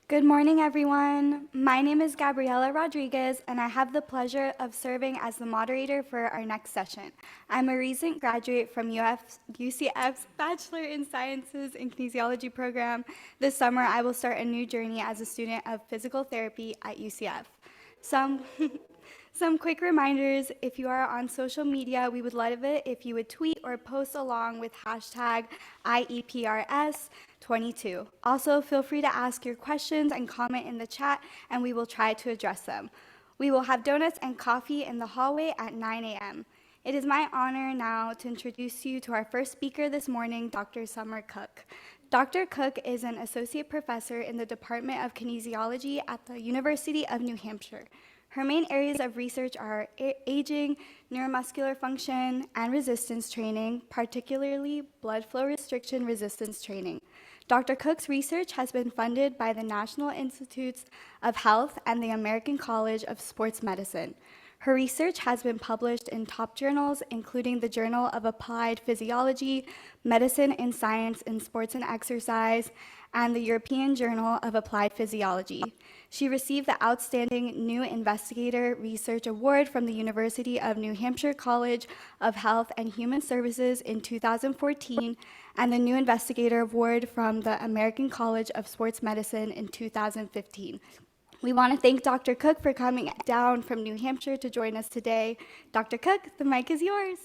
Good morning, everyone. My name is Gabriela Rodriguez, and I have the pleasure of serving as the moderator for our next session. I'm a recent graduate from UCF's Bachelor in Sciences in Kinesiology program. This summer, I will start a new journey as a student of physical therapy at UCF. Some Some quick reminders, if you are on social media, we would love it if you would tweet or post along with hashtag IEPRS22. Also, feel free to ask your questions and comment in the chat, and we will try to address them. We will have donuts and coffee in the hallway at 9 a.m. It is my honor now to introduce you to our first speaker this morning, Dr. Summer Cook. Dr. Cook is an associate professor in the Department of Kinesiology at the University of New Hampshire. Her main areas of research are aging, neuromuscular function, and resistance training, particularly blood flow restriction resistance training. Dr. Cook's research has been funded by the National Institutes of Health and the American College of Sports Medicine. Her research has been published in top journals, including the Journal of Applied Physiology, Medicine and Science in Sports and Exercise, and the European Journal of Applied Physiology. She received the Outstanding New Investigator Research Award from the University of New Hampshire College of Health and Human Services in 2014, and the New Investigator Award from the American College of Sports Medicine in 2015. We want to thank Dr. Cook for coming down from New Hampshire to join us today. Dr. Cook, the mic is yours.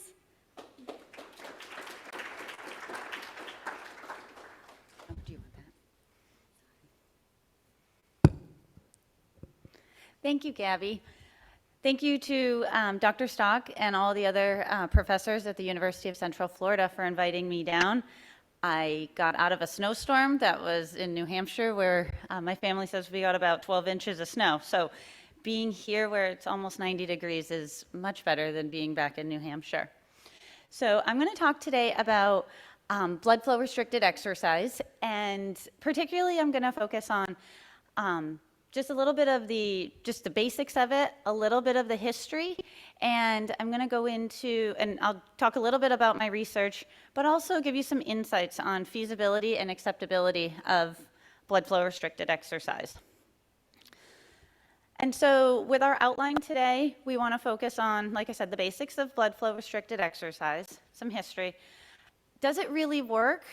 Thank you, Gabby. Thank you to Dr. Stock and all the other professors at the University of Central Florida for inviting me down. I got out of a snowstorm that was in New Hampshire where my family says we got about 12 inches of snow. So being here where it's almost 90 degrees is much better than being back in New Hampshire. So I'm going to talk today about blood flow restricted exercise, and particularly I'm going to focus on just a little bit of the basics of it, a little bit of the history, and I'm going to go into, and I'll talk a little bit about my research, but also give you some insights on feasibility and acceptability of blood flow restricted exercise. And so with our outline today, we want to focus on, like I said, the basics of blood flow restricted exercise, some history. Does it really work?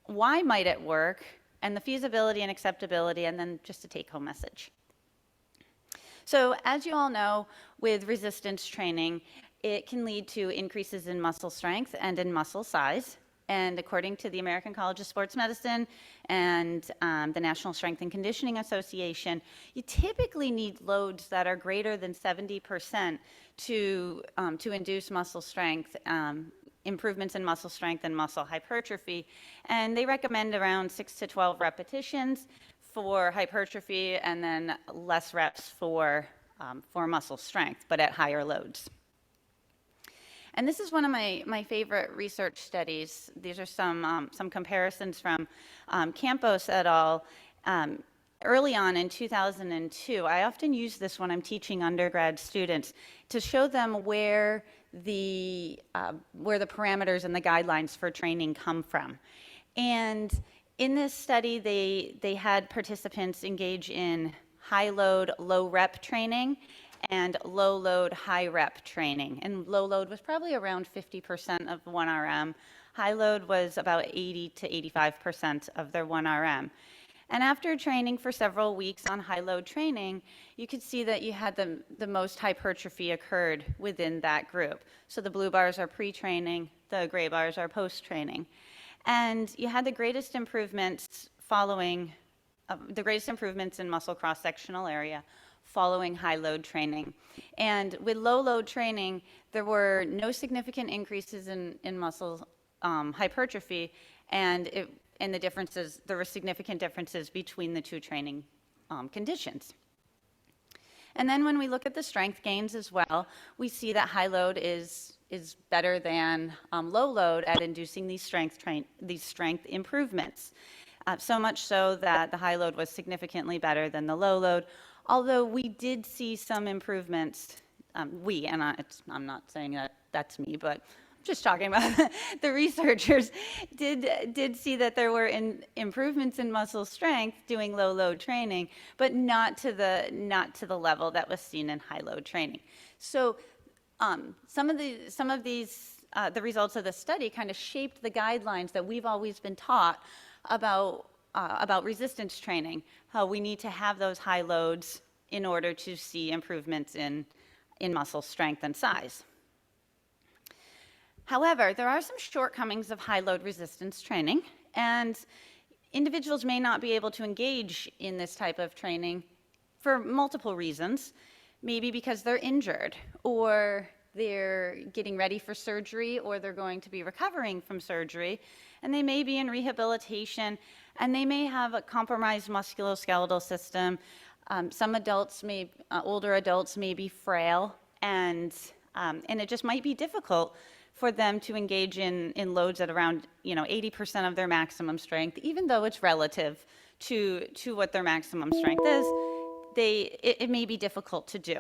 Why might it work? And the feasibility and acceptability, and then just a take-home message. So as you all know, with resistance training, it can lead to increases in muscle strength and in muscle size. And according to the American College of Sports Medicine and the National Strength and Conditioning Association, you typically need loads that are greater than 70% to induce muscle strength, improvements in muscle strength and muscle hypertrophy. And they recommend around 6 to 12 repetitions for hypertrophy and then less reps for muscle strength, but at higher loads. And this is one of my favorite research studies. These are some comparisons from Campos et al. Early on in 2002. I often use this when I'm teaching undergrad students to show them where the parameters and the guidelines for training come from. And in this study, they had participants engage in high load, low rep training and low load, high rep training. And low load was probably around 50% of 1RM. High load was about 80 to 85% of their 1RM. And after training for several weeks on high load training, you could see that you had the most hypertrophy occurred within that group. So the blue bars are pre-training, the gray bars are post-training. And you had the greatest improvements following, the greatest improvements in muscle cross-sectional area following high load training. And with low load training, there were no significant increases in muscle hypertrophy, and the differences, there were significant differences between the two training conditions. And then when we look at the strength gains as well, we see that high load is better than low load at inducing these strength improvements. So much so that the high load was significantly better than the low load, although we did see some improvements, I'm not saying that that's me, but just talking about the researchers did see that there were improvements in muscle strength doing low load training, but not to the level that was seen in high load training. So some of these the results of the study kind of shaped the guidelines that we've always been taught about resistance training, how we need to have those high loads in order to see improvements in muscle strength and size. However, there are some shortcomings of high load resistance training, and individuals may not be able to engage in this type of training for multiple reasons. Maybe because they're injured, or they're getting ready for surgery, or they're going to be recovering from surgery, and they may be in rehabilitation, and they may have a compromised musculoskeletal system. Some adults older adults may be frail, and it just might be difficult for them to engage in loads at around 80% of their maximum strength, even though it's relative to what their maximum strength is. It may be difficult to do.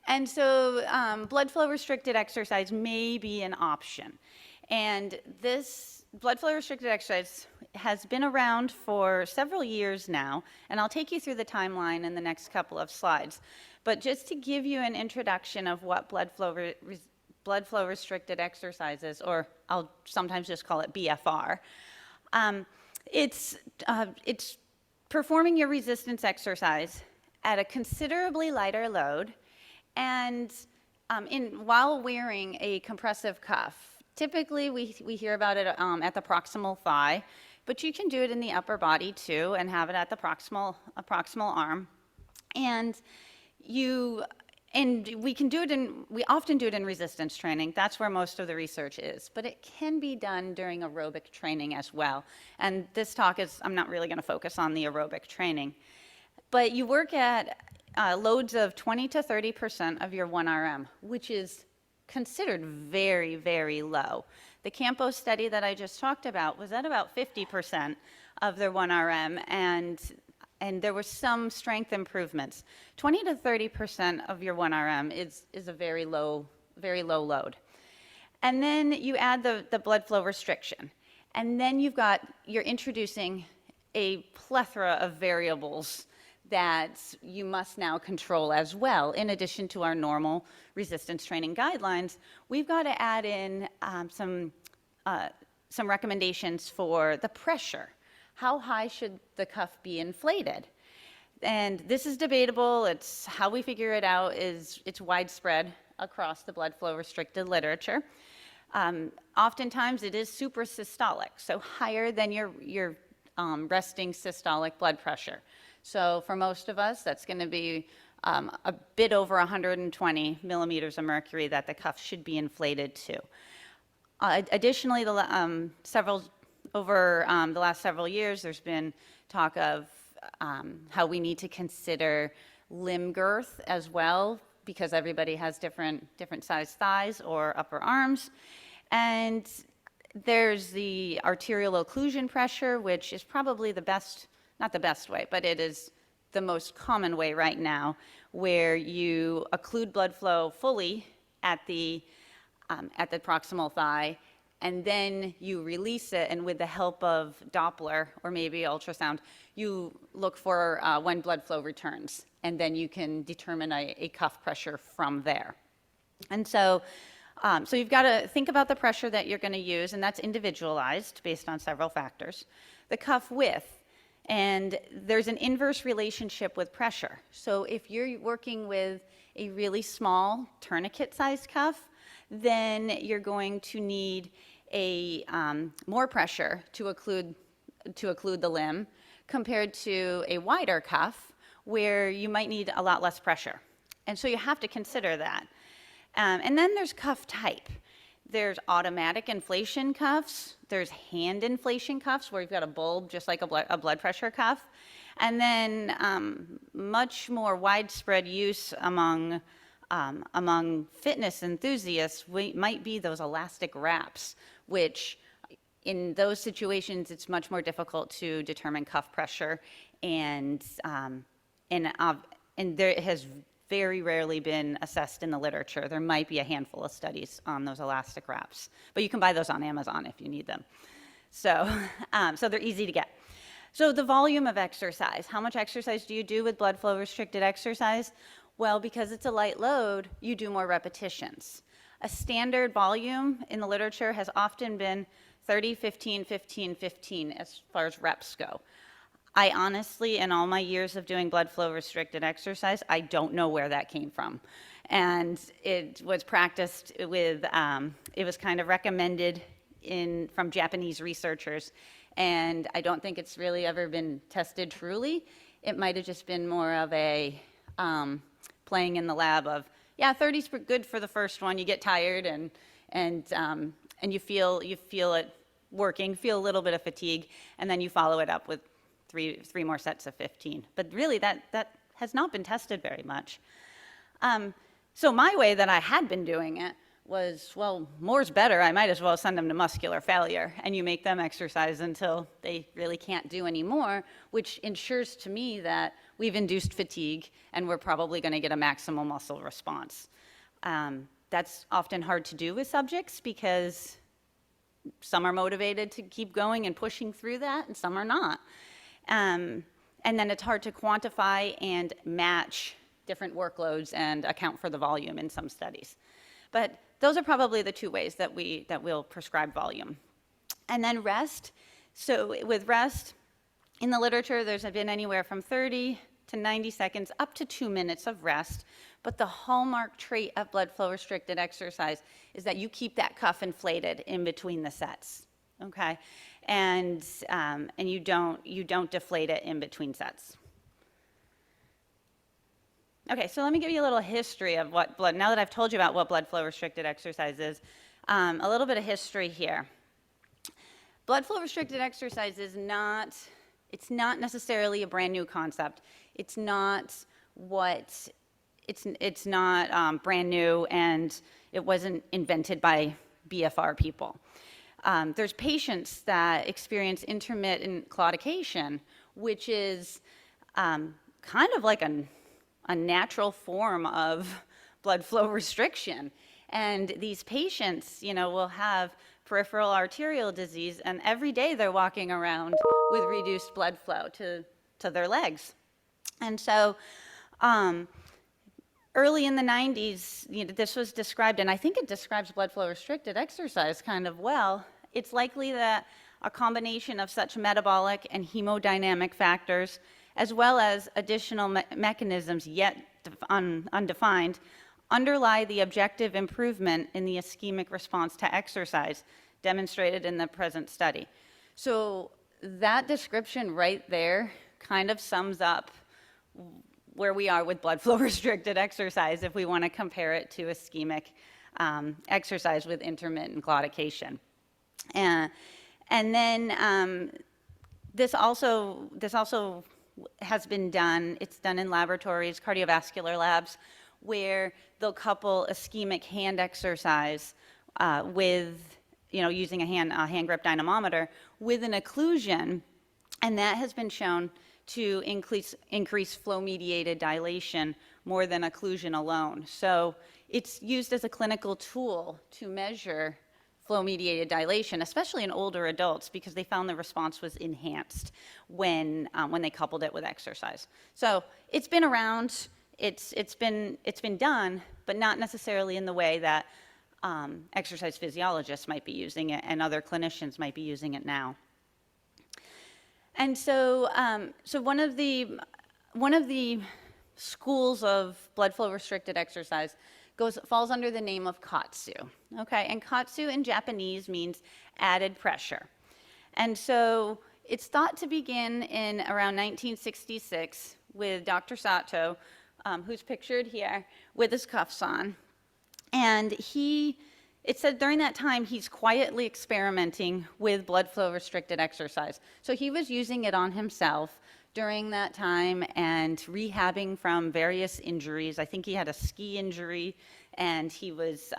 And so blood flow restricted exercise may be an option. And this blood flow restricted exercise has been around for several years now, and I'll take you through the timeline in the next couple of slides. But just to give you an introduction of what blood flow restricted exercise is, or I'll sometimes just call it BFR, it's performing your resistance exercise at a considerably lighter load and while wearing a compressive cuff. Typically, we hear about it at the proximal thigh, but you can do it in the upper body too and have it at the proximal arm. And we often do it in resistance training. That's where most of the research is, but it can be done during aerobic training as well. And this talk I'm not really going to focus on the aerobic training, but you work at loads of 20 to 30% of your 1RM, which is considered very, very low. The Campo study that I just talked about was at about 50% of their 1RM, and there were some strength improvements. 20 to 30% of your 1RM is a very low load. And then you add the blood flow restriction. And then you're introducing a plethora of variables that you must now control as well. In addition to our normal resistance training guidelines, we've got to add in some recommendations for the pressure. How high should the cuff be inflated? And this is debatable. It's how we figure it out it's widespread across the blood flow restricted literature. Oftentimes it is suprasystolic, so higher than your resting systolic blood pressure. So for most of us, that's going to be a bit over 120 millimeters of mercury that the cuff should be inflated to. Additionally, over the last several years, there's been talk of how we need to consider limb girth as well, because everybody has different sized thighs or upper arms. And there's the arterial occlusion pressure, which is probably not the best way, but it is the most common way right now, where you occlude blood flow fully at the proximal thigh, and then you release it, and with the help of Doppler or maybe ultrasound, you look for when blood flow returns, and then you can determine a cuff pressure from there. And so you've got to think about the pressure that you're going to use, and that's individualized based on several factors. The cuff width, and there's an inverse relationship with pressure. So if you're working with a really small tourniquet-sized cuff, then you're going to need more pressure to occlude the limb compared to a wider cuff where you might need a lot less pressure. And so you have to consider that. And then there's cuff type. There's automatic inflation cuffs. There's hand inflation cuffs where you've got a bulb just like a blood pressure cuff. And then much more widespread use among fitness enthusiasts might be those elastic wraps, which in those situations it's much more difficult to determine cuff pressure, and there has very rarely been assessed in the literature. There might be a handful of studies on those elastic wraps, but you can buy those on Amazon if you need them. So, so they're easy to get. So the volume of exercise, how much exercise do you do with blood flow restricted exercise? Well, because it's a light load, you do more repetitions. A standard volume in the literature has often been 30, 15, 15, 15 as far as reps go. I honestly, in all my years of doing blood flow restricted exercise, I don't know where that came from. And it was practiced with, it was kind of recommended from Japanese researchers. And I don't think it's really ever been tested truly. It might have just been more of a playing in the lab of, yeah, 30's good for the first one. You get tired and you feel it working, feel a little bit of fatigue, and then you follow it up with three more sets of 15. But really, that has not been tested very much. So my way that I had been doing it was, well, more's better. I might as well send them to muscular failure, and you make them exercise until they really can't do anymore, which ensures to me that we've induced fatigue and we're probably going to get a maximal muscle response. That's often hard to do with subjects because some are motivated to keep going and pushing through that, and some are not. And then it's hard to quantify and match different workloads and account for the volume in some studies. But those are probably the two ways that we'll prescribe volume. And then rest. So with rest, in the literature, there's been anywhere from 30 to 90 seconds, up to 2 minutes of rest. But the hallmark trait of blood flow restricted exercise is that you keep that cuff inflated in between the sets, okay? And you don't deflate it in between sets. Okay, so let me give you a little history of now that I've told you about what blood flow restricted exercise is, a little bit of history here. Blood flow restricted exercise is not necessarily a brand new concept. It's not brand new, and it wasn't invented by BFR people. There's patients that experience intermittent claudication, which is kind of like a natural form of blood flow restriction. And these patients, will have peripheral arterial disease, and every day they're walking around with reduced blood flow to their legs. And so early in the 90s, this was described, and I think it describes blood flow restricted exercise kind of well. It's likely that a combination of such metabolic and hemodynamic factors, as well as additional mechanisms yet undefined, underlie the objective improvement in the ischemic response to exercise demonstrated in the present study. So that description right there kind of sums up where we are with blood flow restricted exercise if we want to compare it to ischemic exercise with intermittent claudication. And then this also has been done. It's done in laboratories, cardiovascular labs, where they'll couple ischemic hand exercise with, using a hand grip dynamometer with an occlusion, and that has been shown to increase flow-mediated dilation more than occlusion alone. So it's used as a clinical tool to measure flow-mediated dilation, especially in older adults, because they found the response was enhanced when they coupled it with exercise. So it's been around, it's been done, but not necessarily in the way that exercise physiologists might be using it and other clinicians might be using it now. And so, one of the schools of blood flow restricted exercise falls under the name of katsu, okay? And katsu in Japanese means added pressure. And so it's thought to begin in around 1966 with Dr. Sato, who's pictured here, with his cuffs on. And it said during that time, he's quietly experimenting with blood flow restricted exercise. So he was using it on himself during that time and rehabbing from various injuries. I think he had a ski injury, and he was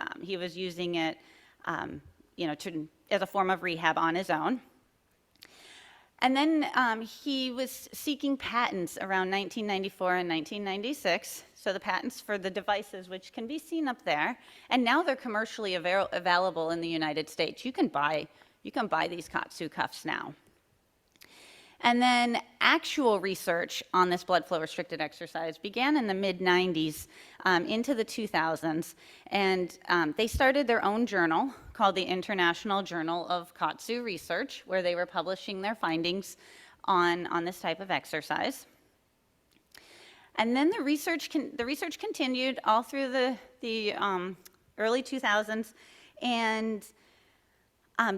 using it, as a form of rehab on his own. And then he was seeking patents around 1994 and 1996. So the patents for the devices, which can be seen up there, and now they're commercially available in the United States. You can buy these Katsu cuffs now. And then actual research on this blood flow restricted exercise began in the mid-90s into the 2000s. And they started their own journal called the International Journal of Katsu Research, where they were publishing their findings on this type of exercise. And then the research continued all through the early 2000s. And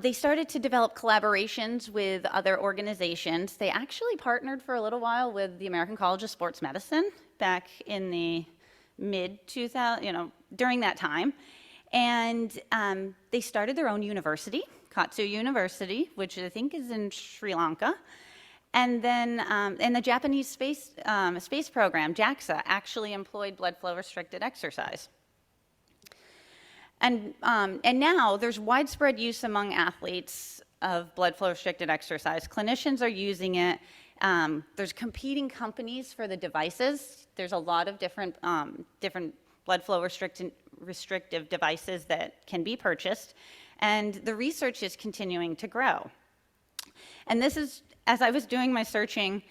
they started to develop collaborations with other organizations. They actually partnered for a little while with the American College of Sports Medicine back in the mid-2000s, during that time. And they started their own university, Katsu University, which I think is in Sri Lanka. And then in the Japanese space program, JAXA, actually employed blood flow restricted exercise. And now there's widespread use among athletes of blood flow restricted exercise. Clinicians are using it. There's competing companies for the devices. There's a lot of different blood flow restrictive devices that can be purchased. And the research is continuing to grow. And this is, as I was doing my searching,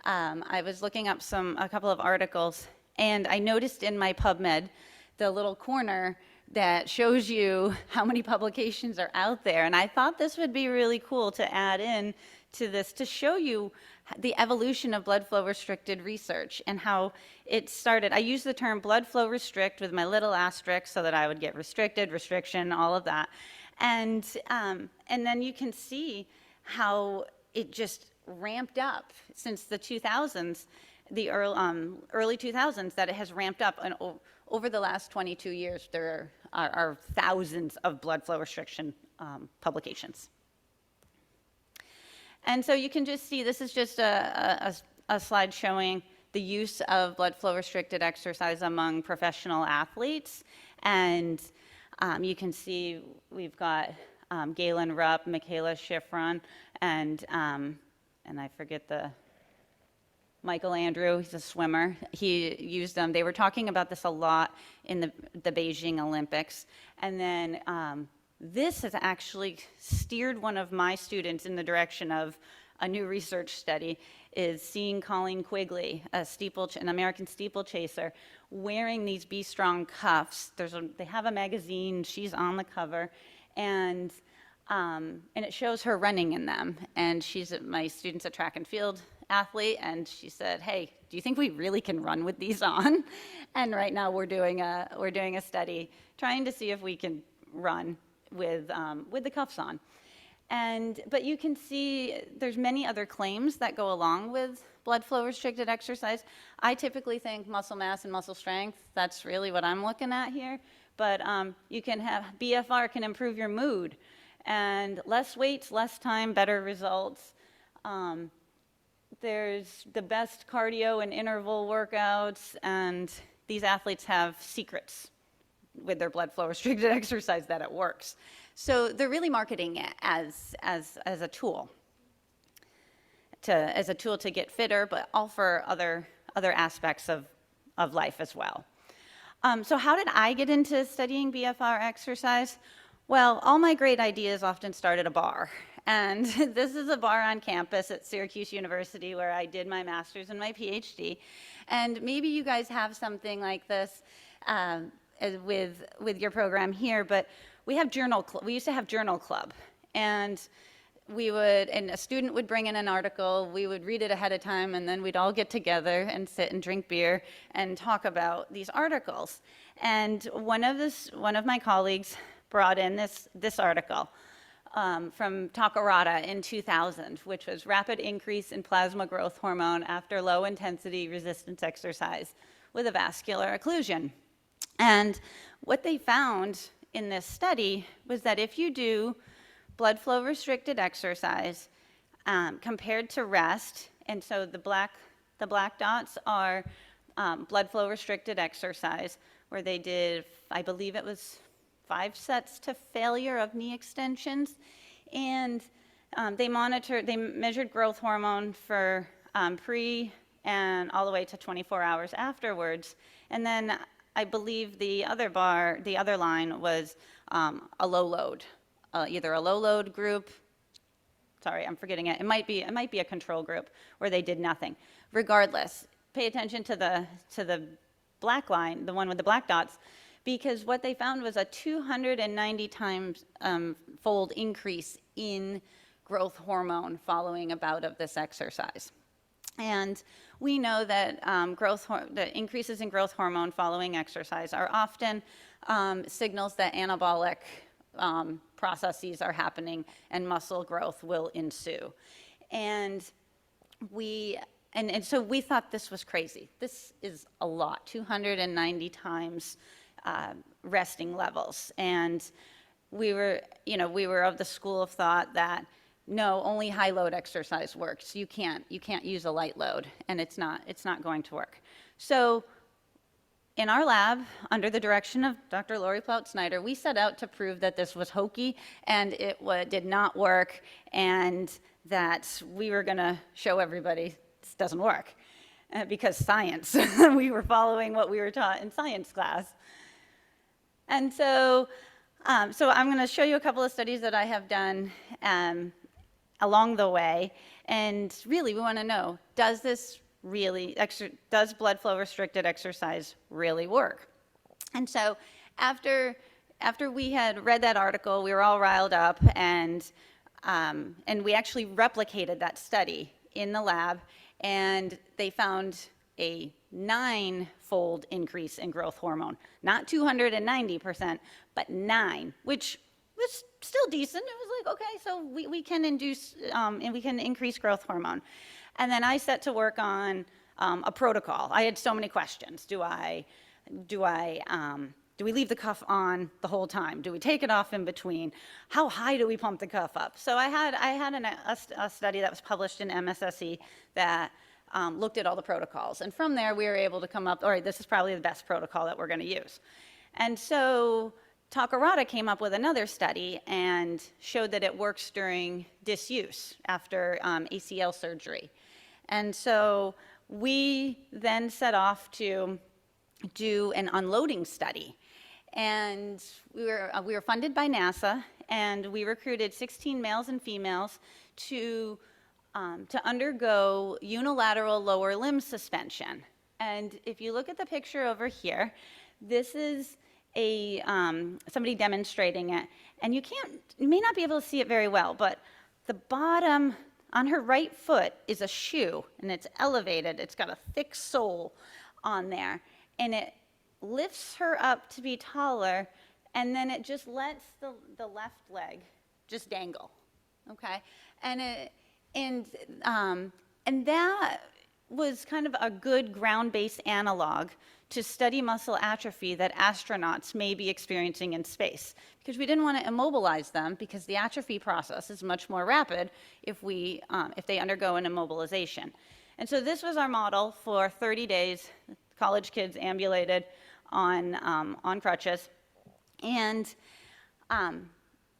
I was looking up a couple of articles, and I noticed in my PubMed the little corner that shows you how many publications are out there. And I thought this would be really cool to add in to this to show you the evolution of blood flow restricted research and how it started. I use the term blood flow restrict with my little asterisk so that I would get restricted, restriction, all of that. And then you can see how it just ramped up since the 2000s, the early 2000s, that it has ramped up. And over the last 22 years, there are thousands of blood flow restriction publications. And so you can just see, this is just a slide showing the use of blood flow restricted exercise among professional athletes. And you can see we've got Galen Rupp, Michaela Schifrin, and I forget Michael Andrew, he's a swimmer. He used them. They were talking about this a lot in the Beijing Olympics. And then this has actually steered one of my students in the direction of a new research study, is seeing Colleen Quigley, an American steeplechaser, wearing these Be Strong cuffs. They have a magazine, she's on the cover, and it shows her running in them. And my student's a track and field athlete, and she said, "Hey, do you think we really can run with these on?" And right now we're doing a study trying to see if we can run with the cuffs on. But you can see there's many other claims that go along with blood flow restricted exercise. I typically think muscle mass and muscle strength. That's really what I'm looking at here. But you can have BFR can improve your mood, and less weights, less time, better results. There's the best cardio and interval workouts, and these athletes have secrets with their blood flow restricted exercise that it works. So they're really marketing it as a tool to get fitter, but all for other aspects of life as well. So how did I get into studying BFR exercise? Well, all my great ideas often start at a bar. And this is a bar on campus at Syracuse University where I did my master's and my PhD. And maybe you guys have something like this with your program here, but we have we used to have journal club. And a student would bring in an article, we would read it ahead of time, and then we'd all get together and sit and drink beer and talk about these articles. And one of my colleagues brought in this article from Takarada in 2000, which was rapid increase in plasma growth hormone after low intensity resistance exercise with a vascular occlusion. And what they found in this study was that if you do blood flow restricted exercise compared to rest, and so the black dots are blood flow restricted exercise, where they did, I believe it was 5 sets to failure of knee extensions, and They measured growth hormone for pre and all the way to 24 hours afterwards. And then I believe the other line was a low load, either a low load group. Sorry, I'm forgetting it. It might be a control group where they did nothing. Regardless, pay attention to the black line, the one with the black dots, because what they found was a 290 times fold increase in growth hormone following a bout of this exercise. And we know that the increases in growth hormone following exercise are often signals that anabolic processes are happening and muscle growth will ensue. And so we thought this was crazy. This is a lot, 290 times resting levels. And we were of the school of thought that no, only high load exercise works. You can't use a light load, and it's not going to work. So in our lab, under the direction of Dr. Lori Plout-Snyder, we set out to prove that this was hokey and it did not work, and that we were going to show everybody this doesn't work because science. We were following what we were taught in science class. And so I'm going to show you a couple of studies that I have done along the way, and really we want to know, does blood flow restricted exercise really work? And so after we had read that article, we were all riled up, and we actually replicated that study in the lab, and they found a 9-fold increase in growth hormone, not 290%, but 9, which was still decent. It was like, okay, so we can induce and we can increase growth hormone. And then I set to work on a protocol. I had so many questions. Do we leave the cuff on the whole time? Do we take it off in between? How high do we pump the cuff up? So I had a study that was published in MSSE that looked at all the protocols. And from there, we were able to come up, all right, this is probably the best protocol that we're going to use. And so Takarada came up with another study and showed that it works during disuse after ACL surgery. And so we then set off to do an unloading study. And we were funded by NASA, and we recruited 16 males and females to undergo unilateral lower limb suspension. And if you look at the picture over here, this is somebody demonstrating it, and you may not be able to see it very well, but the bottom on her right foot is a shoe, and it's elevated. It's got a thick sole on there, and it lifts her up to be taller, and then it just lets the left leg just dangle, okay? And that was kind of a good ground-based analog to study muscle atrophy that astronauts may be experiencing in space, because we didn't want to immobilize them, because the atrophy process is much more rapid if they undergo an immobilization. And so this was our model for 30 days. College kids ambulated on crutches, and I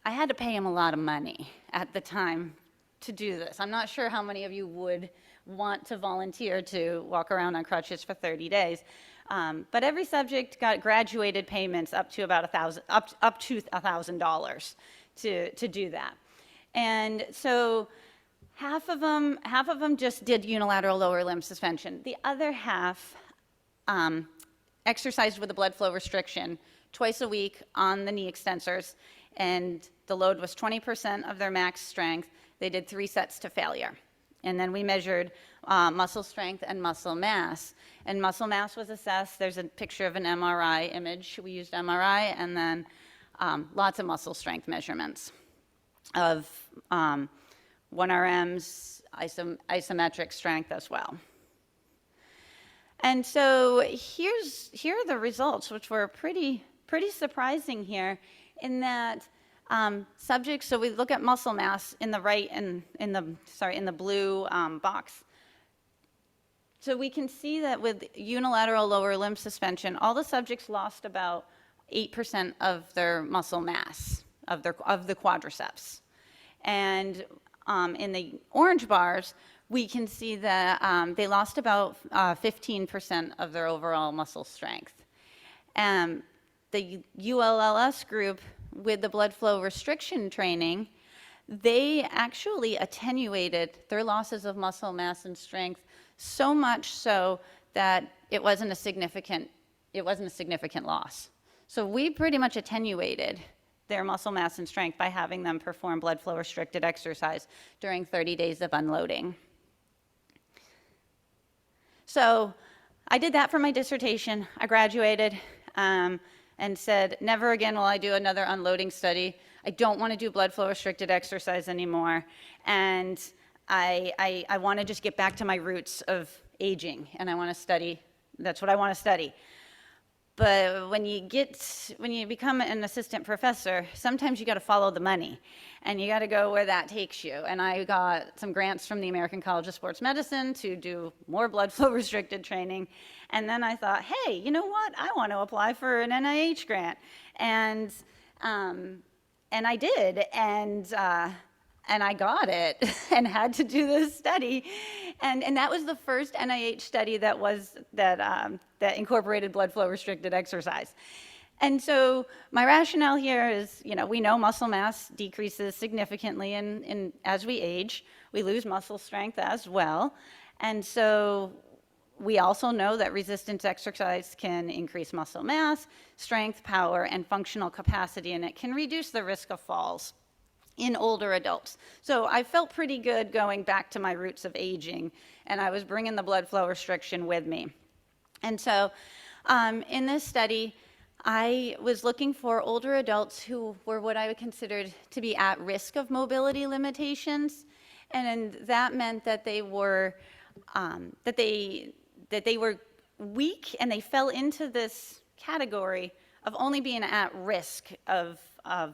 had to pay them a lot of money at the time to do this. I'm not sure how many of you would want to volunteer to walk around on crutches for 30 days. But every subject got graduated payments up to about $1,000 to do that. And so half of them just did unilateral lower limb suspension. The other half exercised with a blood flow restriction twice a week on the knee extensors, and the load was 20% of their max strength. They did 3 sets to failure. And then we measured muscle strength and muscle mass. And muscle mass was assessed. There's a picture of an MRI image. We used MRI, and then lots of muscle strength measurements of 1RMs, isometric strength as well. And so here are the results, which were pretty surprising here, in that subjects. So we look at muscle mass in the right and in the blue box. So we can see that with unilateral lower limb suspension, all the subjects lost about 8% of their muscle mass of the quadriceps. And in the orange bars, we can see that they lost about 15% of their overall muscle strength. The ULLS group with the blood flow restriction training, they actually attenuated their losses of muscle mass and strength so much so that it wasn't a significant loss. So we pretty much attenuated their muscle mass and strength by having them perform blood flow restricted exercise during 30 days of unloading. So I did that for my dissertation. I graduated and said, never again will I do another unloading study. I don't want to do blood flow restricted exercise anymore. And I want to just get back to my roots of aging, and I want to study. That's what I want to study. But when you become an assistant professor, sometimes you got to follow the money, and you got to go where that takes you. And I got some grants from the American College of Sports Medicine to do more blood flow restricted training. And then I thought, hey, you know what? I want to apply for an NIH grant, and I did, and I got it and had to do this study. And that was the first NIH study that incorporated blood flow restricted exercise. And so my rationale here is, we know muscle mass decreases significantly as we age. We lose muscle strength as well. And so we also know that resistance exercise can increase muscle mass, strength, power, and functional capacity, and it can reduce the risk of falls in older adults. So I felt pretty good going back to my roots of aging, and I was bringing the blood flow restriction with me. And so in this study, I was looking for older adults who were what I would consider to be at risk of mobility limitations, and that meant that they were weak, and they fell into this category of only being at risk of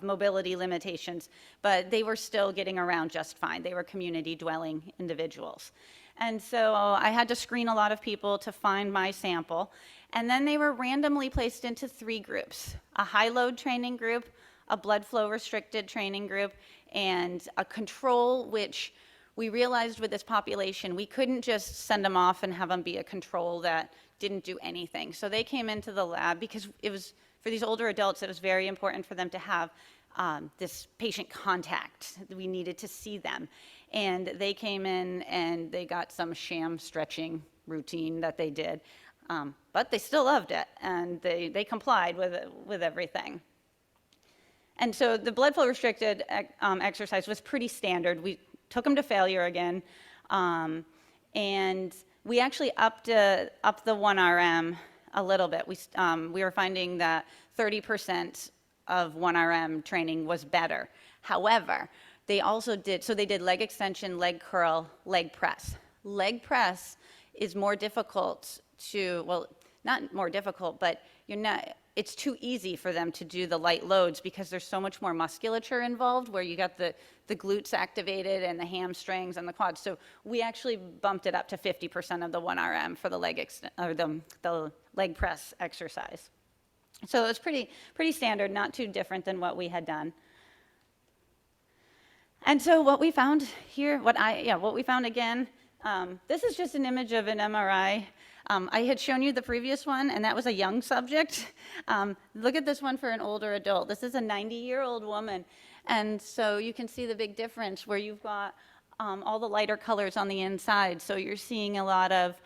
mobility limitations, but they were still getting around just fine. They were community dwelling individuals. And so I had to screen a lot of people to find my sample. And then they were randomly placed into 3 groups: a high load training group, a blood flow restricted training group, and a control, which we realized with this population, we couldn't just send them off and have them be a control that didn't do anything. So they came into the lab because it was, for these older adults, it was very important for them to have this patient contact. We needed to see them. And they came in and they got some sham stretching routine that they did. But they still loved it, and they complied with everything. And so the blood flow restricted exercise was pretty standard. We took them to failure again, and we actually upped the 1RM a little bit. We were finding that 30% of 1RM training was better. However, they also did leg extension, leg curl, leg press. Leg press is more difficult not more difficult, but it's too easy for them to do the light loads because there's so much more musculature involved, where you got the glutes activated and the hamstrings and the quads. So we actually bumped it up to 50% of the 1RM for the the leg press exercise. So it was pretty standard, not too different than what we had done. And so what we found here, what we found again, this is just an image of an MRI. I had shown you the previous one, and that was a young subject. Look at this one for an older adult. This is a 90-year-old woman. And so you can see the big difference where you've got all the lighter colors on the inside. So you're seeing a lot of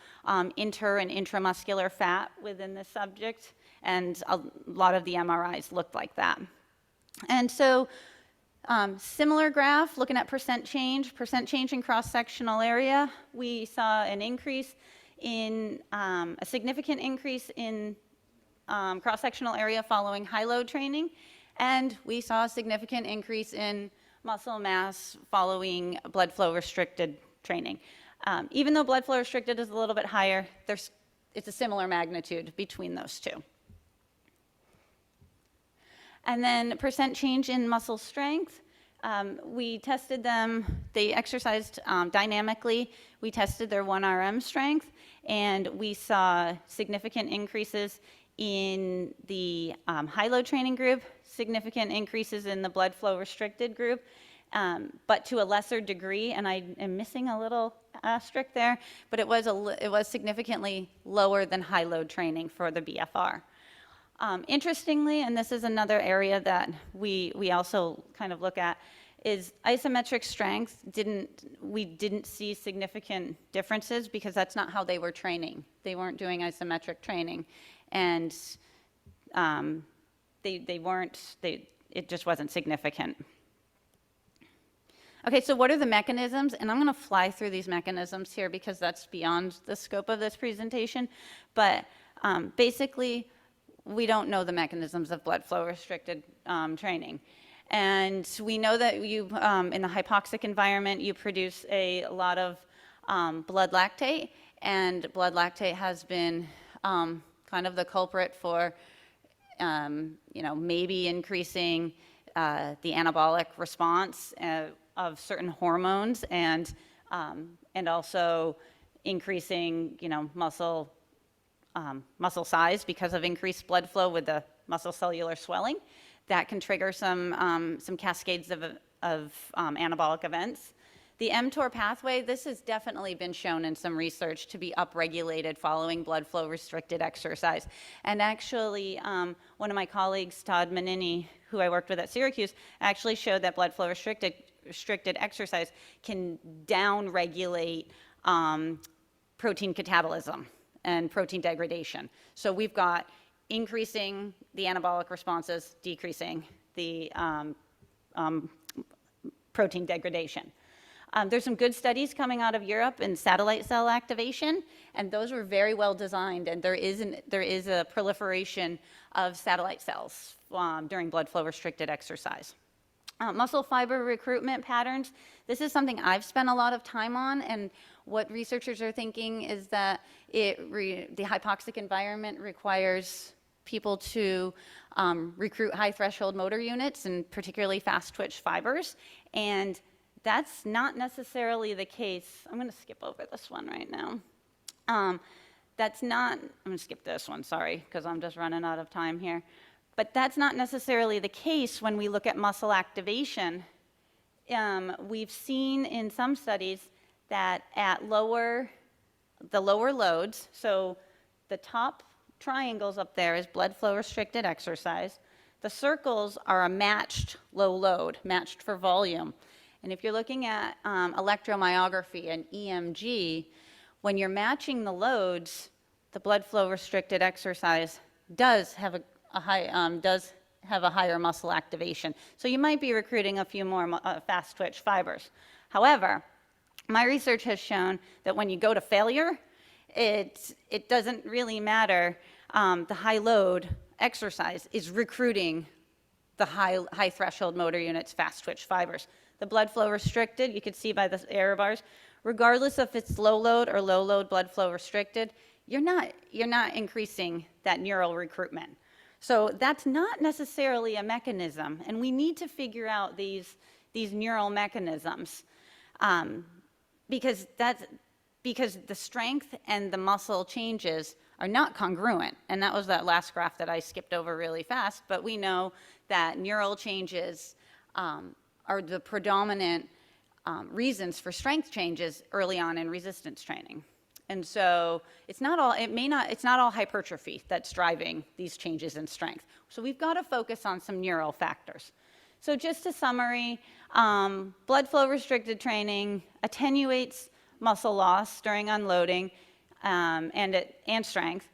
inter and intramuscular fat within the subject, and a lot of the MRIs looked like that. And so similar graph, looking at percent change in cross-sectional area, we saw an increase in a significant increase in cross-sectional area following high-load training, and we saw a significant increase in muscle mass following blood flow restricted training. Even though blood flow restricted is a little bit higher, it's a similar magnitude between those two. And then percent change in muscle strength. We tested them, they exercised dynamically. We tested their 1RM strength, and we saw significant increases in the high-load training group, significant increases in the blood flow restricted group, but to a lesser degree, and I am missing a little asterisk there, but it was significantly lower than high load training for the BFR. Interestingly, and this is another area that we also kind of look at, is isometric strength we didn't see significant differences because that's not how they were training. They weren't doing isometric training, and it just wasn't significant. Okay, so what are the mechanisms? And I'm going to fly through these mechanisms here because that's beyond the scope of this presentation. But basically, we don't know the mechanisms of blood flow restricted training. And we know that you, in the hypoxic environment, you produce a lot of blood lactate, and blood lactate has been kind of the culprit for, maybe increasing the anabolic response of certain hormones, and also increasing, muscle size because of increased blood flow with the muscle cellular swelling. That can trigger some cascades of anabolic events. The mTOR pathway, this has definitely been shown in some research to be upregulated following blood flow restricted exercise. And actually, one of my colleagues, Todd Manini, who I worked with at Syracuse, actually showed that blood flow restricted exercise can down-regulate protein catabolism and protein degradation. So we've got increasing the anabolic responses, decreasing the protein degradation. There's some good studies coming out of Europe in satellite cell activation, and those were very well designed, and there is a proliferation of satellite cells during blood flow restricted exercise. Muscle fiber recruitment patterns, this is something I've spent a lot of time on, and what researchers are thinking is that the hypoxic environment requires people to recruit high threshold motor units, and particularly fast twitch fibers, and that's not necessarily the case. I'm going to skip over this one right now. I'm going to skip this one, sorry, because I'm just running out of time here. But that's not necessarily the case when we look at muscle activation. We've seen in some studies that at the lower loads, so the top triangles up there is blood flow restricted exercise. The circles are a matched low load, matched for volume. And if you're looking at electromyography and EMG, when you're matching the loads, the blood flow restricted exercise does have a higher muscle activation. So you might be recruiting a few more fast twitch fibers. However, my research has shown that when you go to failure, it doesn't really matter. The high load exercise is recruiting the high threshold motor units, fast twitch fibers. The blood flow restricted, you can see by the error bars, regardless if it's low load or low load blood flow restricted, you're not increasing that neural recruitment. So that's not necessarily a mechanism, and we need to figure out these neural mechanisms because the strength and the muscle changes are not congruent, and that was that last graph that I skipped over really fast, but we know that neural changes are the predominant reasons for strength changes early on in resistance training. And so it's not all hypertrophy that's driving these changes in strength. So we've got to focus on some neural factors. So just a summary, blood flow restricted training attenuates muscle loss during unloading and strength.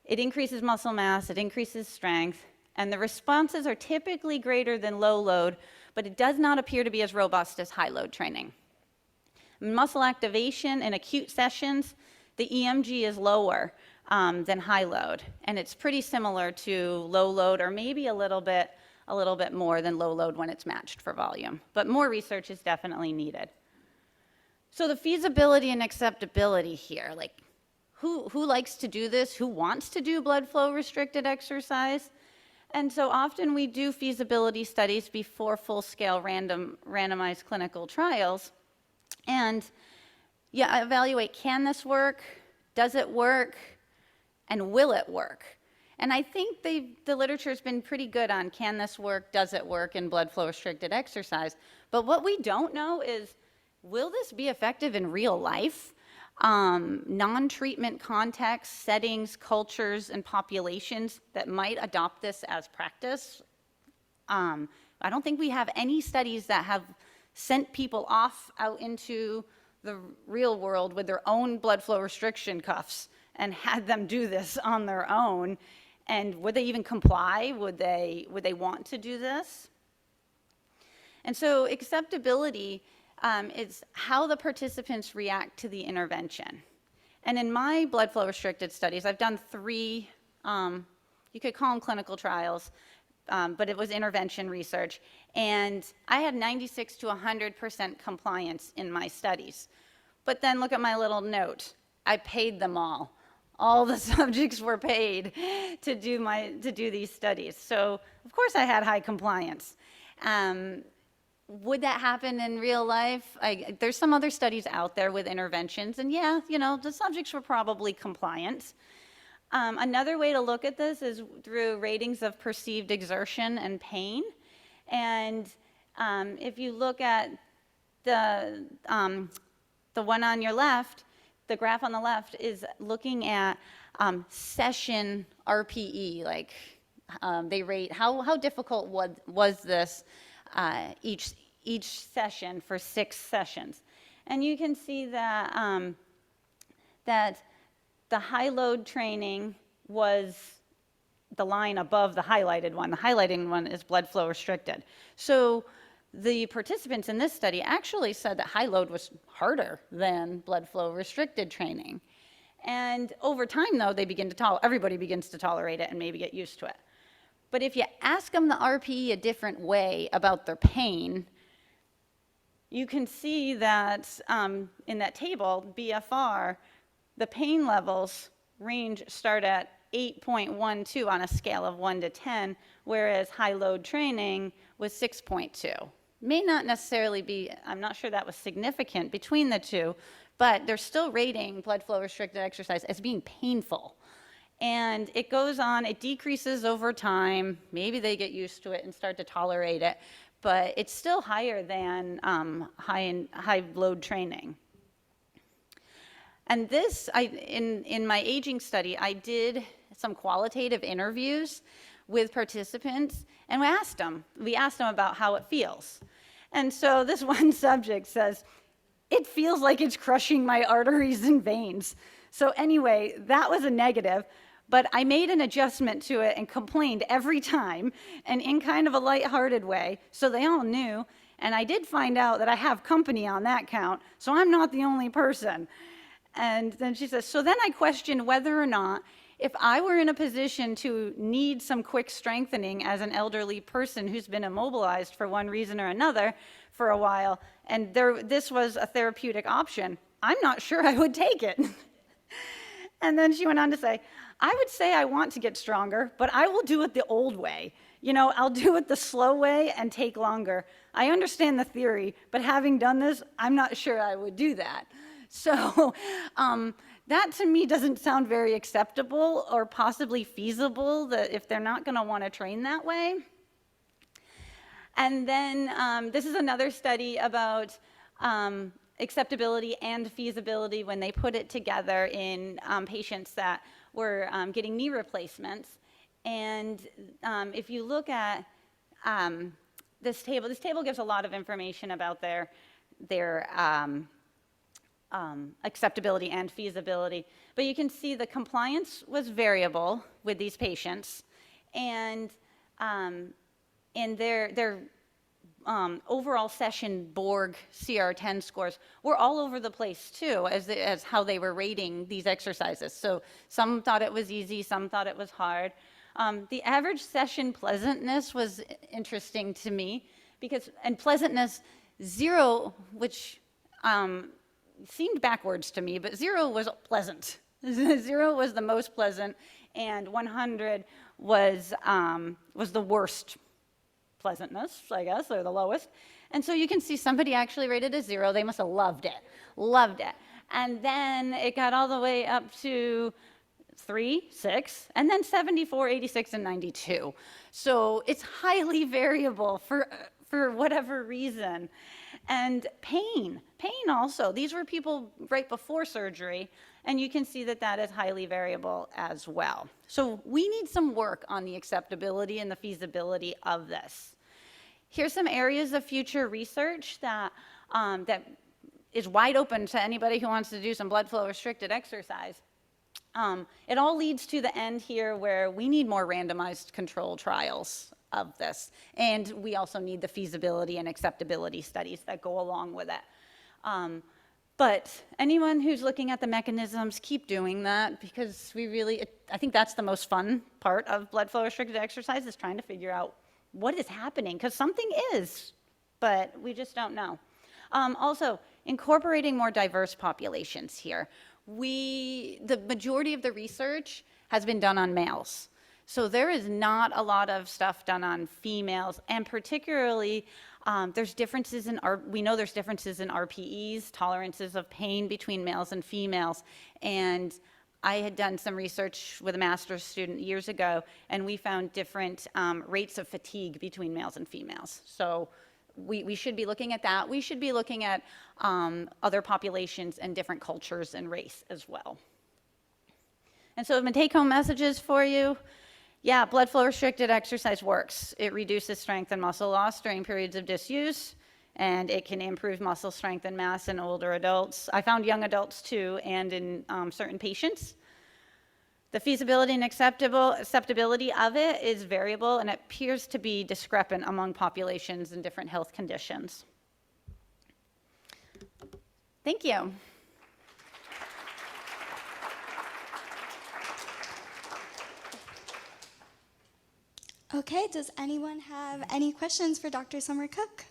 It increases muscle mass, it increases strength, and the responses are typically greater than low load, but it does not appear to be as robust as high load training. Muscle activation in acute sessions, the EMG is lower than high load, and it's pretty similar to low load, or maybe a little bit more than low load when it's matched for volume. But more research is definitely needed. So the feasibility and acceptability here, like who likes to do this? Who wants to do blood flow restricted exercise? And so often we do feasibility studies before full-scale randomized clinical trials, and evaluate, can this work? Does it work? And will it work? And I think the literature's been pretty good on can this work, does it work in blood flow restricted exercise. But what we don't know is, will this be effective in real life? Non-treatment contexts, settings, cultures, and populations that might adopt this as practice. I don't think we have any studies that have sent people off out into the real world with their own blood flow restriction cuffs and had them do this on their own. And would they even comply? Would they want to do this? And so acceptability is how the participants react to the intervention. And in my blood flow restricted studies, I've done 3, you could call them clinical trials, but it was intervention research. And I had 96 to 100% compliance in my studies. But then look at my little note. I paid them all. All the subjects were paid to do these studies. So of course I had high compliance. Would that happen in real life? There's some other studies out there with interventions, and yeah, the subjects were probably compliant. Another way to look at this is through ratings of perceived exertion and pain. And if you look at the one on your left, the graph on the left is looking at session RPE, like they rate how difficult was this each session for 6 sessions. And you can see that that the high load training was the line above the highlighted one. The highlighted one is blood flow restricted. So the participants in this study actually said that high load was harder than blood flow restricted training. And over time, though, everybody begins to tolerate it and maybe get used to it. But if you ask them the RPE a different way about their pain, you can see that in that table, BFR, the pain levels start at 8.12 on a scale of 1 to 10, whereas high load training was 6.2. May not necessarily be, I'm not sure that was significant between the two, but they're still rating blood flow restricted exercise as being painful. And it goes on, it decreases over time. Maybe they get used to it and start to tolerate it, but it's still higher than high load training. And this, in my aging study, I did some qualitative interviews with participants, and we asked them about how it feels. And so this one subject says, "It feels like it's crushing my arteries and veins." So anyway, that was a negative, but I made an adjustment to it and complained every time, and in kind of a lighthearted way, so they all knew. And I did find out that I have company on that count, so I'm not the only person. And then she says, "So then I questioned whether or not if I were in a position to need some quick strengthening as an elderly person who's been immobilized for one reason or another for a while, and this was a therapeutic option, I'm not sure I would take it." And then she went on to say, "I would say I want to get stronger, but I will do it the old way. I'll do it the slow way and take longer. I understand the theory, but having done this, I'm not sure I would do that." So that to me doesn't sound very acceptable or possibly feasible, that if they're not going to want to train that way. And then this is another study about acceptability and feasibility when they put it together in patients that were getting knee replacements. And if you look at this table gives a lot of information about their acceptability and feasibility. But you can see the compliance was variable with these patients, and their overall session Borg CR10 scores were all over the place too, as how they were rating these exercises. So some thought it was easy, some thought it was hard. The average session pleasantness was interesting to me, and pleasantness 0, which seemed backwards to me, but 0 was pleasant. 0 was the most pleasant, and 100 was the worst pleasantness, I guess, or the lowest. And so you can see somebody actually rated a 0. They must have loved it. And then it got all the way up to 3, 6, and then 74, 86, and 92. So it's highly variable for whatever reason. And pain also. These were people right before surgery, and you can see that that is highly variable as well. So we need some work on the acceptability and the feasibility of this. Here's some areas of future research that is wide open to anybody who wants to do some blood flow restricted exercise. It all leads to the end here where we need more randomized control trials of this. And we also need the feasibility and acceptability studies that go along with it. But anyone who's looking at the mechanisms, keep doing that, because I think that's the most fun part of blood flow restricted exercise, is trying to figure out what is happening, because something is, but we just don't know. Also, incorporating more diverse populations here. The majority of the research has been done on males. So there is not a lot of stuff done on females, and particularly there's differences we know there's differences in RPEs, tolerances of pain between males and females. And I had done some research with a master's student years ago, and we found different rates of fatigue between males and females. So we should be looking at that. We should be looking at other populations and different cultures and race as well. And so my take-home messages for you. Yeah, blood flow restricted exercise works. It reduces strength and muscle loss during periods of disuse, and it can improve muscle strength and mass in older adults. I found young adults too, and in certain patients. The feasibility and acceptability of it is variable, and it appears to be discrepant among populations and different health conditions. Thank you. Okay, does anyone have any questions for Dr. Summer Cook?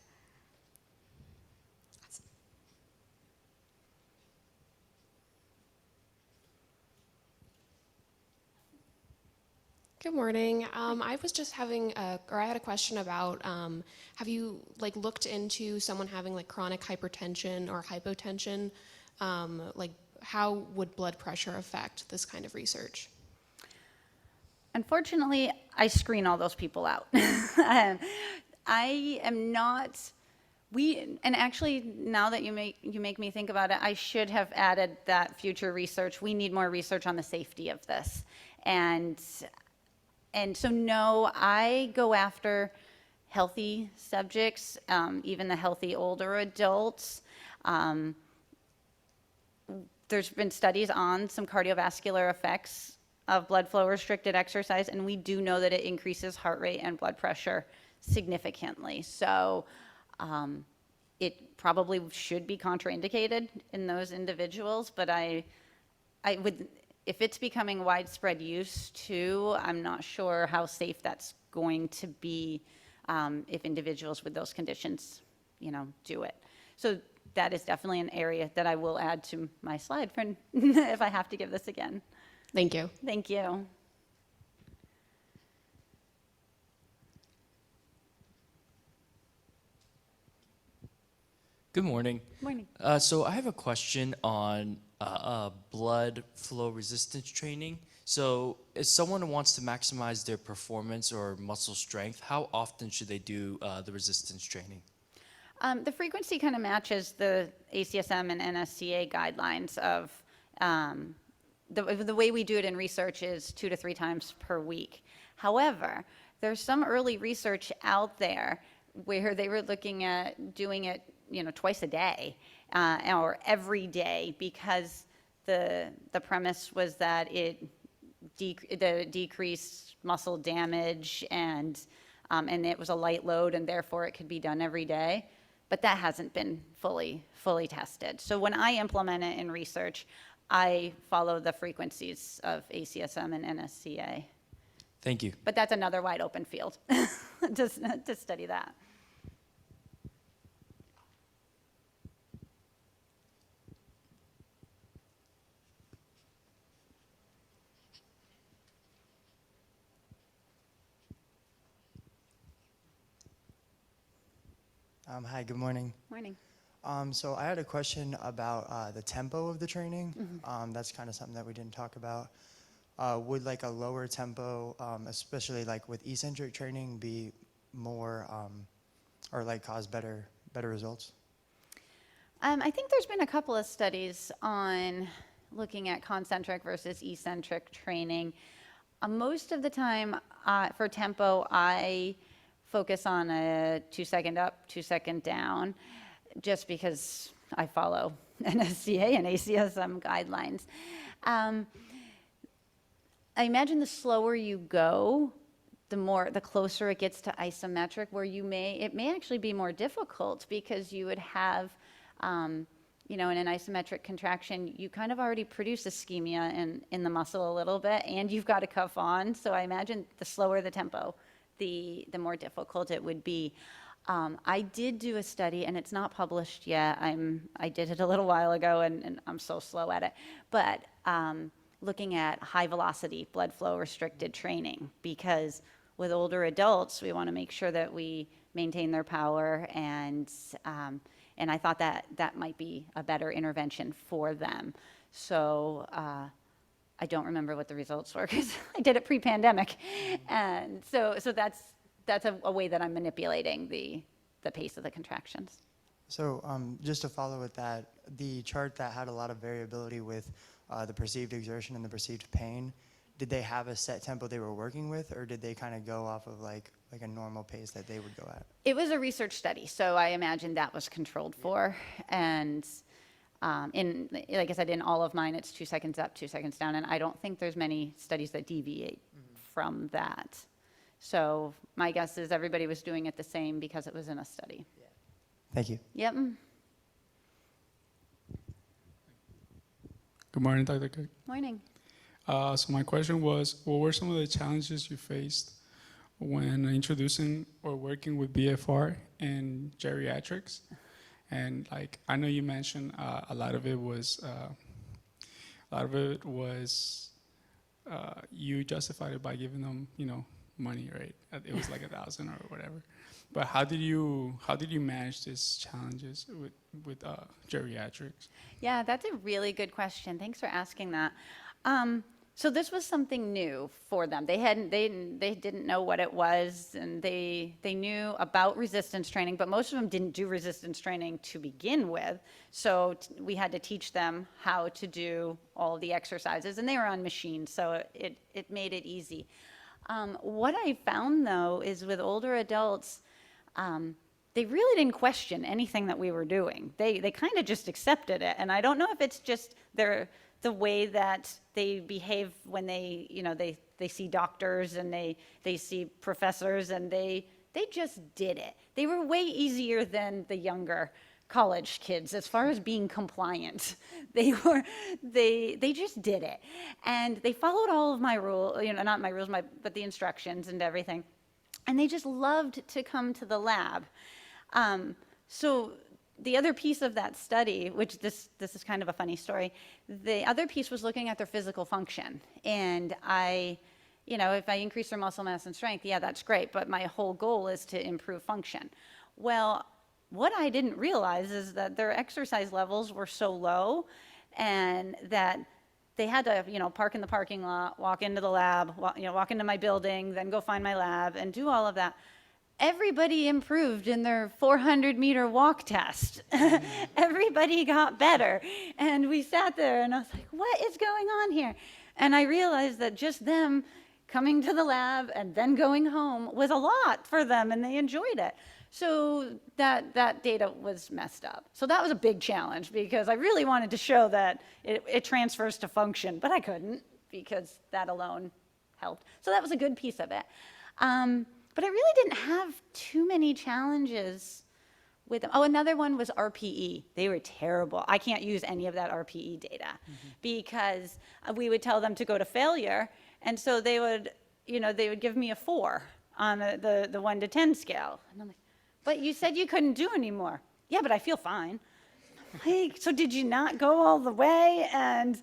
Good morning. I was just I had a question about, have you looked into someone having chronic hypertension or hypotension? How would blood pressure affect this kind of research? Unfortunately, I screen all those people out. I am not, and actually, now that you make me think about it, I should have added that future research. We need more research on the safety of this. And so no, I go after healthy subjects, even the healthy older adults. There's been studies on some cardiovascular effects of blood flow restricted exercise, and we do know that it increases heart rate and blood pressure significantly. So it probably should be contraindicated in those individuals, but I would, if it's becoming widespread use too, I'm not sure how safe that's going to be if individuals with those conditions, do it. So that is definitely an area that I will add to my slide for if I have to give this again. Thank you. Thank you. Good morning. Morning. So I have a question on blood flow resistance training. So if someone wants to maximize their performance or muscle strength, how often should they do the resistance training? The frequency kind of matches the ACSM and NSCA guidelines of the way we do it in research is 2 to 3 times per week. However, there's some early research out there where they were looking at doing it, twice a day or every day, because the premise was that it decreased muscle damage and it was a light load, and therefore it could be done every day. But that hasn't been fully tested. So when I implement it in research, I follow the frequencies of ACSM and NSCA. Thank you. But that's another wide open field to study that. Hi, good morning. Morning. So I had a question about the tempo of the training. Mm-hmm. That's kind of something that we didn't talk about. would like a lower tempo, especially like with eccentric training, be more or like cause better results? I think there's been a couple of studies on looking at concentric versus eccentric training. Most of the time for tempo, I focus on a 2-second up, 2-second down, just because I follow NSCA and ACSM guidelines. I imagine the slower you go, the closer it gets to isometric, where it may actually be more difficult because you would have, in an isometric contraction, you kind of already produce ischemia in the muscle a little bit, and you've got a cuff on. So I imagine the slower the tempo, the more difficult it would be. I did do a study, and it's not published yet. I did it a little while ago, and I'm so slow at it. But looking at high velocity blood flow restricted training, because with older adults, we want to make sure that we maintain their power, and I thought that might be a better intervention for them. So I don't remember what the results were because I did it pre-pandemic, and so that's a way that I'm manipulating the pace of the contractions. So just to follow with that, the chart that had a lot of variability with the perceived exertion and the perceived pain, did they have a set tempo they were working with, or did they kind of go off of like a normal pace that they would go at? It was a research study, so I imagine that was controlled for. And like I said, in all of mine, it's 2 seconds up, 2 seconds down, and I don't think there's many studies that deviate from that. So my guess is everybody was doing it the same because it was in a study. Thank you. Yep. Good morning, Dr. Cook. Morning. So my question was, what were some of the challenges you faced when introducing or working with BFR in geriatrics? And like, I know you mentioned a lot of it was you justified it by giving them, money, right? It was like $1,000 or whatever. But how did you manage these challenges with geriatrics? Yeah, that's a really good question. Thanks for asking that. So this was something new for them. They didn't know what it was, and they knew about resistance training, but most of them didn't do resistance training to begin with. So we had to teach them how to do all of the exercises, and they were on machines, so it made it easy. What I found though is with older adults, they really didn't question anything that we were doing. They kind of just accepted it, and I don't know if it's just the way that they behave when they see doctors and they see professors, and they just did it. They were way easier than the younger college kids as far as being compliant. They just did it, and they followed all of my rules, not my rules, but the instructions and everything, and they just loved to come to the lab. So the other piece of that study, which this is kind of a funny story, the other piece was looking at their physical function. And if I increase their muscle mass and strength, yeah, that's great, but my whole goal is to improve function. Well, what I didn't realize is that their exercise levels were so low, and that they had to, park in the parking lot, walk into the lab, walk into my building, then go find my lab and do all of that. Everybody improved in their 400-meter walk test. Everybody got better. And we sat there, and I was like, what is going on here? And I realized that just them coming to the lab and then going home was a lot for them, and they enjoyed it. So that data was messed up. So that was a big challenge, because I really wanted to show that it transfers to function, but I couldn't, because that alone helped. So that was a good piece of it. But I really didn't have too many challenges with them. Oh, another one was RPE. They were terrible. I can't use any of that RPE data because we would tell them to go to failure, and so they would give me a 4 on the 1 to 10 scale. And I'm like, but you said you couldn't do anymore. Yeah, but I feel fine. Like, so did you not go all the way? And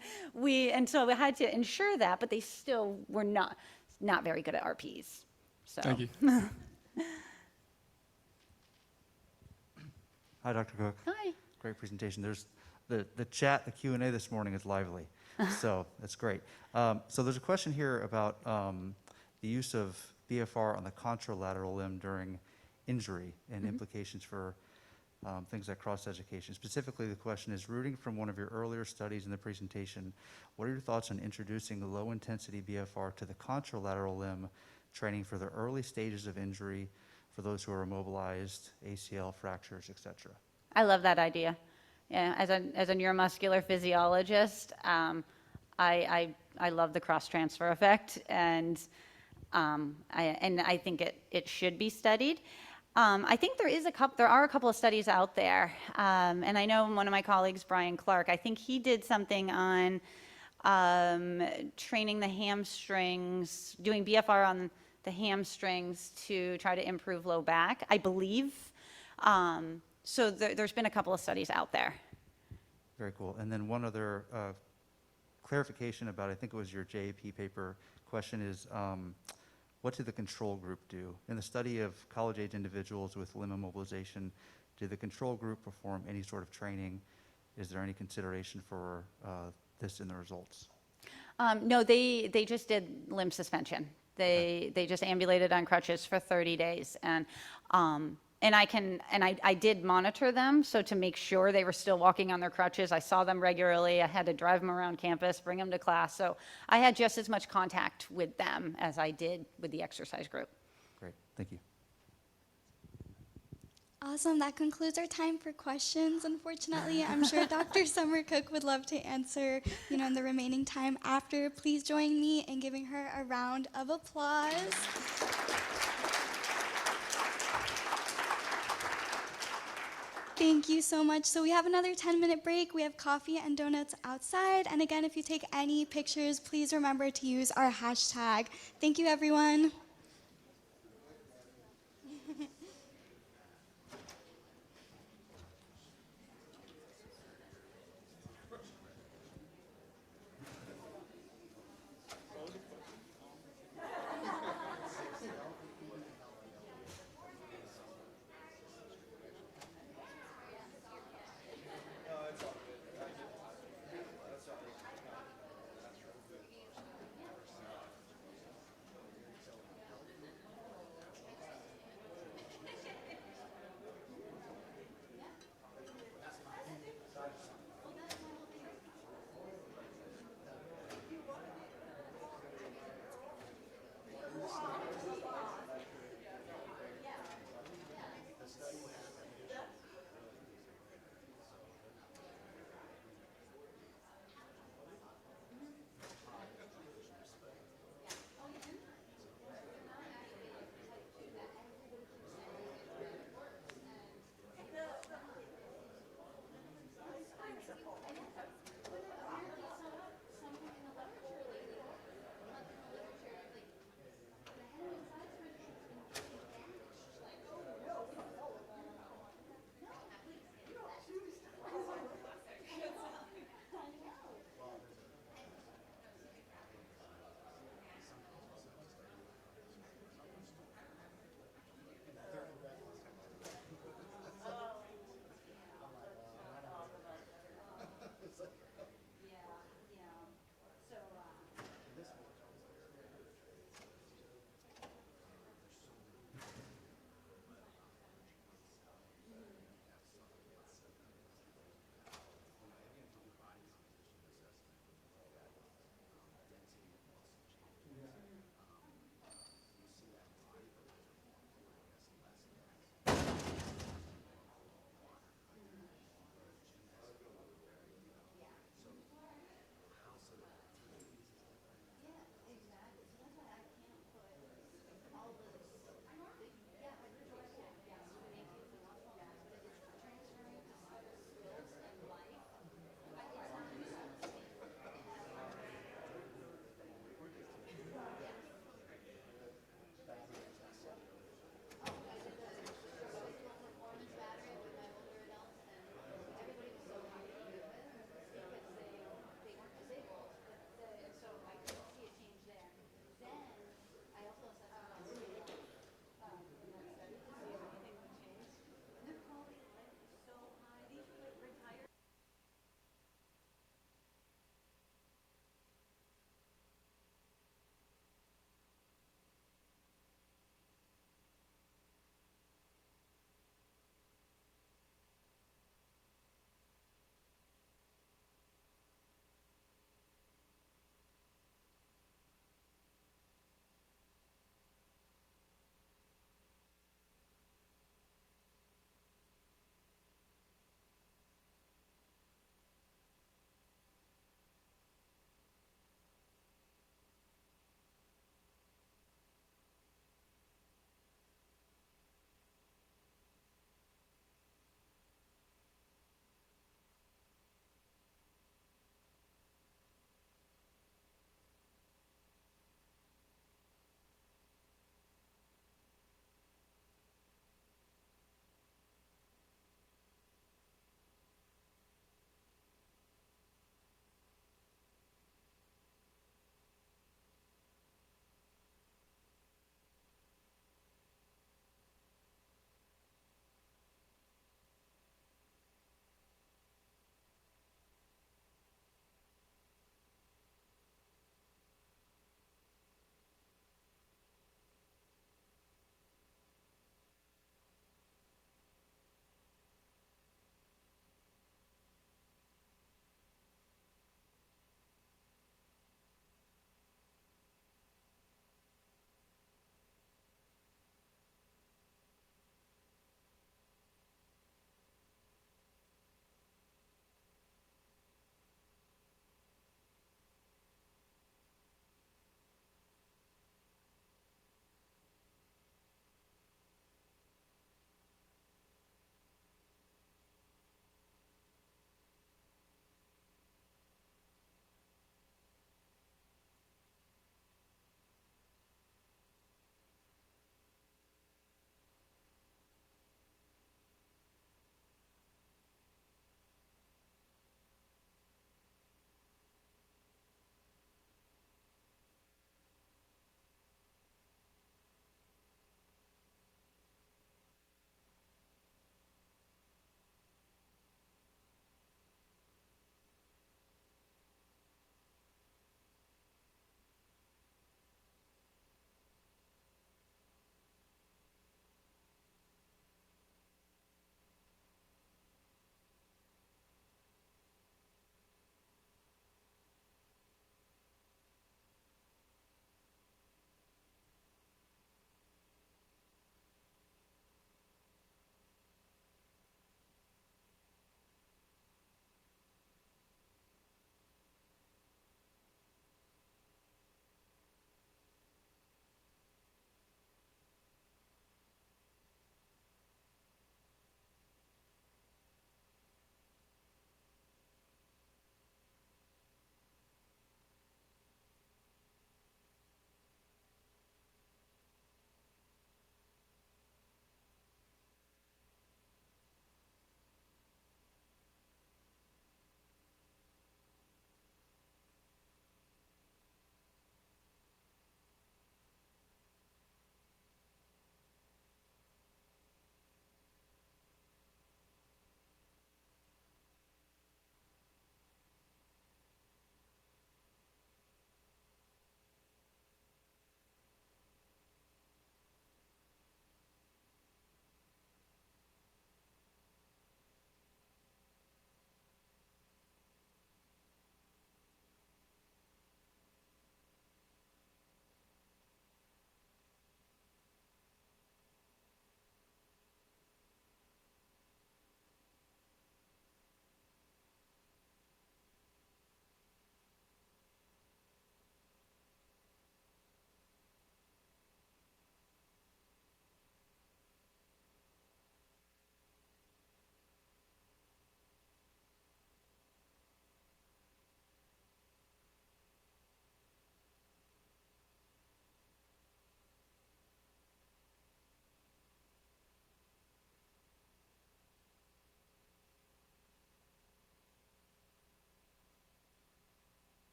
so we had to ensure that, but they still were not very good at RPEs. So. Thank you. Hi, Dr. Cook. Hi. Great presentation. There's the chat, the Q&A this morning is lively. So that's great. So there's a question here about the use of BFR on the contralateral limb during injury and implications for things like cross-education. Specifically, the question is, rooting from one of your earlier studies in the presentation, what are your thoughts on introducing the low-intensity BFR to the contralateral limb training for the early stages of injury for those who are immobilized, ACL fractures, et cetera? I love that idea. Yeah, as a neuromuscular physiologist, I love the cross-transfer effect, and I think it should be studied. I think there are a couple of studies out there, and I know one of my colleagues, Brian Clark, I think he did something on training the hamstrings, doing BFR on the hamstrings to try to improve low back, I believe. So there's been a couple of studies out there. Very cool. And then one other clarification about, I think it was your JAP paper question is, what did the control group do? In the study of college-age individuals with limb immobilization, did the control group perform any sort of training? Is there any consideration for this in the results? No, they just did limb suspension. They just ambulated on crutches for 30 days, and I did monitor them, so to make sure they were still walking on their crutches. I saw them regularly. I had to drive them around campus, bring them to class. So I had just as much contact with them as I did with the exercise group. Great, thank you. Awesome. That concludes our time for questions. Unfortunately, I'm sure Dr. Summer Cook would love to answer, in the remaining time after. Please join me in giving her a round of applause. Thank you so much. So we have another 10-minute break. We have coffee and donuts outside. And again, if you take any pictures, please remember to use our hashtag. Thank you, everyone.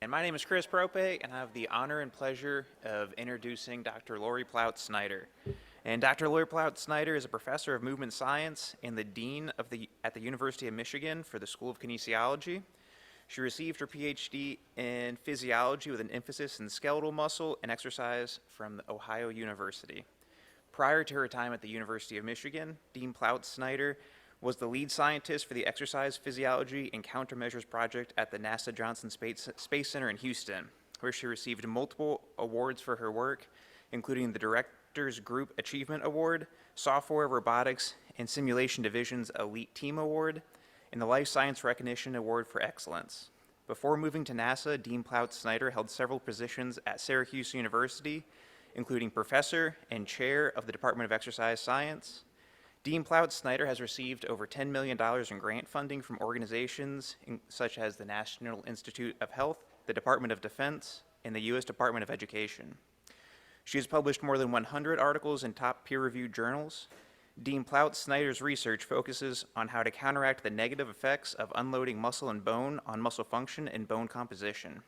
And my name is Chris Prope, and I have the honor and pleasure of introducing Dr. Lori Plout-Snyder. And Dr. Lori Plout-Snyder is a professor of movement science and the dean at the University of Michigan for the School of Kinesiology. She received her PhD in physiology with an emphasis in skeletal muscle and exercise from the Ohio University. Prior to her time at the University of Michigan, Dean Plout-Snyder was the lead scientist for the Exercise Physiology and Countermeasures Project at the NASA Johnson Space Center in Houston, where she received multiple awards for her work, including the Directors Group Achievement Award, Software, Robotics, and Simulation Division's Elite Team Award, and the Life Science Recognition Award for Excellence. Before moving to NASA, Dean Plout-Snyder held several positions at Syracuse University, including professor and chair of the Department of Exercise Science. Dean Plout-Snyder has received over $10 million in grant funding from organizations such as the National Institute of Health, the Department of Defense, and the U.S. Department of Education. She has published more than 100 articles in top peer-reviewed journals. Dean Plout-Snyder's research focuses on how to counteract the negative effects of unloading muscle and bone on muscle function and bone composition.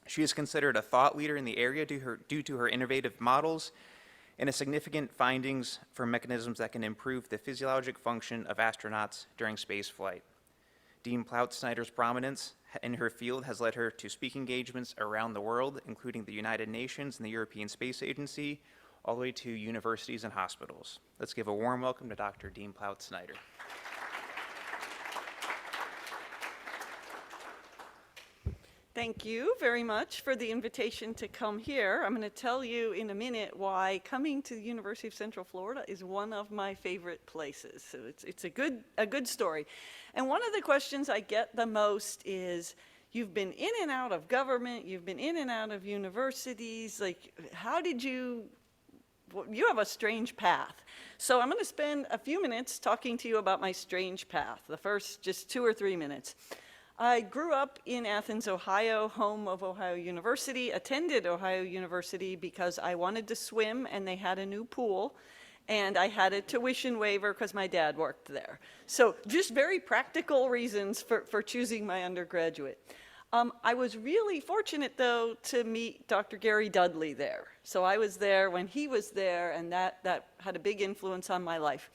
She is considered a thought leader in the area due to her innovative models and a significant findings for mechanisms that can improve the physiologic function of astronauts during space flight. Dean Plout-Snyder's prominence in her field has led her to speaking engagements around the world, including the United Nations and the European Space Agency, all the way to universities and hospitals. Let's give a warm welcome to Dr. Dean Plout-Snyder. Thank you very much for the invitation to come here. I'm going to tell you in a minute why coming to the University of Central Florida is one of my favorite places. So it's a good story. And one of the questions I get the most is, you've been in and out of government, you've been in and out of universities, like how did you have a strange path. So I'm going to spend a few minutes talking to you about my strange path, the first just 2 or 3 minutes. I grew up in Athens, Ohio, home of Ohio University, attended Ohio University because I wanted to swim and they had a new pool, and I had a tuition waiver because my dad worked there. So just very practical reasons for choosing my undergraduate. I was really fortunate, though, to meet Dr. Gary Dudley there. So I was there when he was there, and that had a big influence on my life.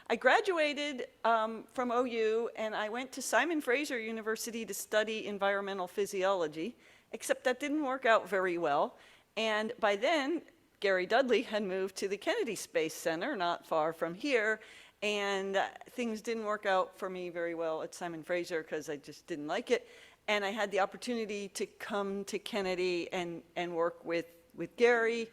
I graduated from OU, and I went to Simon Fraser University to study environmental physiology, except that didn't work out very well. And by then, Gary Dudley had moved to the Kennedy Space Center, not far from here, and things didn't work out for me very well at Simon Fraser because I just didn't like it. And I had the opportunity to come to Kennedy and work with Gary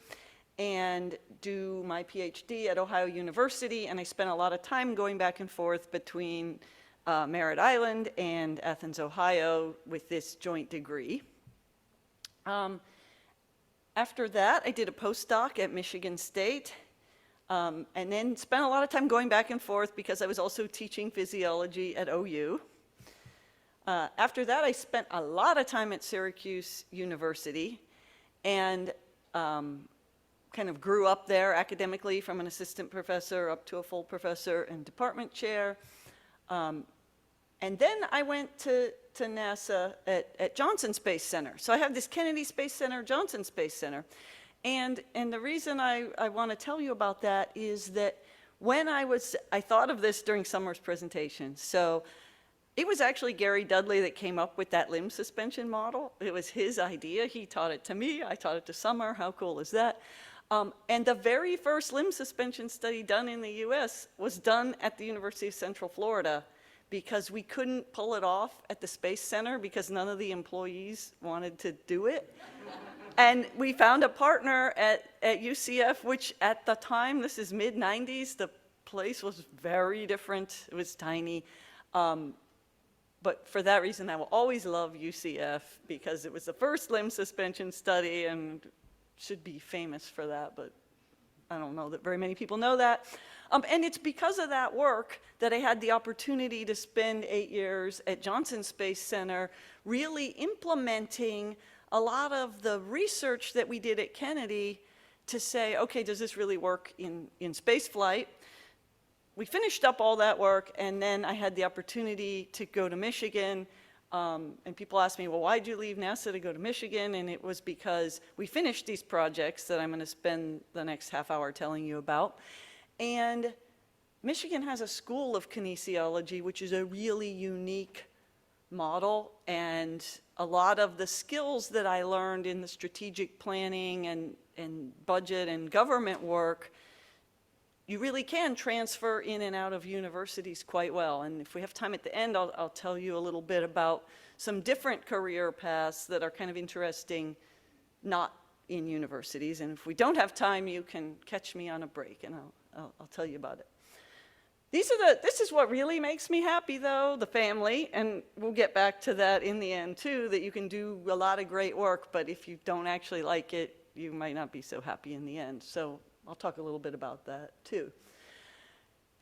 and do my PhD at Ohio University, and I spent a lot of time going back and forth between Merritt Island and Athens, Ohio with this joint degree. After that, I did a postdoc at Michigan State, and then spent a lot of time going back and forth because I was also teaching physiology at OU. After that, I spent a lot of time at Syracuse University, and kind of grew up there academically from an assistant professor up to a full professor and department chair. And then I went to NASA at Johnson Space Center. So I have this Kennedy Space Center, Johnson Space Center. And the reason I want to tell you about that is that when I thought of this during Summer's presentation. So it was actually Gary Dudley that came up with that limb suspension model. It was his idea. He taught it to me. I taught it to Summer. How cool is that? And the very first limb suspension study done in the US was done at the University of Central Florida because we couldn't pull it off at the Space Center because none of the employees wanted to do it. And we found a partner at UCF, which at the time, this is mid-90s, the place was very different. It was tiny. But for that reason, I will always love UCF because it was the first limb suspension study and should be famous for that, but I don't know that very many people know that. And it's because of that work that I had the opportunity to spend 8 years at Johnson Space Center really implementing a lot of the research that we did at Kennedy to say, okay, does this really work in space flight? We finished up all that work, and then I had the opportunity to go to Michigan And people ask me, well, why'd you leave NASA to go to Michigan? And it was because we finished these projects that I'm going to spend the next half hour telling you about. And Michigan has a school of kinesiology, which is a really unique model. And a lot of the skills that I learned in the strategic planning and budget and government work, you really can transfer in and out of universities quite well. And if we have time at the end, I'll tell you a little bit about some different career paths that are kind of interesting, not in universities. And if we don't have time, you can catch me on a break, and I'll tell you about it. This is what really makes me happy, though, the family, and we'll get back to that in the end, too, that you can do a lot of great work, but if you don't actually like it, you might not be so happy in the end. So I'll talk a little bit about that, too.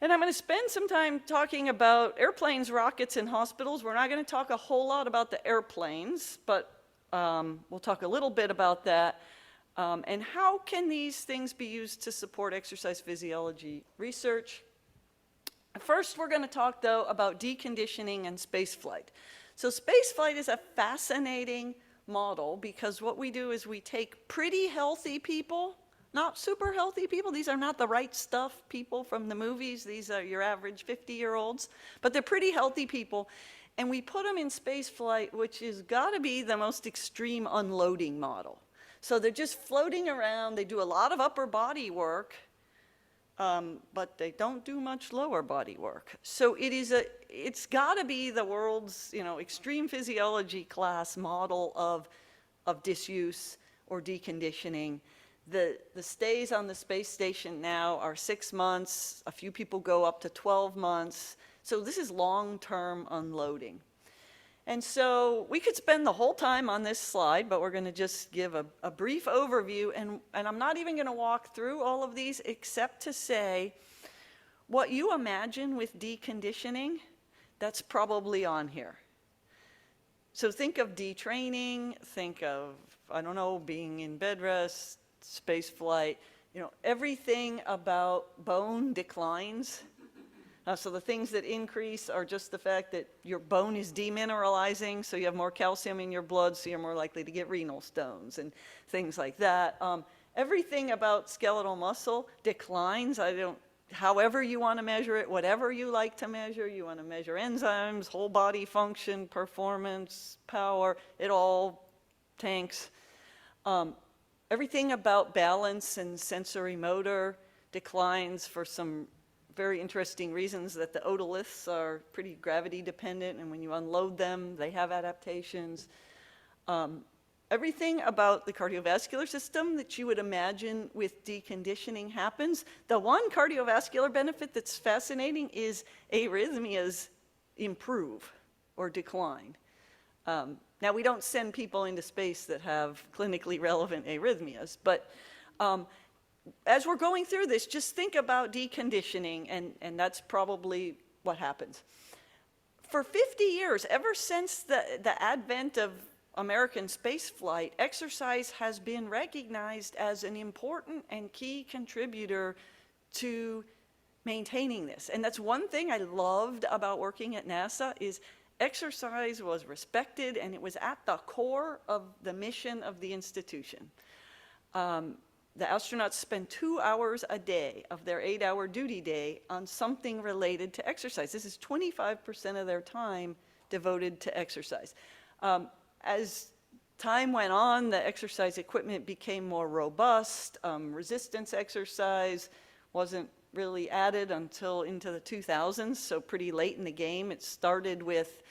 And I'm going to spend some time talking about airplanes, rockets, and hospitals. We're not going to talk a whole lot about the airplanes, but we'll talk a little bit about that. And how can these things be used to support exercise physiology research? First, we're going to talk, though, about deconditioning and spaceflight. So spaceflight is a fascinating model because what we do is we take pretty healthy people, not super healthy people. These are not the right stuff people from the movies. These are your average 50-year-olds. But they're pretty healthy people. And we put them in spaceflight, which has got to be the most extreme unloading model. So they're just floating around. They do a lot of upper body work, but they don't do much lower body work. So it's got to be the world's extreme physiology class model of disuse or deconditioning. The stays on the space station now are 6 months. A few people go up to 12 months. So this is long-term unloading. And so we could spend the whole time on this slide, but we're going to just give a brief overview. And I'm not even going to walk through all of these except to say what you imagine with deconditioning, that's probably on here. So think of detraining, think of, I don't know, being in bed rest, space flight, everything about bone declines. So the things that increase are just the fact that your bone is demineralizing, so you have more calcium in your blood, so you're more likely to get renal stones and things like that. Everything about skeletal muscle declines. However you want to measure it, whatever you like to measure, you want to measure enzymes, whole body function, performance, power, it all tanks. Everything about balance and sensory motor declines for some very interesting reasons, that the otoliths are pretty gravity dependent, and when you unload them, they have adaptations. Everything about the cardiovascular system that you would imagine with deconditioning happens. The one cardiovascular benefit that's fascinating is arrhythmias improve or decline. Now, we don't send people into space that have clinically relevant arrhythmias, but as we're going through this, just think about deconditioning, and that's probably what happens. For 50 years, ever since the advent of American spaceflight, exercise has been recognized as an important and key contributor to maintaining this. And that's one thing I loved about working at NASA is exercise was respected, and it was at the core of the mission of the institution. The astronauts spend 2 hours a day of their 8-hour duty day on something related to exercise. This is 25% of their time devoted to exercise. As time went on, the exercise equipment became more robust. Resistance exercise wasn't really added until into the 2000s, so pretty late in the game. It started with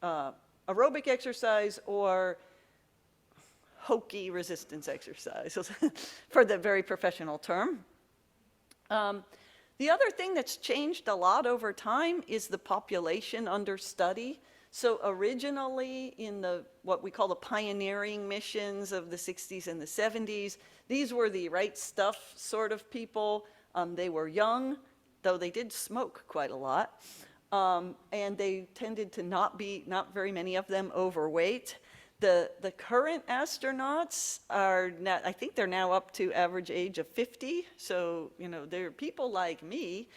aerobic exercise or hokey resistance exercise, for the very professional term. The other thing that's changed a lot over time is the population under study. So originally in what we call the pioneering missions of the 60s and the 70s, these were the right stuff sort of people. They were young, though they did smoke quite a lot. And they tended to not very many of them overweight. The current astronauts are now, I think they're now up to average age of 50. So, they're people like me.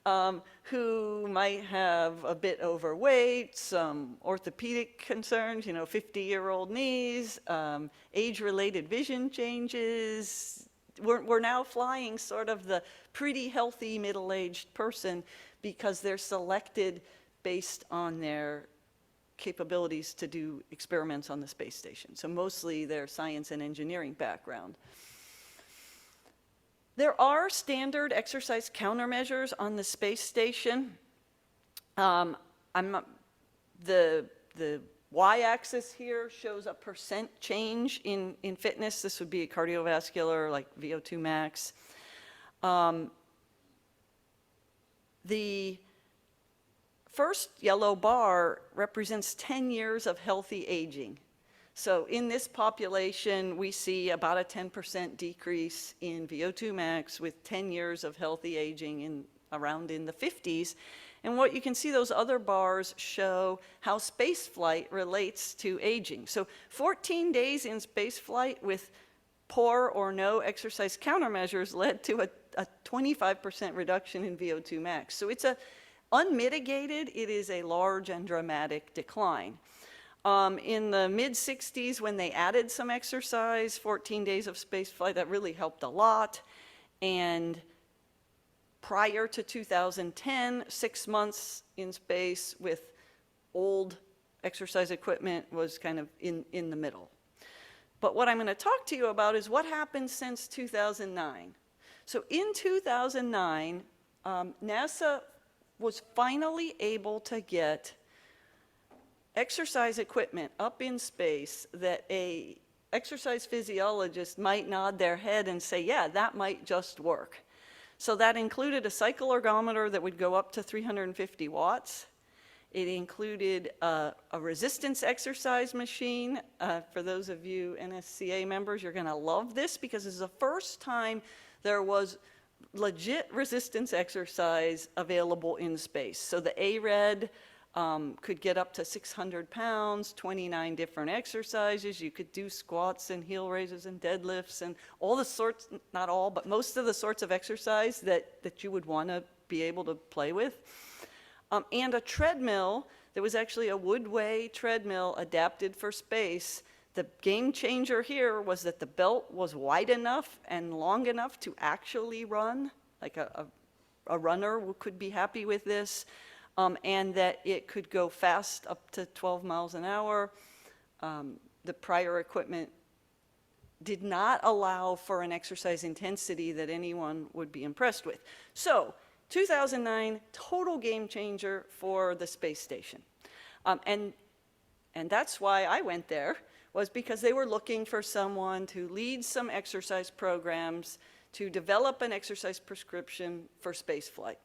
who might have a bit overweight, some orthopedic concerns, 50-year-old knees, age-related vision changes. We're now flying sort of the pretty healthy middle-aged person because they're selected based on their capabilities to do experiments on the space station. So mostly their science and engineering background. There are standard exercise countermeasures on the space station. The y-axis here shows a percent change in fitness. This would be a cardiovascular, like VO2 max. The first yellow bar represents 10 years of healthy aging. So in this population, we see about a 10% decrease in VO2 max with 10 years of healthy aging around in the 50s. And what you can see, those other bars show how space flight relates to aging. So 14 days in space flight with poor or no exercise countermeasures led to a 25% reduction in VO2 max. So it's unmitigated, it is a large and dramatic decline. In the mid-60s, when they added some exercise, 14 days of space flight, that really helped a lot. And prior to 2010, 6 months in space with old exercise equipment was kind of in the middle. But what I'm going to talk to you about is what happened since 2009. So in 2009, NASA was finally able to get exercise equipment up in space that a exercise physiologist might nod their head and say, yeah, that might just work. So that included a cycle ergometer that would go up to 350 watts. It included a resistance exercise machine. For those of you NSCA members, you're going to love this because this is the first time there was legit resistance exercise available in space. So the ARED could get up to 600 pounds, 29 different exercises. You could do squats and heel raises and deadlifts and all the sorts, not all, but most of the sorts of exercise that you would want to be able to play with. And a treadmill, there was actually a Woodway treadmill adapted for space. The game changer here was that the belt was wide enough and long enough to actually run, like a runner could be happy with this. And that it could go fast up to 12 miles an hour. The prior equipment did not allow for an exercise intensity that anyone would be impressed with. So 2009, total game changer for the space station. And that's why I went there, was because they were looking for someone to lead some exercise programs, to develop an exercise prescription for space flight.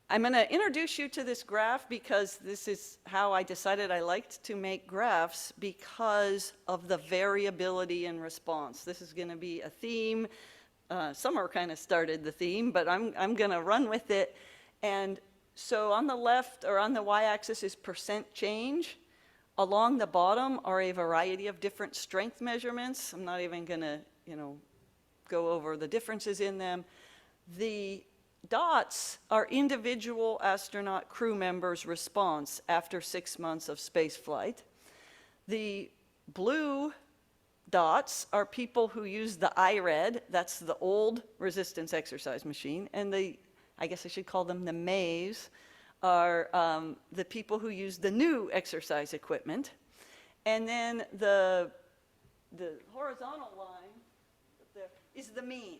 I'm going to introduce you to this graph because this is how I decided I liked to make graphs, because of the variability in response. This is going to be a theme. Summer kind of started the theme, but I'm going to run with it. And so on the left, or on the y-axis, is percent change. Along the bottom are a variety of different strength measurements. I'm not even going to, go over the differences in them. The dots are individual astronaut crew members' response after 6 months of space flight. The blue dots are people who use the IRED, that's the old resistance exercise machine, and I guess I should call them the maze, are the people who use the new exercise equipment. And then the horizontal line up there is the mean.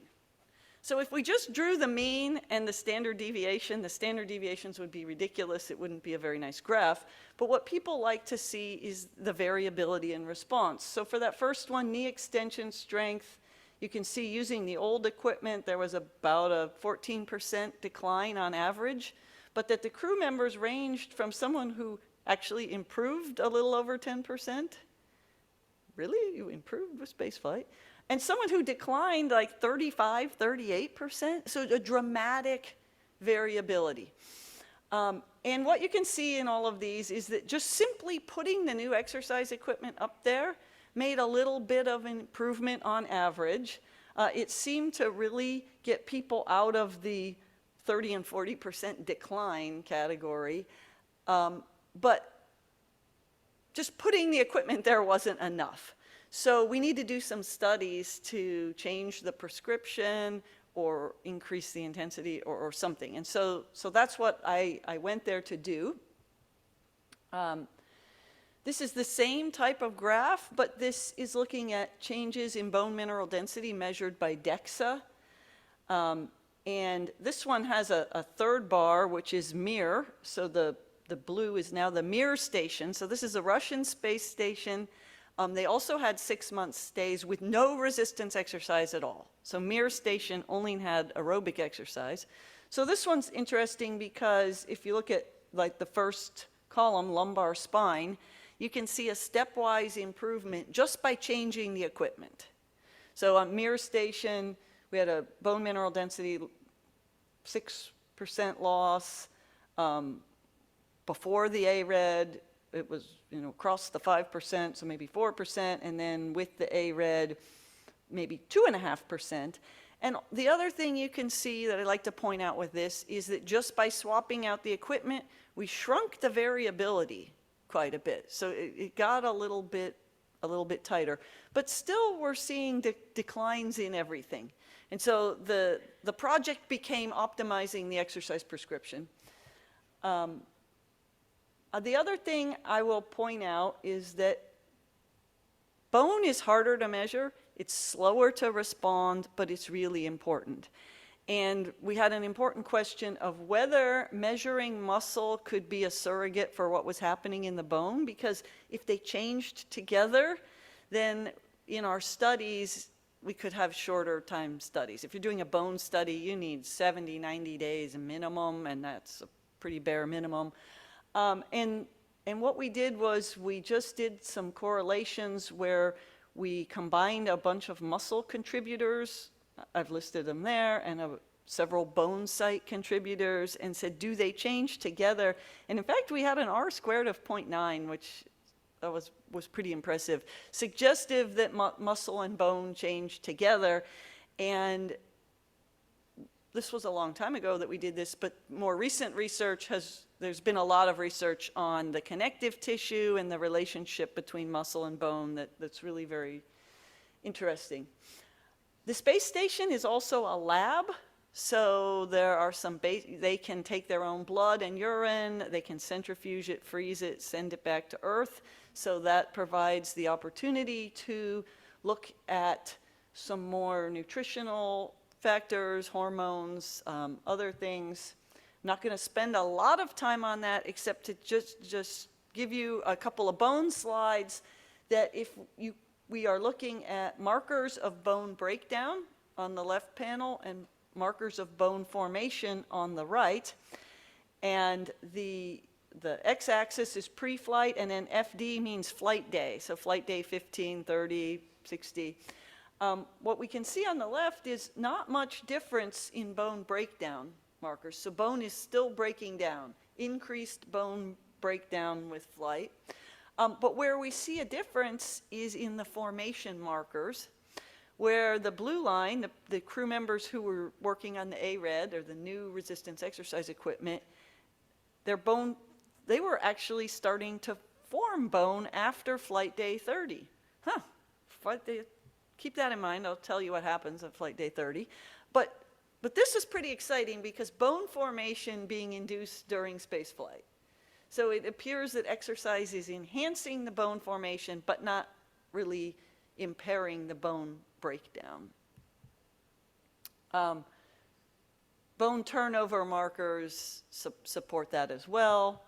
So if we just drew the mean and the standard deviations would be ridiculous. It wouldn't be a very nice graph. But what people like to see is the variability in response. So for that first one, knee extension strength, you can see using the old equipment, there was about a 14% decline on average, but that the crew members ranged from someone who actually improved a little over 10%. Really? You improved with spaceflight? And someone who declined like 35, 38%. So a dramatic variability. And what you can see in all of these is that just simply putting the new exercise equipment up there made a little bit of improvement on average. It seemed to really get people out of the 30 and 40% decline category. But just putting the equipment there wasn't enough. So we need to do some studies to change the prescription or increase the intensity or something. And so that's what I went there to do. This is the same type of graph, but this is looking at changes in bone mineral density measured by DEXA. And this one has a third bar, which is Mir. So the blue is now the Mir station. So this is a Russian space station. They also had 6-month stays with no resistance exercise at all. So Mir station only had aerobic exercise. So this one's interesting because if you look at like the first column, lumbar spine, you can see a stepwise improvement just by changing the equipment. So on Mir station, we had a bone mineral density 6% loss. Before the ARED, it was, across the 5%, so maybe 4%, and then with the ARED, maybe 2.5%. And the other thing you can see that I like to point out with this is that just by swapping out the equipment, we shrunk the variability quite a bit. So it got a little bit tighter. But still, we're seeing declines in everything. And so the project became optimizing the exercise prescription. The other thing I will point out is that bone is harder to measure. It's slower to respond, but it's really important. And we had an important question of whether measuring muscle could be a surrogate for what was happening in the bone, because if they changed together, then in our studies, we could have shorter time studies. If you're doing a bone study, you need 70, 90 days minimum, and that's a pretty bare minimum. And what we did was we just did some correlations where we combined a bunch of muscle contributors, I've listed them there, and several bone site contributors, and said, do they change together? And in fact, we had an R-squared of 0.9, which was pretty impressive, suggestive that muscle and bone change together. And this was a long time ago that we did this, but more recent research there's been a lot of research on the connective tissue and the relationship between muscle and bone that's really very interesting. The space station is also a lab, so there are they can take their own blood and urine, they can centrifuge it, freeze it, send it back to Earth, so that provides the opportunity to look at some more nutritional factors, hormones, other things. I'm not going to spend a lot of time on that except to just give you a couple of bone slides that we are looking at markers of bone breakdown on the left panel and markers of bone formation on the right. And the x-axis is pre-flight, and then FD means flight day. So flight day 15, 30, 60. What we can see on the left is not much difference in bone breakdown markers. So bone is still breaking down, increased bone breakdown with flight. But where we see a difference is in the formation markers, where the blue line, the crew members who were working on the ARED, or the new resistance exercise equipment, they were actually starting to form bone after flight day 30. Keep that in mind. I'll tell you what happens at flight day 30. But this is pretty exciting because bone formation being induced during space flight. So it appears that exercise is enhancing the bone formation, but not really impairing the bone breakdown. Bone turnover markers support that as well.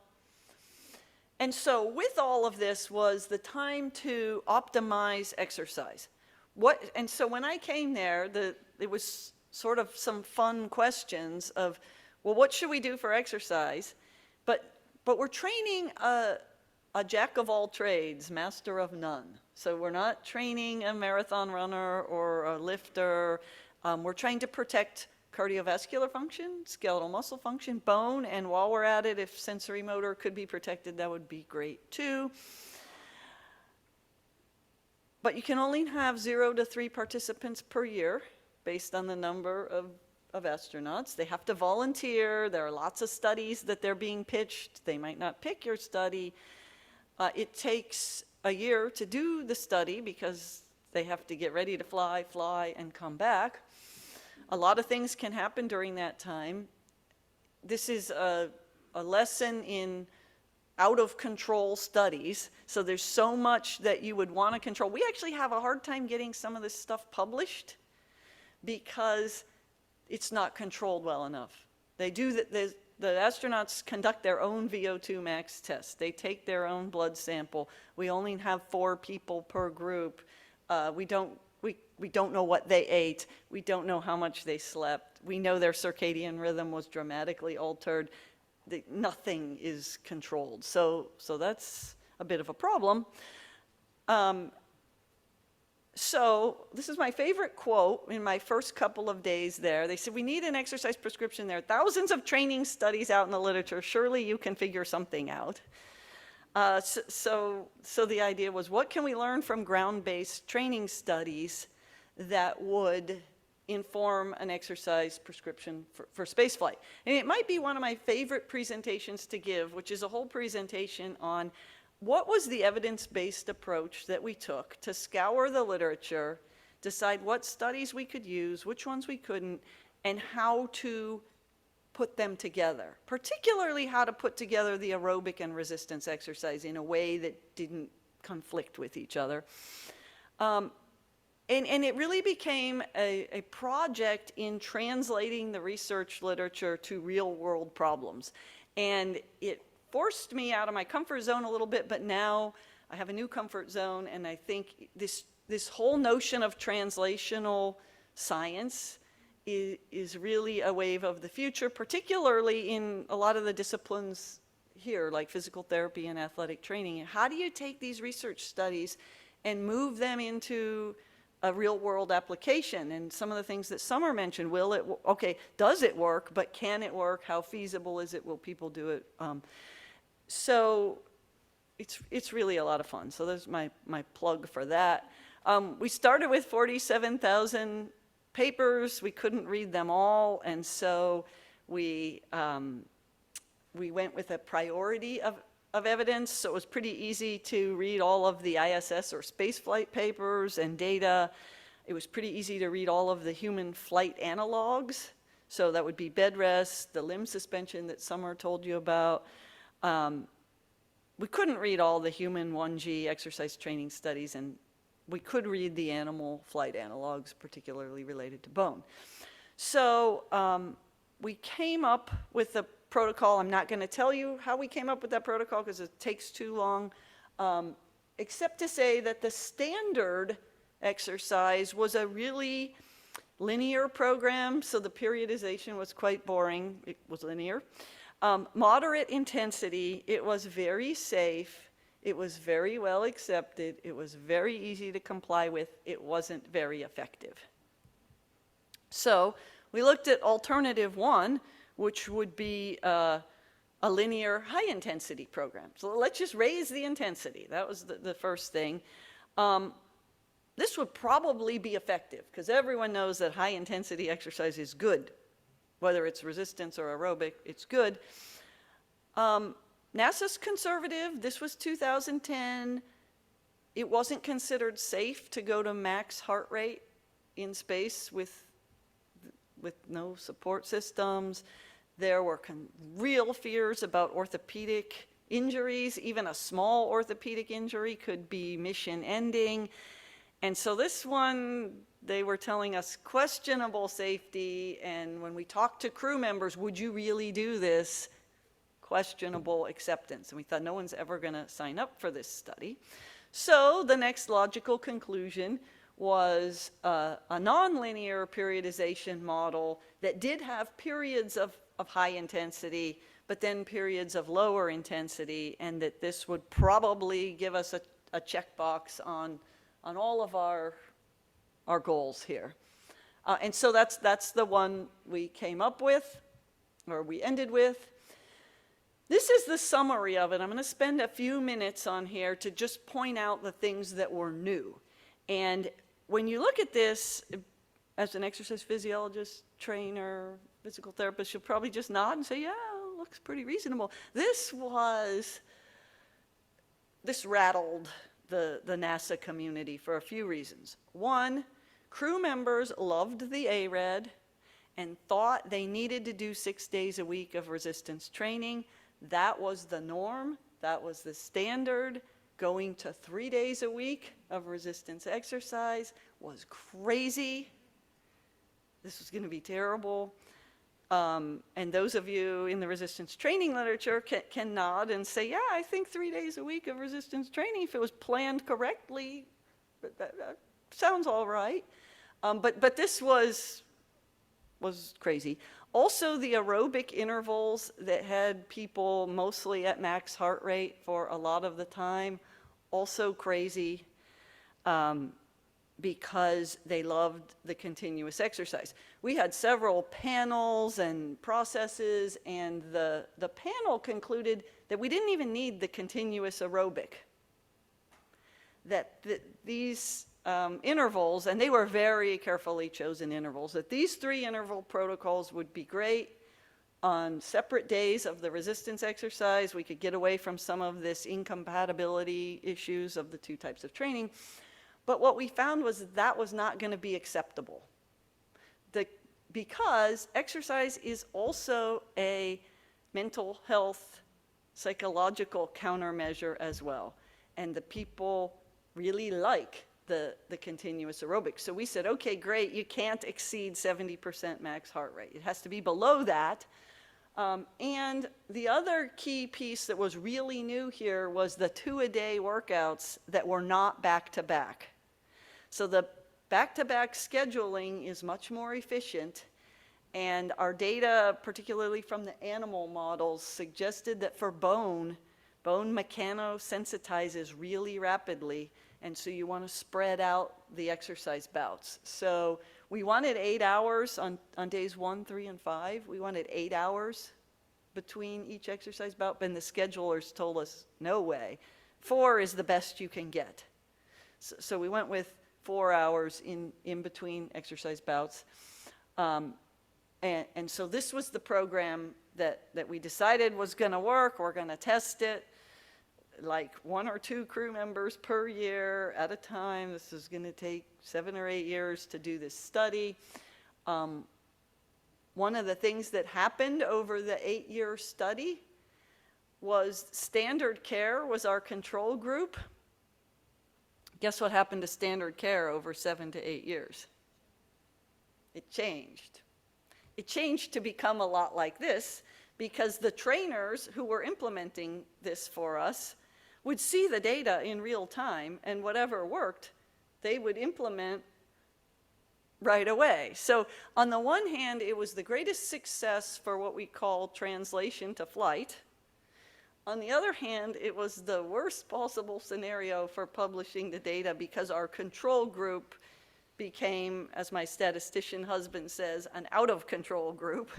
And so with all of this was the time to optimize exercise. And so when I came there, it was sort of some fun questions of, well, what should we do for exercise? But we're training a jack of all trades, master of none. So we're not training a marathon runner or a lifter. We're trying to protect cardiovascular function, skeletal muscle function, bone, and while we're at it, if sensory motor could be protected, that would be great too. But you can only have 0 to 3 participants per year based on the number of of astronauts. They have to volunteer. There are lots of studies that they're being pitched. They might not pick your study. It takes a year to do the study because they have to get ready to fly, and come back. A lot of things can happen during that time. This is a lesson in out of control studies. So there's so much that you would want to control. We actually have a hard time getting some of this stuff published because it's not controlled well enough. They do that. The astronauts conduct their own VO2 max test. They take their own blood sample. We only have 4 people per group. We don't know what they ate. We don't know how much they slept. We know their circadian rhythm was dramatically altered. Nothing is controlled. So that's a bit of a problem. So this is my favorite quote in my first couple of days there. They said, we need an exercise prescription. There are thousands of training studies out in the literature. Surely you can figure something out. So the idea was, what can we learn from ground-based training studies that would inform an exercise prescription for spaceflight? And it might be one of my favorite presentations to give, which is a whole presentation on what was the evidence-based approach that we took to scour the literature, decide what studies we could use, which ones we couldn't, and how to put them together, particularly how to put together the aerobic and resistance exercise in a way that didn't conflict with each other. And it really became a project in translating the research literature to real-world problems. And it forced me out of my comfort zone a little bit, but now I have a new comfort zone, and I think this whole notion of translational science is really a wave of the future, particularly in a lot of the disciplines here, like physical therapy and athletic training. How do you take these research studies and move them into a real-world application? And some of the things that Summer mentioned, does it work, but can it work? How feasible is it? Will people do it? So it's really a lot of fun. So there's my plug for that. We started with 47,000 papers. We couldn't read them all, and so we went with a priority of evidence. So it was pretty easy to read all of the ISS or spaceflight papers and data. It was pretty easy to read all of the human flight analogs. So that would be bed rest, the limb suspension that Summer told you about. We couldn't read all the human 1G exercise training studies, and we could read the animal flight analogs, particularly related to bone. So we came up with a protocol. I'm not going to tell you how we came up with that protocol because it takes too long, except to say that the standard exercise was a really linear program, so the periodization was quite boring. It was linear. Moderate intensity, it was very safe, it was very well accepted, it was very easy to comply with, it wasn't very effective. So we looked at alternative 1, which would be a linear high intensity program. So let's just raise the intensity. That was the first thing. This would probably be effective because everyone knows that high intensity exercise is good. Whether it's resistance or aerobic, it's good. NASA's conservative. This was 2010. It wasn't considered safe to go to max heart rate in space with no support systems. There were real fears about orthopedic injuries. Even a small orthopedic injury could be mission ending. And so this one, they were telling us questionable safety, and when we talked to crew members, would you really do this? Questionable acceptance. And we thought no one's ever going to sign up for this study. So the next logical conclusion was a nonlinear periodization model that did have periods of high intensity, but then periods of lower intensity, and that this would probably give us a checkbox on all of our goals here. And so that's the one we came up with, or we ended with. This is the summary of it. I'm going to spend a few minutes on here to just point out the things that were new. And when you look at this, as an exercise physiologist, trainer, physical therapist, you'll probably just nod and say, yeah, looks pretty reasonable. This rattled the NASA community for a few reasons. One, crew members loved the ARED and thought they needed to do 6 days a week of resistance training. That was the norm. That was the standard. Going to 3 days a week of resistance exercise was crazy. This was going to be terrible. And those of you in the resistance training literature can nod and say, yeah, I think 3 days a week of resistance training, if it was planned correctly, that sounds all right. But this was crazy. Also, the aerobic intervals that had people mostly at max heart rate for a lot of the time, also crazy, because they loved the continuous exercise. We had several panels and processes, and the panel concluded that we didn't even need the continuous aerobic. That these intervals, and they were very carefully chosen intervals, that these 3 interval protocols would be great on separate days of the resistance exercise. We could get away from some of this incompatibility issues of the 2 types of training. But what we found was that was not going to be acceptable. Because exercise is also a mental health, psychological countermeasure as well. And the people really like the continuous aerobics. So we said, okay, great, you can't exceed 70% max heart rate. It has to be below that. And the other key piece that was really new here was the 2-a-day workouts that were not back-to-back. So the back-to-back scheduling is much more efficient, and our data, particularly from the animal models, suggested that for bone mechanosensitizes really rapidly, and so you want to spread out the exercise bouts. So we wanted 8 hours on days 1, 3, and 5. We wanted 8 hours between each exercise bout, and the schedulers told us, no way. 4 is the best you can get. So we went with 4 hours in between exercise bouts. And so this was the program that we decided was going to work. We're going to test it, like 1 or 2 crew members per year at a time. This is going to take 7 or 8 years to do this study. One of the things that happened over the 8-year study was standard care was our control group. Guess what happened to standard care over 7 to 8 years? It changed. It changed to become a lot like this, because the trainers who were implementing this for us would see the data in real time, and whatever worked, they would implement right away. So on the one hand, it was the greatest success for what we call translation to flight. On the other hand, it was the worst possible scenario for publishing the data, because our control group became, as my statistician husband says, an out-of-control group.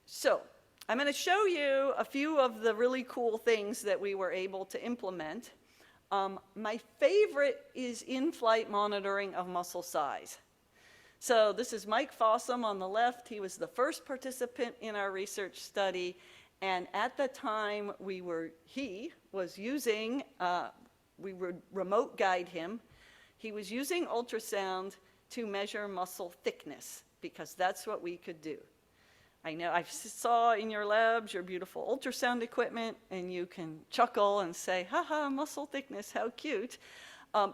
So I'm going to show you a few of the really cool things that we were able to implement. My favorite is in-flight monitoring of muscle size. So this is Mike Fossum on the left. He was the first participant in our research study, and at the time we would remote guide him. He was using ultrasound to measure muscle thickness, because that's what we could do. I know I saw in your labs your beautiful ultrasound equipment, and you can chuckle and say, haha, muscle thickness, how cute.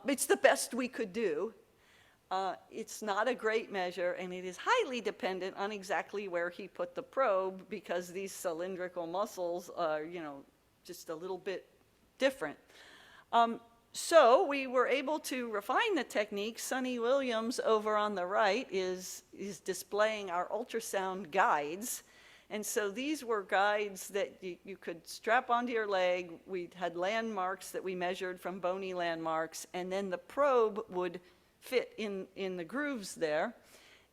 It's the best we could do. It's not a great measure, and it is highly dependent on exactly where he put the probe, because these cylindrical muscles are, just a little bit different. So we were able to refine the technique. Sonny Williams over on the right is displaying our ultrasound guides. And so these were guides that you could strap onto your leg. We had landmarks that we measured from bony landmarks, and then the probe would fit in the grooves there.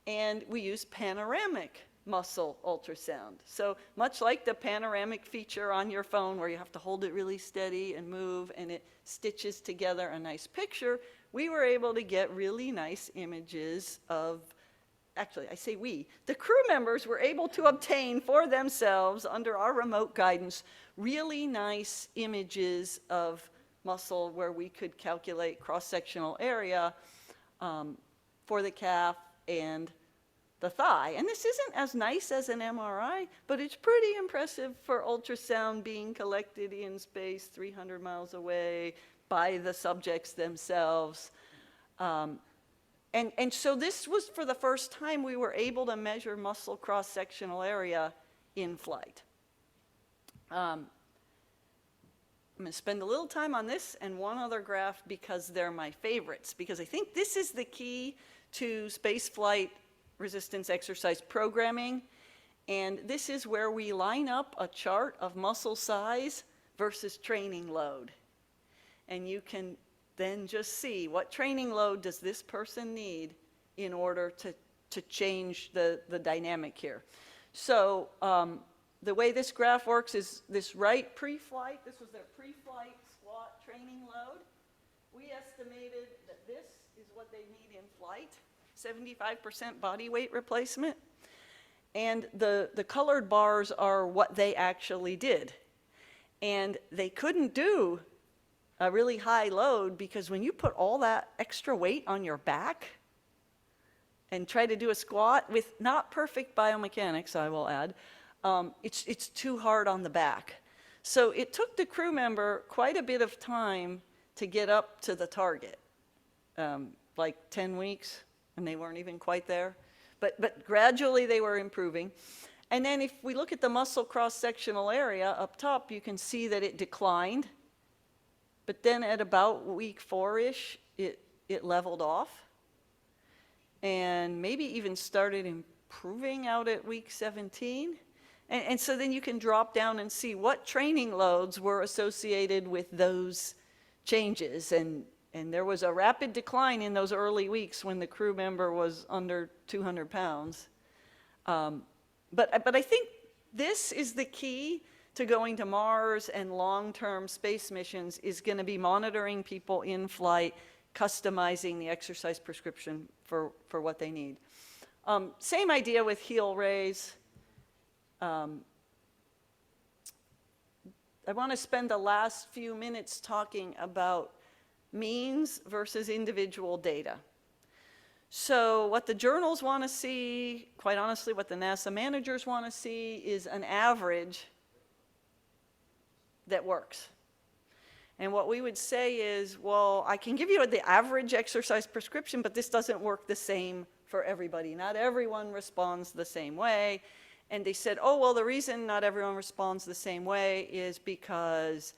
And we used panoramic muscle ultrasound. So much like the panoramic feature on your phone, where you have to hold it really steady and move, and it stitches together a nice picture, we were able to get really nice images of, actually, I say we, the crew members were able to obtain for themselves, under our remote guidance, really nice images of muscle where we could calculate cross-sectional area for the calf and the thigh. And this isn't as nice as an MRI, but it's pretty impressive for ultrasound being collected in space 300 miles away by the subjects themselves. And so this was for the first time we were able to measure muscle cross-sectional area in flight. I'm going to spend a little time on this and one other graph because they're my favorites, because I think this is the key to space flight resistance exercise programming. And this is where we line up a chart of muscle size versus training load. And you can then just see what training load does this person need in order to change the dynamic here. So the way this graph works is this right pre-flight, this was their pre-flight squat training load. We estimated that this is what they need in flight, 75% body weight replacement. And the colored bars are what they actually did. And they couldn't do a really high load because when you put all that extra weight on your back and try to do a squat with not perfect biomechanics, I will add, it's too hard on the back. So it took the crew member quite a bit of time to get up to the target, like 10 weeks, and they weren't even quite there. But gradually they were improving. And then if we look at the muscle cross-sectional area up top, you can see that it declined. But then at about week 4-ish, it leveled off. And maybe even started improving out at week 17. And so then you can drop down and see what training loads were associated with those changes. And there was a rapid decline in those early weeks when the crew member was under 200 pounds. But I think this is the key to going to Mars and long-term space missions, is going to be monitoring people in flight, customizing the exercise prescription for what they need. Same idea with heel raise. I want to spend the last few minutes talking about means versus individual data. So what the journals want to see, quite honestly, what the NASA managers want to see is an average that works. And what we would say is, well, I can give you the average exercise prescription, but this doesn't work the same for everybody. Not everyone responds the same way. And they said, oh, well, the reason not everyone responds the same way is because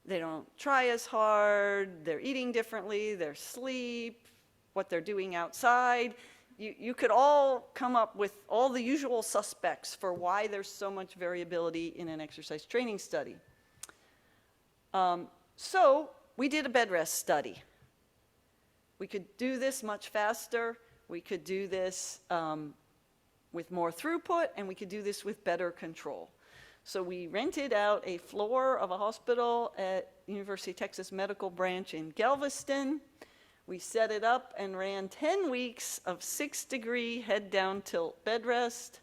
they don't try as hard, they're eating differently, their sleep, what they're doing outside. You could all come up with all the usual suspects for why there's so much variability in an exercise training study. So we did a bed rest study. We could do this much faster. We could do this with more throughput, and we could do this with better control. So we rented out a floor of a hospital at University of Texas Medical Branch in Galveston. We set it up and ran 10 weeks of 6-degree head-down tilt bed rest.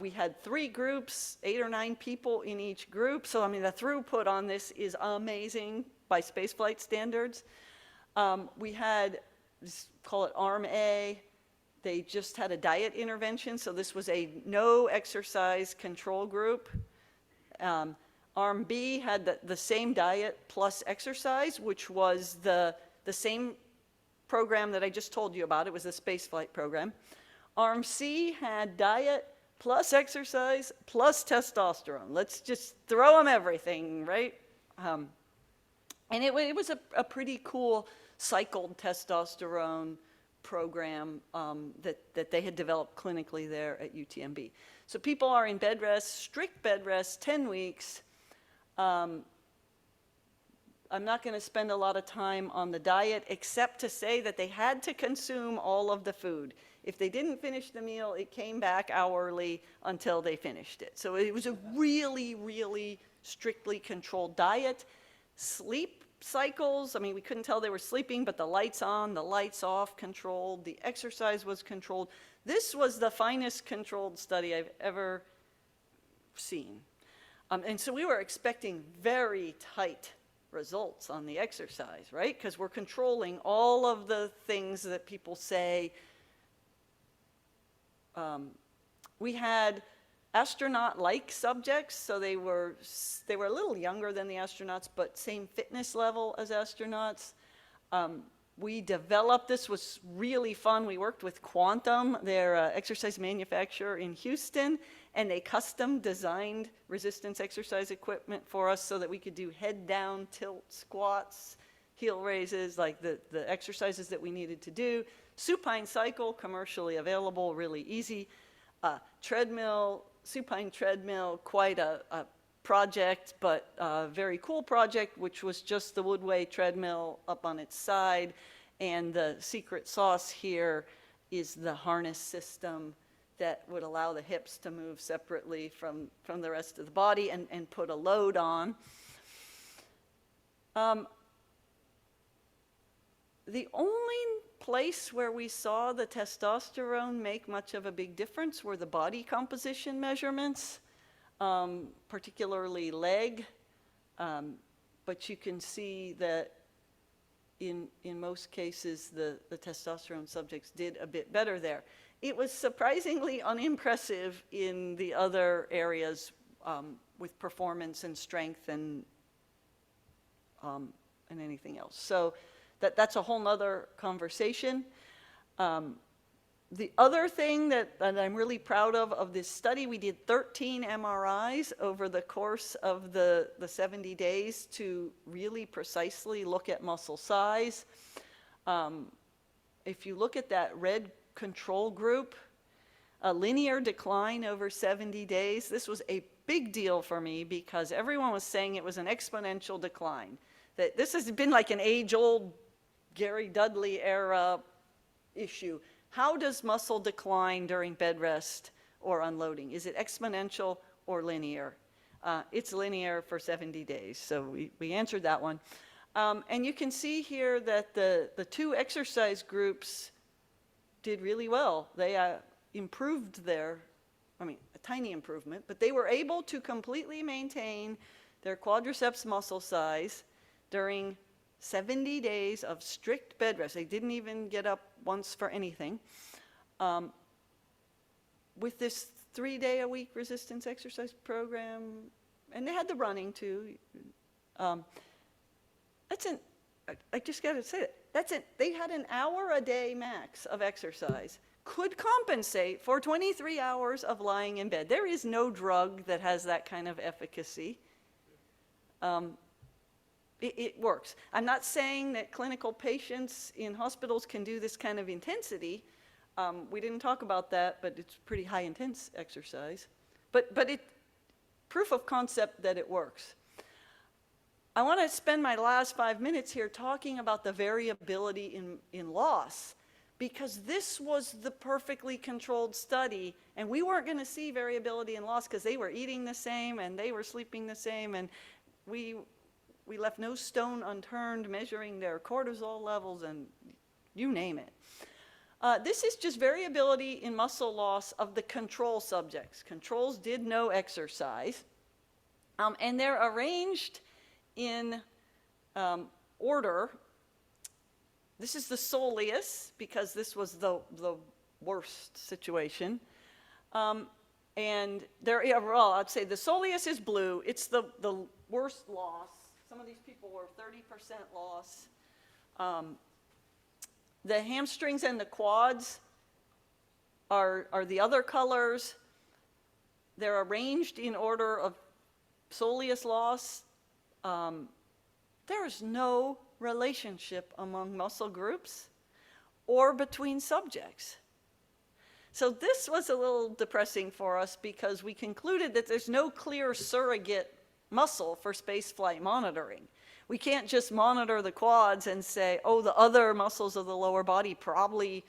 We had 3 groups, 8 or 9 people in each group. So, I mean, the throughput on this is amazing by spaceflight standards. We had, call it Arm A. They just had a diet intervention. So this was a no exercise control group. Arm B had the same diet plus exercise, which was the same program that I just told you about. It was the spaceflight program. Arm C had diet plus exercise plus testosterone. Let's just throw them everything, right? And it was a pretty cool cycled testosterone program that they had developed clinically there at UTMB. So people are in bed rest, strict bed rest, 10 weeks. I'm not going to spend a lot of time on the diet, except to say that they had to consume all of the food. If they didn't finish the meal, it came back hourly until they finished it. So it was a really, really strictly controlled diet. Sleep cycles. I mean, we couldn't tell they were sleeping, but the lights on, the lights off, controlled. The exercise was controlled. This was the finest controlled study I've ever seen. And so we were expecting very tight results on the exercise, right? Because we're controlling all of the things that people say. We had astronaut-like subjects, so they were a little younger than the astronauts, but same fitness level as astronauts. We developed, this was really fun, we worked with Quantum, their exercise manufacturer in Houston, and they custom designed resistance exercise equipment for us so that we could do head down, tilt, squats, heel raises, like the exercises that we needed to do. Supine cycle, commercially available, really easy. Treadmill, supine treadmill, quite a project, but a very cool project, which was just the Woodway treadmill up on its side. And the secret sauce here is the harness system that would allow the hips to move separately from the rest of the body and put a load on. The only place where we saw the testosterone make much of a big difference were the body composition measurements, particularly leg. But you can see that in most cases, the testosterone subjects did a bit better there. It was surprisingly unimpressive in the other areas with performance and strength and anything else. So that's a whole nother conversation. The other thing that I'm really proud of this study, we did 13 MRIs over the course of the 70 days to really precisely look at muscle size. If you look at that red control group, a linear decline over 70 days, this was a big deal for me because everyone was saying it was an exponential decline. That this has been like an age-old Gary Dudley era issue. How does muscle decline during bed rest or unloading? Is it exponential or linear? It's linear for 70 days, so we answered that one. And you can see here that the two exercise groups did really well. They improved a tiny improvement, but they were able to completely maintain their quadriceps muscle size during 70 days of strict bed rest. They didn't even get up once for anything. With this 3-day-a-week resistance exercise program, and they had the running too. I just got to say it. They had an hour a day max of exercise, could compensate for 23 hours of lying in bed. There is no drug that has that kind of efficacy. It works. I'm not saying that clinical patients in hospitals can do this kind of intensity. We didn't talk about that, but it's pretty high intense exercise. But proof of concept that it works. I want to spend my last 5 minutes here talking about the variability in loss, because this was the perfectly controlled study, and we weren't going to see variability in loss because they were eating the same and they were sleeping the same, and we left no stone unturned measuring their cortisol levels and you name it. This is just variability in muscle loss of the control subjects. Controls did no exercise, and they're arranged in order. This is the soleus, because this was the worst situation. And there, well, I'd say the soleus is blue. It's the worst loss. Some of these people were 30% loss. The hamstrings and the quads are the other colors. They're arranged in order of soleus loss. There is no relationship among muscle groups or between subjects. So this was a little depressing for us because we concluded that there's no clear surrogate muscle for spaceflight monitoring. We can't just monitor the quads and say, oh, the other muscles of the lower body probably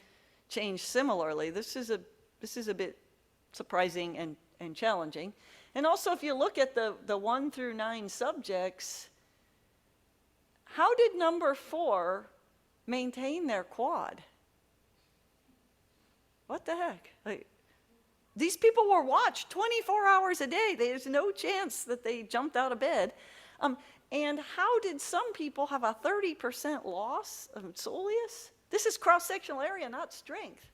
change similarly. This is a bit surprising and challenging. And also, if you look at the 1 through 9 subjects, how did number 4 maintain their quad? What the heck? Like, these people were watched 24 hours a day. There's no chance that they jumped out of bed. And how did some people have a 30% loss of soleus? This is cross-sectional area, not strength.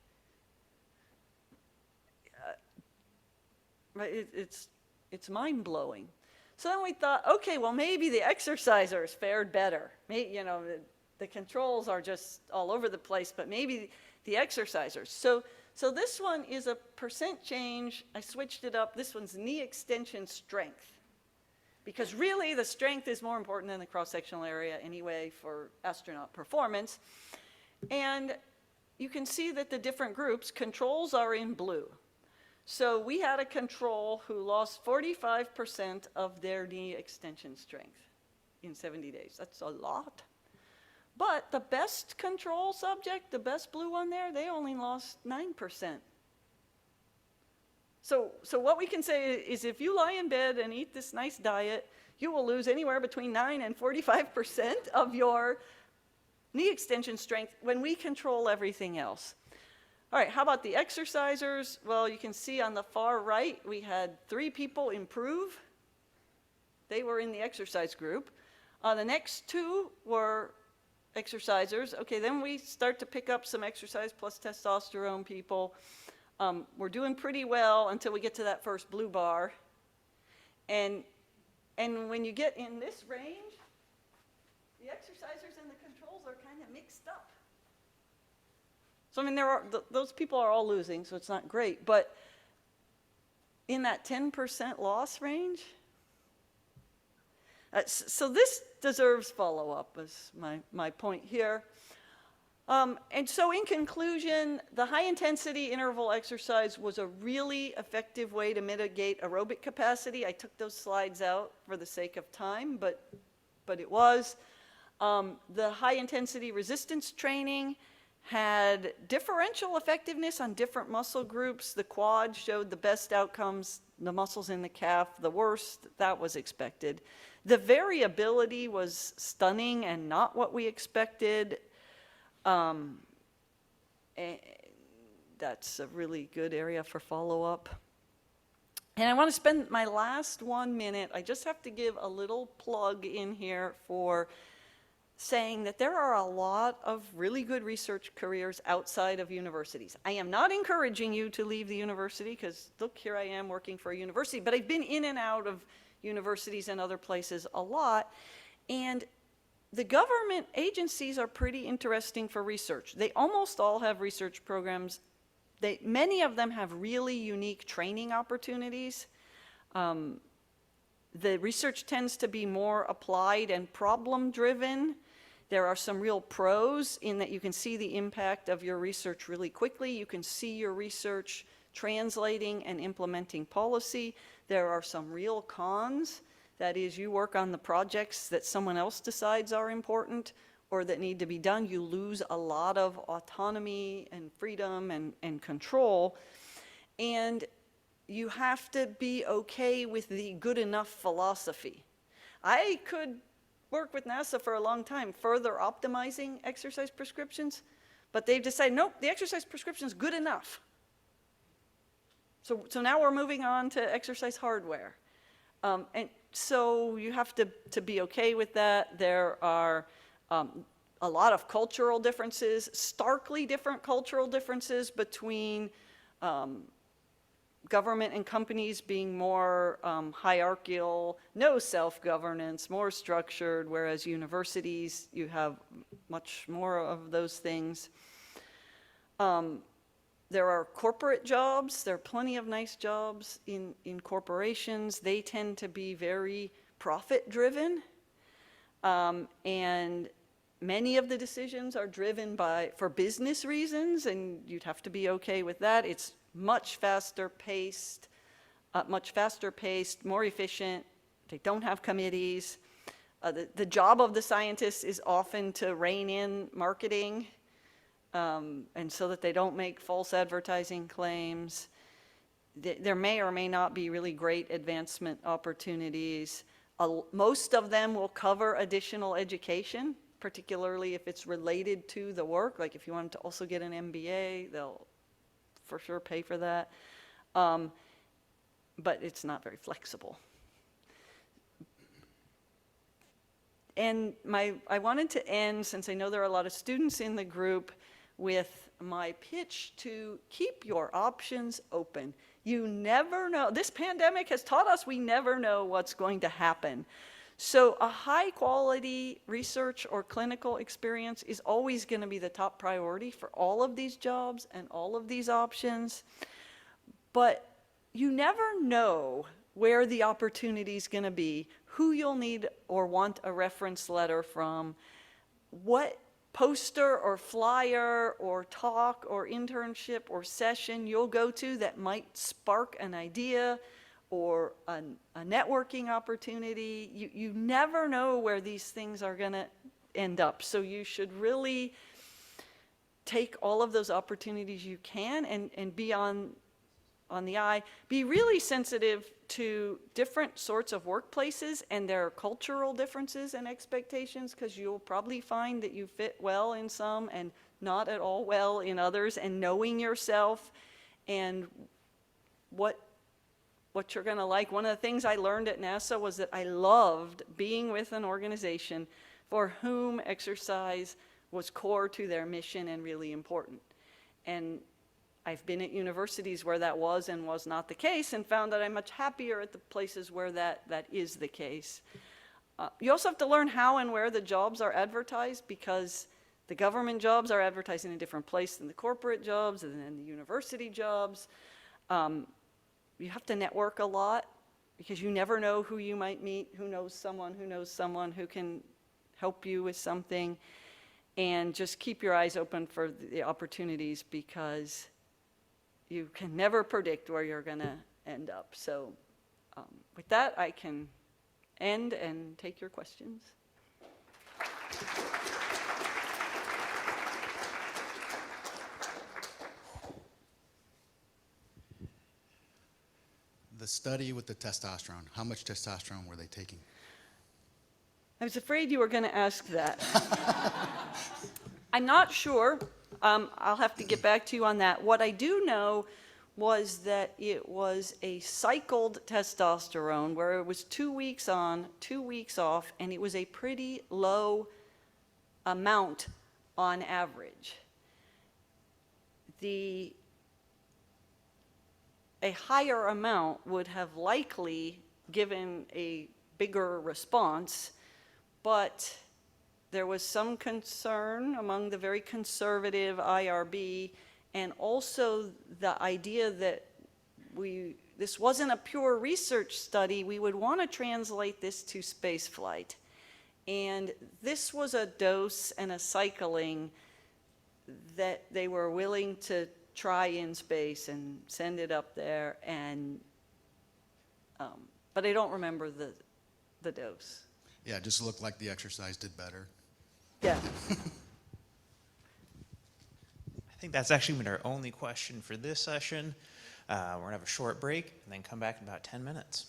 Right? It's mind-blowing. So then we thought, okay, well, maybe the exercisers fared better. Maybe, you know, the controls are just all over the place, but maybe the exercisers. So this one is a percent change. I switched it up. This one's knee extension strength. Because really, the strength is more important than the cross-sectional area anyway for astronaut performance. And you can see that the different groups, controls are in blue. So we had a control who lost 45% of their knee extension strength in 70 days. That's a lot. But the best control subject, the best blue one there, they only lost 9%. So what we can say is if you lie in bed and eat this nice diet, you will lose anywhere between 9 and 45% of your knee extension strength when we control everything else. All right, how about the exercisers? Well, you can see on the far right, we had 3 people improve. They were in the exercise group. The next 2 were exercisers. Okay, then we start to pick up some exercise plus testosterone people. We're doing pretty well until we get to that first blue bar. And when you get in this range, the exercisers and the controls are kind of mixed up. So I mean, those people are all losing, so it's not great. But in that 10% loss range, so this deserves follow-up, is my point here. And so in conclusion, the high-intensity interval exercise was a really effective way to mitigate aerobic capacity. I took those slides out for the sake of time, but it was. The high-intensity resistance training had differential effectiveness on different muscle groups. The quad showed the best outcomes, the muscles in the calf the worst. That was expected. The variability was stunning and not what we expected. And that's a really good area for follow-up. And I want to spend my last 1 minute, I just have to give a little plug in here for saying that there are a lot of really good research careers outside of universities. I am not encouraging you to leave the university, because look, here I am working for a university, but I've been in and out of universities and other places a lot, and the government agencies are pretty interesting for research. They almost all have research programs. Many of them have really unique training opportunities. The research tends to be more applied and problem-driven. There are some real pros in that you can see the impact of your research really quickly. You can see your research translating and implementing policy. There are some real cons. That is, you work on the projects that someone else decides are important or that need to be done. You lose a lot of autonomy and freedom and control. And you have to be okay with the good enough philosophy. I could work with NASA for a long time further optimizing exercise prescriptions, but they've decided, nope, the exercise prescription is good enough. So now we're moving on to exercise hardware. And so you have to be okay with that. There are a lot of cultural differences, starkly different cultural differences between government and companies being more hierarchical, no self-governance, more structured, whereas universities, you have much more of those things. There are corporate jobs. There are plenty of nice jobs in corporations. They tend to be very profit-driven, and many of the decisions are driven for business reasons, and you'd have to be okay with that. It's much faster paced, more efficient. They don't have committees. The job of the scientist is often to rein in marketing, and so that they don't make false advertising claims. There may or may not be really great advancement opportunities. Most of them will cover additional education, particularly if it's related to the work. Like if you wanted to also get an MBA, they'll for sure pay for that. But it's not very flexible. And I wanted to end, since I know there are a lot of students in the group, with my pitch to keep your options open. You never know. This pandemic has taught us we never know what's going to happen. So a high quality research or clinical experience is always going to be the top priority for all of these jobs and all of these options. But you never know where the opportunity is going to be, who you'll need or want a reference letter from, what poster or flyer or talk or internship or session you'll go to that might spark an idea or a networking opportunity. You never know where these things are going to end up. So you should really take all of those opportunities you can and be on the eye. Be really sensitive to different sorts of workplaces and their cultural differences and expectations, because you'll probably find that you fit well in some and not at all well in others. And knowing yourself and what you're going to like. One of the things I learned at NASA was that I loved being with an organization for whom exercise was core to their mission and really important. And I've been at universities where that was and was not the case, and found that I'm much happier at the places where that is the case. You also have to learn how and where the jobs are advertised, because the government jobs are advertised in a different place than the corporate jobs and then the university jobs. You have to network a lot, because you never know who you might meet, who knows someone who can help you with something. And just keep your eyes open for the opportunities, because you can never predict where you're going to end up. So with that, I can end and take your questions. The study with the testosterone, how much testosterone were they taking? I was afraid you were going to ask that. I'm not sure. I'll have to get back to you on that. What I do know was that it was a cycled testosterone, where it was 2 weeks on, 2 weeks off, and it was a pretty low amount on average. A higher amount would have likely given a bigger response, but there was some concern among the very conservative IRB, and also the idea that this wasn't a pure research study. We would want to translate this to space flight. And this was a dose and a cycling that they were willing to try in space and send it up there, and but I don't remember the dose. Yeah, it just looked like the exercise did better. Yeah. I think that's actually been our only question for this session. We're going to have a short break and then come back in about 10 minutes.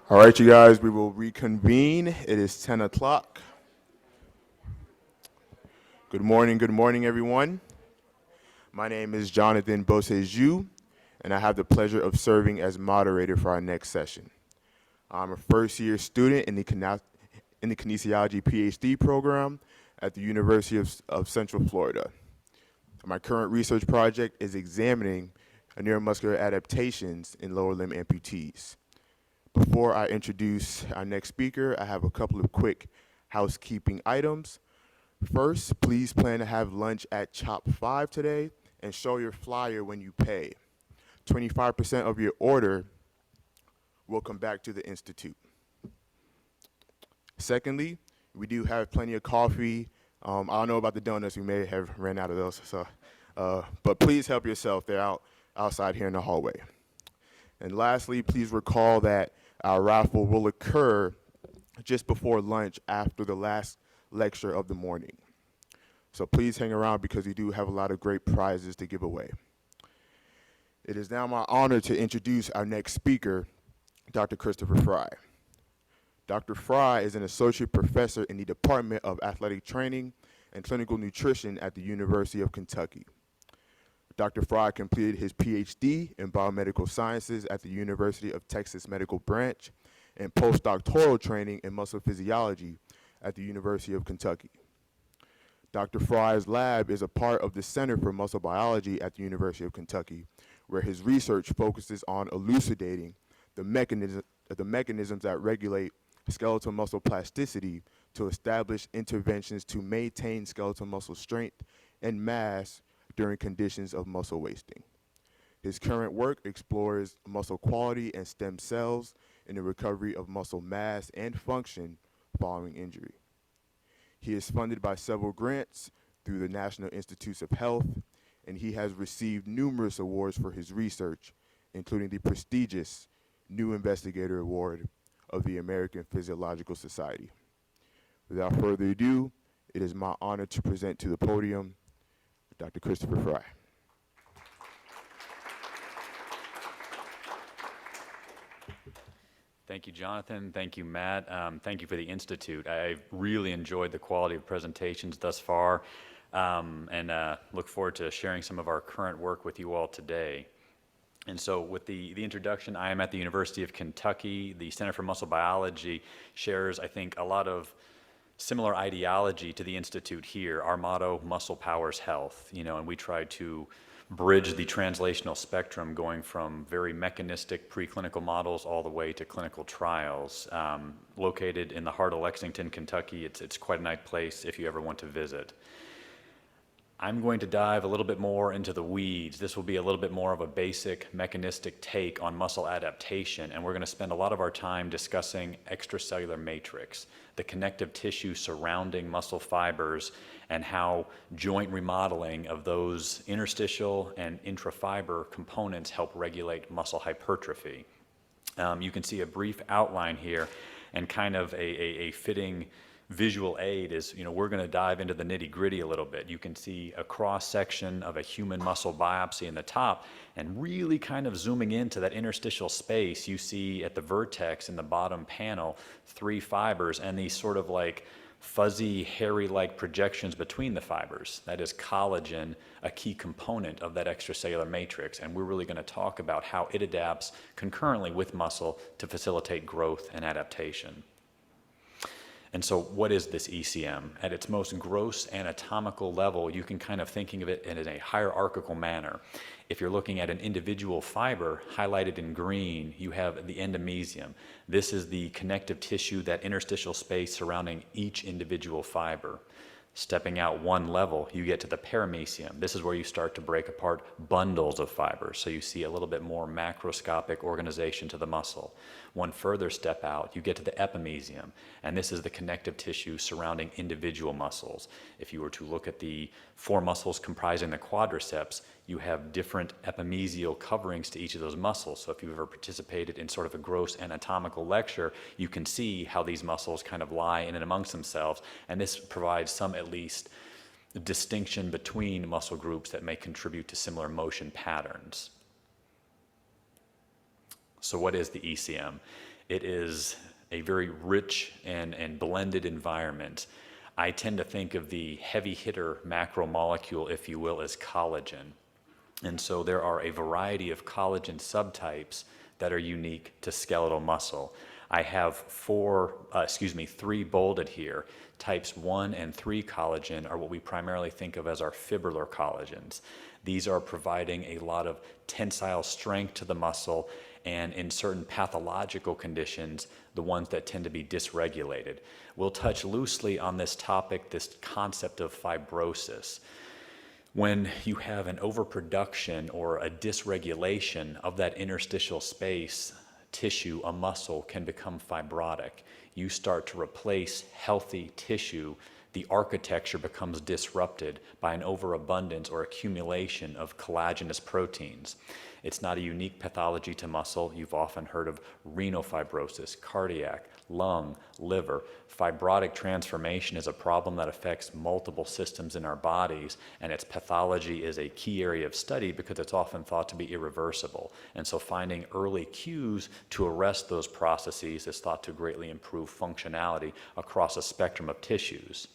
All right, you guys, we will reconvene. It is 10 o'clock. Good morning, everyone. My name is Jonathan Boseju, and I have the pleasure of serving as moderator for our next session. I'm a first-year student in the kinesiology PhD program at the University of Central Florida. My current research project is examining neuromuscular adaptations in lower limb amputees. Before I introduce our next speaker, I have a couple of quick housekeeping items. First, please plan to have lunch at Chop 5 today and show your flyer when you pay. 25% of your order will come back to the Institute. Secondly, we do have plenty of coffee. I don't know about the donuts, we may have ran out of those, so, but please help yourself. They're outside here in the hallway. And lastly, please recall that our raffle will occur just before lunch after the last lecture of the morning. So please hang around because we do have a lot of great prizes to give away. It is now my honor to introduce our next speaker, Dr. Christopher Fry. Dr. Fry is an associate professor in the Department of Athletic Training and Clinical Nutrition at the University of Kentucky. Dr. Fry completed his PhD in biomedical sciences at the University of Texas Medical Branch and postdoctoral training in muscle physiology at the University of Kentucky. Dr. Fry's lab is a part of the Center for Muscle Biology at the University of Kentucky, where his research focuses on elucidating the mechanisms that regulate skeletal muscle plasticity to establish interventions to maintain skeletal muscle strength and mass during conditions of muscle wasting. His current work explores muscle quality and stem cells in the recovery of muscle mass and function following injury. He is funded by several grants through the National Institutes of Health, and he has received numerous awards for his research, including the prestigious New Investigator Award of the American Physiological Society. Without further ado, it is my honor to present to the podium Dr. Christopher Fry. Thank you, Jonathan. Thank you, Matt. Thank you for the Institute. I've really enjoyed the quality of presentations thus far, and look forward to sharing some of our current work with you all today. And so with the introduction, I am at the University of Kentucky. The Center for Muscle Biology shares, I think, a lot of similar ideology to the Institute here. Our motto, muscle powers health, and we try to bridge the translational spectrum going from very mechanistic preclinical models all the way to clinical trials. Located in the heart of Lexington, Kentucky, it's quite a nice place if you ever want to visit. I'm going to dive a little bit more into the weeds. This will be a little bit more of a basic mechanistic take on muscle adaptation, and we're going to spend a lot of our time discussing extracellular matrix, the connective tissue surrounding muscle fibers, and how joint remodeling of those interstitial and intrafiber components help regulate muscle hypertrophy. You can see a brief outline here, and kind of a fitting visual aid is, we're going to dive into the nitty-gritty a little bit. You can see a cross-section of a human muscle biopsy in the top, and really kind of zooming into that interstitial space, you see at the vertex in the bottom panel 3 fibers and these sort of like fuzzy, hairy-like projections between the fibers. That is collagen, a key component of that extracellular matrix, and we're really going to talk about how it adapts concurrently with muscle to facilitate growth and adaptation. And so what is this ECM? At its most gross anatomical level, you can kind of thinking of it in a hierarchical manner. If you're looking at an individual fiber highlighted in green, you have the endomysium. This is the connective tissue, that interstitial space surrounding each individual fiber. Stepping out one level, you get to the paramecium. This is where you start to break apart bundles of fibers, so you see a little bit more macroscopic organization to the muscle. One further step out, you get to the epimysium, and this is the connective tissue surrounding individual muscles. If you were to look at the 4 muscles comprising the quadriceps, you have different epimysial coverings to each of those muscles. So if you've ever participated in sort of a gross anatomical lecture, you can see how these muscles kind of lie in and amongst themselves, and this provides some, at least, distinction between muscle groups that may contribute to similar motion patterns. So what is the ECM? It is a very rich and blended environment. I tend to think of the heavy hitter macromolecule, if you will, as collagen. And so there are a variety of collagen subtypes that are unique to skeletal muscle. I have three bolded here. Types 1 and 3 collagen are what we primarily think of as our fibrillar collagens. These are providing a lot of tensile strength to the muscle, and in certain pathological conditions, the ones that tend to be dysregulated. We'll touch loosely on this topic, this concept of fibrosis. When you have an overproduction or a dysregulation of that interstitial space, tissue, a muscle can become fibrotic. You start to replace healthy tissue, the architecture becomes disrupted by an overabundance or accumulation of collagenous proteins. It's not a unique pathology to muscle. You've often heard of renal fibrosis, cardiac, lung, liver. Fibrotic transformation is a problem that affects multiple systems in our bodies, and its pathology is a key area of study because it's often thought to be irreversible. And so finding early cues to arrest those processes is thought to greatly improve functionality across a spectrum of tissues.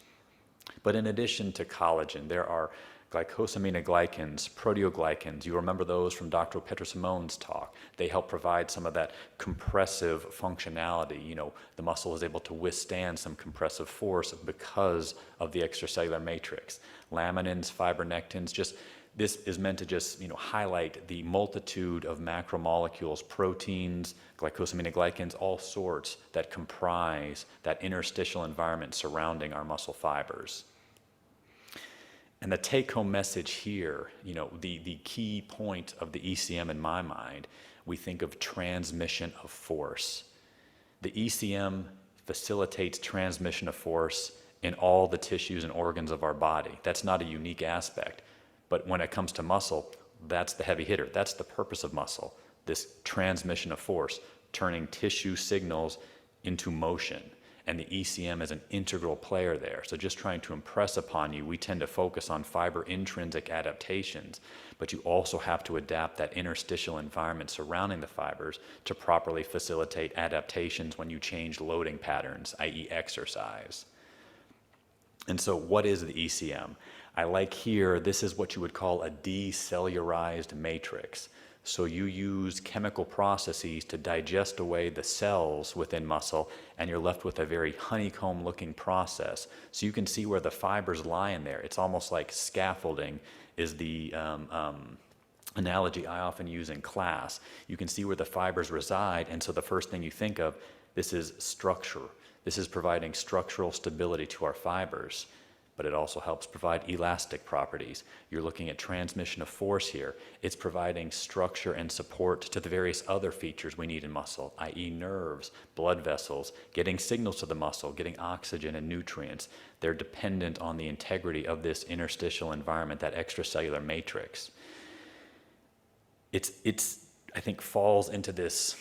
But in addition to collagen, there are glycosaminoglycans, proteoglycans. You remember those from Dr. Petrosimone's talk. They help provide some of that compressive functionality. You know, the muscle is able to withstand some compressive force because of the extracellular matrix. Laminins, fibronectins, this is meant to just highlight the multitude of macromolecules, proteins, glycosaminoglycans, all sorts that comprise that interstitial environment surrounding our muscle fibers. And the take-home message here, the key point of the ECM in my mind, we think of transmission of force. The ECM facilitates transmission of force in all the tissues and organs of our body. That's not a unique aspect. But when it comes to muscle, that's the heavy hitter. That's the purpose of muscle, this transmission of force, turning tissue signals into motion. And the ECM is an integral player there. So just trying to impress upon you, we tend to focus on fiber intrinsic adaptations, but you also have to adapt that interstitial environment surrounding the fibers to properly facilitate adaptations when you change loading patterns, i.e. exercise. And so what is the ECM? I like here, this is what you would call a decellularized matrix. So you use chemical processes to digest away the cells within muscle, and you're left with a very honeycomb-looking process. So you can see where the fibers lie in there. It's almost like scaffolding is the analogy I often use in class. You can see where the fibers reside, and so the first thing you think of, this is structure. This is providing structural stability to our fibers, but it also helps provide elastic properties. You're looking at transmission of force here. It's providing structure and support to the various other features we need in muscle, i.e. nerves, blood vessels, getting signals to the muscle, getting oxygen and nutrients. They're dependent on the integrity of this interstitial environment, that extracellular matrix. It's I think, falls into this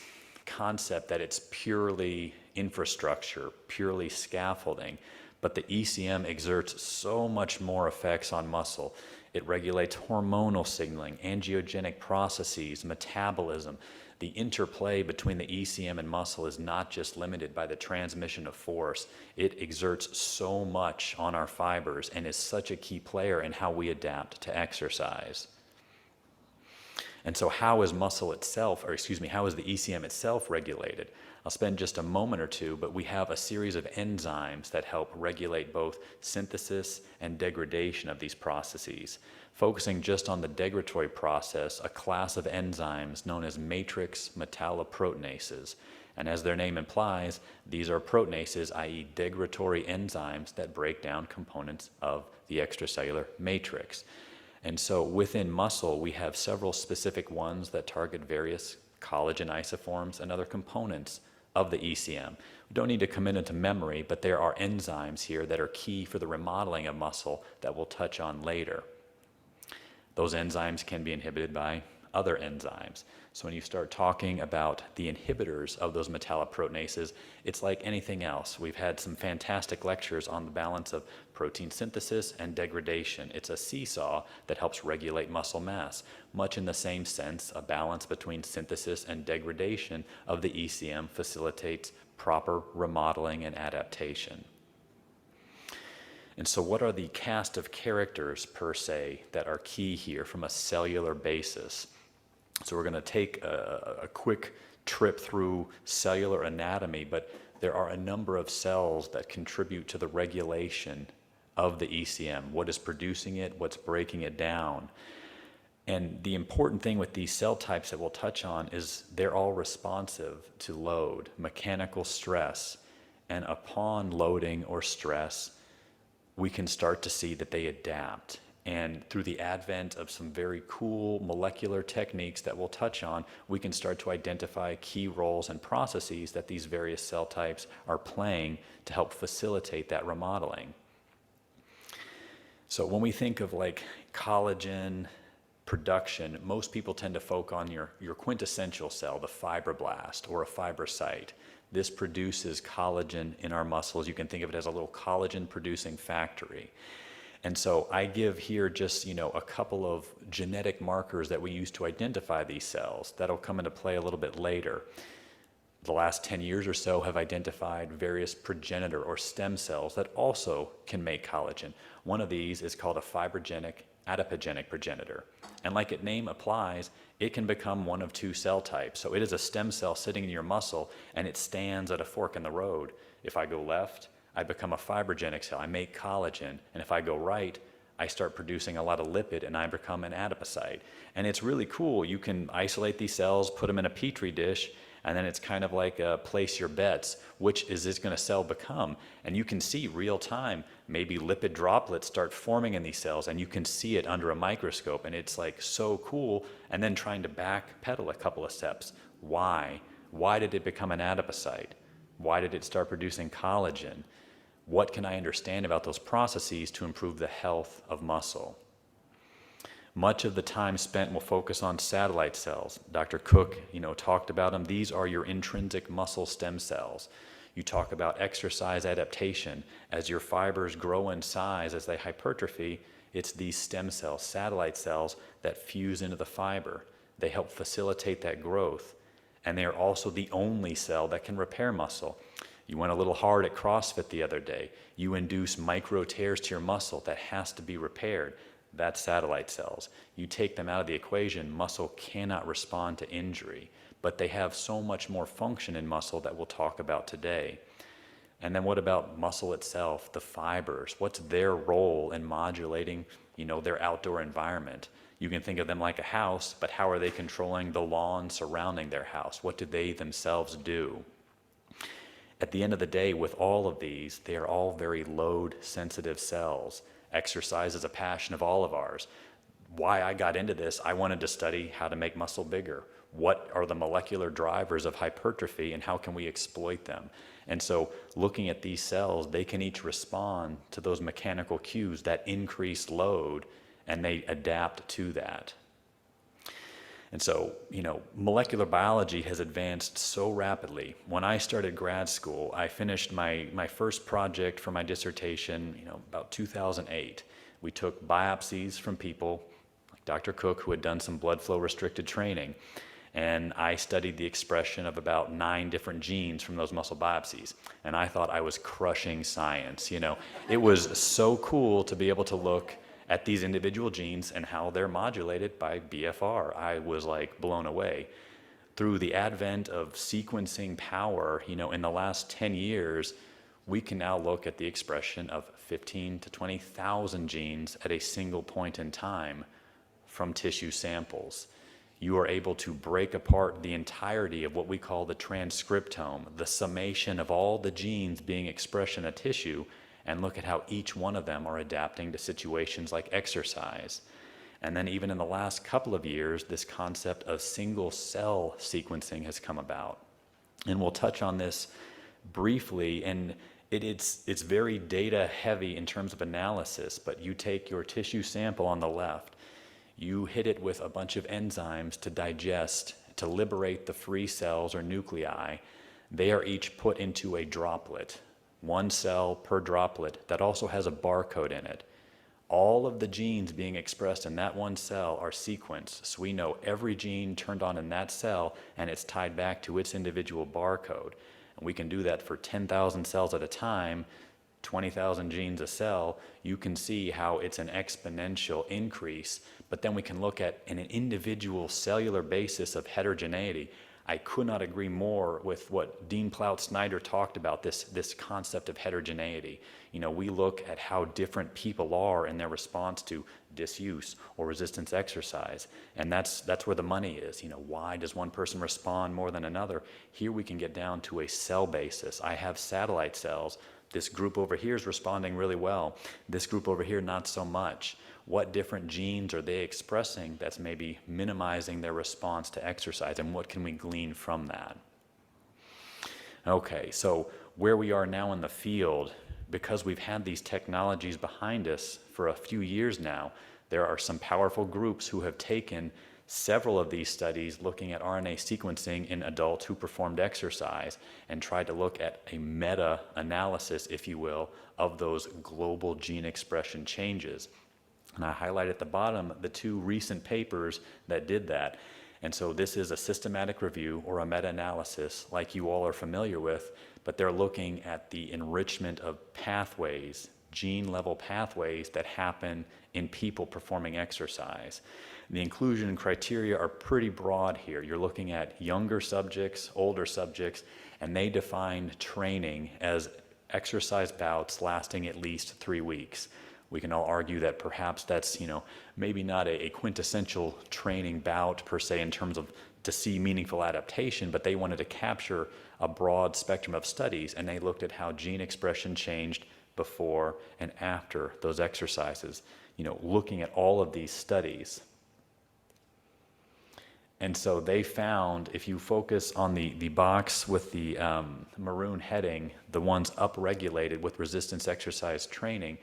concept that it's purely infrastructure, purely scaffolding, but the ECM exerts so much more effects on muscle. It regulates hormonal signaling, angiogenic processes, metabolism. The interplay between the ECM and muscle is not just limited by the transmission of force. It exerts so much on our fibers and is such a key player in how we adapt to exercise. And so how is muscle itself, how is the ECM itself regulated? I'll spend just a moment or two, but we have a series of enzymes that help regulate both synthesis and degradation of these processes. Focusing just on the degradatory process, a class of enzymes known as matrix metalloproteinases. And as their name implies, these are proteinases, i.e. degradatory enzymes that break down components of the extracellular matrix. And so within muscle, we have several specific ones that target various collagen isoforms and other components of the ECM. We don't need to commit into memory, but there are enzymes here that are key for the remodeling of muscle that we'll touch on later. Those enzymes can be inhibited by other enzymes. So when you start talking about the inhibitors of those metalloproteinases, it's like anything else. We've had some fantastic lectures on the balance of protein synthesis and degradation. It's a seesaw that helps regulate muscle mass. Much in the same sense, a balance between synthesis and degradation of the ECM facilitates proper remodeling and adaptation. And so what are the cast of characters, per se, that are key here from a cellular basis? So we're going to take a quick trip through cellular anatomy, but there are a number of cells that contribute to the regulation of the ECM. What is producing it? What's breaking it down? And the important thing with these cell types that we'll touch on is they're all responsive to load, mechanical stress, and upon loading or stress, we can start to see that they adapt. And through the advent of some very cool molecular techniques that we'll touch on, we can start to identify key roles and processes that these various cell types are playing to help facilitate that remodeling. So when we think of like collagen production, most people tend to focus on your quintessential cell, the fibroblast or a fibrocyte. This produces collagen in our muscles. You can think of it as a little collagen producing factory. And so I give here just, a couple of genetic markers that we use to identify these cells. That'll come into play a little bit later. The last 10 years or so have identified various progenitor or stem cells that also can make collagen. One of these is called a fibrogenic adipogenic progenitor. And like its name applies, it can become one of two cell types. So it is a stem cell sitting in your muscle, and it stands at a fork in the road. If I go left, I become a fibrogenic cell. I make collagen. And if I go right, I start producing a lot of lipid, and I become an adipocyte. And it's really cool. You can isolate these cells, put them in a petri dish, and then it's kind of like place your bets. Which is this going to cell become? And you can see real time, maybe lipid droplets start forming in these cells, and you can see it under a microscope, and it's like so cool. And then trying to backpedal a couple of steps. Why? Why did it become an adipocyte? Why did it start producing collagen? What can I understand about those processes to improve the health of muscle? Much of the time spent will focus on satellite cells. Dr. Cook, talked about them. These are your intrinsic muscle stem cells. You talk about exercise adaptation. As your fibers grow in size, as they hypertrophy, it's these stem cells, satellite cells, that fuse into the fiber. They help facilitate that growth. And they are also the only cell that can repair muscle. You went a little hard at CrossFit the other day. You induce micro tears to your muscle that has to be repaired. That's satellite cells. You take them out of the equation, muscle cannot respond to injury, but they have so much more function in muscle that we'll talk about today. And then what about muscle itself, the fibers? What's their role in modulating, their outdoor environment? You can think of them like a house, but how are they controlling the lawn surrounding their house? What do they themselves do? At the end of the day, with all of these, they are all very load-sensitive cells. Exercise is a passion of all of ours. Why I got into this, I wanted to study how to make muscle bigger. What are the molecular drivers of hypertrophy, and how can we exploit them? And so looking at these cells, they can each respond to those mechanical cues, that increased load, and they adapt to that. And so, molecular biology has advanced so rapidly. When I started grad school, I finished my first project for my dissertation, about 2008. We took biopsies from people like Dr. Cook, who had done some blood flow restricted training. And I studied the expression of about 9 different genes from those muscle biopsies. And I thought I was crushing science. It was so cool to be able to look at these individual genes and how they're modulated by BFR. I was like blown away. Through the advent of sequencing power, in the last 10 years, we can now look at the expression of 15 to 20,000 genes at a single point in time from tissue samples. You are able to break apart the entirety of what we call the transcriptome, the summation of all the genes being expressed in a tissue, and look at how each one of them are adapting to situations like exercise. And then even in the last couple of years, this concept of single cell sequencing has come about. And we'll touch on this briefly, and it's very data heavy in terms of analysis, but you take your tissue sample on the left, You hit it with a bunch of enzymes to digest, to liberate the free cells or nuclei. They are each put into a droplet, 1 cell per droplet that also has a barcode in it. All of the genes being expressed in that 1 cell are sequenced, so we know every gene turned on in that cell, and it's tied back to its individual barcode. And we can do that for 10,000 cells at a time, 20,000 genes a cell. You can see how it's an exponential increase, but then we can look at an individual cellular basis of heterogeneity. I could not agree more with what Dean Plout-Snyder talked about, this concept of heterogeneity. You know, we look at how different people are in their response to disuse or resistance exercise, and that's where the money is. You know, why does one person respond more than another? Here we can get down to a cell basis. I have satellite cells. This group over here is responding really well. This group over here, not so much. What different genes are they expressing that's maybe minimizing their response to exercise, and what can we glean from that? Okay, so where we are now in the field, because we've had these technologies behind us for a few years now, there are some powerful groups who have taken several of these studies looking at RNA sequencing in adults who performed exercise and tried to look at a meta-analysis, if you will, of those global gene expression changes. And I highlight at the bottom the 2 recent papers that did that. And so this is a systematic review or a meta-analysis like you all are familiar with, but they're looking at the enrichment of pathways, gene-level pathways that happen in people performing exercise. The inclusion criteria are pretty broad here. You're looking at younger subjects, older subjects, and they define training as exercise bouts lasting at least 3 weeks. We can all argue that perhaps that's, you know, maybe not a quintessential training bout per se in terms of to see meaningful adaptation, but they wanted to capture a broad spectrum of studies, and they looked at how gene expression changed before and after those exercises, you know, looking at all of these studies. And so they found, if you focus on the box with the maroon heading, the ones upregulated with resistance exercise training,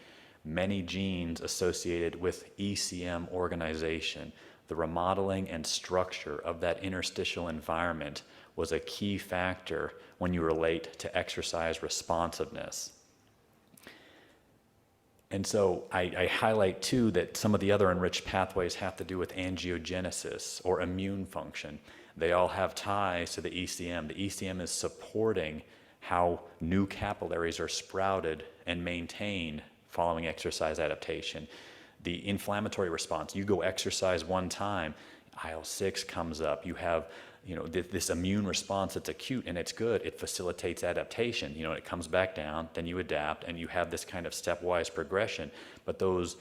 many genes associated with ECM organization, the remodeling and structure of that interstitial environment was a key factor when you relate to exercise responsiveness. And so I highlight too that some of the other enriched pathways have to do with angiogenesis or immune function. They all have ties to the ECM. The ECM is supporting how new capillaries are sprouted and maintained following exercise adaptation. The inflammatory response, you go exercise one time, IL-6 comes up, you have this immune response that's acute and it's good, it facilitates adaptation. You know, it comes back down, then you adapt, and you have this kind of stepwise progression. But those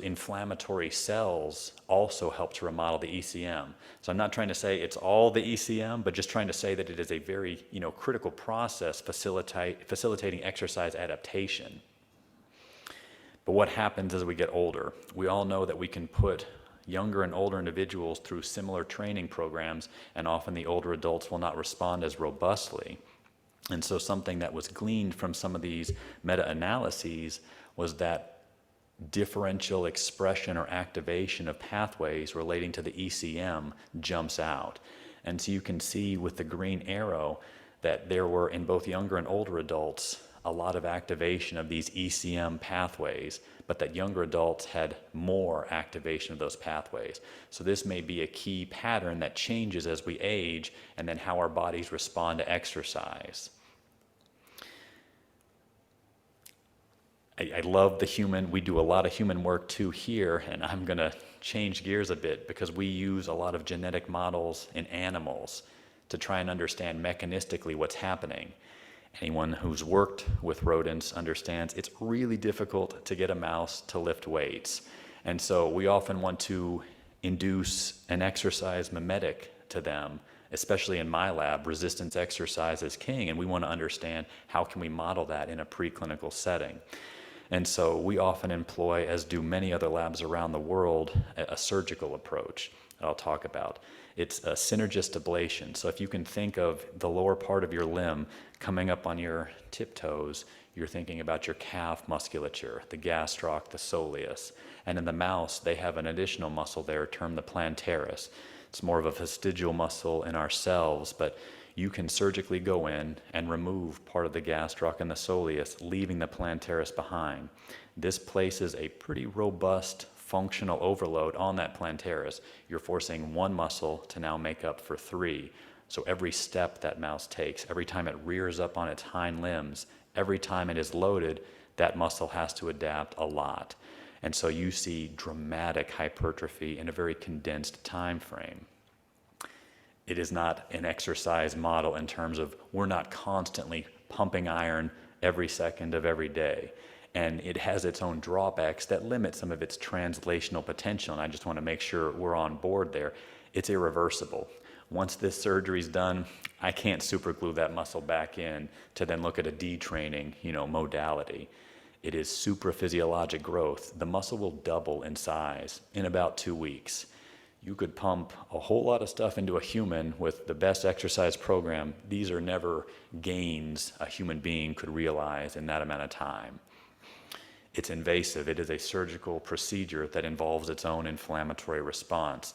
inflammatory cells also help to remodel the ECM. So I'm not trying to say it's all the ECM, but just trying to say that it is a very critical process facilitating exercise adaptation. But what happens as we get older? We all know that we can put younger and older individuals through similar training programs, and often the older adults will not respond as robustly. And so something that was gleaned from some of these meta-analyses was that differential expression or activation of pathways relating to the ECM jumps out. And so you can see with the green arrow that there were, in both younger and older adults, a lot of activation of these ECM pathways, but that younger adults had more activation of those pathways. So this may be a key pattern that changes as we age, and then how our bodies respond to exercise. I love the human, we do a lot of human work too here, and I'm gonna change gears a bit because we use a lot of genetic models in animals to try and understand mechanistically what's happening. Anyone who's worked with rodents understands it's really difficult to get a mouse to lift weights. And so we often want to induce an exercise mimetic to them, especially in my lab, resistance exercise is king, and we want to understand how can we model that in a preclinical setting. And so we often employ, as do many other labs around the world, a surgical approach that I'll talk about. It's a synergist ablation. So if you can think of the lower part of your limb coming up on your tiptoes, you're thinking about your calf musculature, the gastroc, the soleus. And in the mouse, they have an additional muscle there termed the plantaris. It's more of a vestigial muscle in ourselves, but you can surgically go in and remove part of the gastroc and the soleus, leaving the plantaris behind. This places a pretty robust functional overload on that plantaris. You're forcing one muscle to now make up for three. So every step that mouse takes, every time it rears up on its hind limbs, every time it is loaded, that muscle has to adapt a lot. And so you see dramatic hypertrophy in a very condensed time frame. It is not an exercise model in terms of we're not constantly pumping iron every second of every day. And it has its own drawbacks that limit some of its translational potential. And I just want to make sure we're on board there. It's irreversible. Once this surgery is done, I can't superglue that muscle back in to then look at a detraining, modality. It is supraphysiologic growth. The muscle will double in size in about 2 weeks. You could pump a whole lot of stuff into a human with the best exercise program. These are never gains a human being could realize in that amount of time. It's invasive. It is a surgical procedure that involves its own inflammatory response.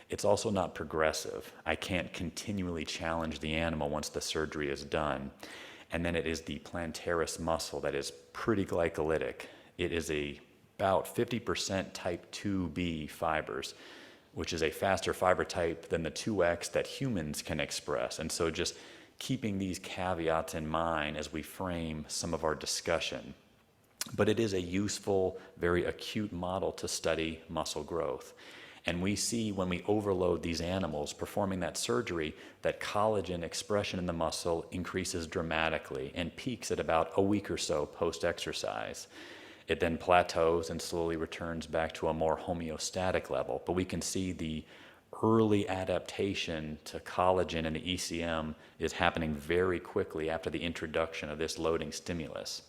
It's also not progressive. I can't continually challenge the animal once the surgery is done. And then it is the plantaris muscle that is pretty glycolytic. It is about 50% type 2B fibers, which is a faster fiber type than the 2X that humans can express. And so just keeping these caveats in mind as we frame some of our discussion. But it is a useful, very acute model to study muscle growth. And we see when we overload these animals performing that surgery that collagen expression in the muscle increases dramatically and peaks at about a week or so post-exercise. It then plateaus and slowly returns back to a more homeostatic level. But we can see the early adaptation to collagen in the ECM is happening very quickly after the introduction of this loading stimulus.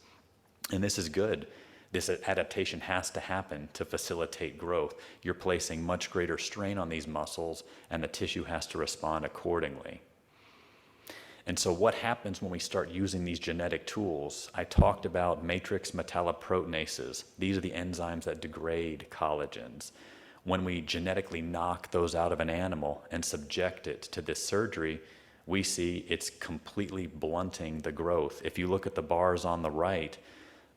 And this is good. This adaptation has to happen to facilitate growth. You're placing much greater strain on these muscles, and the tissue has to respond accordingly. And so what happens when we start using these genetic tools? I talked about matrix metalloproteinases. These are the enzymes that degrade collagens. When we genetically knock those out of an animal and subject it to this surgery, we see it's completely blunting the growth. If you look at the bars on the right,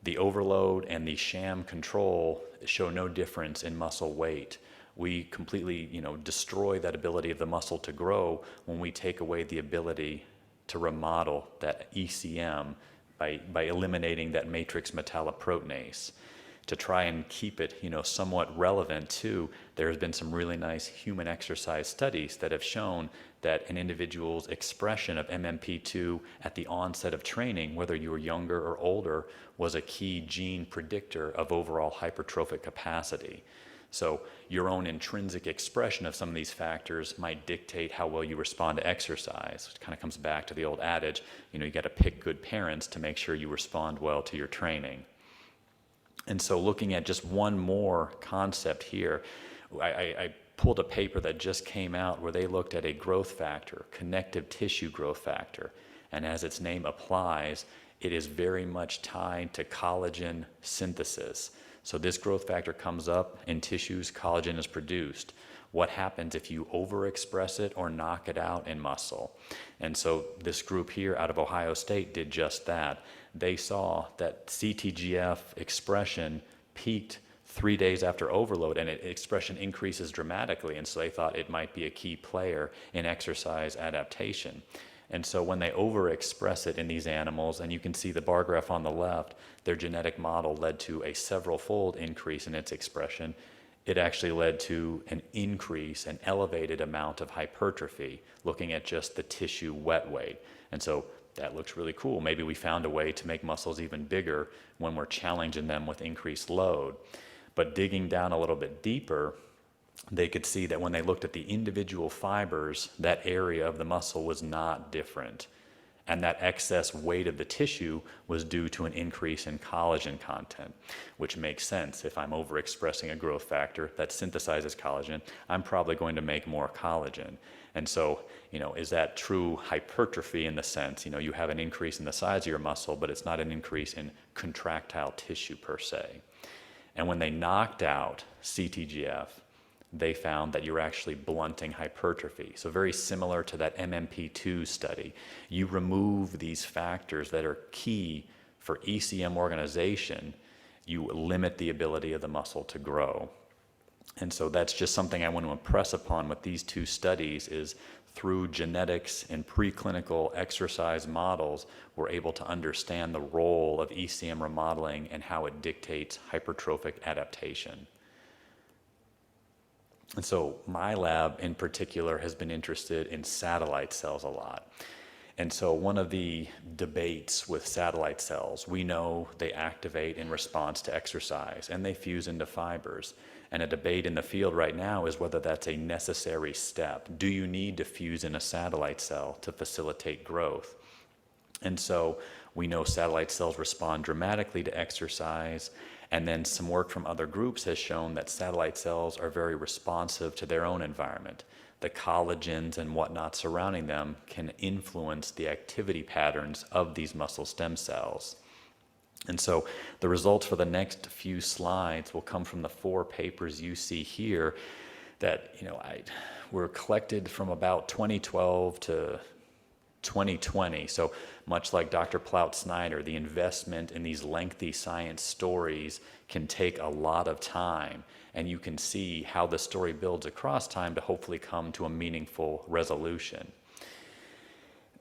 the overload and the sham control show no difference in muscle weight. We completely, destroy that ability of the muscle to grow when we take away the ability to remodel that ECM by eliminating that matrix metalloproteinase. To try and keep it, somewhat relevant too, there has been some really nice human exercise studies that have shown that an individual's expression of MMP2 at the onset of training, whether you were younger or older, was a key gene predictor of overall hypertrophic capacity. So your own intrinsic expression of some of these factors might dictate how well you respond to exercise. It kind of comes back to the old adage, you got to pick good parents to make sure you respond well to your training. And so looking at just one more concept here, I pulled a paper that just came out where they looked at a growth factor, connective tissue growth factor. And as its name applies, it is very much tied to collagen synthesis. So this growth factor comes up in tissues, collagen is produced. What happens if you overexpress it or knock it out in muscle? And so this group here out of Ohio State did just that. They saw that CTGF expression peaked 3 days after overload, and expression increases dramatically, and so they thought it might be a key player in exercise adaptation. And so when they overexpress it in these animals, and you can see the bar graph on the left, their genetic model led to a several-fold increase in its expression. It actually led to an increase, an elevated amount of hypertrophy, looking at just the tissue wet weight. And so that looks really cool. Maybe we found a way to make muscles even bigger when we're challenging them with increased load. But digging down a little bit deeper, they could see that when they looked at the individual fibers, that area of the muscle was not different. And that excess weight of the tissue was due to an increase in collagen content, which makes sense. If I'm overexpressing a growth factor that synthesizes collagen, I'm probably going to make more collagen. And so, is that true hypertrophy in the sense, you have an increase in the size of your muscle, but it's not an increase in contractile tissue per se. And when they knocked out CTGF, they found that you're actually blunting hypertrophy. So very similar to that MMP2 study. You remove these factors that are key for ECM organization, you limit the ability of the muscle to grow. And so that's just something I want to impress upon with these two studies is through genetics and preclinical exercise models, we're able to understand the role of ECM remodeling and how it dictates hypertrophic adaptation. And so my lab in particular has been interested in satellite cells a lot. And so one of the debates with satellite cells, we know they activate in response to exercise and they fuse into fibers. And a debate in the field right now is whether that's a necessary step. Do you need to fuse in a satellite cell to facilitate growth? And so we know satellite cells respond dramatically to exercise. And then some work from other groups has shown that satellite cells are very responsive to their own environment. The collagens and whatnot surrounding them can influence the activity patterns of these muscle stem cells. And so the results for the next few slides will come from the 4 papers you see here that were collected from about 2012 to 2020. So much like Dr. Plout-Snyder, the investment in these lengthy science stories can take a lot of time, and you can see how the story builds across time to hopefully come to a meaningful resolution.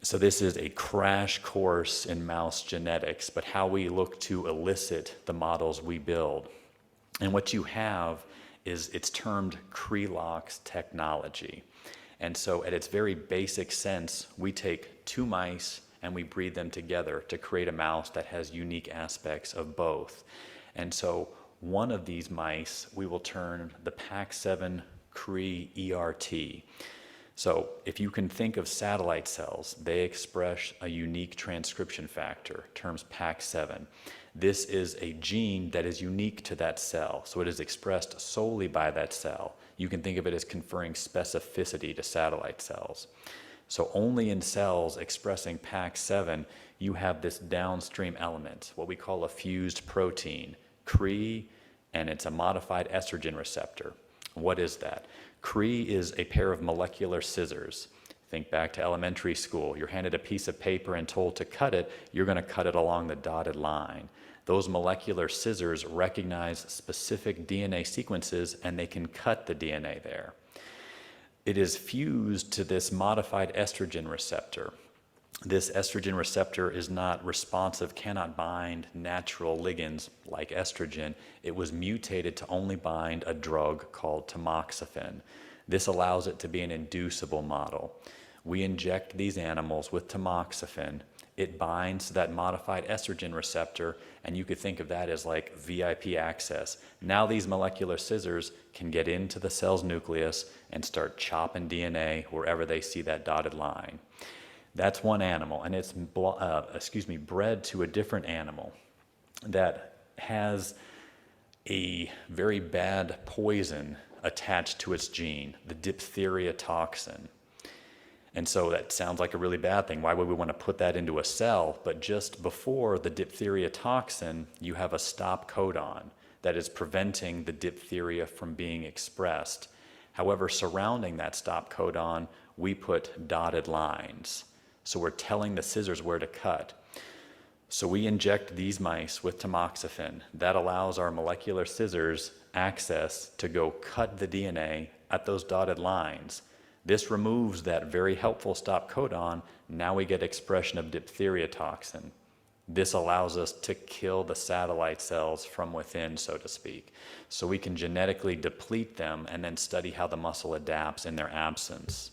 So this is a crash course in mouse genetics, but how we look to elicit the models we build. And what you have is, it's termed Krelox technology. And so at its very basic sense, we take 2 mice and we breed them together to create a mouse that has unique aspects of both. And so one of these mice, we will turn the PAX7 Cre ERT. So if you can think of satellite cells, they express a unique transcription factor, terms PAX7. This is a gene that is unique to that cell, so it is expressed solely by that cell. You can think of it as conferring specificity to satellite cells. So only in cells expressing PAX7, you have this downstream element, what we call a fused protein, Cre, and it's a modified estrogen receptor. What is that? Cre is a pair of molecular scissors. Think back to elementary school. You're handed a piece of paper and told to cut it. You're going to cut it along the dotted line. Those molecular scissors recognize specific DNA sequences, and they can cut the DNA there. It is fused to this modified estrogen receptor. This estrogen receptor is not responsive, cannot bind natural ligands like estrogen. It was mutated to only bind a drug called tamoxifen. This allows it to be an inducible model. We inject these animals with tamoxifen. It binds to that modified estrogen receptor, and you could think of that as like VIP access. Now these molecular scissors can get into the cell's nucleus and start chopping DNA wherever they see that dotted line. That's one animal, and it's bred to a different animal that has a very bad poison attached to its gene, the diphtheria toxin. And so that sounds like a really bad thing. Why would we want to put that into a cell? But just before the diphtheria toxin, you have a stop codon that is preventing the diphtheria from being expressed. However, surrounding that stop codon, we put dotted lines. So we're telling the scissors where to cut. So we inject these mice with tamoxifen. That allows our molecular scissors access to go cut the DNA at those dotted lines. This removes that very helpful stop codon. Now we get expression of diphtheria toxin. This allows us to kill the satellite cells from within, so to speak. So we can genetically deplete them and then study how the muscle adapts in their absence.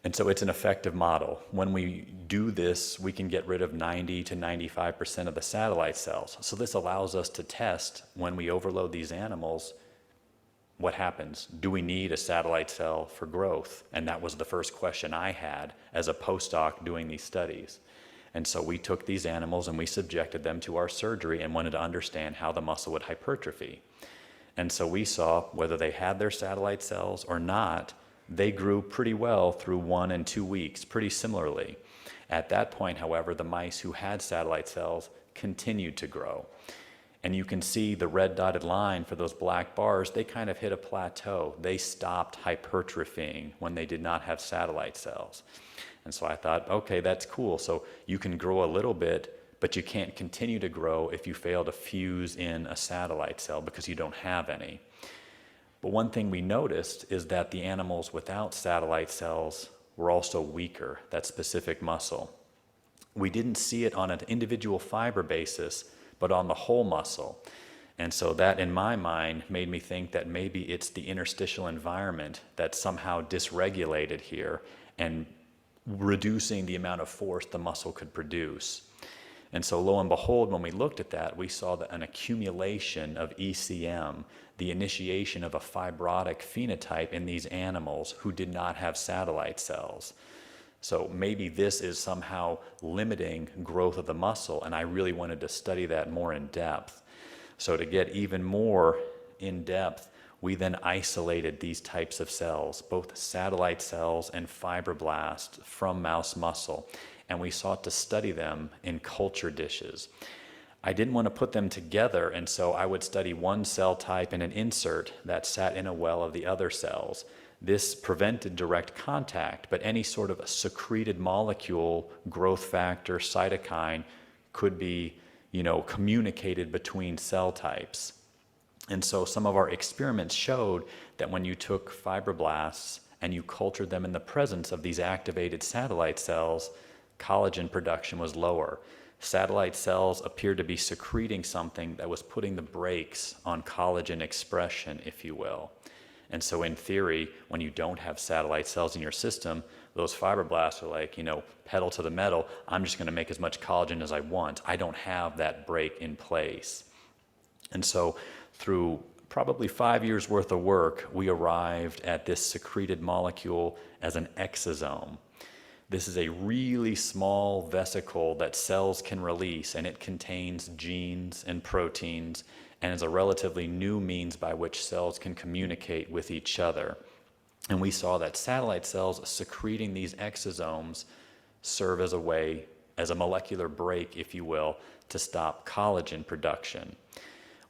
And so it's an effective model. When we do this, we can get rid of 90 to 95% of the satellite cells. So this allows us to test when we overload these animals, what happens? Do we need a satellite cell for growth? And that was the first question I had as a postdoc doing these studies. And so we took these animals and we subjected them to our surgery and wanted to understand how the muscle would hypertrophy. And so we saw whether they had their satellite cells or not, they grew pretty well through 1 and 2 weeks, pretty similarly. At that point, however, the mice who had satellite cells continued to grow. And you can see the red dotted line for those black bars, they kind of hit a plateau. They stopped hypertrophying when they did not have satellite cells. And so I thought, okay, that's cool. So you can grow a little bit, but you can't continue to grow if you fail to fuse in a satellite cell because you don't have any. But one thing we noticed is that the animals without satellite cells were also weaker, that specific muscle. We didn't see it on an individual fiber basis, but on the whole muscle. And so that, in my mind, made me think that maybe it's the interstitial environment that's somehow dysregulated here and reducing the amount of force the muscle could produce. And so lo and behold, when we looked at that, we saw that an accumulation of ECM, the initiation of a fibrotic phenotype in these animals who did not have satellite cells. So maybe this is somehow limiting growth of the muscle, and I really wanted to study that more in depth. So to get even more in depth, we then isolated these types of cells, both satellite cells and fibroblasts, from mouse muscle, and we sought to study them in culture dishes. I didn't want to put them together, and so I would study one cell type in an insert that sat in a well of the other cells. This prevented direct contact, but any sort of secreted molecule, growth factor, cytokine, could be, communicated between cell types. And so some of our experiments showed that when you took fibroblasts and you cultured them in the presence of these activated satellite cells, collagen production was lower. Satellite cells appeared to be secreting something that was putting the brakes on collagen expression, if you will. And so in theory, when you don't have satellite cells in your system, those fibroblasts are like, pedal to the metal. I'm just going to make as much collagen as I want. I don't have that brake in place. And so through probably 5 years worth of work, we arrived at this secreted molecule as an exosome. This is a really small vesicle that cells can release, and it contains genes and proteins, and is a relatively new means by which cells can communicate with each other. And we saw that satellite cells secreting these exosomes serve as a way, as a molecular brake, if you will, to stop collagen production.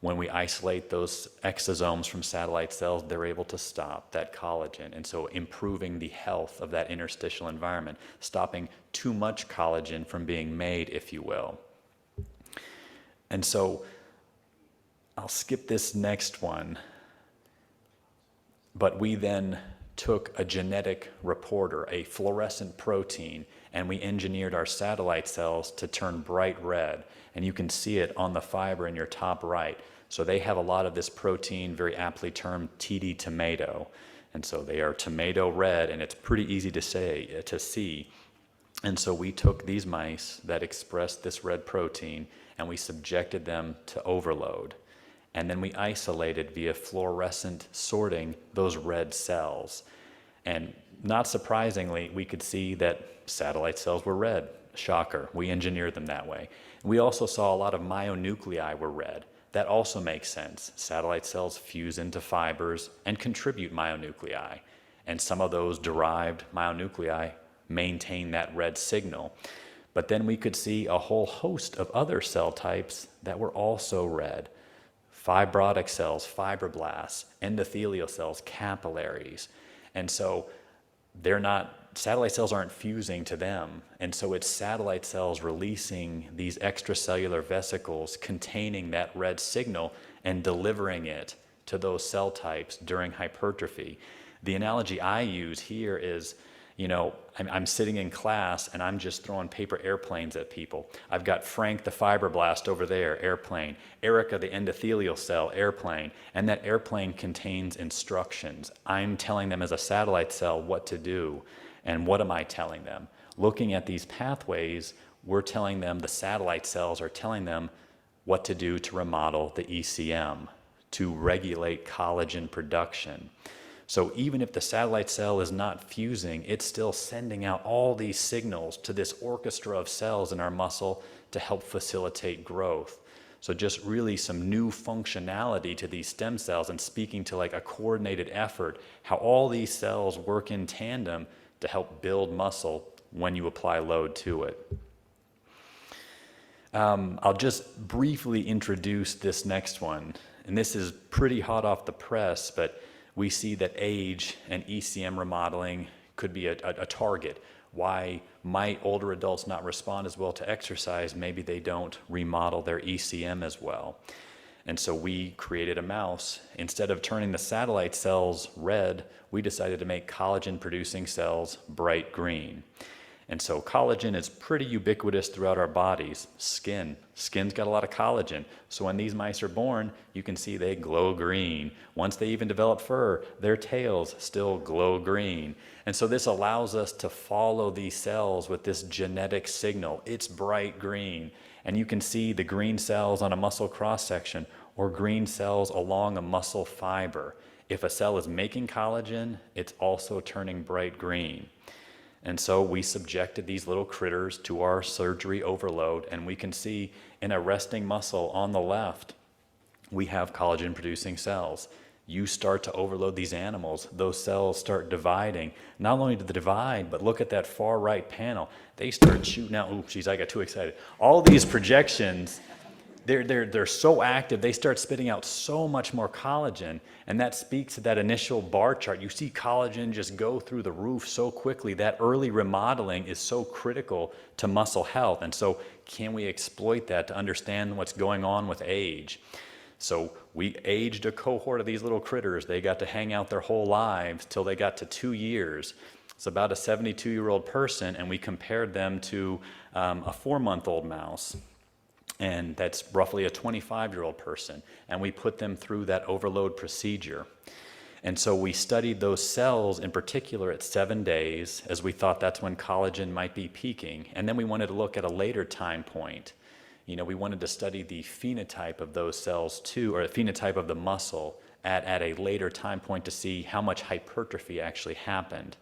When we isolate those exosomes from satellite cells, they're able to stop that collagen. And so improving the health of that interstitial environment, stopping too much collagen from being made, if you will. And so I'll skip this next one, but we then took a genetic reporter, a fluorescent protein, and we engineered our satellite cells to turn bright red. And you can see it on the fiber in your top right. So they have a lot of this protein, very aptly termed TD tomato. And so they are tomato red, and it's pretty easy to see. And so we took these mice that expressed this red protein, and we subjected them to overload. And then we isolated via fluorescent sorting those red cells. And not surprisingly, we could see that satellite cells were red. Shocker, we engineered them that way. We also saw a lot of myonuclei were red. That also makes sense. Satellite cells fuse into fibers and contribute myonuclei. And some of those derived myonuclei maintain that red signal. But then we could see a whole host of other cell types that were also red. Fibrotic cells, fibroblasts, endothelial cells, capillaries. And so satellite cells aren't fusing to them. And so it's satellite cells releasing these extracellular vesicles containing that red signal and delivering it to those cell types during hypertrophy. The analogy I use here is, I'm sitting in class and I'm just throwing paper airplanes at people. I've got Frank the fibroblast over there, airplane. Erica the endothelial cell, airplane. And that airplane contains instructions. I'm telling them as a satellite cell what to do. And what am I telling them? Looking at these pathways, we're telling them, the satellite cells are telling them what to do to remodel the ECM, to regulate collagen production. So even if the satellite cell is not fusing, it's still sending out all these signals to this orchestra of cells in our muscle to help facilitate growth. So just really some new functionality to these stem cells, and speaking to like a coordinated effort, how all these cells work in tandem to help build muscle when you apply load to it. I'll just briefly introduce this next one, and this is pretty hot off the press, but we see that age and ECM remodeling could be a target. Why might older adults not respond as well to exercise? Maybe they don't remodel their ECM as well. And so we created a mouse. Instead of turning the satellite cells red, we decided to make collagen-producing cells bright green. And so collagen is pretty ubiquitous throughout our bodies. Skin's got a lot of collagen. So when these mice are born, you can see they glow green. Once they even develop fur, their tails still glow green. And so this allows us to follow these cells with this genetic signal. It's bright green. And you can see the green cells on a muscle cross-section or green cells along a muscle fiber. If a cell is making collagen, it's also turning bright green. And so we subjected these little critters to our surgery overload, and we can see in a resting muscle on the left, we have collagen-producing cells. You start to overload these animals, those cells start dividing. Not only do they divide, but look at that far right panel. They start shooting out, ooh, geez, I got too excited. All these projections, they're so active, they start spitting out so much more collagen, and that speaks to that initial bar chart. You see collagen just go through the roof so quickly. That early remodeling is so critical to muscle health, and so can we exploit that to understand what's going on with age? So we aged a cohort of these little critters. They got to hang out their whole lives till they got to 2 years. It's about a 72-year-old person, and we compared them to a 4-month-old mouse. And that's roughly a 25-year-old person. And we put them through that overload procedure. And so we studied those cells in particular at 7 days, as we thought that's when collagen might be peaking. And then we wanted to look at a later time point. You know, we wanted to study the phenotype of those cells too, or the phenotype of the muscle at a later time point to see how much hypertrophy actually happened.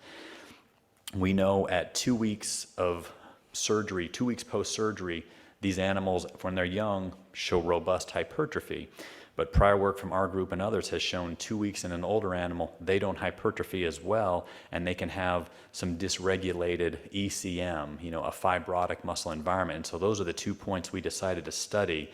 We know at 2 weeks of surgery, 2 weeks post-surgery, these animals, when they're young, show robust hypertrophy. But prior work from our group and others has shown 2 weeks in an older animal, they don't hypertrophy as well, and they can have some dysregulated ECM, you know, a fibrotic muscle environment. And so those are the 2 points we decided to study.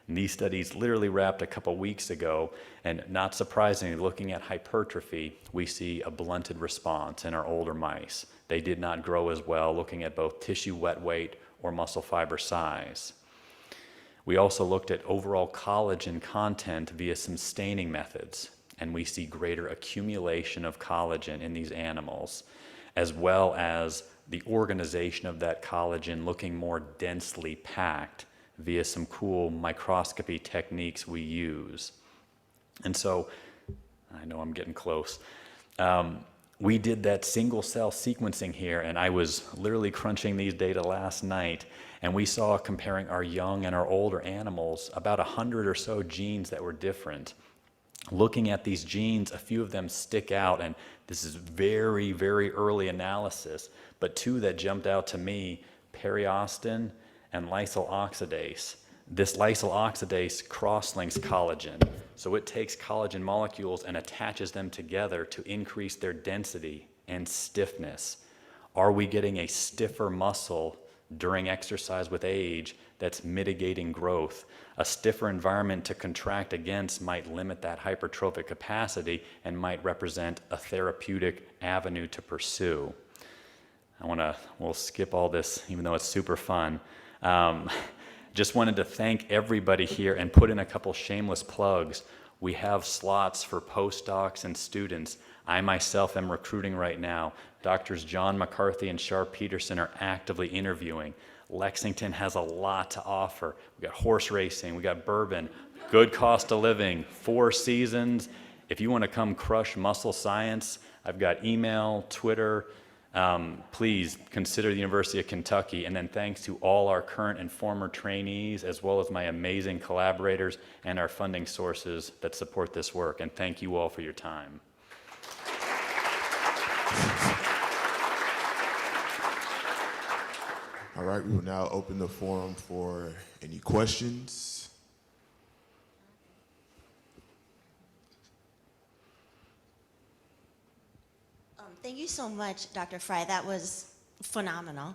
And these studies literally wrapped a couple weeks ago, and not surprisingly, looking at hypertrophy, we see a blunted response in our older mice. They did not grow as well, looking at both tissue wet weight or muscle fiber size. We also looked at overall collagen content via some staining methods, and we see greater accumulation of collagen in these animals, as well as the organization of that collagen looking more densely packed via some cool microscopy techniques we use. And so, I know I'm getting close. We did that single cell sequencing here, and I was literally crunching these data last night, and we saw, comparing our young and our older animals, about 100 or so genes that were different. Looking at these genes, a few of them stick out, and this is very, very early analysis, but 2 that jumped out to me, periostin and lysyl oxidase. This lysyl oxidase cross-links collagen. So it takes collagen molecules and attaches them together to increase their density and stiffness. Are we getting a stiffer muscle during exercise with age that's mitigating growth? A stiffer environment to contract against might limit that hypertrophic capacity and might represent a therapeutic avenue to pursue. We'll skip all this, even though it's super fun. Just wanted to thank everybody here and put in a couple shameless plugs. We have slots for postdocs and students. I myself am recruiting right now. Doctors John McCarthy and Sharp Peterson are actively interviewing. Lexington has a lot to offer. We got horse racing, we got bourbon, good cost of living, 4 seasons. If you want to come crush muscle science, I've got email, Twitter, Please consider the University of Kentucky, and then thanks to all our current and former trainees, as well as my amazing collaborators and our funding sources that support this work. And thank you all for your time. All right, we will now open the forum for any questions. Thank you so much, Dr. Fry. That was phenomenal.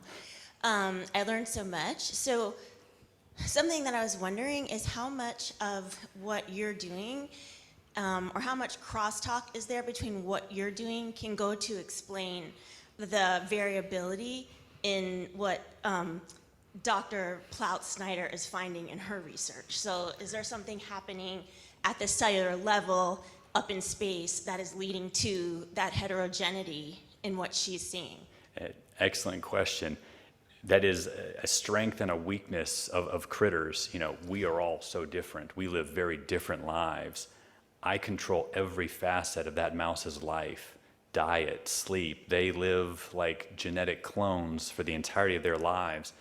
I learned so much. So something that I was wondering is how much of what you're doing or how much crosstalk is there between what you're doing can go to explain the variability in what Dr. Plout-Snyder is finding in her research. So is there something happening at the cellular level up in space that is leading to that heterogeneity in what she's seeing? Excellent question. That is a strength and a weakness of critters. You know, we are all so different. We live very different lives. I control every facet of that mouse's life. Diet, sleep. They live like genetic clones for the entirety of their lives,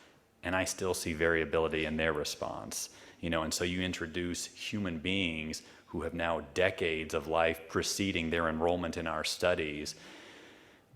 and I still see variability in their response. You know, and so you introduce human beings who have now decades of life preceding their enrollment in our studies.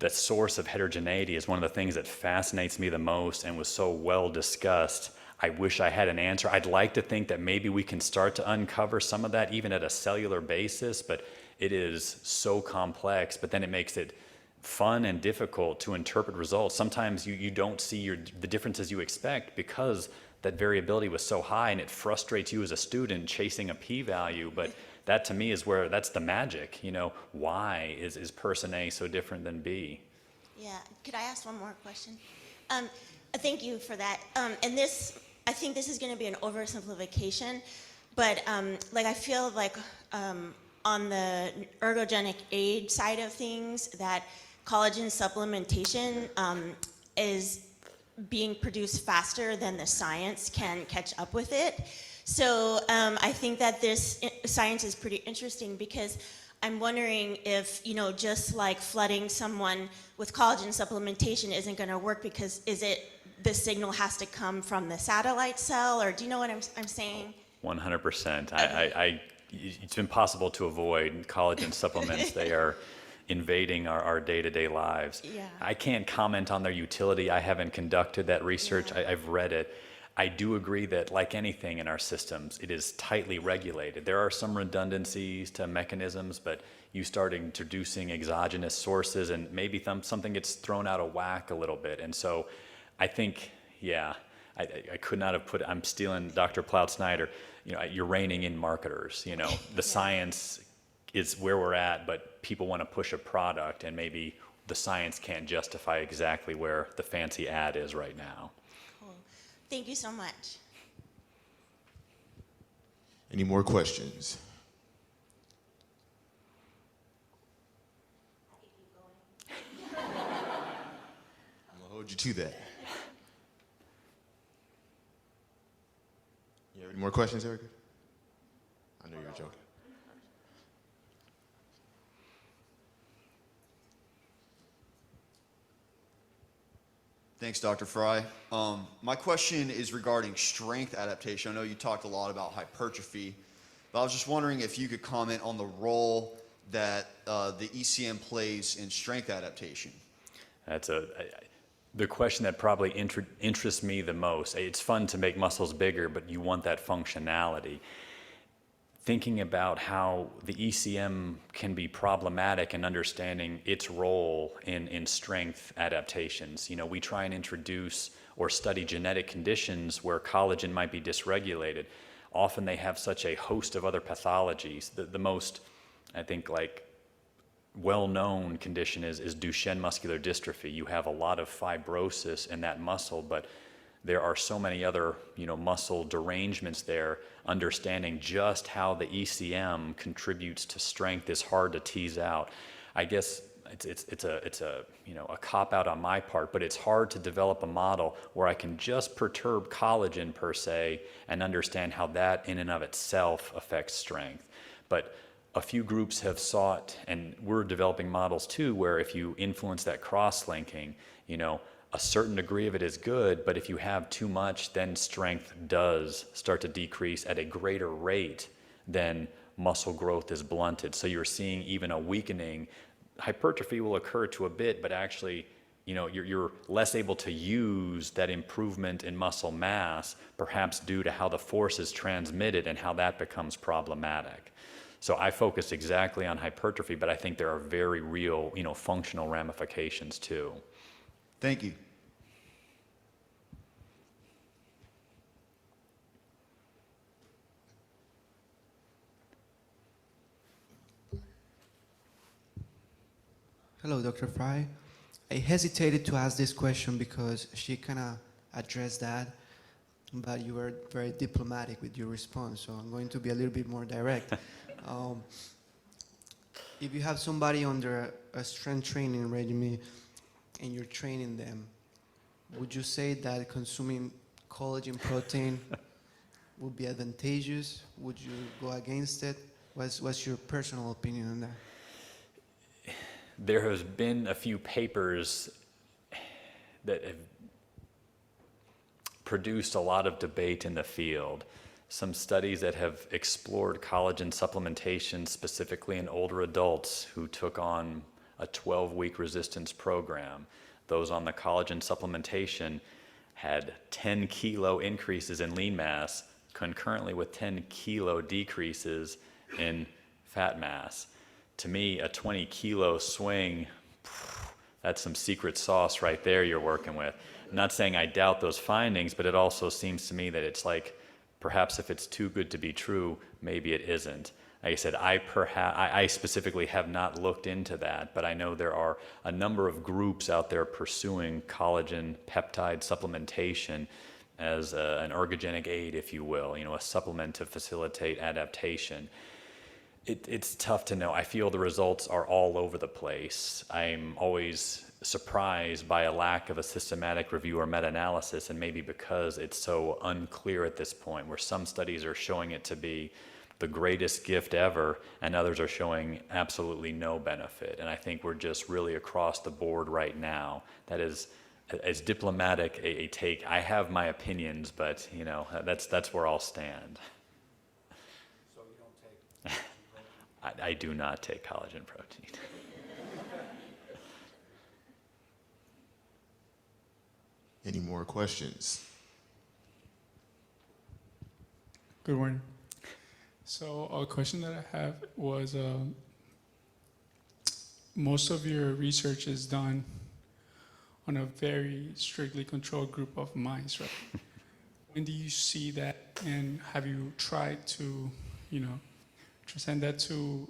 The source of heterogeneity is one of the things that fascinates me the most and was so well discussed. I wish I had an answer. I'd like to think that maybe we can start to uncover some of that even at a cellular basis, but it is so complex, but then it makes it fun and difficult to interpret results. Sometimes you don't see the differences you expect because that variability was so high, and it frustrates you as a student chasing a p-value, but that to me is where that's the magic. You know, why is person A so different than B? Yeah, could I ask one more question? Thank you for that. And this, I think this is going to be an oversimplification, but like I feel like on the ergogenic aid side of things, that collagen supplementation is being produced faster than the science can catch up with it. So I think that this science is pretty interesting because I'm wondering if, you know, just like flooding someone with collagen supplementation isn't going to work because the signal has to come from the satellite cell, or do you know what I'm saying? 100%. It's impossible to avoid collagen supplements. They are invading our day-to-day lives. Yeah. I can't comment on their utility. I haven't conducted that research. Yeah. I've read it. I do agree that, like anything in our systems, it is tightly regulated. There are some redundancies to mechanisms, but you start introducing exogenous sources and maybe something gets thrown out of whack a little bit. And so I think, yeah, I could not have put, I'm stealing Dr. Plout-Snyder, you know, you're reining in marketers. You know, the science is where we're at, but people want to push a product, and maybe the science can't justify exactly where the fancy ad is right now. Cool. Thank you so much. Any more questions? I'm gonna hold you to that. You have any more questions, Erica? I know you're joking. Thanks, Dr. Fry. My question is regarding strength adaptation. I know you talked a lot about hypertrophy, but I was just wondering if you could comment on the role that the ECM plays in strength adaptation. That's the question that probably interests me the most. It's fun to make muscles bigger, but you want that functionality. Thinking about how the ECM can be problematic and understanding its role in strength adaptations. You know, we try and introduce or study genetic conditions where collagen might be dysregulated. Often they have such a host of other pathologies. The most, I think, like well-known condition is Duchenne muscular dystrophy. You have a lot of fibrosis in that muscle, but there are so many other, you know, muscle derangements there. Understanding just how the ECM contributes to strength is hard to tease out. I guess it's a you know, a cop-out on my part, but it's hard to develop a model where I can just perturb collagen per se and understand how that in and of itself affects strength. But a few groups have sought, and we're developing models too, where if you influence that cross-linking, a certain degree of it is good, but if you have too much, then strength does start to decrease at a greater rate than muscle growth is blunted. So you're seeing even a weakening. Hypertrophy will occur to a bit, but actually, you're less able to use that improvement in muscle mass, perhaps due to how the force is transmitted and how that becomes problematic. So I focus exactly on hypertrophy, but I think there are very real, functional ramifications too. Thank you. Hello, Dr. Fry. I hesitated to ask this question because she kind of addressed that, but you were very diplomatic with your response, so I'm going to be a little bit more direct. If you have somebody under a strength training regimen and you're training them, would you say that consuming collagen protein would be advantageous? Would you go against it? What's your personal opinion on that? There has been a few papers that have produced a lot of debate in the field. Some studies that have explored collagen supplementation specifically in older adults who took on a 12-week resistance program. Those on the collagen supplementation had 10 kilo increases in lean mass concurrently with 10 kilo decreases in fat mass. To me, a 20 kilo swing, that's some secret sauce right there you're working with. I'm not saying I doubt those findings, but it also seems to me that it's like, perhaps if it's too good to be true, maybe it isn't. Like I said, I specifically have not looked into that, but I know there are a number of groups out there pursuing collagen peptide supplementation as an ergogenic aid, if you will, a supplement to facilitate adaptation. It's tough to know. I feel the results are all over the place. I'm always surprised by a lack of a systematic review or meta-analysis, and maybe because it's so unclear at this point, where some studies are showing it to be the greatest gift ever, and others are showing absolutely no benefit. And I think we're just really across the board right now. That is as diplomatic a take. I have my opinions, but that's where I'll stand. So you don't take I do not take collagen protein. Any more questions? Good morning. So a question that I have was, most of your research is done on a very strictly controlled group of mice, right? When do you see that, and have you tried to, transcend that to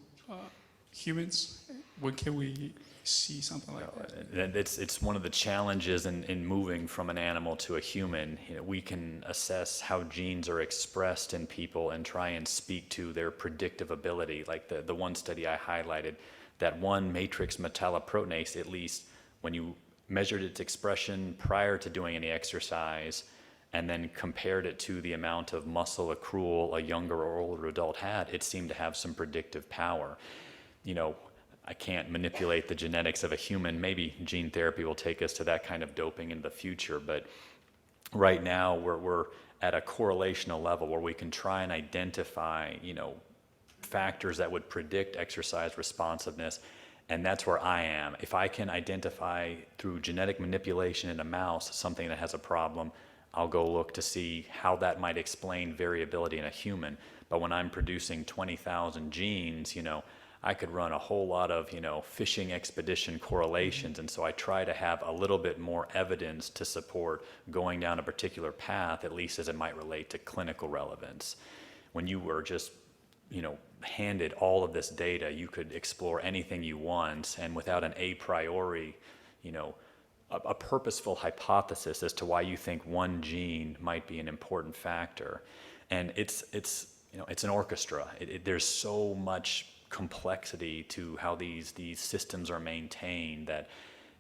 humans? When can we see something like that? It's one of the challenges in moving from an animal to a human. We can assess how genes are expressed in people and try and speak to their predictive ability. Like the one study I highlighted, that one matrix metalloproteinase, at least when you measured its expression prior to doing any exercise and then compared it to the amount of muscle accrual a younger or older adult had, it seemed to have some predictive power. I can't manipulate the genetics of a human. Maybe gene therapy will take us to that kind of doping in the future, but right now we're at a correlational level where we can try and identify, factors that would predict exercise responsiveness, and that's where I am. If I can identify through genetic manipulation in a mouse something that has a problem, I'll go look to see how that might explain variability in a human. But when I'm producing 20,000 genes, I could run a whole lot of, fishing expedition correlations. And so I try to have a little bit more evidence to support going down a particular path, at least as it might relate to clinical relevance. When you were just, handed all of this data, you could explore anything you want, and without an a priori, a purposeful hypothesis as to why you think one gene might be an important factor. And it's an orchestra. There's so much complexity to how these systems are maintained that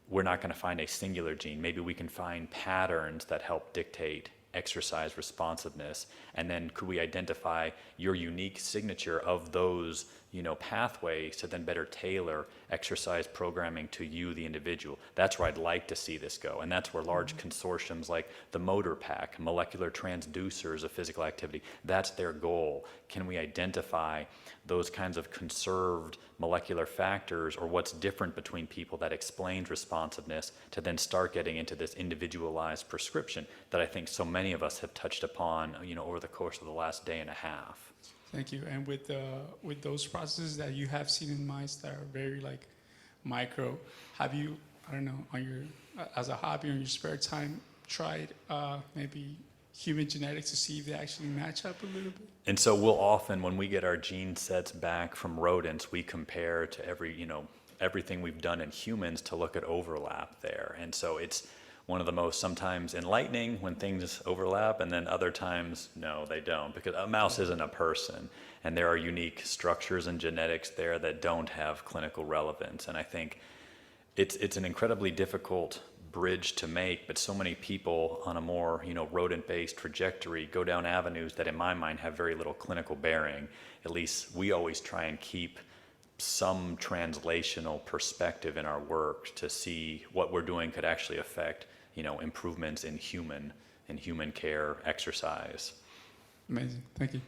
we're not going to find a singular gene. Maybe we can find patterns that help dictate exercise responsiveness? And then could we identify your unique signature of those, pathways to then better tailor exercise programming to you, the individual? That's where I'd like to see this go. And that's where large consortiums like the Motor Pack, molecular transducers of physical activity, that's their goal. Can we identify those kinds of conserved molecular factors, or what's different between people that explains responsiveness, to then start getting into this individualized prescription that I think so many of us have touched upon, over the course of the last day and a half. Thank you. And with those processes that you have seen in mice that are very like micro, have you, I don't know, on your as a hobby or in your spare time, tried maybe human genetics to see if they actually match up a little bit? And so we'll often, when we get our gene sets back from rodents, we compare to everything we've done in humans to look at overlap there. And so it's one of the most sometimes enlightening when things overlap, and then other times, no, they don't, because a mouse isn't a person, and there are unique structures and genetics there that don't have clinical relevance. And I think it's an incredibly difficult bridge to make, but so many people on a more rodent-based trajectory go down avenues that in my mind have very little clinical bearing. At least we always try and keep some translational perspective in our work to see what we're doing could actually affect improvements in human care exercise. Amazing. Thank you.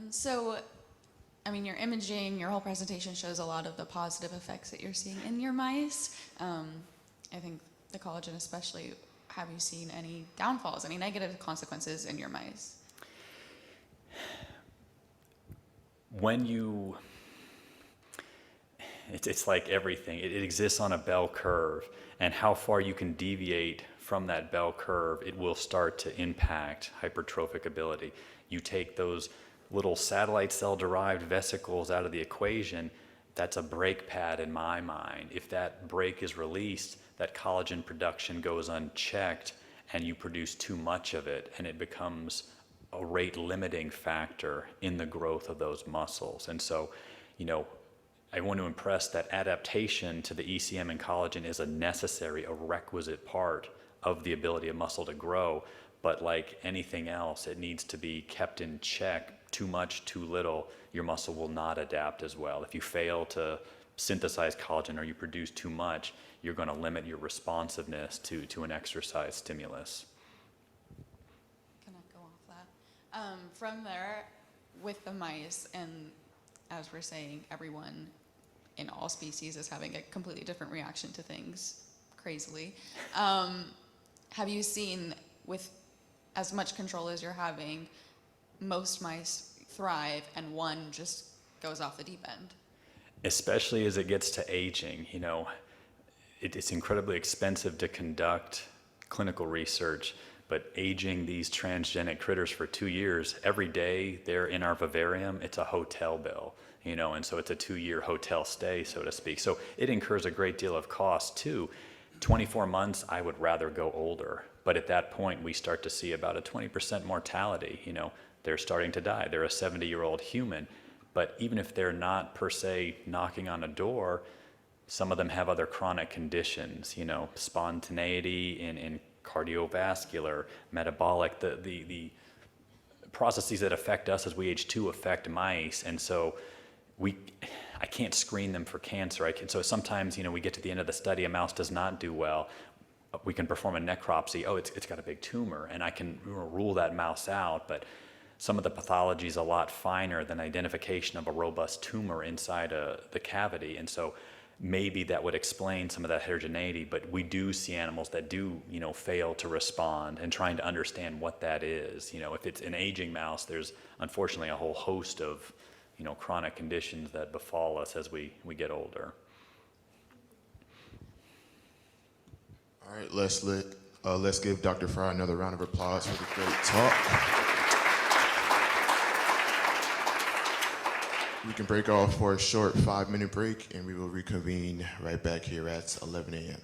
So, I mean, your imaging, your whole presentation shows a lot of the positive effects that you're seeing in your mice. I think the collagen especially, have you seen any downfalls, any negative consequences in your mice? It's like everything. It exists on a bell curve, and how far you can deviate from that bell curve, it will start to impact hypertrophic ability. You take those little satellite cell derived vesicles out of the equation, that's a brake pad in my mind. If that brake is released, that collagen production goes unchecked, and you produce too much of it, and it becomes a rate limiting factor in the growth of those muscles. And so, I want to impress that adaptation to the ECM and collagen is a necessary, a requisite part of the ability of muscle to grow. But like anything else, it needs to be kept in check. Too much, too little, your muscle will not adapt as well. If you fail to synthesize collagen or you produce too much, you're going to limit your responsiveness to an exercise stimulus. Can I go off that? From there, with the mice, and as we're saying, everyone in all species is having a completely different reaction to things, crazily. Have you seen, with as much control as you're having, most mice thrive and one just goes off the deep end? Especially as it gets to aging, it's incredibly expensive to conduct clinical research, but aging these transgenic critters for 2 years, every day they're in our vivarium, it's a hotel bill, and so it's a 2-year hotel stay, so to speak. So it incurs a great deal of cost too. 24 months, I would rather go older, but at that point we start to see about a 20% mortality. They're starting to die. They're a 70-year-old human, but even if they're not per se knocking on a door, some of them have other chronic conditions, spontaneity in cardiovascular, metabolic, the processes that affect us as we age too affect mice. And so I can't screen them for cancer. So sometimes, we get to the end of the study, a mouse does not do well. We can perform a necropsy. Oh, it's got a big tumor, and I can rule that mouse out. But some of the pathology is a lot finer than identification of a robust tumor inside the cavity. And so maybe that would explain some of that heterogeneity, but we do see animals that do, fail to respond, and trying to understand what that is. If it's an aging mouse, there's unfortunately a whole host of, chronic conditions that befall us as we get older. All right, let's give Dr. Fry another round of applause for the great talk. We can break off for a short 5-minute break, and we will reconvene right back here at 11 a.m.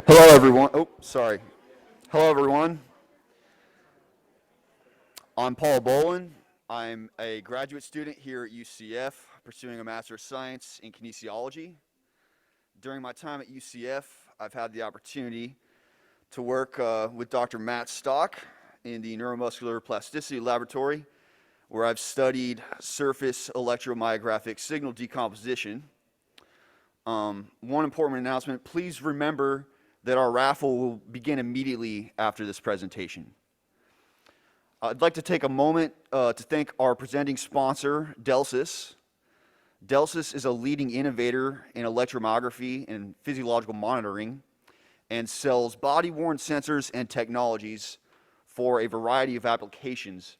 Hello, everyone. Oh, sorry. Hello, everyone. I'm Paul Bolin. I'm a graduate student here at UCF, pursuing a Master of Science in Kinesiology. During my time at UCF, I've had the opportunity to work with Dr. Matt Stock in the Neuromuscular Plasticity Laboratory, where I've studied surface electromyographic signal decomposition. One important announcement, please remember that our raffle will begin immediately after this presentation. I'd like to take a moment to thank our presenting sponsor, Delsys. Delsys is a leading innovator in electromyography and physiological monitoring and sells body-worn sensors and technologies for a variety of applications.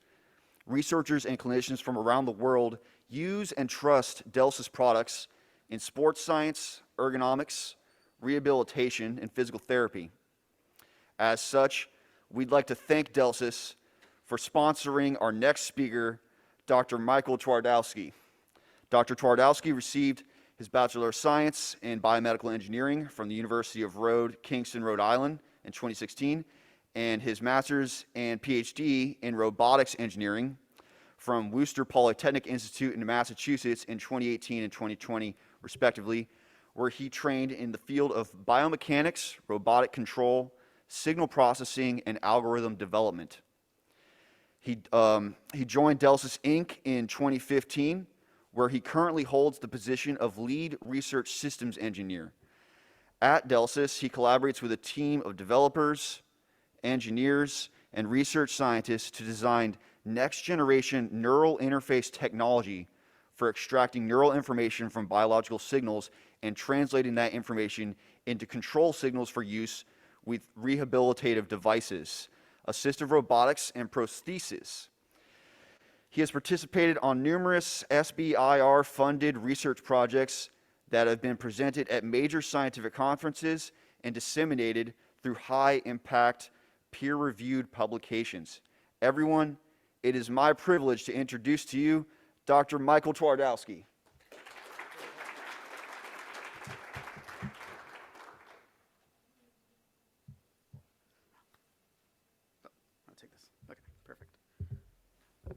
Researchers and clinicians from around the world use and trust Delsys products in sports science, ergonomics, rehabilitation, and physical therapy. As such, we'd like to thank Delsys for sponsoring our next speaker, Dr. Michael Twardowski. Dr. Twardowski received his Bachelor of Science in Biomedical Engineering from the University of Kingston, Rhode Island in 2016, and his Master's and PhD in Robotics Engineering from Worcester Polytechnic Institute in Massachusetts in 2018 and 2020, respectively, where he trained in the field of biomechanics, robotic control, signal processing, and algorithm development. He joined Delsys Inc. in 2015, where he currently holds the position of Lead Research Systems Engineer. At Delsys, he collaborates with a team of developers, engineers, and research scientists to design next-generation neural interface technology for extracting neural information from biological signals and translating that information into control signals for use with rehabilitative devices, assistive robotics, and prosthesis. He has participated on numerous SBIR-funded research projects that have been presented at major scientific conferences and disseminated through high-impact, peer-reviewed publications. Everyone, it is my privilege to introduce to you Dr. Michael Twardowski. I'll take this. Okay, perfect.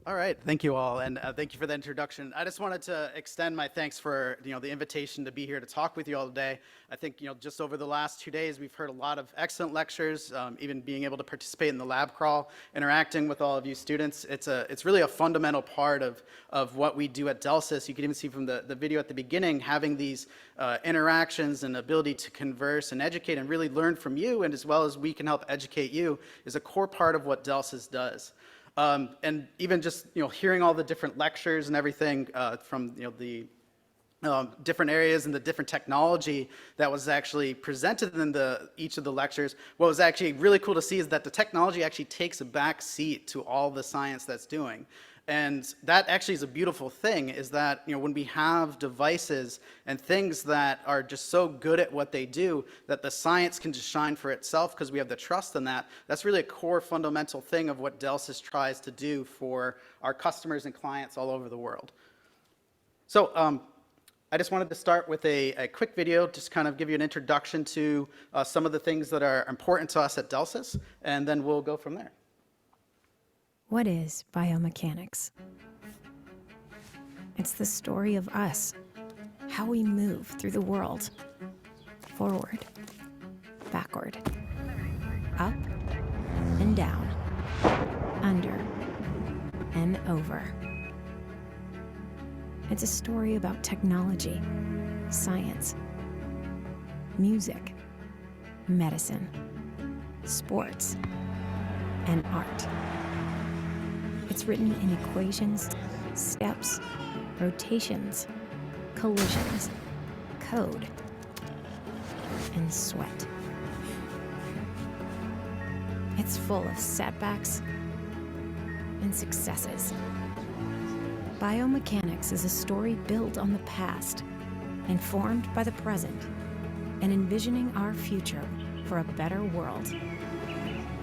All right, thank you all, and thank you for the introduction. I just wanted to extend my thanks for the invitation to be here to talk with you all today. I think just over the last 2 days, we've heard a lot of excellent lectures, even being able to participate in the lab crawl, interacting with all of you students. It's really a fundamental part of what we do at Delsys. You can even see from the video at the beginning, having these interactions and ability to converse and educate and really learn from you, and as well as we can help educate you, is a core part of what Delsys does. And even just hearing all the different lectures and everything from the different areas and the different technology that was actually presented in each of the lectures, what was actually really cool to see is that the technology actually takes a back seat to all the science that's doing. And that actually is a beautiful thing, is that when we have devices and things that are just so good at what they do, that the science can just shine for itself because we have the trust in that. That's really a core fundamental thing of what Delsys tries to do for our customers and clients all over the world. So I just wanted to start with a quick video, just kind of give you an introduction to some of the things that are important to us at Delsys, and then we'll go from there. What is biomechanics? It's the story of us, how we move through the world, forward, backward, up and down, under and over. It's a story about technology, science, music, medicine, sports, and art. It's written in equations, steps, rotations, collisions, code, and sweat. It's full of setbacks and successes. Biomechanics is a story built on the past, informed by the present, and envisioning our future for a better world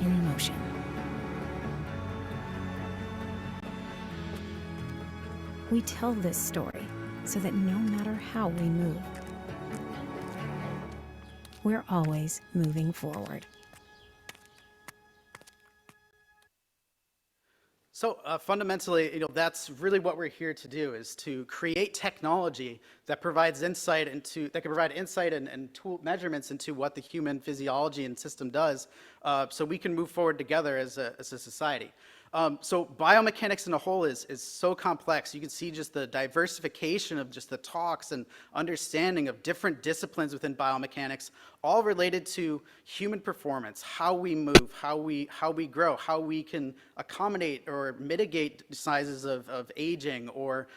in motion. We tell this story so that no matter how we move, we're always moving forward. So fundamentally, that's really what we're here to do, is to create technology that provides insight and tool measurements into what the human physiology and system does, so we can move forward together as a society. So biomechanics in a whole is so complex. You can see just the diversification of just the talks and understanding of different disciplines within biomechanics, all related to human performance, how we move, how we grow, how we can accommodate or mitigate sizes of aging, or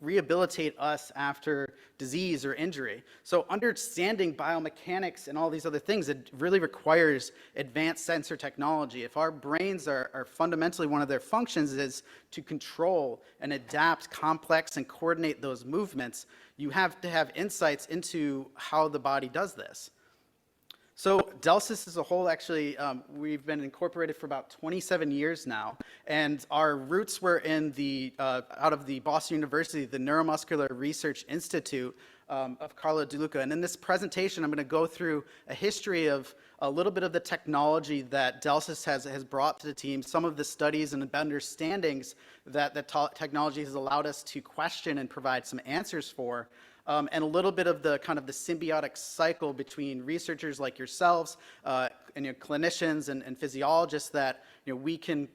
rehabilitate us after disease or injury. So understanding biomechanics and all these other things, it really requires advanced sensor technology. If our brains are fundamentally, one of their functions is to control and adapt complex and coordinate those movements, you have to have insights into how the body does this. So Delsys as a whole, actually, we've been incorporated for about 27 years now, and our roots were in out of the Boston University, the Neuromuscular Research Institute of Carlo De Luca. And in this presentation, I'm going to go through a history of a little bit of the technology that Delsys has brought to the team, some of the studies and understandings that the technology has allowed us to question and provide some answers for. And a little bit of the kind of the symbiotic cycle between researchers like yourselves and your clinicians and physiologists, that we can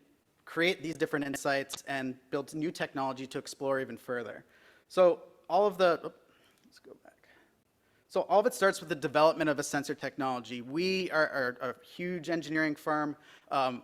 create these different insights and build new technology to explore even further. So all of it starts with the development of a sensor technology. We are a huge engineering firm.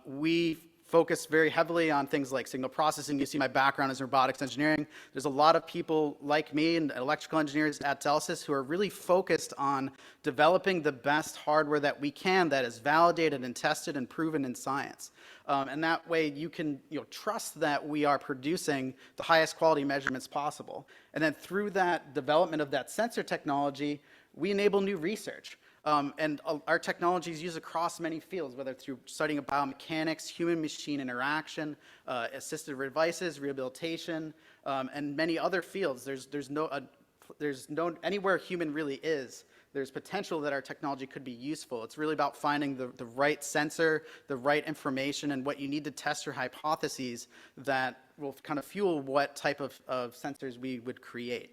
We focus very heavily on things like signal processing. You see my background is in robotics engineering. There's a lot of people like me and electrical engineers at Delsys who are really focused on developing the best hardware that we can, that is validated and tested and proven in science. And that way you can trust that we are producing the highest quality measurements possible. And then through that development of that sensor technology, we enable new research. And our technology is used across many fields, whether through studying of biomechanics, human-machine interaction, assistive devices, rehabilitation, and many other fields. There's no anywhere human really is, there's potential that our technology could be useful. It's really about finding the right sensor, the right information, and what you need to test your hypotheses that will kind of fuel what type of sensors we would create.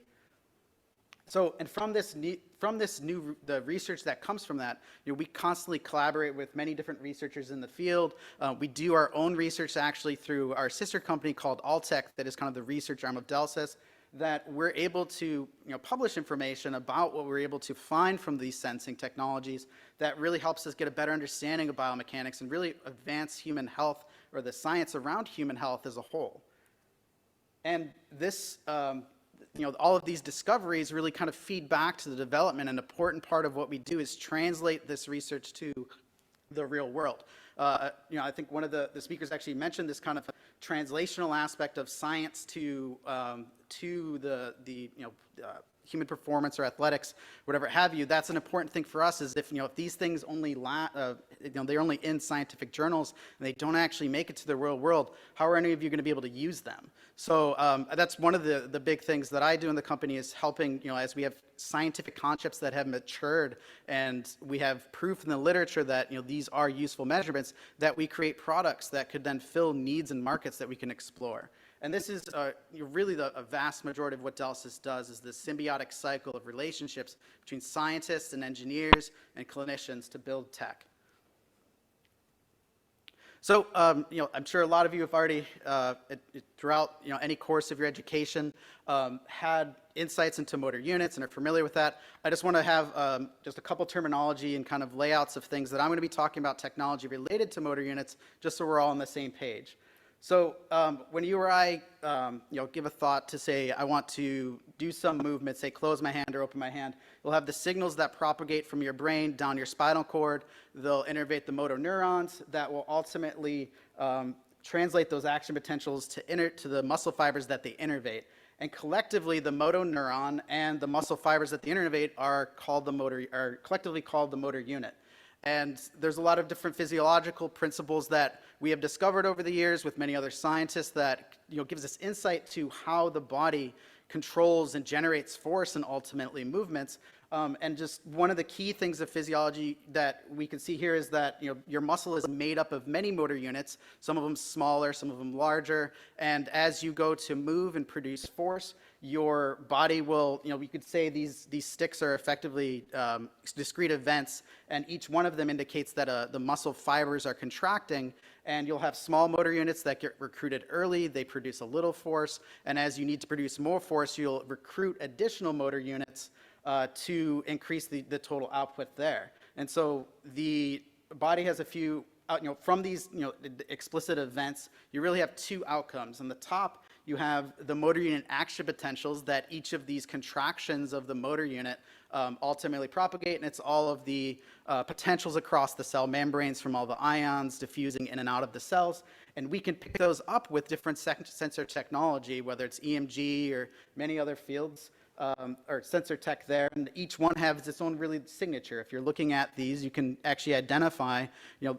So, and from the research that comes from that, we constantly collaborate with many different researchers in the field. We do our own research actually through our sister company called Altec, that is kind of the research arm of Delsys, that we're able to publish information about what we're able to find from these sensing technologies that really helps us get a better understanding of biomechanics and really advance human health, or the science around human health as a whole. And this all of these discoveries really kind of feed back to the development. An important part of what we do is translate this research to the real world. I think one of the speakers actually mentioned this kind of translational aspect of science to the human performance or athletics, whatever have you. That's an important thing for us, is if these things only they're only in scientific journals and they don't actually make it to the real world, how are any of you going to be able to use them? So that's one of the big things that I do in the company, is helping, as we have scientific concepts that have matured and we have proof in the literature that these are useful measurements, that we create products that could then fill needs and markets that we can explore. And this is really a vast majority of what Delsys does, is this symbiotic cycle of relationships between scientists and engineers and clinicians to build tech. So, I'm sure a lot of you have already, throughout any course of your education, had insights into motor units and are familiar with that. I just want to have just a couple terminology and kind of layouts of things that I'm going to be talking about, technology related to motor units, just so we're all on the same page. So when you or I, give a thought to say, I want to do some movement, say close my hand or open my hand, you'll have the signals that propagate from your brain down your spinal cord. They'll innervate the motor neurons that will ultimately translate those action potentials to the muscle fibers that they innervate. And collectively, the motor neuron and the muscle fibers that they innervate are collectively called the motor unit. And there's a lot of different physiological principles that we have discovered over the years with many other scientists that gives us insight to how the body controls and generates force and ultimately movements. And just one of the key things of physiology that we can see here is that your muscle is made up of many motor units, some of them smaller, some of them larger, and as you go to move and produce force, your body will, we could say these sticks are effectively discrete events, and each one of them indicates that the muscle fibers are contracting, and you'll have small motor units that get recruited early, they produce a little force, and as you need to produce more force, you'll recruit additional motor units to increase the total output there. And so the body has a few, from these explicit events, you really have two outcomes. On the top, you have the motor unit action potentials that each of these contractions of the motor unit ultimately propagate, and it's all of the potentials across the cell membranes from all the ions diffusing in and out of the cells. And we can pick those up with different sensor technology, whether it's EMG or many other fields. Or sensor tech there, and each one has its own really signature. If you're looking at these, you can actually identify,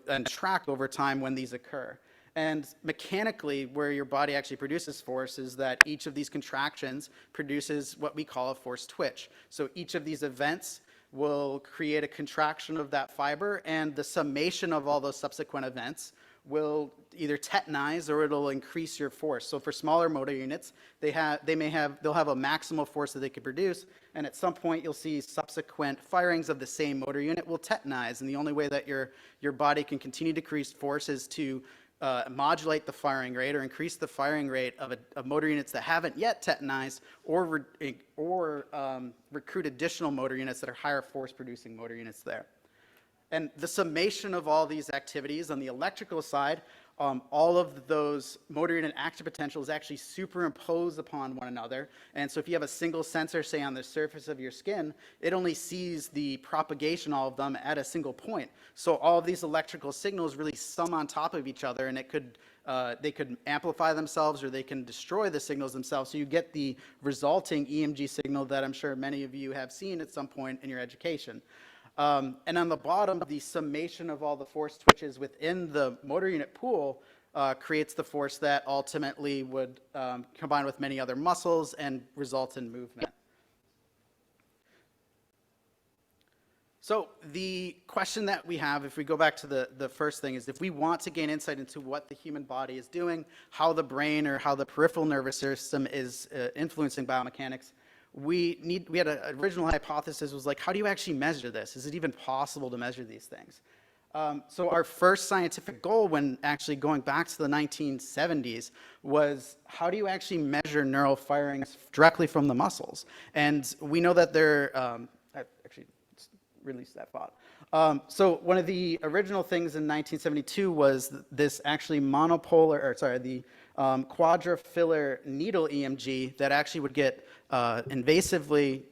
and track over time when these occur. And mechanically, where your body actually produces force is that each of these contractions produces what we call a force twitch. So each of these events will create a contraction of that fiber, and the summation of all those subsequent events will either tetanize or it'll increase your force. So for smaller motor units, they'll have a maximal force that they can produce, and at some point you'll see subsequent firings of the same motor unit will tetanize, and the only way that your body can continue to decrease force is to modulate the firing rate or increase the firing rate of motor units that haven't yet tetanized, or recruit additional motor units that are higher force producing motor units there. And the summation of all these activities on the electrical side, all of those motor unit action potentials actually superimpose upon one another. And so if you have a single sensor, say on the surface of your skin, it only sees the propagation, all of them, at a single point. So all of these electrical signals really sum on top of each other, and they could amplify themselves or they can destroy the signals themselves. So you get the resulting EMG signal that I'm sure many of you have seen at some point in your education. And on the bottom, the summation of all the force twitches within the motor unit pool creates the force that ultimately would combine with many other muscles and result in movement. So the question that we have, if we go back to the first thing, is if we want to gain insight into what the human body is doing, how the brain or how the peripheral nervous system is influencing biomechanics, we had an original hypothesis was like, how do you actually measure this? Is it even possible to measure these things? So our first scientific goal, when actually going back to the 1970s, was how do you actually measure neural firings directly from the muscles? And we know that I actually released that thought. So one of the original things in 1972 was this actually the quadrifilar needle EMG that actually would get invasively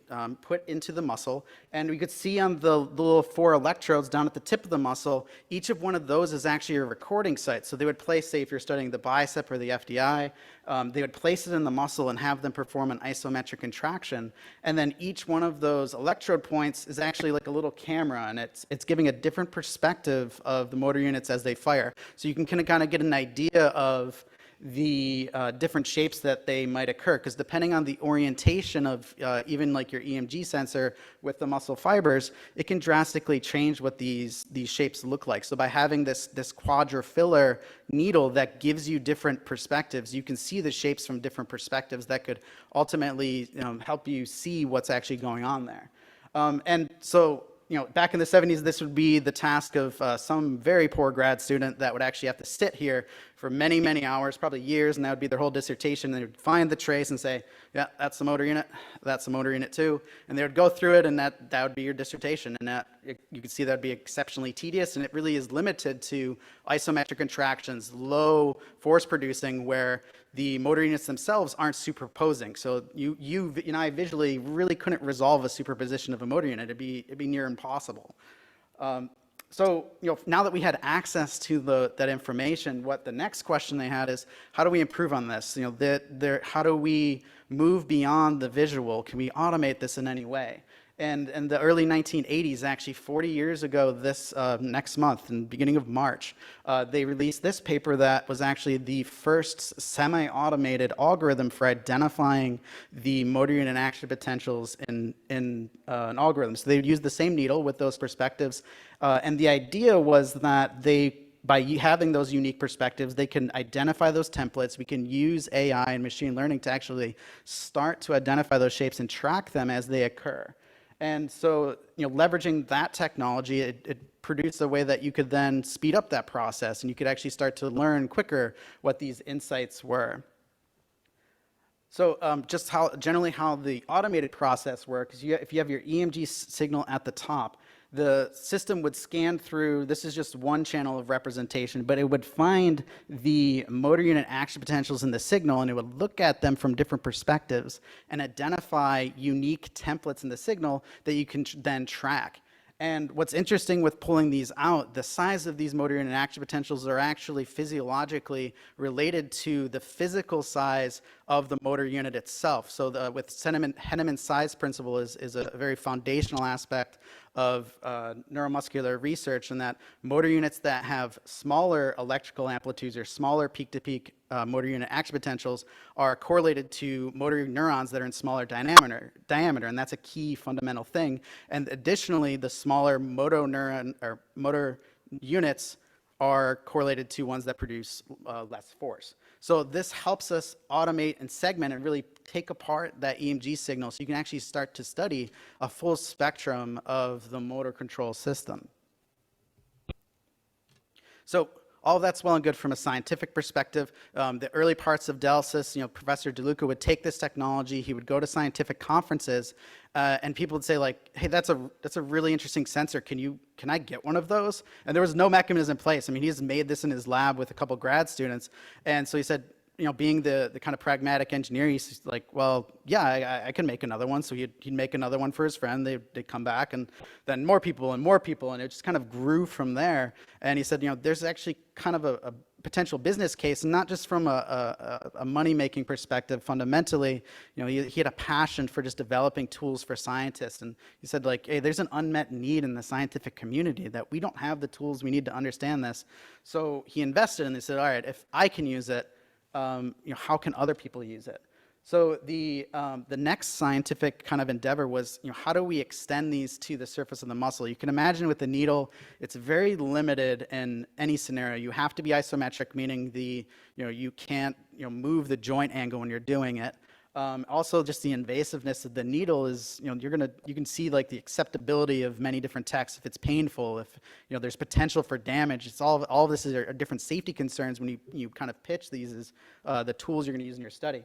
put into the muscle, and we could see on the little 4 electrodes down at the tip of the muscle, each of one of those is actually a recording site. So they would place, say if you're studying the bicep or the FDI, they would place it in the muscle and have them perform an isometric contraction, and then each one of those electrode points is actually like a little camera, and it's giving a different perspective of the motor units as they fire. So you can kind of get an idea of the different shapes that they might occur, because depending on the orientation of even like your EMG sensor with the muscle fibers, it can drastically change what these shapes look like. So by having this quadrifilar needle that gives you different perspectives, you can see the shapes from different perspectives that could ultimately help you see what's actually going on there. And so back in the 70s, this would be the task of some very poor grad student that would actually have to sit here for many, many hours, probably years, and that would be their whole dissertation. They would find the trace and say, yeah, that's the motor unit, that's the motor unit too. And they would go through it, and that would be your dissertation. And you could see that would be exceptionally tedious, and it really is limited to isometric contractions, low force producing, where the motor units themselves aren't superposing. So you and I visually really couldn't resolve a superposition of a motor unit. It'd be near impossible. So now that we had access to that information, what the next question they had is, how do we improve on this? How do we move beyond the visual? Can we automate this in any way? And in the early 1980s, actually 40 years ago this next month, in the beginning of March, they released this paper that was actually the first semi-automated algorithm for identifying the motor unit action potentials in an algorithm. So they would use the same needle with those perspectives. And the idea was that by having those unique perspectives, they can identify those templates. We can use AI and machine learning to actually start to identify those shapes and track them as they occur. And so, leveraging that technology, it produced a way that you could then speed up that process, and you could actually start to learn quicker what these insights were. So just generally how the automated process works, if you have your EMG signal at the top, the system would scan through, this is just one channel of representation, but it would find the motor unit action potentials in the signal, and it would look at them from different perspectives and identify unique templates in the signal that you can then track. And what's interesting with pulling these out, the size of these motor unit action potentials are actually physiologically related to the physical size of the motor unit itself. So with Henneman's size principle is a very foundational aspect of neuromuscular research, and that motor units that have smaller electrical amplitudes or smaller peak-to-peak motor unit action potentials are correlated to motor neurons that are in smaller diameter, and that's a key fundamental thing. And additionally, the smaller motor neuron or motor units are correlated to ones that produce less force. So this helps us automate and segment and really take apart that EMG signal so you can actually start to study a full spectrum of the motor control system. So all that's well and good from a scientific perspective. The early parts of Delsis, Professor DeLuca would take this technology, he would go to scientific conferences, and people would say like, hey, that's a really interesting sensor. Can I get one of those? And there was no mechanism in place. I mean, he's made this in his lab with a couple grad students. And so he said, being the kind of pragmatic engineer, he's like, well, yeah, I can make another one. So he'd make another one for his friend. They'd come back, and then more people, and it just kind of grew from there. And he said, there's actually kind of a potential business case, not just from a money-making perspective. Fundamentally, he had a passion for just developing tools for scientists. And he said, like, hey, there's an unmet need in the scientific community that we don't have the tools we need to understand this. So he invested, and they said, all right, if I can use it, how can other people use it? So the next scientific kind of endeavor was, how do we extend these to the surface of the muscle? You can imagine with the needle, it's very limited in any scenario. You have to be isometric, meaning you can't move the joint angle when you're doing it. Also, just the invasiveness of the needle is, you can see like the acceptability of many different texts. If it's painful, if there's potential for damage, it's all of this are different safety concerns when you kind of pitch these as the tools you're going to use in your study.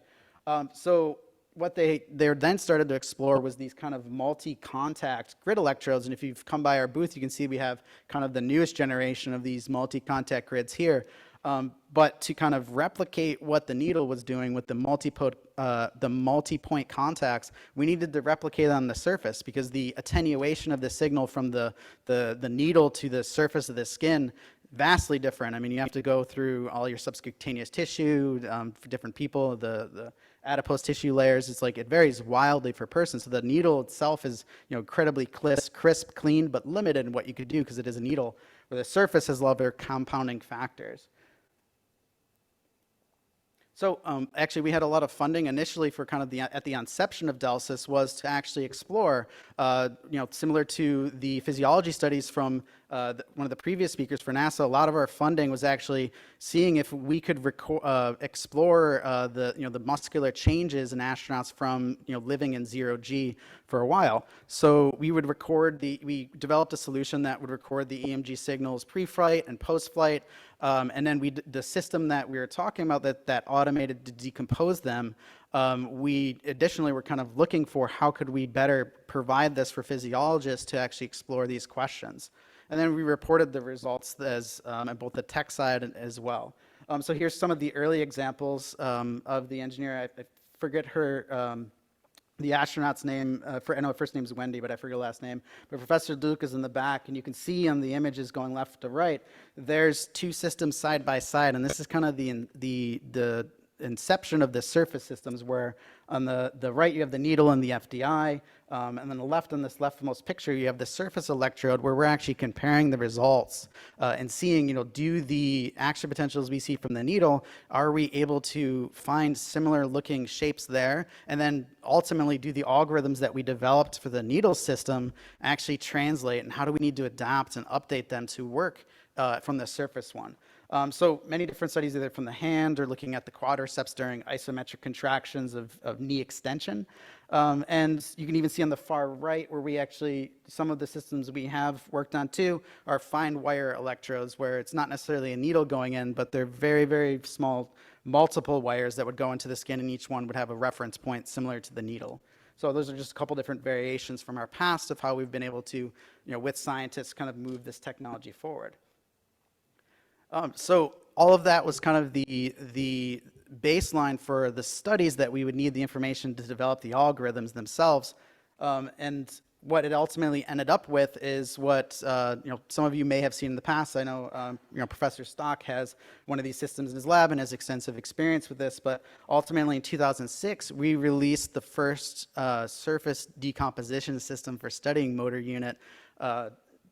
So what they then started to explore was these kind of multi-contact grid electrodes. And if you've come by our booth, you can see we have kind of the newest generation of these multi-contact grids here. But to kind of replicate what the needle was doing with the multi-point contacts, we needed to replicate it on the surface, because the attenuation of the signal from the needle to the surface of the skin vastly different. I mean, you have to go through all your subcutaneous tissue for different people, the adipose tissue layers. It's like it varies wildly for person. So the needle itself is incredibly crisp, clean, but limited in what you could do because it is a needle, where the surface has a lot of other compounding factors. So actually, we had a lot of funding initially for kind of at the inception of Delsis was to actually explore, similar to the physiology studies from one of the previous speakers for NASA. A lot of our funding was actually seeing if we could explore the muscular changes in astronauts from living in 0G for a while. So we developed a solution that would record the EMG signals pre-flight and post-flight. And then the system that we were talking about that automated to decompose them, we additionally were kind of looking for how could we better provide this for physiologists to actually explore these questions. And then we reported the results on both the tech side as well. So here's some of the early examples of the engineer. I forget the astronaut's name. I know her first name is Wendy, but I forget her last name. But Professor Duke is in the back, and you can see on the images going left to right, there's two systems side by side, and this is kind of the inception of the surface systems, where on the right you have the needle and the FDI, and then the left, on this leftmost picture, you have the surface electrode, where we're actually comparing the results and seeing, do the action potentials we see from the needle, are we able to find similar looking shapes there? And then ultimately, do the algorithms that we developed for the needle system actually translate, and how do we need to adapt and update them to work from the surface one? So many different studies, either from the hand or looking at the quadriceps during isometric contractions of knee extension. And you can even see on the far right where we actually, some of the systems we have worked on too are fine wire electrodes, where it's not necessarily a needle going in, but they're very, very small multiple wires that would go into the skin, and each one would have a reference point similar to the needle. So those are just a couple different variations from our past of how we've been able to, with scientists, kind of move this technology forward. So all of that was kind of the baseline for the studies that we would need the information to develop the algorithms themselves. And what it ultimately ended up with is what some of you may have seen in the past. I know Professor Stock has one of these systems in his lab and has extensive experience with this. But ultimately, in 2006, we released the first surface decomposition system for studying motor unit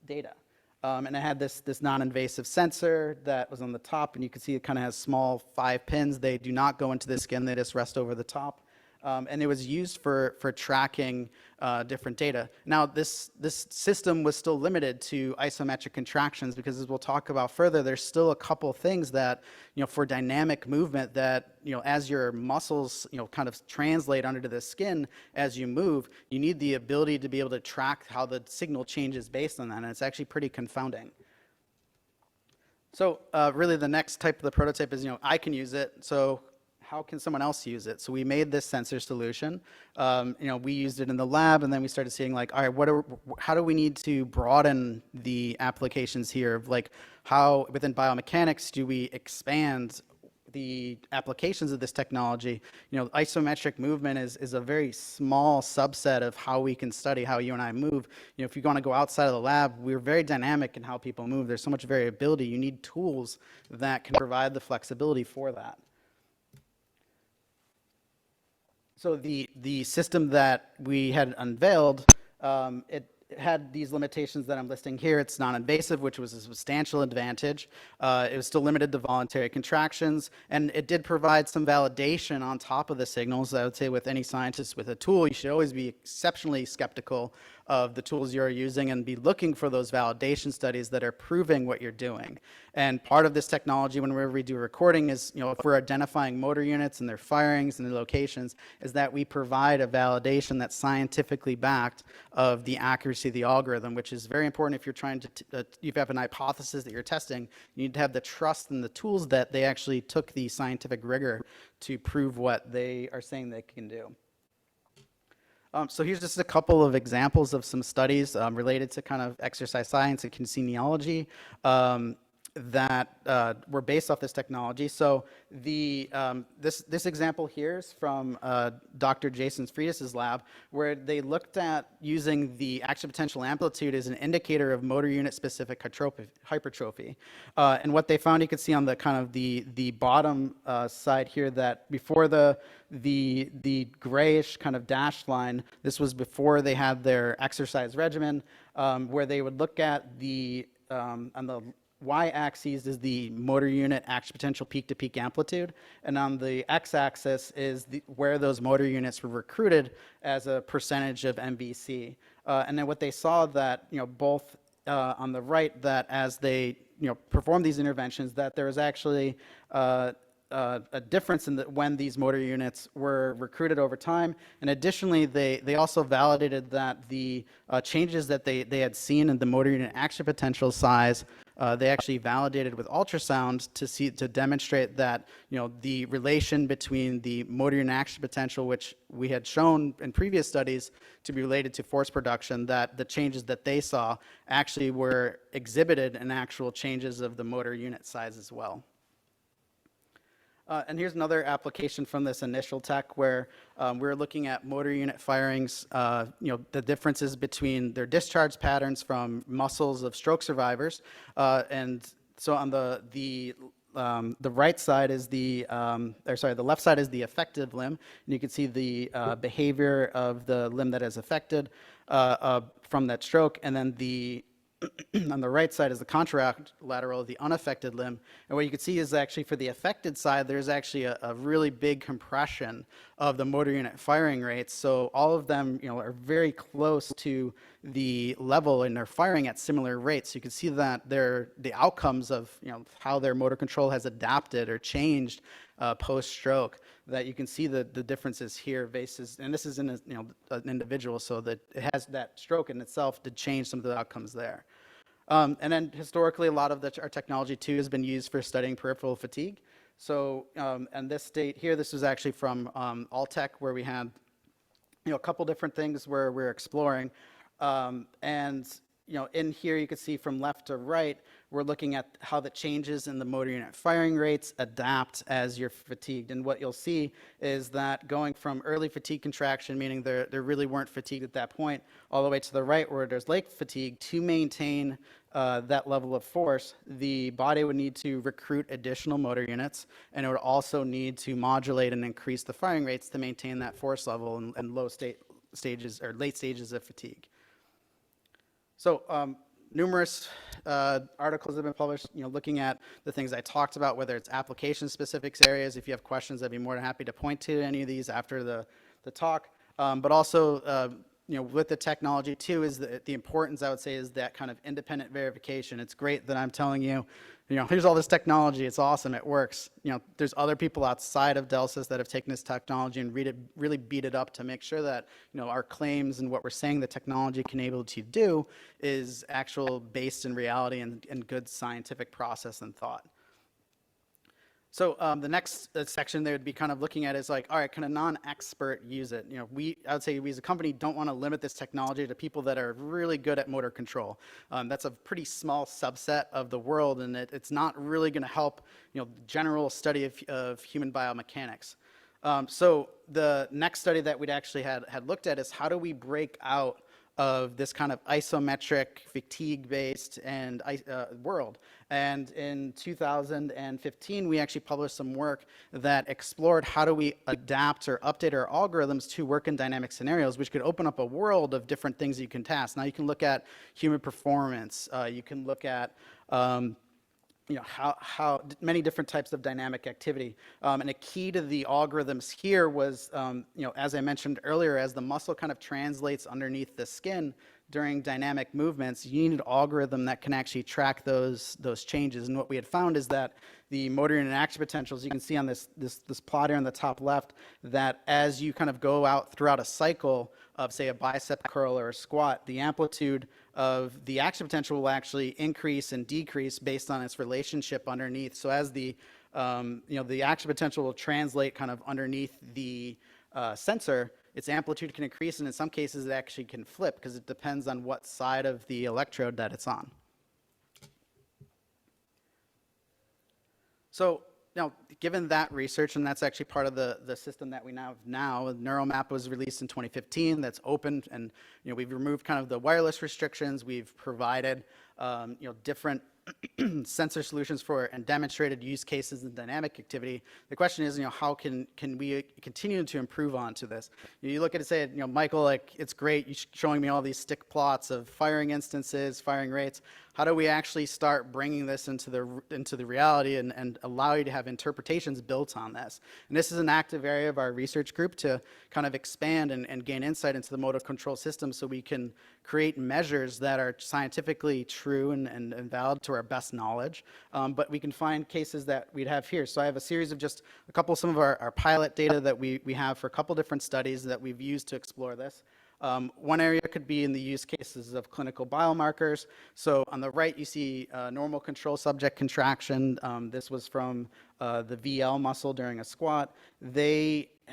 data. And it had this non-invasive sensor that was on the top, and you can see it kind of has small 5 pins. They do not go into the skin, they just rest over the top. And it was used for tracking different data. Now, this system was still limited to isometric contractions, because as we'll talk about further, there's still a couple things that, for dynamic movement that, as your muscles, kind of translate under the skin as you move, you need the ability to be able to track how the signal changes based on that, and it's actually pretty confounding. So really the next type of the prototype is, I can use it, so how can someone else use it? So we made this sensor solution. We used it in the lab, and then we started seeing, like, all right, how do we need to broaden the applications here? Like, how within biomechanics do we expand the applications of this technology? Isometric movement is a very small subset of how we can study how you and I move. If you want to go outside of the lab, we're very dynamic in how people move. There's so much variability. You need tools that can provide the flexibility for that. So the system that we had unveiled, it had these limitations that I'm listing here. It's non-invasive, which was a substantial advantage. It was still limited to voluntary contractions, and it did provide some validation on top of the signals. I would say with any scientist with a tool, you should always be exceptionally skeptical of the tools you're using and be looking for those validation studies that are proving what you're doing. And part of this technology, whenever we do recording, is, if we're identifying motor units and their firings and their locations, is that we provide a validation that's scientifically backed of the accuracy of the algorithm, which is very important if you're trying to, you have an hypothesis that you're testing. You need to have the trust in the tools that they actually took the scientific rigor to prove what they are saying they can do. So here's just a couple of examples of some studies related to kind of exercise science and kinesiology that were based off this technology. So this example here is from Dr. Jason Friedis' lab, where they looked at using the action potential amplitude as an indicator of motor unit specific hypertrophy. And what they found, you could see on the kind of the bottom side here, that before the grayish kind of dashed line, this was before they had their exercise regimen, where they would look at on the y-axis is the motor unit action potential peak-to-peak amplitude, and on the x-axis is where those motor units were recruited as a percentage of MVC. And then what they saw that, both on the right, that as they performed these interventions, that there was actually a difference in when these motor units were recruited over time. And additionally, they also validated that the changes that they had seen in the motor unit action potential size, they actually validated with ultrasound to demonstrate that the relation between the motor unit action potential, which we had shown in previous studies to be related to force production, that the changes that they saw actually were exhibited in actual changes of the motor unit size as well. And here's another application from this initial tech where we're looking at motor unit firings, the differences between their discharge patterns from muscles of stroke survivors. And so on the the right side is the left side is the affected limb, and you can see the behavior of the limb that is affected from that stroke, and then on the right side is the contralateral, the unaffected limb. And what you can see is actually for the affected side, there's actually a really big compression of the motor unit firing rates. So all of them, are very close to the level and they're firing at similar rates. You can see that the outcomes of, how their motor control has adapted or changed post-stroke, that you can see the differences here versus, and this is in an individual, so that it has that stroke in itself did change some of the outcomes there. And then historically, a lot of our technology too has been used for studying peripheral fatigue. So, and this state here, this was actually from Alltech, where we had, a couple different things where we're exploring. And in here you can see from left to right, we're looking at how the changes in the motor unit firing rates adapt as you're fatigued. And what you'll see is that going from early fatigue contraction, meaning there really weren't fatigued at that point, all the way to the right where there's late fatigue, to maintain that level of force, the body would need to recruit additional motor units, and it would also need to modulate and increase the firing rates to maintain that force level in late stages of fatigue. So numerous articles have been published, looking at the things I talked about, whether it's application-specific areas. If you have questions, I'd be more than happy to point to any of these after the talk. But also, with the technology too, is the importance, I would say, is that kind of independent verification. It's great that I'm telling you, here's all this technology. It's awesome. It works. There's other people outside of Delsys that have taken this technology and really beat it up to make sure that, our claims and what we're saying the technology can able to do is actual based in reality and good scientific process and thought. So the next section they would be kind of looking at is like, all right, can a non-expert use it? I would say we as a company don't want to limit this technology to people that are really good at motor control. That's a pretty small subset of the world, and it's not really going to help, general study of human biomechanics. So the next study that we'd actually had looked at is how do we break out of this kind of isometric, fatigue-based and world. And in 2015, we actually published some work that explored how do we adapt or update our algorithms to work in dynamic scenarios, which could open up a world of different things you can task. Now you can look at human performance. You can look at how many different types of dynamic activity. And a key to the algorithms here was, as I mentioned earlier, as the muscle kind of translates underneath the skin during dynamic movements, you need an algorithm that can actually track those changes. And what we had found is that the motor unit action potentials, you can see on this plot here on the top left, that as you kind of go out throughout a cycle of, say, a bicep curl or a squat, the amplitude of the action potential will actually increase and decrease based on its relationship underneath. So as the action potential will translate kind of underneath the sensor, its amplitude can increase, and in some cases it actually can flip because it depends on what side of the electrode that it's on. So now, given that research, and that's actually part of the system that we have now, NeuroMap was released in 2015. That's open, and we've removed kind of the wireless restrictions. We've provided different sensor solutions for and demonstrated use cases in dynamic activity. The question is, how can we continue to improve onto this? You look at it and say, Michael, like, it's great, you're showing me all these stick plots of firing instances, firing rates. How do we actually start bringing this into the reality and allow you to have interpretations built on this? And this is an active area of our research group to kind of expand and gain insight into the motor control system so we can create measures that are scientifically true and valid to our best knowledge. But we can find cases that we'd have here. So I have a series of just some of our pilot data that we have for a couple different studies that we've used to explore this. One area could be in the use cases of clinical biomarkers. So on the right, you see normal control subject contraction. This was from the VL muscle during a squat.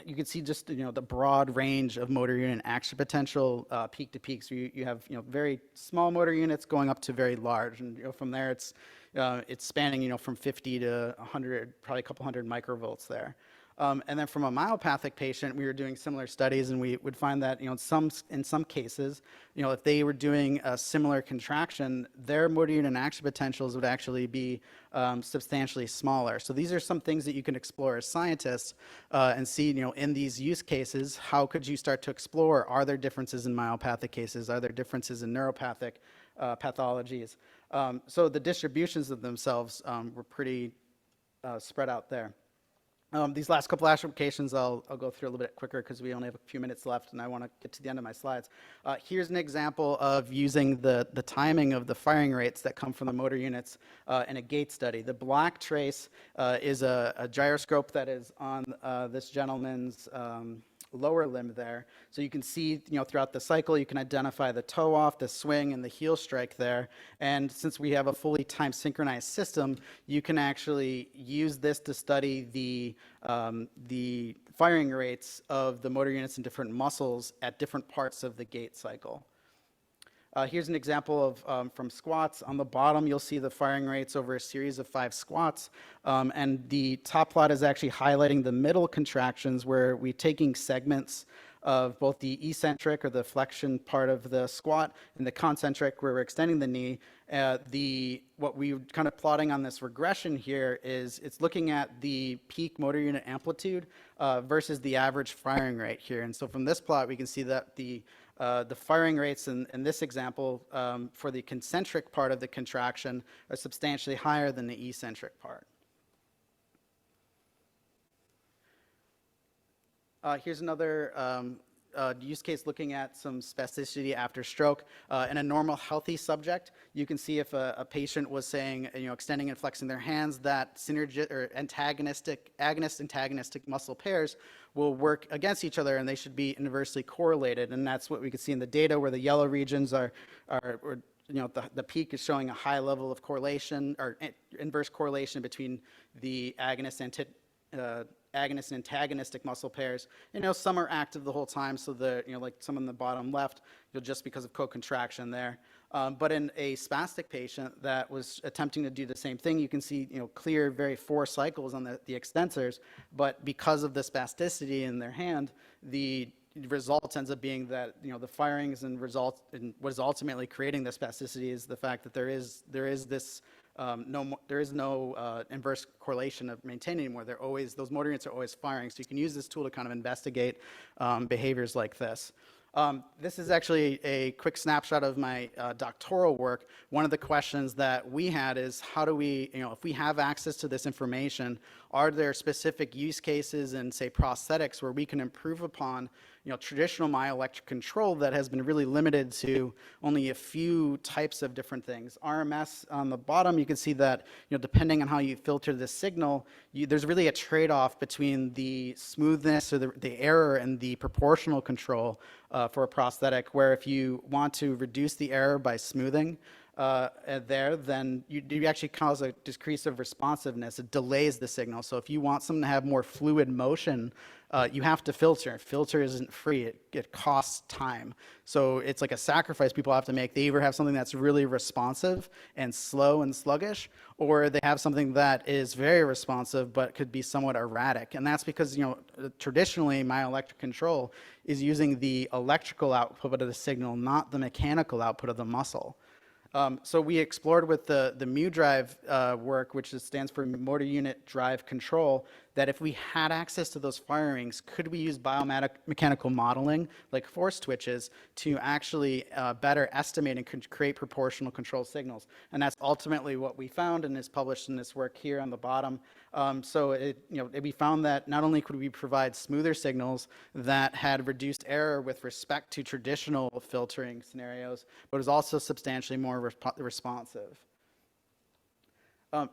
You can see just the broad range of motor unit action potential peak to peak. So you have very small motor units going up to very large, and from there it's spanning from 50 to 100, probably a couple hundred microvolts there. And then from a myopathic patient, we were doing similar studies, and we would find that, in some cases, if they were doing a similar contraction, their motor unit action potentials would actually be substantially smaller. So these are some things that you can explore as scientists and see, in these use cases, how could you start to explore, are there differences in myopathic cases? Are there differences in neuropathic pathologies? So the distributions of themselves were pretty spread out there. These last couple applications I'll go through a little bit quicker because we only have a few minutes left and I want to get to the end of my slides. Here's an example of using the timing of the firing rates that come from the motor units in a gait study. The black trace is a gyroscope that is on this gentleman's lower limb there. So you can see, throughout the cycle, you can identify the toe off, the swing, and the heel strike there. And since we have a fully time synchronized system, you can actually use this to study the firing rates of the motor units in different muscles at different parts of the gait cycle. Here's an example of from squats. On the bottom, you'll see the firing rates over a series of 5 squats. And the top plot is actually highlighting the middle contractions where we're taking segments of both the eccentric or the flexion part of the squat and the concentric where we're extending the knee. What we're kind of plotting on this regression here is it's looking at the peak motor unit amplitude versus the average firing rate here. And so from this plot, we can see that the firing rates in this example for the concentric part of the contraction are substantially higher than the eccentric part. Here's another use case looking at some spasticity after stroke. In a normal healthy subject, you can see if a patient was saying, extending and flexing their hands, that agonist-antagonistic muscle pairs will work against each other and they should be inversely correlated. And that's what we can see in the data where the yellow regions are the peak is showing a high level of correlation or inverse correlation between the agonist and antagonistic muscle pairs. Some are active the whole time, so like some on the bottom left, just because of co-contraction there. But in a spastic patient that was attempting to do the same thing, you can see clear, very 4 cycles on the extensors, but because of the spasticity in their hand, the result ends up being that the firings and results, and what is ultimately creating the spasticity is the fact that there is no inverse correlation of maintaining anymore. Those motor units are always firing, so you can use this tool to kind of investigate behaviors like this. This is actually a quick snapshot of my doctoral work. One of the questions that we had is how do we, if we have access to this information, are there specific use cases in, say, prosthetics where we can improve upon traditional myoelectric control that has been really limited to only a few types of different things. RMS on the bottom, you can see that depending on how you filter the signal, there's really a trade-off between the smoothness or the error and the proportional control for a prosthetic, where if you want to reduce the error by smoothing then you actually cause a decrease of responsiveness. It delays the signal. So if you want something to have more fluid motion, you have to filter. Filter isn't free. It costs time. So it's like a sacrifice people have to make. They either have something that's really responsive and slow and sluggish, or they have something that is very responsive but could be somewhat erratic. And that's because traditionally myoelectric control is using the electrical output of the signal, not the mechanical output of the muscle. So we explored with the mu drive work, which stands for motor unit drive control, that if we had access to those firings, could we use biomechanical modeling like force twitches to actually better estimate and create proportional control signals? And that's ultimately what we found and is published in this work here on the bottom. We found that not only could we provide smoother signals that had reduced error with respect to traditional filtering scenarios, but it was also substantially more responsive.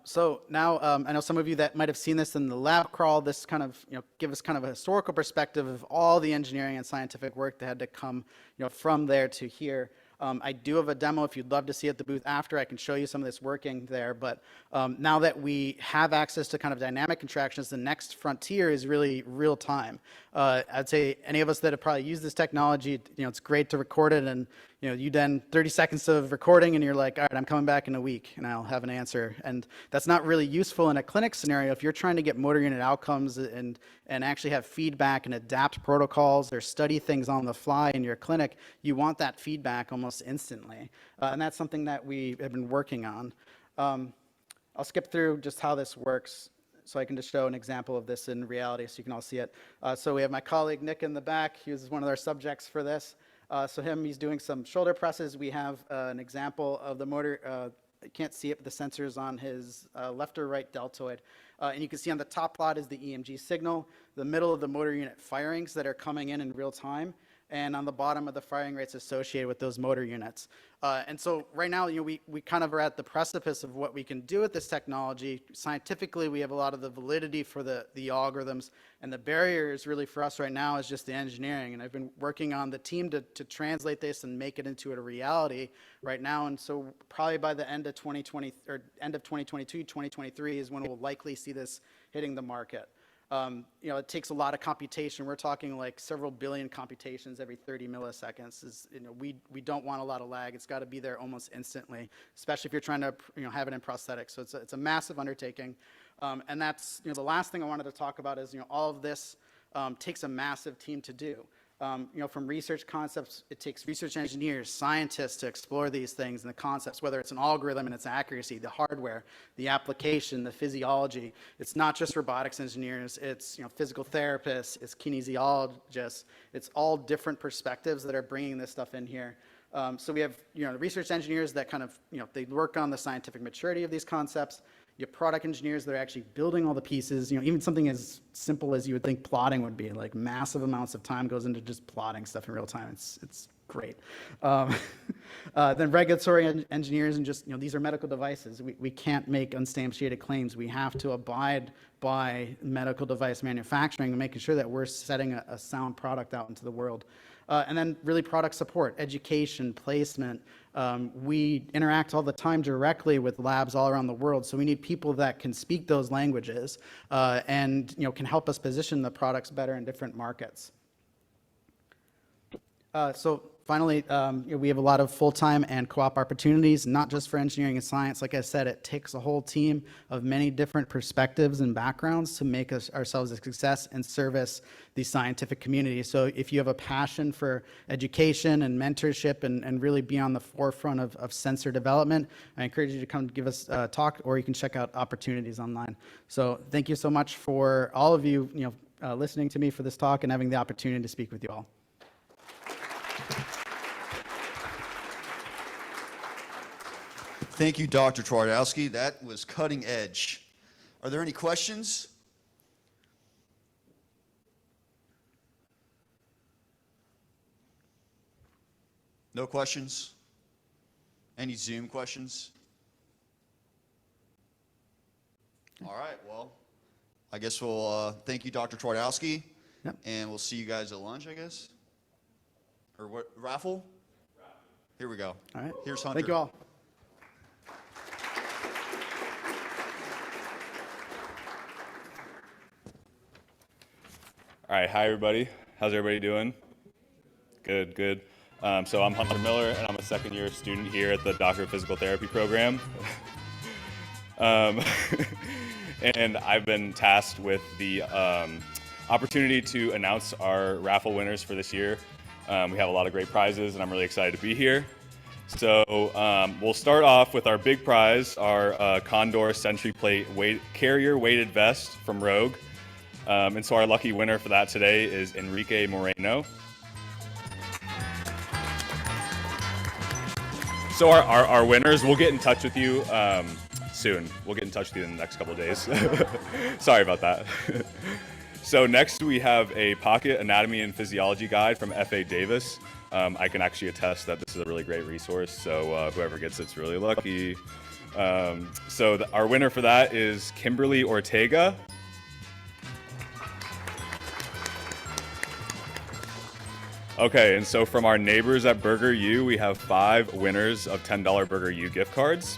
So now I know some of you that might have seen this in the lab crawl. This kind of give us kind of a historical perspective of all the engineering and scientific work that had to come from there to here. I do have a demo if you'd love to see at the booth after. I can show you some of this working there. But now that we have access to kind of dynamic contractions, the next frontier is really real time. I'd say any of us that have probably used this technology, it's great to record it and you then 30 seconds of recording and you're like, all right, I'm coming back in a week and I'll have an answer. And that's not really useful in a clinic scenario. If you're trying to get motor unit outcomes and actually have feedback and adapt protocols or study things on the fly in your clinic, you want that feedback almost instantly. And that's something that we have been working on. I'll skip through just how this works so I can just show an example of this in reality so you can all see it. So we have my colleague Nick in the back. He was one of our subjects for this. He's doing some shoulder presses. We have an example of the motor. You can't see it, but the sensor's on his left or right deltoid. And you can see on the top plot is the EMG signal, the middle of the motor unit firings that are coming in real time, and on the bottom of the firing rates associated with those motor units. And so right now, we kind of are at the precipice of what we can do with this technology. Scientifically, we have a lot of the validity for the algorithms, and the barrier is really for us right now is just the engineering. And I've been working on the team to translate this and make it into a reality right now. And so probably by the end of 2020 or end of 2022, 2023 is when we'll likely see this hitting the market. It takes a lot of computation. We're talking like several billion computations every 30 milliseconds. We don't want a lot of lag. It's got to be there almost instantly, especially if you're trying to have it in prosthetics. So it's a massive undertaking. And that's the last thing I wanted to talk about is all of this takes a massive team to do. From research concepts, it takes research engineers, scientists to explore these things and the concepts, whether it's an algorithm and its accuracy, the hardware, the application, the physiology. It's not just robotics engineers, it's physical therapists, it's kinesiologists, it's all different perspectives that are bringing this stuff in here. So we have the research engineers that kind of they work on the scientific maturity of these concepts. You have product engineers that are actually building all the pieces, even something as simple as you would think plotting would be, like massive amounts of time goes into just plotting stuff in real time. It's great. Then regulatory engineers and just, these are medical devices. We can't make unsubstantiated claims. We have to abide by medical device manufacturing and making sure that we're setting a sound product out into the world. And then really product support, education, placement. We interact all the time directly with labs all around the world, so we need people that can speak those languages and can help us position the products better in different markets. So finally, we have a lot of full-time and co-op opportunities, not just for engineering and science. Like I said, it takes a whole team of many different perspectives and backgrounds to make ourselves a success and service the scientific community. So if you have a passion for education and mentorship and really be on the forefront of sensor development, I encourage you to come give us a talk, or you can check out opportunities online. So thank you so much for all of you, listening to me for this talk and having the opportunity to speak with you all. Thank you, Dr. Twardowski. That was cutting edge. Are there any questions? No questions? Any Zoom questions? All right, well, I guess we'll thank you, Dr. Twardowski, and we'll see you guys at lunch, I guess? Or what, raffle? Here we go. All right. Here's Hunter. Thank you all. All right, hi everybody. How's everybody doing? Good, good. So I'm Hunter Miller, and I'm a second-year student here at the Doctor of Physical Therapy program. And I've been tasked with the opportunity to announce our raffle winners for this year. We have a lot of great prizes, and I'm really excited to be here. So we'll start off with our big prize, our Condor Sentry Plate carrier weighted vest from Rogue. And so our lucky winner for that today is Enrique Moreno. So our winners, we'll get in touch with you soon. We'll get in touch with you in the next couple of days. Sorry about that. So next we have a pocket anatomy and physiology guide from F.A. Davis. I can actually attest that this is a really great resource, so whoever gets it's really lucky. So our winner for that is Kimberly Ortega. Okay, and so from our neighbors at Burger U, we have 5 winners of $10 Burger U gift cards.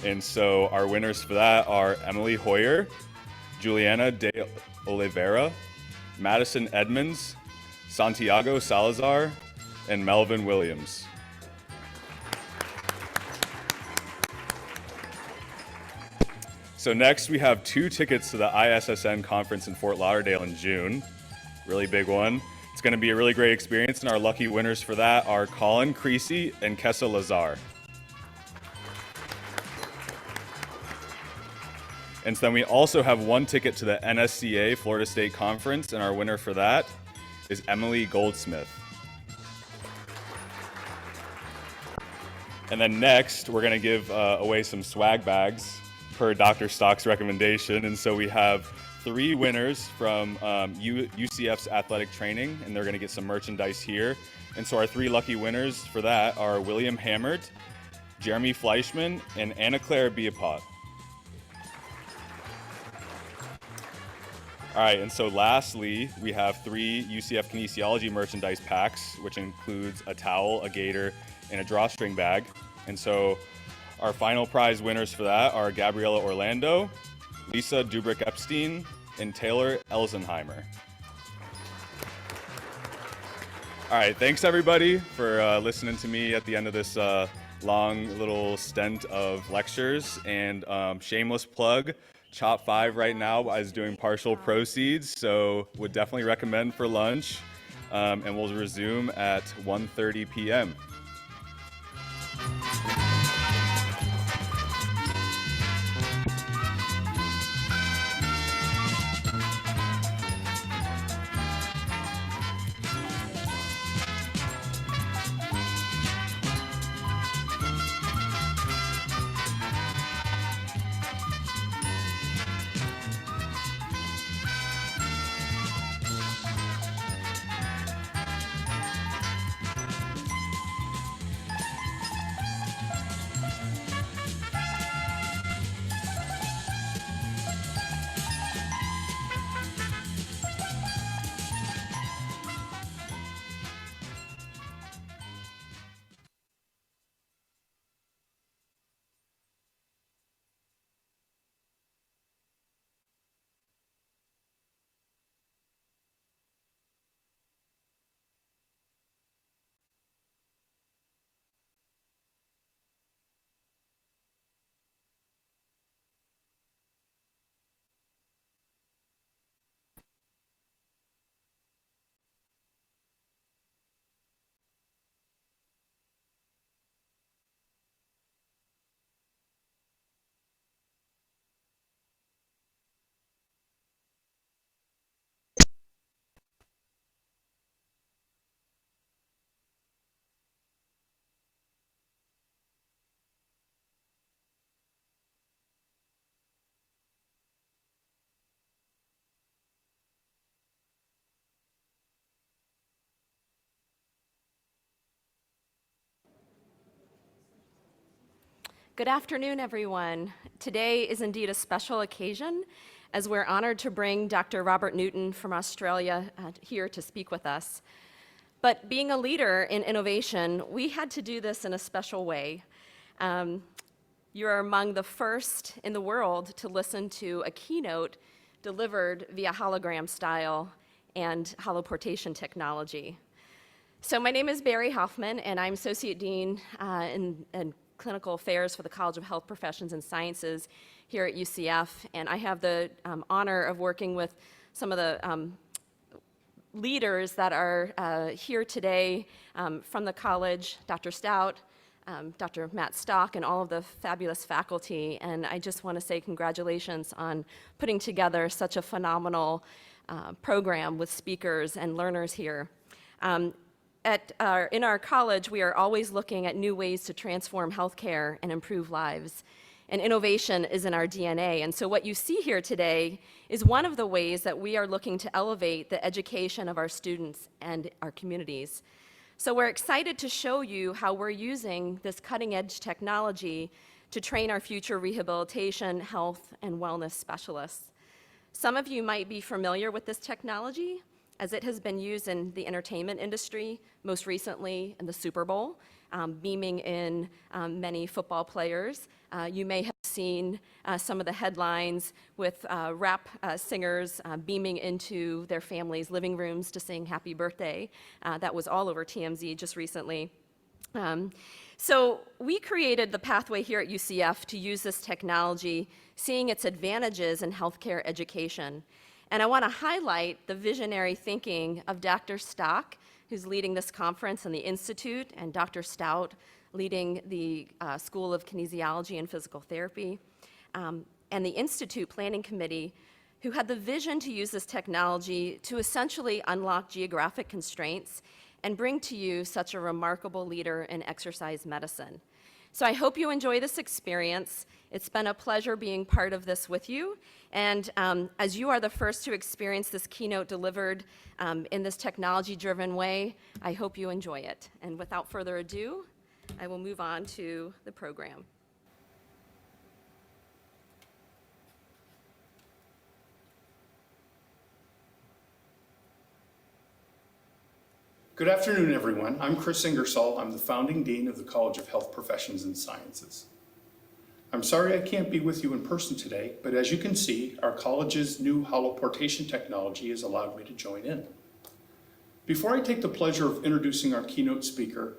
And so our winners for that are Emily Hoyer, Juliana de Oliveira, Madison Edmonds, Santiago Salazar, and Melvin Williams. So next we have 2 tickets to the ISSN conference in Fort Lauderdale in June. Really big one. It's going to be a really great experience, and our lucky winners for that are Colin Creasy and Kessa Lazar. And so then we also have 1 ticket to the NSCA Florida State Conference, and our winner for that is Emily Goldsmith. And then next, we're going to give away some swag bags per Dr. Stock's recommendation. And so we have 3 winners from UCF's athletic training, and they're going to get some merchandise here. And so our 3 lucky winners for that are William Hammert, Jeremy Fleischman, and Anna Claire Biapot. All right, and so lastly, we have 3 UCF kinesiology merchandise packs, which includes a towel, a gaiter, and a drawstring bag. And so our final prize winners for that are Gabriella Orlando, Lisa Dubrick-Epstein, and Taylor Elsenheimer. All right, thanks everybody for listening to me at the end of this long little stint of lectures. And shameless plug, Chop 5 right now is doing partial proceeds, so would definitely recommend for lunch. And we'll resume at 1:30 p.m. Good afternoon, everyone. Today is indeed a special occasion as we're honored to bring Dr. Robert Newton from Australia here to speak with us. But being a leader in innovation, we had to do this in a special way. You are among the first in the world to listen to a keynote delivered via hologram style and holoportation technology. So my name is Barry Hoffman, and I'm Associate Dean in Clinical Affairs for the College of Health Professions and Sciences here at UCF, and I have the honor of working with some of the leaders that are here today from the college, Dr. Stout, Dr. Matt Stock, and all of the fabulous faculty. And I just want to say congratulations on putting together such a phenomenal program with speakers and learners here. In our college, we are always looking at new ways to transform healthcare and improve lives. And innovation is in our DNA. And so what you see here today is one of the ways that we are looking to elevate the education of our students and our communities. So we're excited to show you how we're using this cutting-edge technology to train our future rehabilitation, health, and wellness specialists. Some of you might be familiar with this technology, as it has been used in the entertainment industry, most recently in the Super Bowl, beaming in many football players. You may have seen some of the headlines with rap singers beaming into their families' living rooms to sing happy birthday. That was all over TMZ just recently. So we created the pathway here at UCF to use this technology, seeing its advantages in healthcare education. And I want to highlight the visionary thinking of Dr. Stock, who's leading this conference and the Institute, and Dr. Stout, leading the School of Kinesiology and Physical Therapy, and the Institute Planning Committee, who had the vision to use this technology to essentially unlock geographic constraints and bring to you such a remarkable leader in exercise medicine. So I hope you enjoy this experience. It's been a pleasure being part of this with you. And as you are the first to experience this keynote delivered in this technology-driven way, I hope you enjoy it. And without further ado, I will move on to the program. Good afternoon, everyone. I'm Chris Ingersoll. I'm the founding dean of the College of Health Professions and Sciences. I'm sorry I can't be with you in person today, but as you can see, our college's new holoportation technology has allowed me to join in. Before I take the pleasure of introducing our keynote speaker,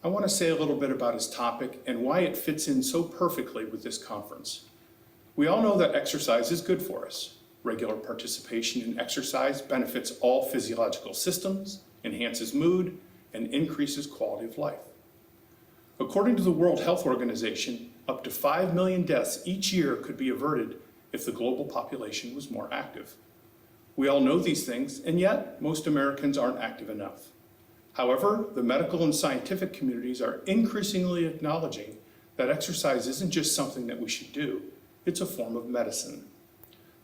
I want to say a little bit about his topic and why it fits in so perfectly with this conference. We all know that exercise is good for us. Regular participation in exercise benefits all physiological systems, enhances mood, and increases quality of life. According to the World Health Organization, up to 5 million deaths each year could be averted if the global population was more active. We all know these things, and yet most Americans aren't active enough. However, the medical and scientific communities are increasingly acknowledging that exercise isn't just something that we should do, it's a form of medicine.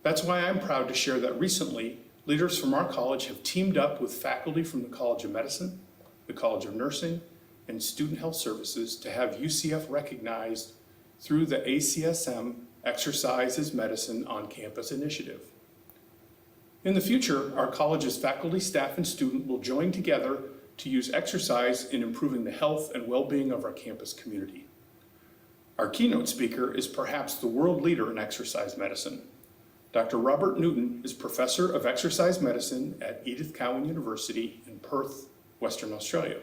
That's why I'm proud to share that recently, leaders from our college have teamed up with faculty from the College of Medicine, the College of Nursing, and Student Health Services to have UCF recognized through the ACSM Exercise is Medicine on Campus initiative. In the future, our college's faculty, staff, and student will join together to use exercise in improving the health and well-being of our campus community. Our keynote speaker is perhaps the world leader in exercise medicine. Dr. Robert Newton is Professor of Exercise Medicine at Edith Cowan University in Perth, Western Australia.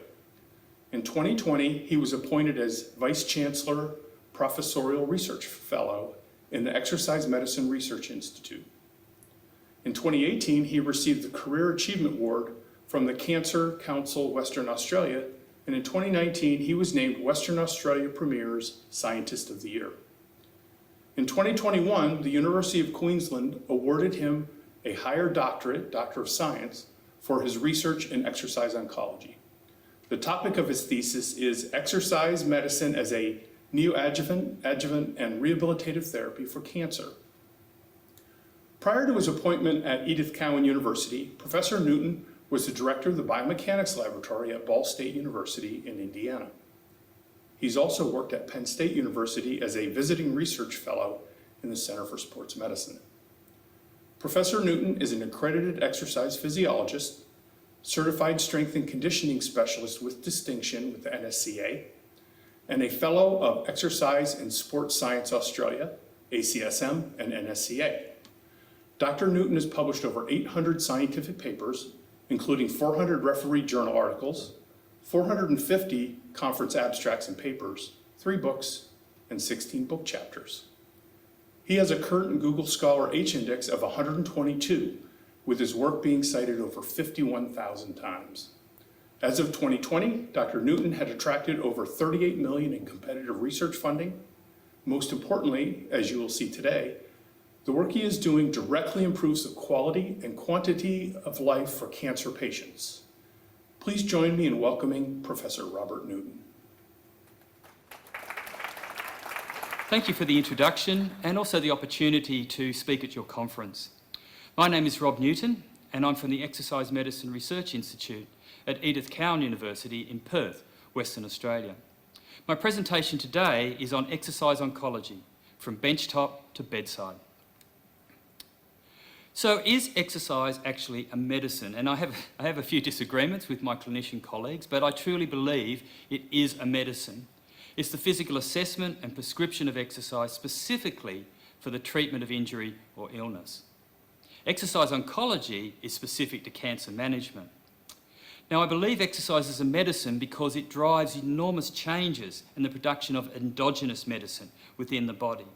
In 2020, he was appointed as Vice Chancellor Professorial Research Fellow in the Exercise Medicine Research Institute. In 2018, he received the Career Achievement Award from the Cancer Council Western Australia, and in 2019, he was named Western Australia Premier's Scientist of the Year. In 2021, the University of Queensland awarded him a higher doctorate, Doctor of Science, for his research in exercise oncology. The topic of his thesis is Exercise Medicine as a Neoadjuvant, Adjuvant, and Rehabilitative Therapy for Cancer. Prior to his appointment at Edith Cowan University, Professor Newton was the director of the Biomechanics Laboratory at Ball State University in Indiana. He's also worked at Penn State University as a visiting research fellow in the Center for Sports Medicine. Professor Newton is an accredited exercise physiologist, certified strength and conditioning specialist with distinction with the NSCA, and a fellow of Exercise and Sports Science Australia, ACSM, and NSCA. Dr. Newton has published over 800 scientific papers, including 400 refereed journal articles, 450 conference abstracts and papers, 3 books, and 16 book chapters. He has a current Google Scholar H-index of 122, with his work being cited over 51,000 times. As of 2020, Dr. Newton had attracted over $38 million in competitive research funding. Most importantly, as you will see today, the work he is doing directly improves the quality and quantity of life for cancer patients. Please join me in welcoming Professor Robert Newton. Thank you for the introduction and also the opportunity to speak at your conference. My name is Rob Newton and I'm from the Exercise Medicine Research Institute at Edith Cowan University in Perth, Western Australia. My presentation today is on exercise oncology, from benchtop to bedside. So is exercise actually a medicine? And I have a few disagreements with my clinician colleagues, but I truly believe it is a medicine. It's the physical assessment and prescription of exercise specifically for the treatment of injury or illness. Exercise oncology is specific to cancer management. Now, I believe exercise is a medicine because it drives enormous changes in the production of endogenous medicine within the body.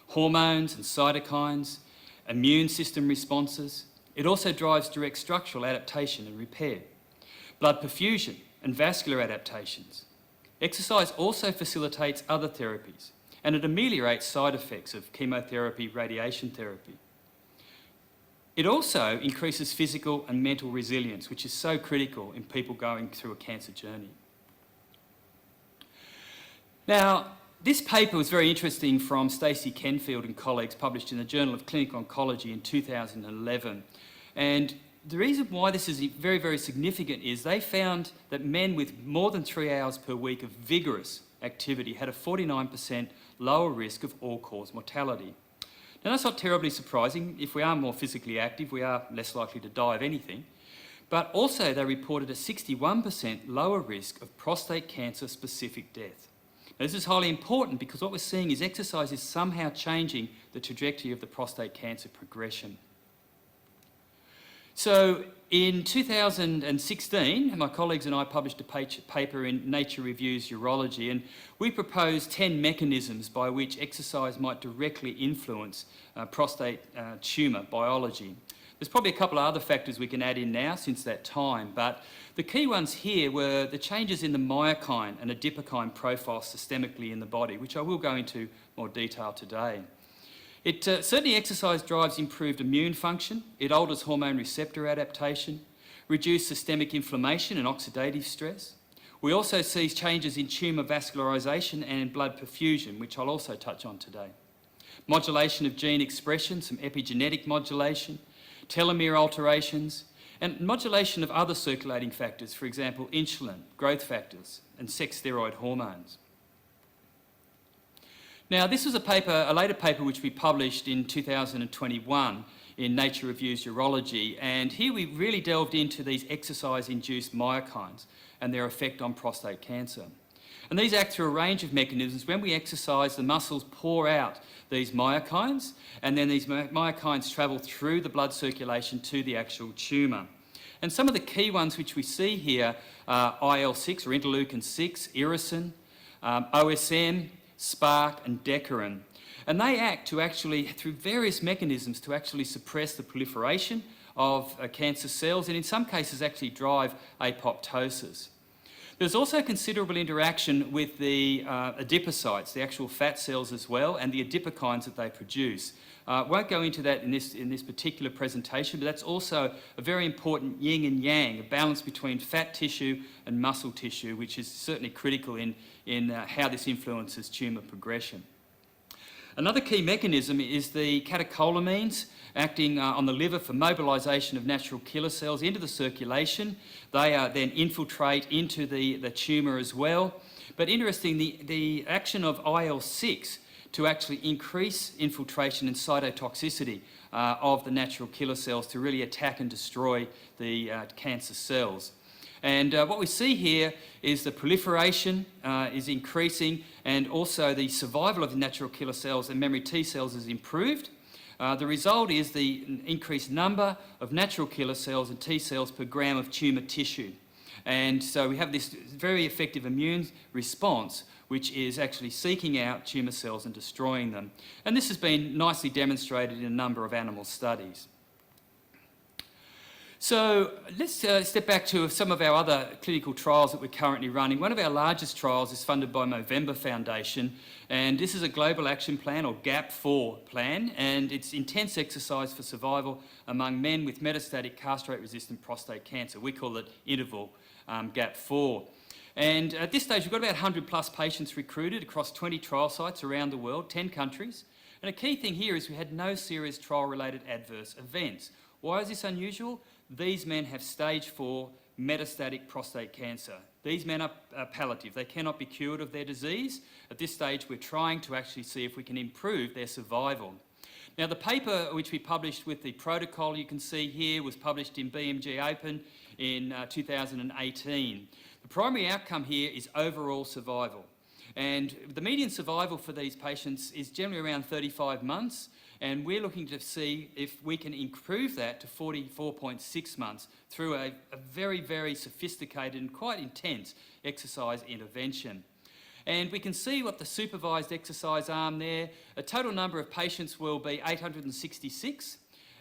Hormones and cytokines, immune system responses. It also drives direct structural adaptation and repair, blood perfusion and vascular adaptations. Exercise also facilitates other therapies, and it ameliorates side effects of chemotherapy, radiation therapy. It also increases physical and mental resilience, which is so critical in people going through a cancer journey. Now, this paper was very interesting from Stacey Kenfield and colleagues, published in the Journal of Clinical Oncology in 2011. And the reason why this is very, very significant is they found that men with more than 3 hours per week of vigorous activity had a 49% lower risk of all-cause mortality. Now, that's not terribly surprising. If we are more physically active, we are less likely to die of anything. But also, they reported a 61% lower risk of prostate cancer-specific death. Now, this is highly important because what we're seeing is exercise is somehow changing the trajectory of the prostate cancer progression. So, in 2016, my colleagues and I published a paper in Nature Reviews Urology, and we proposed 10 mechanisms by which exercise might directly influence prostate tumour biology. There's probably a couple of other factors we can add in now since that time, but the key ones here were the changes in the myokine and adipokine profile systemically in the body, which I will go into more detail today. Certainly exercise drives improved immune function, it alters hormone receptor adaptation, reduced systemic inflammation and oxidative stress. We also see changes in tumour vascularisation and blood perfusion, which I'll also touch on today. Modulation of gene expression, some epigenetic modulation, telomere alterations, and modulation of other circulating factors, for example, insulin, growth factors, and sex steroid hormones. Now, this was a later paper which we published in 2021 in Nature Reviews Urology, and here we really delved into these exercise-induced myokines and their effect on prostate cancer. And these act through a range of mechanisms. When we exercise, the muscles pour out these myokines, and then these myokines travel through the blood circulation to the actual tumour. And some of the key ones which we see here are IL-6 or interleukin-6, irisin, OSM, SPARC and decorin. And they act to actually, through various mechanisms, to actually suppress the proliferation of cancer cells and in some cases actually drive apoptosis. There's also considerable interaction with the adipocytes, the actual fat cells as well, and the adipokines that they produce. Won't go into that in this particular presentation, but that's also a very important yin and yang, a balance between fat tissue and muscle tissue, which is certainly critical in how this influences tumour progression. Another key mechanism is the catecholamines acting on the liver for mobilisation of natural killer cells into the circulation. They then infiltrate into the tumour as well. But interesting, the action of IL-6 to actually increase infiltration and cytotoxicity of the natural killer cells to really attack and destroy the cancer cells. And what we see here is the proliferation is increasing, and also the survival of the natural killer cells and memory T cells is improved. The result is the increased number of natural killer cells and T cells per gram of tumour tissue. And so we have this very effective immune response which is actually seeking out tumour cells and destroying them. And this has been nicely demonstrated in a number of animal studies. So let's step back to some of our other clinical trials that we're currently running. One of our largest trials is funded by Movember Foundation, and this is a global action plan, or GAP4 plan, and it's intense exercise for survival among men with metastatic castrate-resistant prostate cancer. We call it interval GAP4. And at this stage, we've got about 100 plus patients recruited across 20 trial sites around the world, 10 countries. And a key thing here is we had no serious trial-related adverse events. Why is this unusual? These men have stage 4 metastatic prostate cancer. These men are palliative. They cannot be cured of their disease. At this stage, we're trying to actually see if we can improve their survival. Now, the paper which we published with the protocol you can see here was published in BMG Open in 2018. The primary outcome here is overall survival. And the median survival for these patients is generally around 35 months. And we're looking to see if we can improve that to 44.6 months through a very, very sophisticated and quite intense exercise intervention. And we can see what the supervised exercise arm there. A total number of patients will be 866.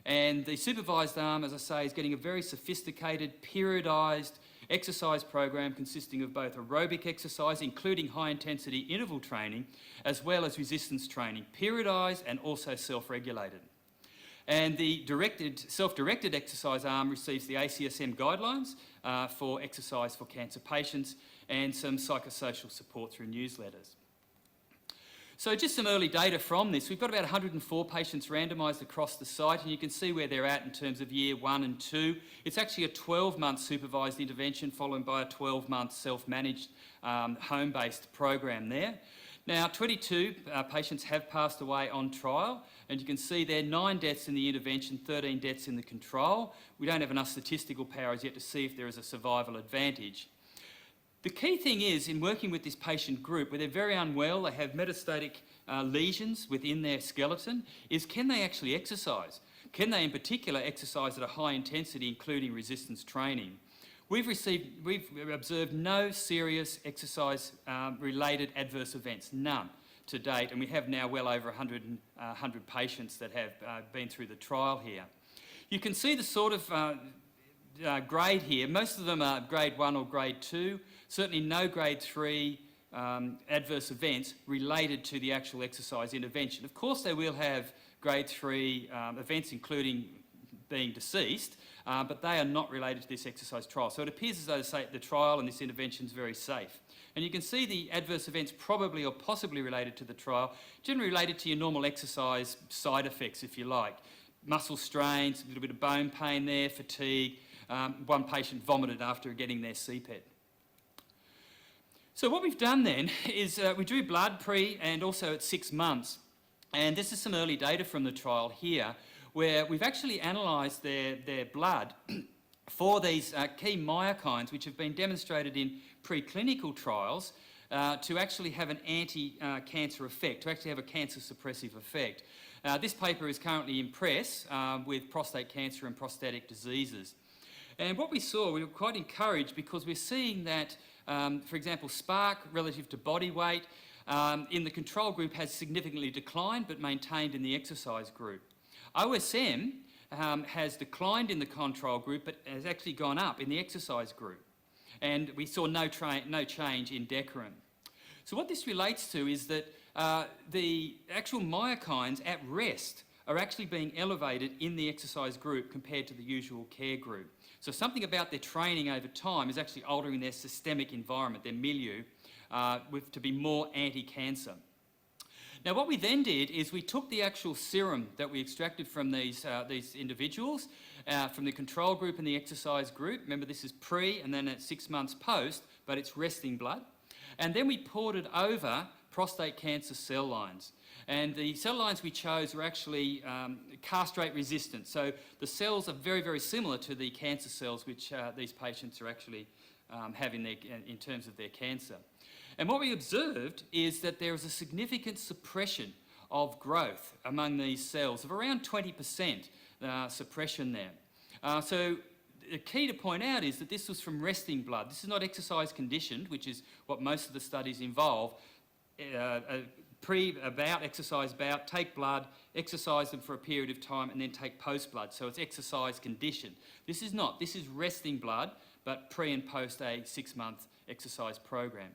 And the supervised arm, as I say, is getting a very sophisticated, periodised exercise program consisting of both aerobic exercise, including high-intensity interval training, as well as resistance training, periodised and also self-regulated. And the self-directed exercise arm receives the ACSM guidelines for exercise for cancer patients and some psychosocial support through newsletters. So just some early data from this. We've got about 104 patients randomised across the site, and you can see where they're at in terms of year 1 and 2. It's actually a 12-month supervised intervention followed by a 12-month self-managed home-based program there. Now, 22 patients have passed away on trial, and you can see there 9 deaths in the intervention, 13 deaths in the control. We don't have enough statistical power as yet to see if there is a survival advantage. The key thing is, in working with this patient group, where they're very unwell, they have metastatic lesions within their skeleton, is can they actually exercise? Can they, in particular, exercise at a high intensity, including resistance training? We've observed no serious exercise-related adverse events, none to date, and we have now well over 100 patients that have been through the trial here. You can see the sort of grade here. Most of them are grade 1 or grade 2. Certainly no grade 3 adverse events related to the actual exercise intervention. Of course, they will have grade 3 events, including being deceased, but they are not related to this exercise trial. So it appears as though the trial and this intervention is very safe. And you can see the adverse events probably or possibly related to the trial, generally related to your normal exercise side effects, if you like. Muscle strains, a little bit of bone pain there, fatigue. One patient vomited after getting their CPET. So what we've done then is we drew blood pre and also at 6 months. And this is some early data from the trial here, where we've actually analysed their blood for these key myokines, which have been demonstrated in preclinical trials to actually have an anti-cancer effect, to actually have a cancer suppressive effect. This paper is currently in press with prostate cancer and prostatic diseases. And what we saw, we were quite encouraged because we're seeing that, for example, SPARC relative to body weight in the control group has significantly declined but maintained in the exercise group. OSM has declined in the control group but has actually gone up in the exercise group. And we saw no change in decorum. So what this relates to is that the actual myokines at rest are actually being elevated in the exercise group compared to the usual care group. So something about their training over time is actually altering their systemic environment, their milieu, to be more anti-cancer. Now what we then did is we took the actual serum that we extracted from these individuals, from the control group and the exercise group. Remember, this is pre and then at 6 months post, but it's resting blood. And then we poured it over prostate cancer cell lines. And the cell lines we chose were actually castrate resistant. So the cells are very, very similar to the cancer cells which these patients are actually have in terms of their cancer. And what we observed is that there is a significant suppression of growth among these cells of around 20% suppression there. So the key to point out is that this was from resting blood. This is not exercise conditioned, which is what most of the studies involve. Exercise bout, take blood, exercise them for a period of time, and then take post-blood. So it's exercise conditioned. This is not. This is resting blood, but pre and post a 6-month exercise program.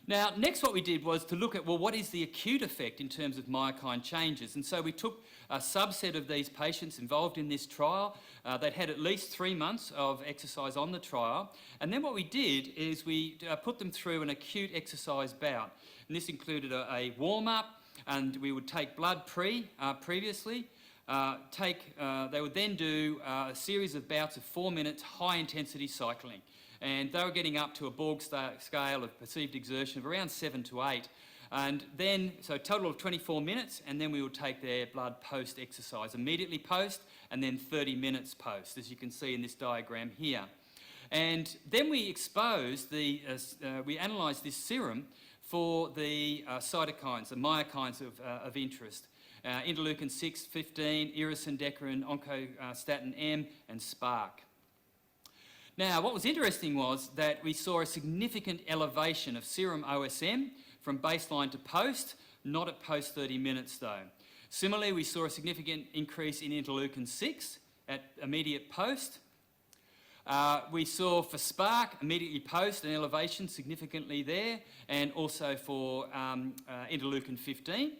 Now, next what we did was to look at, well, what is the acute effect in terms of myokine changes? And so we took a subset of these patients involved in this trial. They'd had at least 3 months of exercise on the trial. And then what we did is we put them through an acute exercise bout. And this included a warm-up, and we would take blood previously. They would then do a series of bouts of 4 minutes high-intensity cycling. And they were getting up to a Borg scale of perceived exertion of around 7 to 8. And then, so a total of 24 minutes, and then we would take their blood post-exercise, immediately post, and then 30 minutes post, as you can see in this diagram here. And then we exposed we analysed this serum for the cytokines, the myokines of interest. interleukin 6, 15, irisin, decarin, oncostatin M, and Spark. Now, what was interesting was that we saw a significant elevation of serum OSM from baseline to post, not at post 30 minutes though. Similarly, we saw a significant increase in interleukin 6 at immediate post. We saw for Spark, immediately post, an elevation significantly there, and also for interleukin 15.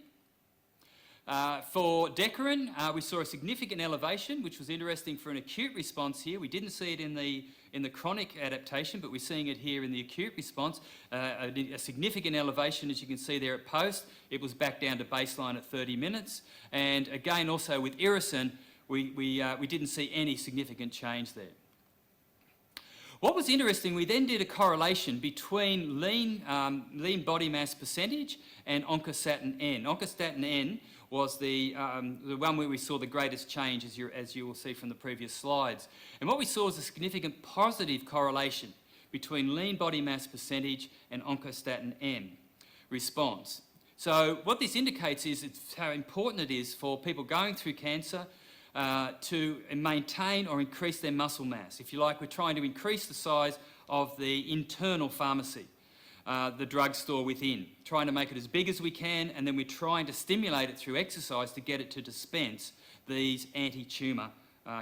For decarin, we saw a significant elevation, which was interesting for an acute response here. We didn't see it in the chronic adaptation, but we're seeing it here in the acute response. A significant elevation, as you can see there at post. It was back down to baseline at 30 minutes. And again, also with irisin, we didn't see any significant change there. What was interesting, we then did a correlation between lean body mass percentage and oncostatin N. Oncostatin N was the one where we saw the greatest change, as you will see from the previous slides. And what we saw was a significant positive correlation between lean body mass percentage and oncostatin N response. So what this indicates is how important it is for people going through cancer to maintain or increase their muscle mass. If you like, we're trying to increase the size of the internal pharmacy, the drugstore within, trying to make it as big as we can, and then we're trying to stimulate it through exercise to get it to dispense these anti-tumour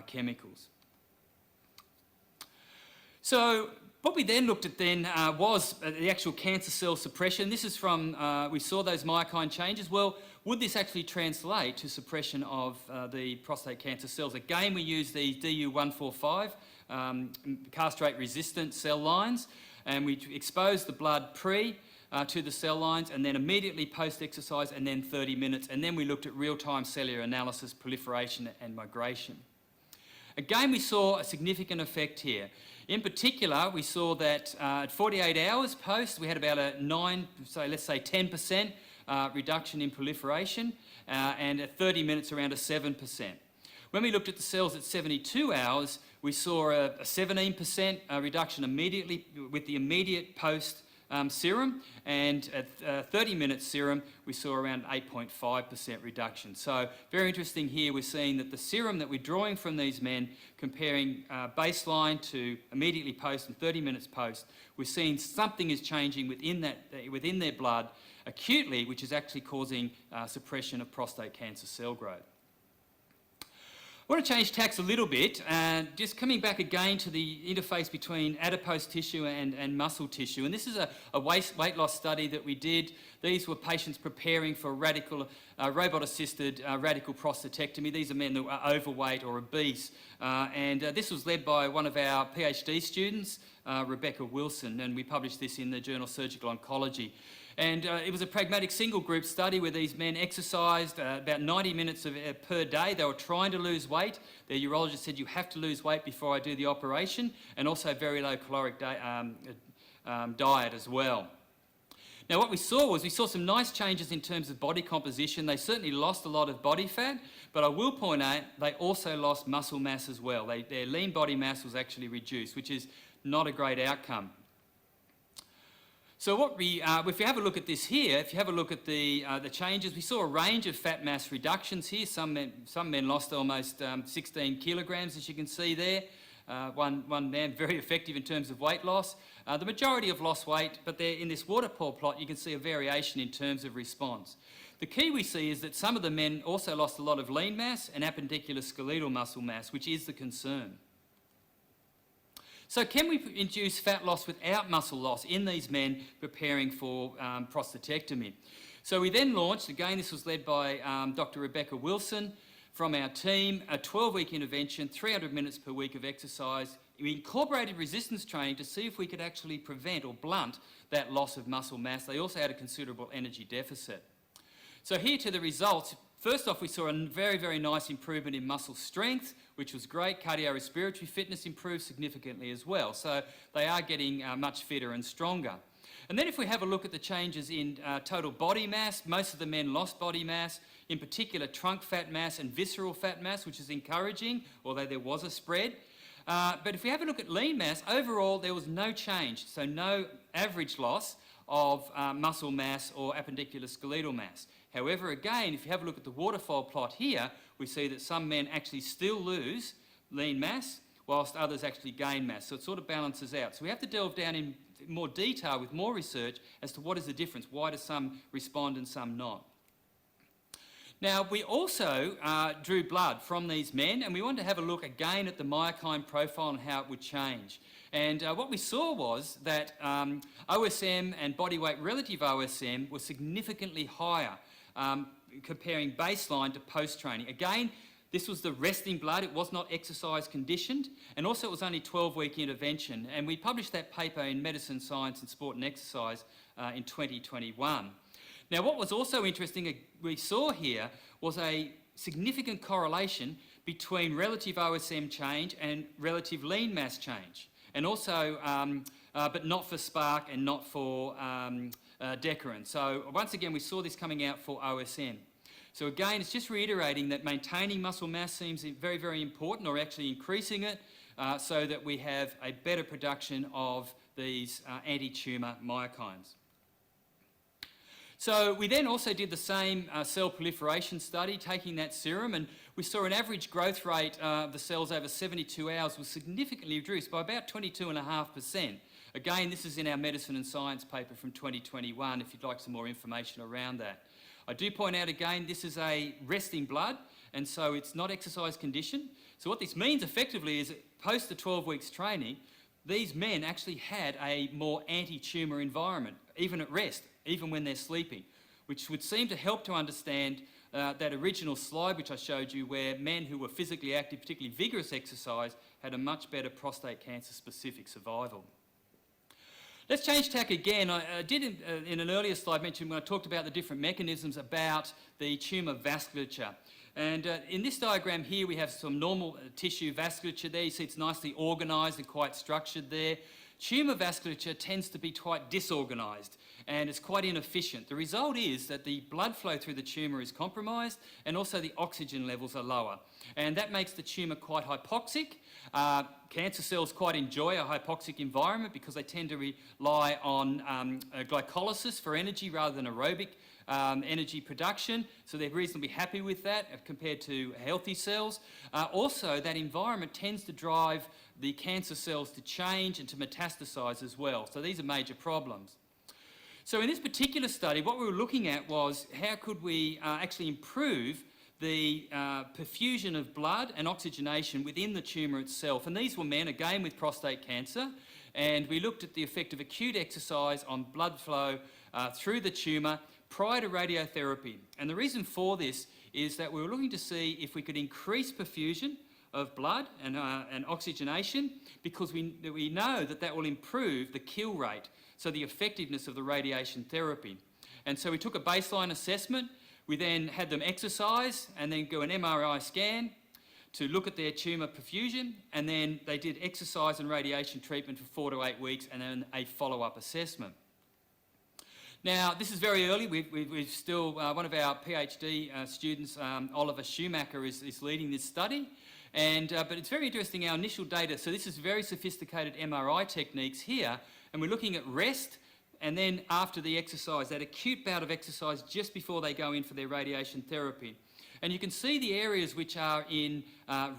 chemicals. So what we then looked at then was the actual cancer cell suppression. This is from, we saw those myokine changes. Well, would this actually translate to suppression of the prostate cancer cells? Again, we use these DU145 castrate-resistant cell lines, and we expose the blood pre to the cell lines, and then immediately post-exercise, and then 30 minutes, and then we looked at real-time cellular analysis, proliferation, and migration. Again, we saw a significant effect here. In particular, we saw that at 48 hours post, we had about a 9, so let's say 10% reduction in proliferation, and at 30 minutes around a 7%. When we looked at the cells at 72 hours, we saw a 17% reduction immediately with the immediate post serum, and at 30 minutes serum, we saw around 8.5% reduction. So very interesting here, we're seeing that the serum that we're drawing from these men, comparing baseline to immediately post and 30 minutes post, we're seeing something is changing within their blood acutely, which is actually causing suppression of prostate cancer cell growth. I want to change tacks a little bit, just coming back again to the interface between adipose tissue and muscle tissue. And this is a weight loss study that we did. These were patients preparing for robot-assisted radical prostatectomy. These are men that were overweight or obese. And this was led by one of our PhD students, Rebecca Wilson, and we published this in the journal Surgical Oncology. And it was a pragmatic single group study where these men exercised about 90 minutes per day. They were trying to lose weight. Their urologist said, you have to lose weight before I do the operation, and also very low caloric diet as well. Now what we saw was some nice changes in terms of body composition. They certainly lost a lot of body fat, but I will point out they also lost muscle mass as well. Their lean body mass was actually reduced, which is not a great outcome. So if you have a look at this here, if you have a look at the changes, we saw a range of fat mass reductions here. Some men lost almost 16 kilograms, as you can see there. One man very effective in terms of weight loss. The majority have lost weight, but in this waterfall plot, you can see a variation in terms of response. The key we see is that some of the men also lost a lot of lean mass and appendicular skeletal muscle mass, which is the concern. So can we induce fat loss without muscle loss in these men preparing for prostatectomy? So we then launched, again this was led by Dr. Rebecca Wilson from our team, a 12-week intervention, 300 minutes per week of exercise. We incorporated resistance training to see if we could actually prevent or blunt that loss of muscle mass. They also had a considerable energy deficit. So here to the results. First off, we saw a very, very nice improvement in muscle strength, which was great. Cardiorespiratory fitness improved significantly as well. So they are getting much fitter and stronger. And then if we have a look at the changes in total body mass, most of the men lost body mass, in particular trunk fat mass and visceral fat mass, which is encouraging, although there was a spread. But if we have a look at lean mass, overall there was no change, so no average loss of muscle mass or appendicular skeletal mass. However, again, if you have a look at the waterfall plot here, we see that some men actually still lose lean mass, whilst others actually gain mass. So it sort of balances out. So we have to delve down in more detail with more research as to what is the difference. Why do some respond and some not? Now, we also drew blood from these men, and we wanted to have a look again at the myokine profile and how it would change. And what we saw was that OSM and body weight relative OSM were significantly higher, comparing baseline to post-training. Again, this was the resting blood. It was not exercise conditioned, and also it was only 12-week intervention. And we published that paper in Medicine, Science and Sport and Exercise in 2021. Now, what was also interesting we saw here was a significant correlation between relative OSM change and relative lean mass change, and also, but not for SPARC and not for Decarin. So once again, we saw this coming out for OSM. So again, it's just reiterating that maintaining muscle mass seems very, very important, or actually increasing it, so that we have a better production of these anti-tumour myokines. So we then also did the same cell proliferation study, taking that serum, and we saw an average growth rate of the cells over 72 hours was significantly reduced by about 22.5%. Again, this is in our Medicine and Science paper from 2021, if you'd like some more information around that. I do point out again, this is a resting blood, and so it's not exercise conditioned. So what this means effectively is that post the 12 weeks training, these men actually had a more anti-tumour environment, even at rest, even when they're sleeping, which would seem to help to understand that original slide which I showed you, where men who were physically active, particularly vigorous exercise, had a much better prostate cancer specific survival. Let's change tack again. I did in an earlier slide mention when I talked about the different mechanisms about the tumour vasculature. And in this diagram here, we have some normal tissue vasculature there. You see it's nicely organised and quite structured there. Tumour vasculature tends to be quite disorganised and it's quite inefficient. The result is that the blood flow through the tumour is compromised, and also the oxygen levels are lower. And that makes the tumour quite hypoxic. Cancer cells quite enjoy a hypoxic environment because they tend to rely on glycolysis for energy rather than aerobic energy production, so they're reasonably happy with that compared to healthy cells. Also, that environment tends to drive the cancer cells to change and to metastasize as well. So these are major problems. So in this particular study, what we were looking at was how could we actually improve the perfusion of blood and oxygenation within the tumour itself. And these were men, again, with prostate cancer. And we looked at the effect of acute exercise on blood flow through the tumour prior to radiotherapy. And the reason for this is that we were looking to see if we could increase perfusion of blood and oxygenation, because we know that that will improve the kill rate, so the effectiveness of the radiation therapy. And so we took a baseline assessment. We then had them exercise and then do an MRI scan to look at their tumour perfusion, and then they did exercise and radiation treatment for 4 to 8 weeks, and then a follow-up assessment. Now, this is very early. We've still, one of our PhD students, Oliver Schumacher, is leading this study. But it's very interesting, our initial data. So this is very sophisticated MRI techniques here, and we're looking at rest, and then after the exercise, that acute bout of exercise just before they go in for their radiation therapy. And you can see the areas which are in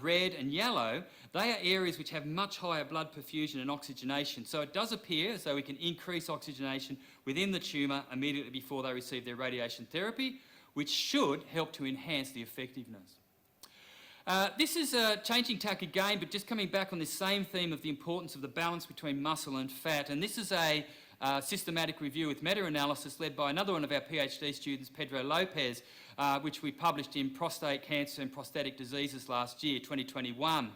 red and yellow. They are areas which have much higher blood perfusion and oxygenation. So it does appear as though we can increase oxygenation within the tumour immediately before they receive their radiation therapy, which should help to enhance the effectiveness. This is changing tack again, but just coming back on this same theme of the importance of the balance between muscle and fat. And this is a systematic review with meta-analysis led by another one of our PhD students, Pedro Lopez, which we published in Prostate Cancer and Prostatic Diseases last year, 2021.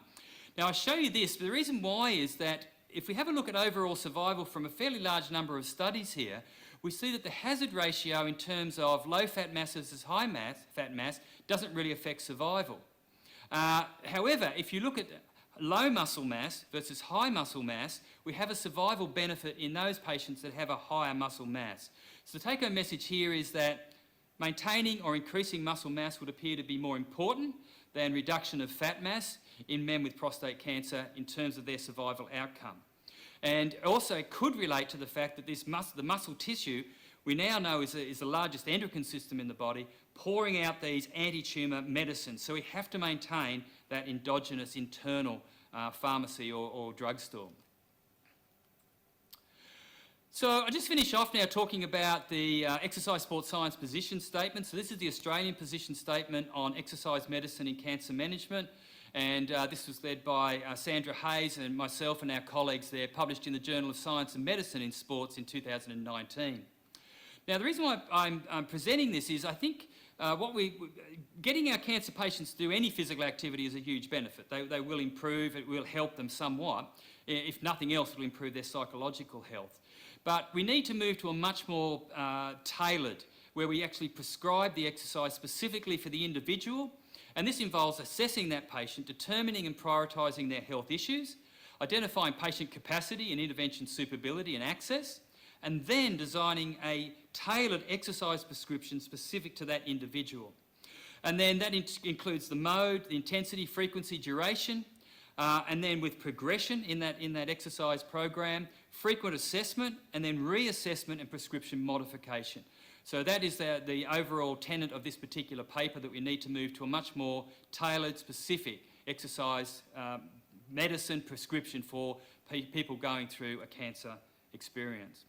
Now, I show you this, but the reason why is that if we have a look at overall survival from a fairly large number of studies here, we see that the hazard ratio in terms of low fat mass versus high fat mass doesn't really affect survival. However, if you look at low muscle mass versus high muscle mass, we have a survival benefit in those patients that have a higher muscle mass. So the take-home message here is that maintaining or increasing muscle mass would appear to be more important than reduction of fat mass in men with prostate cancer in terms of their survival outcome. And also it could relate to the fact that the muscle tissue we now know is the largest endocrine system in the body, pouring out these anti-tumour medicines. So we have to maintain that endogenous internal pharmacy or drugstore. So I'll just finish off now talking about the Exercise Sports Science Position Statement. So this is the Australian Position Statement on Exercise Medicine in Cancer Management. And this was led by Sandra Hayes and myself and our colleagues there, published in the Journal of Science and Medicine in Sports in 2019. Now, the reason why I'm presenting this is I think getting our cancer patients to do any physical activity is a huge benefit. They will improve, it will help them somewhat. If nothing else, it will improve their psychological health. But we need to move to a much more tailored, where we actually prescribe the exercise specifically for the individual. And this involves assessing that patient, determining and prioritising their health issues, identifying patient capacity and intervention suitability and access, and then designing a tailored exercise prescription specific to that individual. And then that includes the mode, the intensity, frequency, duration, and then with progression in that exercise program, frequent assessment, and then reassessment and prescription modification. So that is the overall tenet of this particular paper, that we need to move to a much more tailored, specific exercise medicine prescription for people going through a cancer experience.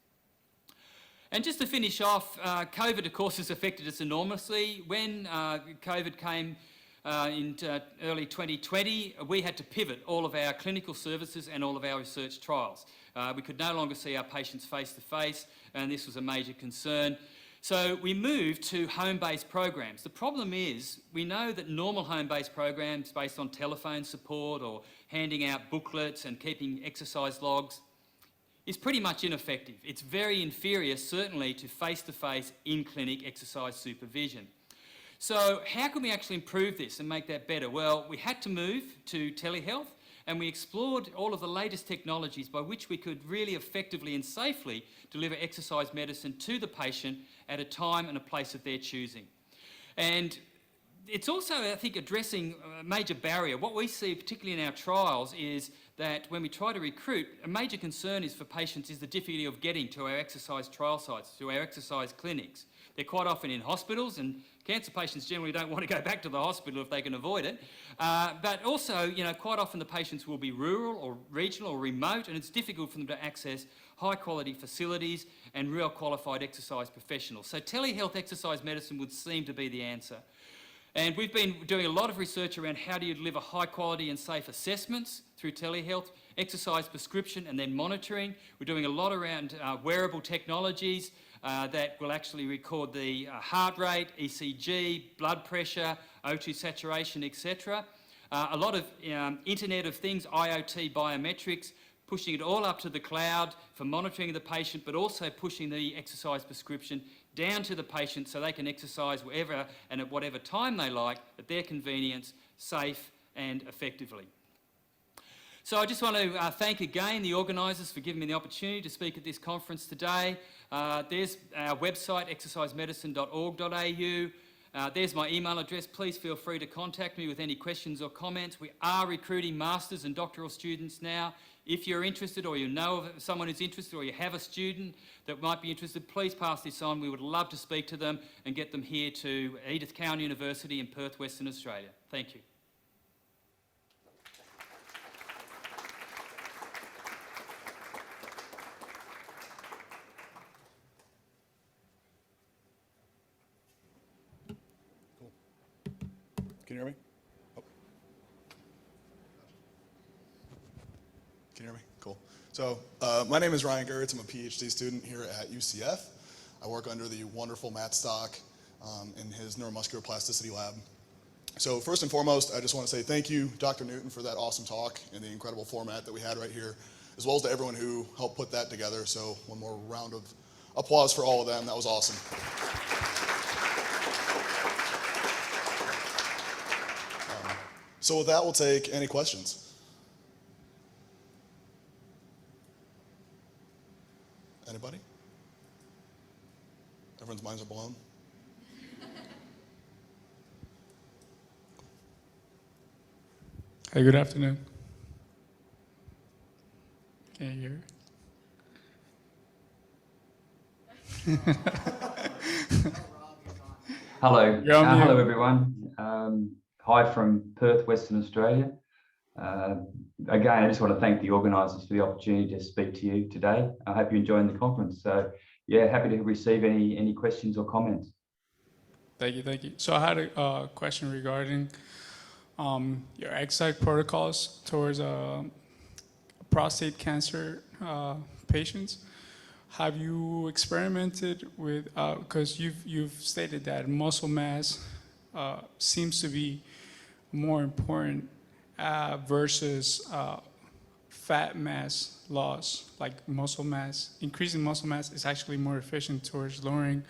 And just to finish off, COVID, of course, has affected us enormously. When COVID came in early 2020, we had to pivot all of our clinical services and all of our research trials. We could no longer see our patients face to face, and this was a major concern. So we moved to home-based programs. The problem is, we know that normal home-based programs based on telephone support or handing out booklets and keeping exercise logs is pretty much ineffective. It's very inferior, certainly, to face-to-face in-clinic exercise supervision. So how can we actually improve this and make that better? Well, we had to move to telehealth, and we explored all of the latest technologies by which we could really effectively and safely deliver exercise medicine to the patient at a time and a place of their choosing. And it's also, I think, addressing a major barrier. What we see, particularly in our trials, is that when we try to recruit, a major concern is for patients is the difficulty of getting to our exercise trial sites, to our exercise clinics. They're quite often in hospitals, and cancer patients generally don't want to go back to the hospital if they can avoid it. But also, quite often the patients will be rural or regional or remote, and it's difficult for them to access high-quality facilities and real qualified exercise professionals. So telehealth exercise medicine would seem to be the answer. And we've been doing a lot of research around how do you deliver high-quality and safe assessments through telehealth, exercise prescription and then monitoring. We're doing a lot around wearable technologies that will actually record the heart rate, ECG, blood pressure, O2 saturation, etc. A lot of Internet of Things, IoT biometrics, pushing it all up to the cloud for monitoring the patient, but also pushing the exercise prescription down to the patient so they can exercise wherever and at whatever time they like, at their convenience, safe and effectively. So I just want to thank again the organisers for giving me the opportunity to speak at this conference today. There's our website, exercisemedicine.org.au. There's my email address. Please feel free to contact me with any questions or comments. We are recruiting masters and doctoral students now. If you're interested, or you know of someone who's interested, or you have a student that might be interested, please pass this on. We would love to speak to them and get them here to Edith Cowan University in Perth, Western Australia. Thank you. Can you hear me? Oh. Can you hear me? Cool. So my name is Ryan Gertz. I'm a PhD student here at UCF. I work under the wonderful Matt Stock in his neuromuscular plasticity lab. So first and foremost, I just want to say thank you, Dr. Newton, for that awesome talk and the incredible format that we had right here, as well as to everyone who helped put that together. So one more round of applause for all of them. That was awesome. So with that, we'll take any questions. Anybody? Everyone's minds are blown. Hey, good afternoon. Can you hear? Hello. You're on mute. Hello, everyone. Hi from Perth, Western Australia. Again, I just want to thank the organisers for the opportunity to speak to you today. I hope you're enjoying the conference. So, yeah, happy to receive any questions or comments. Thank you, thank you. So I had a question regarding your exercise protocols towards prostate cancer patients. Have you experimented with, because you've stated that muscle mass seems to be more important versus fat mass loss, like muscle mass. Increasing muscle mass is actually more efficient towards lowering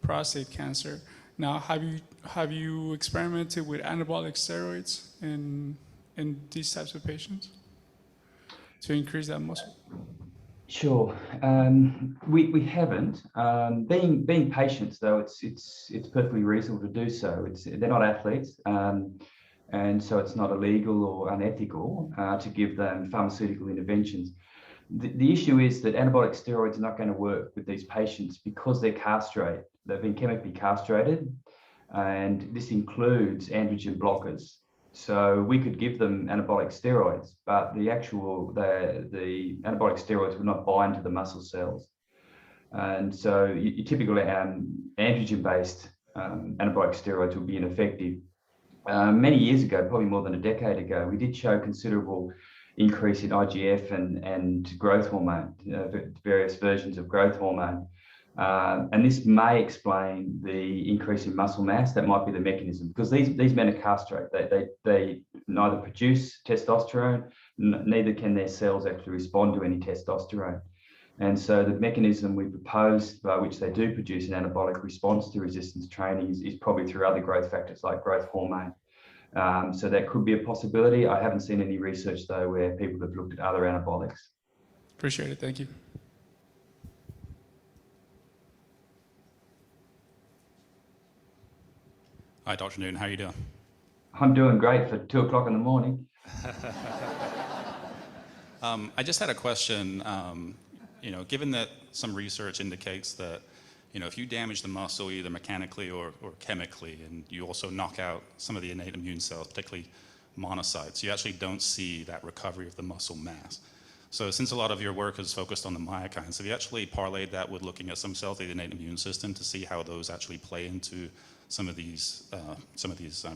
prostate cancer. Now, have you experimented with anabolic steroids in these types of patients to increase that muscle? Sure. We haven't. Being patients, though, it's perfectly reasonable to do so. They're not athletes, and so it's not illegal or unethical to give them pharmaceutical interventions. The issue is that anabolic steroids are not going to work with these patients because they're castrated. They've been chemically castrated, and this includes androgen blockers. So we could give them anabolic steroids, but the anabolic steroids would not bind to the muscle cells. And so you typically androgen-based anabolic steroids would be ineffective. Many years ago, probably more than a decade ago, we did show considerable increase in IGF and growth hormone, various versions of growth hormone. And this may explain the increase in muscle mass. That might be the mechanism, because these men are castrated. They neither produce testosterone, neither can their cells actually respond to any testosterone. And so the mechanism we proposed by which they do produce an anabolic response to resistance training is probably through other growth factors like growth hormone. So that could be a possibility. I haven't seen any research, though, where people have looked at other anabolics. Appreciate it. Thank you. Hi, Dr. Newton. How are you doing? I'm doing great for 2 o'clock in the morning. I just had a question. Given that some research indicates that, if you damage the muscle either mechanically or chemically, and you also knock out some of the innate immune cells, particularly monocytes, you actually don't see that recovery of the muscle mass. So since a lot of your work is focused on the myokines, have you actually parlayed that with looking at some cells of the innate immune system to see how those actually play into some of these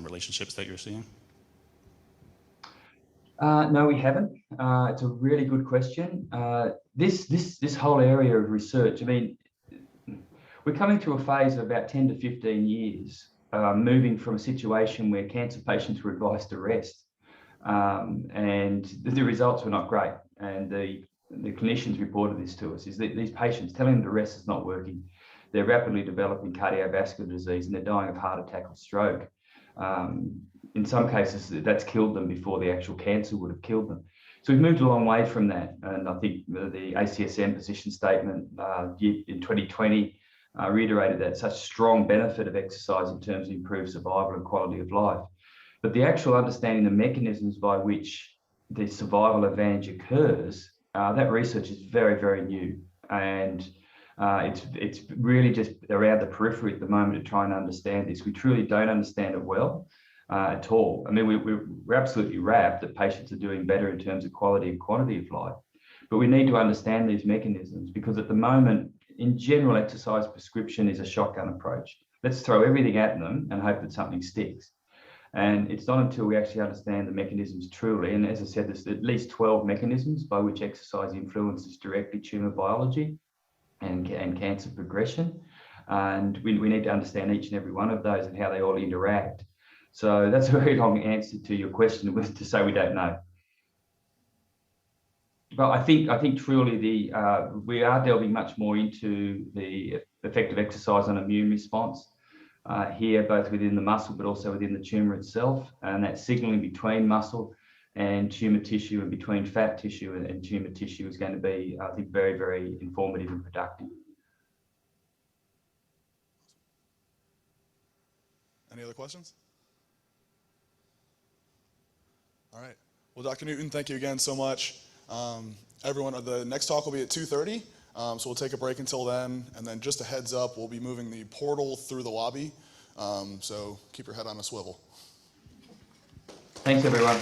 relationships that you're seeing? No, we haven't. It's a really good question. This whole area of research, I mean, we're coming to a phase of about 10 to 15 years, moving from a situation where cancer patients were advised to rest, and the results were not great. And the clinicians reported this to us, is that these patients, telling them to rest is not working. They're rapidly developing cardiovascular disease and they're dying of heart attack or stroke. In some cases, that's killed them before the actual cancer would have killed them. So we've moved a long way from that. And I think the ACSM position statement in 2020 reiterated that such strong benefit of exercise in terms of improved survival and quality of life. But the actual understanding the mechanisms by which the survival advantage occurs, that research is very, very new. And it's really just around the periphery at the moment to try and understand this. We truly don't understand it well at all. I mean, we're absolutely rapt that patients are doing better in terms of quality and quantity of life. But we need to understand these mechanisms, because at the moment, in general, exercise prescription is a shotgun approach. Let's throw everything at them and hope that something sticks. And it's not until we actually understand the mechanisms truly, and as I said, there's at least 12 mechanisms by which exercise influences directly tumor biology and cancer progression. And we need to understand each and every one of those and how they all interact. So that's a very long answer to your question, was to say we don't know. But I think truly we are delving much more into the effect of exercise on immune response here, both within the muscle but also within the tumor itself, and that signaling between muscle and tumor tissue and between fat tissue and tumor tissue is going to be, I think, very, very informative and productive. Any other questions? All right. Well, Dr. Newton, thank you again so much. Everyone, the next talk will be at 2:30. So we'll take a break until then, and then just a heads up, we'll be moving the portal through the lobby. So keep your head on a swivel. Thanks, everyone.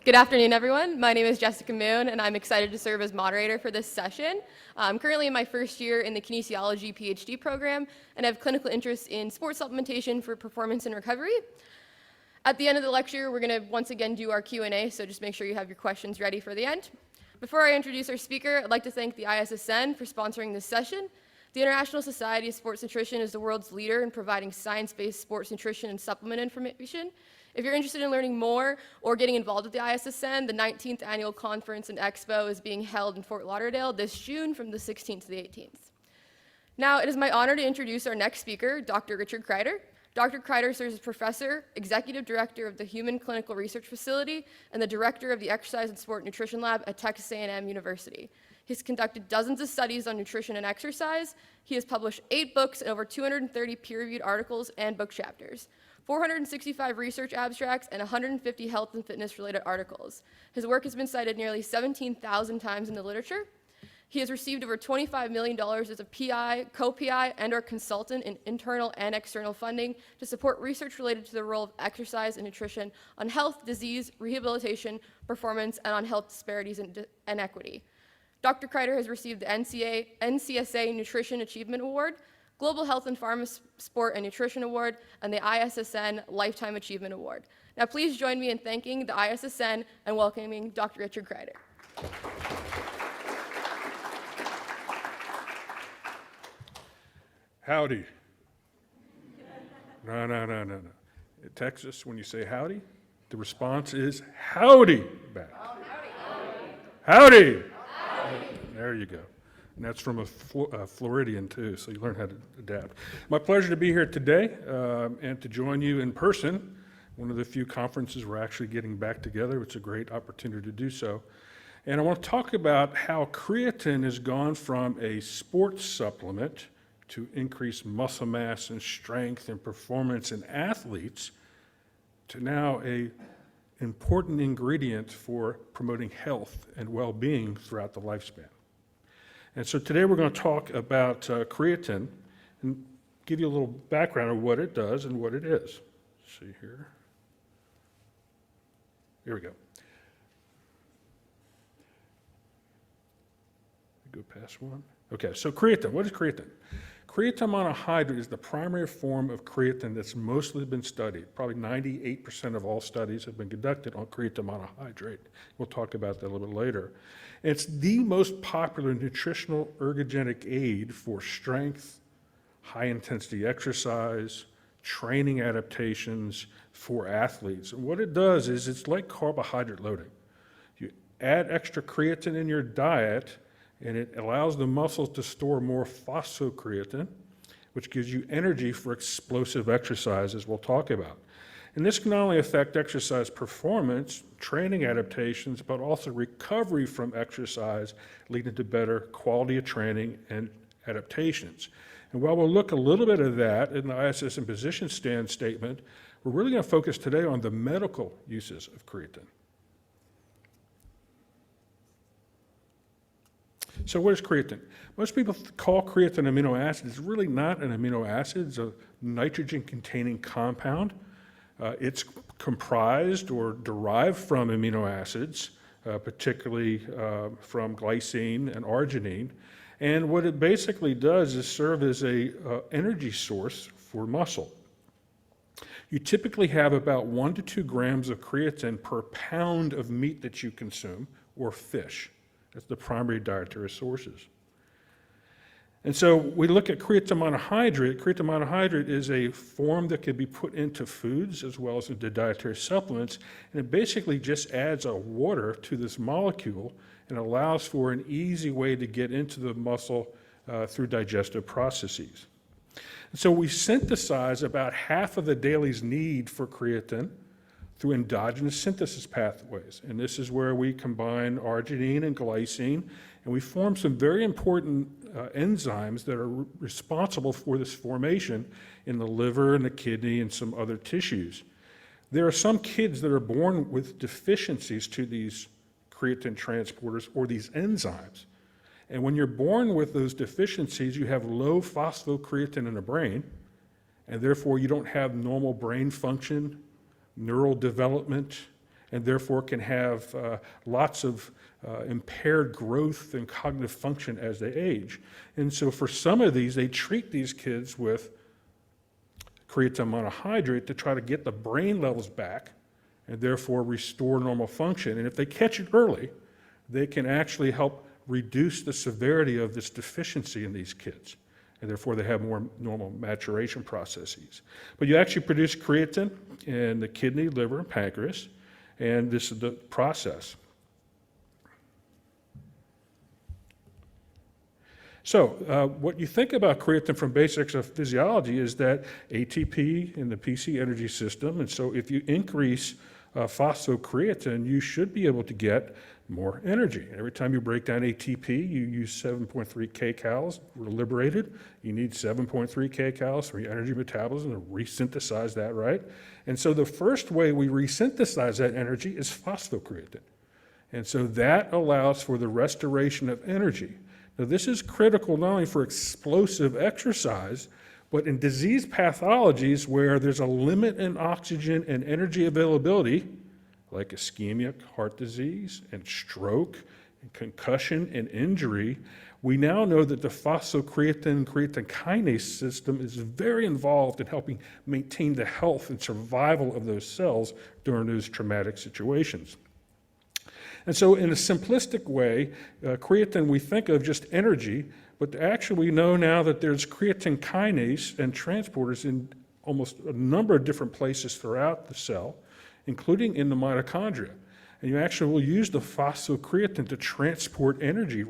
Good afternoon, everyone. My name is Jessica Moon, and I'm excited to serve as moderator for this session. I'm currently in my first year in the kinesiology PhD program, and have clinical interest in sports supplementation for performance and recovery. At the end of the lecture, we're going to once again do our Q&A, so just make sure you have your questions ready for the end. Before I introduce our speaker, I'd like to thank the ISSN for sponsoring this session. The International Society of Sports Nutrition is the world's leader in providing science-based sports nutrition and supplement information. If you're interested in learning more or getting involved with the ISSN, the 19th Annual Conference and Expo is being held in Fort Lauderdale this June from the 16th to the 18th. Now, it is my honor to introduce our next speaker, Dr. Richard Kreider. Dr. Kreider serves as professor, executive director of the Human Clinical Research Facility, and the director of the Exercise and Sport Nutrition Lab at Texas A&M University. He's conducted dozens of studies on nutrition and exercise. He has published 8 books and over 230 peer-reviewed articles and book chapters, 465 research abstracts, and 150 health and fitness-related articles. His work has been cited nearly 17,000 times in the literature. He has received over $25 million as a PI, co-PI, and/or consultant in internal and external funding to support research related to the role of exercise and nutrition on health, disease, rehabilitation, performance, and on health disparities and equity. Dr. Kreider has received the NCSA Nutrition Achievement Award, Global Health and Pharma Sport and Nutrition Award, and the ISSN Lifetime Achievement Award. Now please join me in thanking the ISSN and welcoming Dr. Richard Kreider. Howdy. No. In Texas, when you say howdy, the response is howdy back. Howdy. There you go. And that's from a Floridian, too, so you learn how to adapt. My pleasure to be here today and to join you in person. One of the few conferences we're actually getting back together. It's a great opportunity to do so. And I want to talk about how creatine has gone from a sports supplement to increase muscle mass and strength and performance in athletes to now an important ingredient for promoting health and well-being throughout the lifespan. And so today we're going to talk about creatine and give you a little background of what it does and what it is. Let's see here. Here we go. Go past one. Okay, so creatine. What is creatine? Creatine monohydrate is the primary form of creatine that's mostly been studied. Probably 98% of all studies have been conducted on creatine monohydrate. We'll talk about that a little bit later. It's the most popular nutritional ergogenic aid for strength, high-intensity exercise, training adaptations for athletes. And what it does is it's like carbohydrate loading. You add extra creatine in your diet, and it allows the muscles to store more phosphocreatine, which gives you energy for explosive exercise, as we'll talk about. And this can not only affect exercise performance, training adaptations, but also recovery from exercise, leading to better quality of training and adaptations. And while we'll look a little bit of that in the ISSN position stand statement, we're really going to focus today on the medical uses of creatine. So what is creatine? Most people call creatine an amino acid. It's really not an amino acid. It's a nitrogen-containing compound. It's comprised or derived from amino acids, particularly from glycine and arginine. And what it basically does is serve as an energy source for muscle. You typically have about 1 to 2 grams of creatine per pound of meat that you consume or fish. That's the primary dietary sources. And so we look at creatine monohydrate. Creatine monohydrate is a form that can be put into foods as well as into dietary supplements, and it basically just adds a water to this molecule and allows for an easy way to get into the muscle through digestive processes. And so we synthesize about half of the daily's need for creatine through endogenous synthesis pathways. And this is where we combine arginine and glycine, and we form some very important enzymes that are responsible for this formation in the liver and the kidney and some other tissues. There are some kids that are born with deficiencies to these creatine transporters or these enzymes. And when you're born with those deficiencies, you have low phosphocreatine in the brain, and therefore you don't have normal brain function, neural development, and therefore can have lots of impaired growth and cognitive function as they age. And so for some of these, they treat these kids with creatine monohydrate to try to get the brain levels back and therefore restore normal function. And if they catch it early, they can actually help reduce the severity of this deficiency in these kids. And therefore they have more normal maturation processes. But you actually produce creatine in the kidney, liver, and pancreas, and this is the process. So what you think about creatine from basics of physiology is that ATP in the PC energy system, and so if you increase phosphocreatine, you should be able to get more energy. Every time you break down ATP, you use 7.3 kcals liberated. You need 7.3 kcals for your energy metabolism to resynthesize that, right? And so the first way we resynthesize that energy is phosphocreatine. And so that allows for the restoration of energy. Now, this is critical not only for explosive exercise, but in disease pathologies where there's a limit in oxygen and energy availability, like ischemic heart disease and stroke and concussion and injury, we now know that the phosphocreatine creatine kinase system is very involved in helping maintain the health and survival of those cells during those traumatic situations. And so in a simplistic way, creatine we think of just energy, but actually we know now that there's creatine kinase and transporters in almost a number of different places throughout the cell, including in the mitochondria. And you actually will use the phosphocreatine to transport energy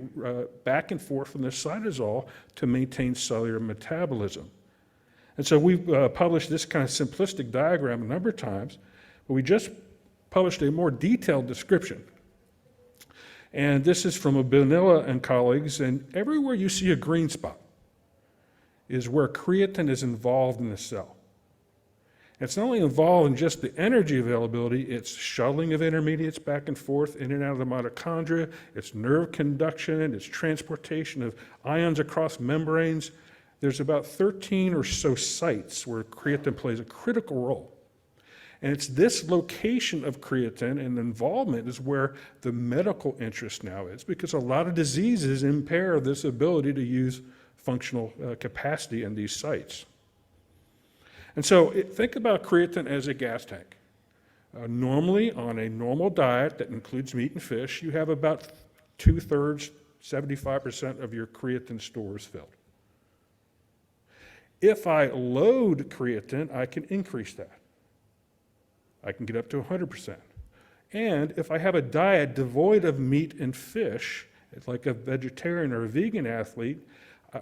back and forth from the cytosol to maintain cellular metabolism. And so we've published this kind of simplistic diagram a number of times, but we just published a more detailed description. And this is from Benilla and colleagues, and everywhere you see a green spot is where creatine is involved in the cell. It's not only involved in just the energy availability, it's shuttling of intermediates back and forth in and out of the mitochondria, it's nerve conduction, it's transportation of ions across membranes. There's about 13 or so sites where creatine plays a critical role. And it's this location of creatine and involvement is where the medical interest now is, because a lot of diseases impair this ability to use functional capacity in these sites. And so think about creatine as a gas tank. Normally, on a normal diet that includes meat and fish, you have about 2/3, 75% of your creatine stores filled. If I load creatine, I can increase that. I can get up to 100%. And if I have a diet devoid of meat and fish, like a vegetarian or a vegan athlete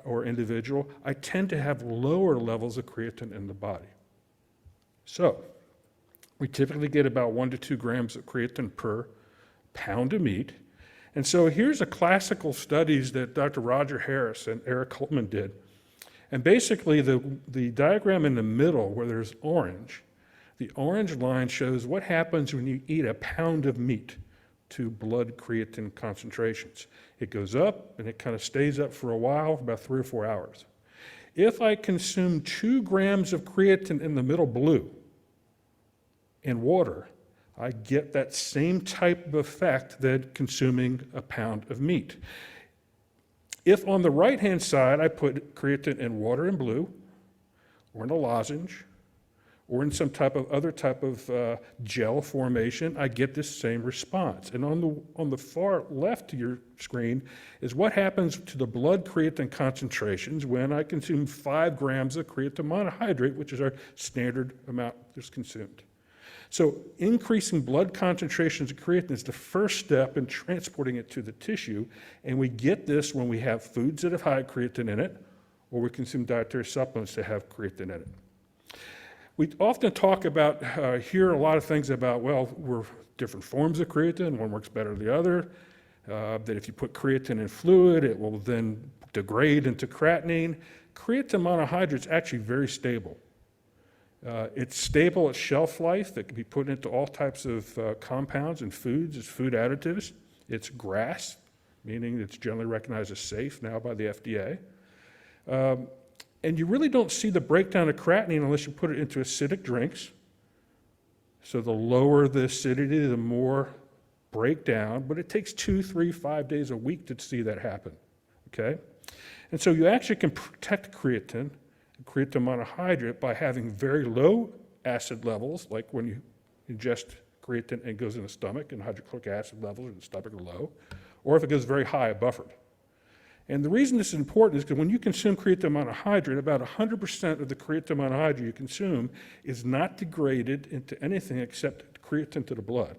or individual, I tend to have lower levels of creatine in the body. So we typically get about 1 to 2 grams of creatine per pound of meat. And so here's a classical studies that Dr. Roger Harris and Eric Holtman did. And basically the diagram in the middle where there's orange, the orange line shows what happens when you eat a pound of meat to blood creatine concentrations. It goes up and it kind of stays up for a while, for about 3 or 4 hours. If I consume 2 grams of creatine in the middle blue and water, I get that same type of effect that consuming a pound of meat. If on the right-hand side I put creatine in water in blue, or in a lozenge, or in some type of other type of gel formation, I get this same response. And on the far left of your screen is what happens to the blood creatine concentrations when I consume 5 grams of creatine monohydrate, which is our standard amount that's consumed. So increasing blood concentrations of creatine is the first step in transporting it to the tissue, and we get this when we have foods that have high creatine in it, or we consume dietary supplements that have creatine in it. We often talk about, hear a lot of things about, well, we're different forms of creatine, one works better than the other, that if you put creatine in fluid, it will then degrade into creatinine. Creatine monohydrate is actually very stable. It's stable at shelf life that can be put into all types of compounds and foods as food additives. It's GRAS, meaning it's generally recognized as safe now by the FDA. And you really don't see the breakdown of creatinine unless you put it into acidic drinks, So the lower the acidity, the more breakdown, but it takes 2, 3, 5 days a week to see that happen, okay? And so you actually can protect creatine monohydrate by having very low acid levels, like when you ingest creatine and it goes in the stomach and hydrochloric acid levels in the stomach are low, or if it goes very high, buffered. And the reason this is important is because when you consume creatine monohydrate, about 100% of the creatine monohydrate you consume is not degraded into anything except creatine to the blood.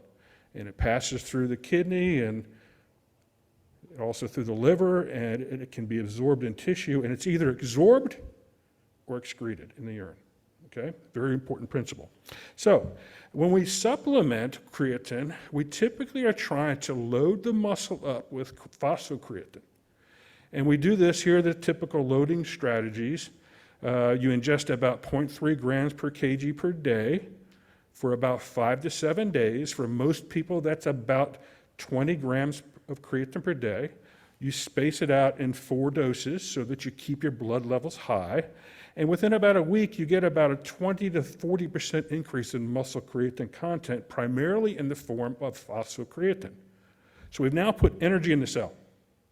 And it passes through the kidney and also through the liver, and it can be absorbed in tissue, and it's either absorbed or excreted in the urine. Okay, very important principle. So when we supplement creatine, we typically are trying to load the muscle up with phosphocreatine. And we do this here, the typical loading strategies. You ingest about 0.3 grams per kg per day for about 5 to 7 days. For most people, that's about 20 grams of creatine per day. You space it out in 4 doses so that you keep your blood levels high. And within about a week, you get about a 20 to 40% increase in muscle creatine content, primarily in the form of phosphocreatine. So we've now put energy in the cell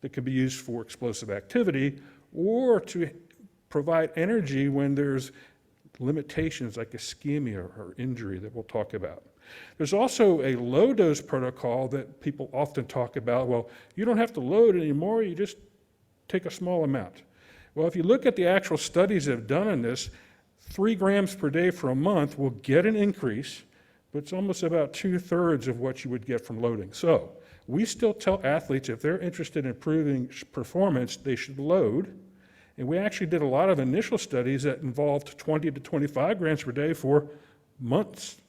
that can be used for explosive activity or to provide energy when there's limitations like ischemia or injury that we'll talk about. There's also a low-dose protocol that people often talk about. Well, you don't have to load anymore, you just take a small amount. Well, if you look at the actual studies that have done on this, 3 grams per day for a month will get an increase, but it's almost about 2/3 of what you would get from loading. So we still tell athletes if they're interested in improving performance, they should load. And we actually did a lot of initial studies that involved 20 to 25 grams per day for months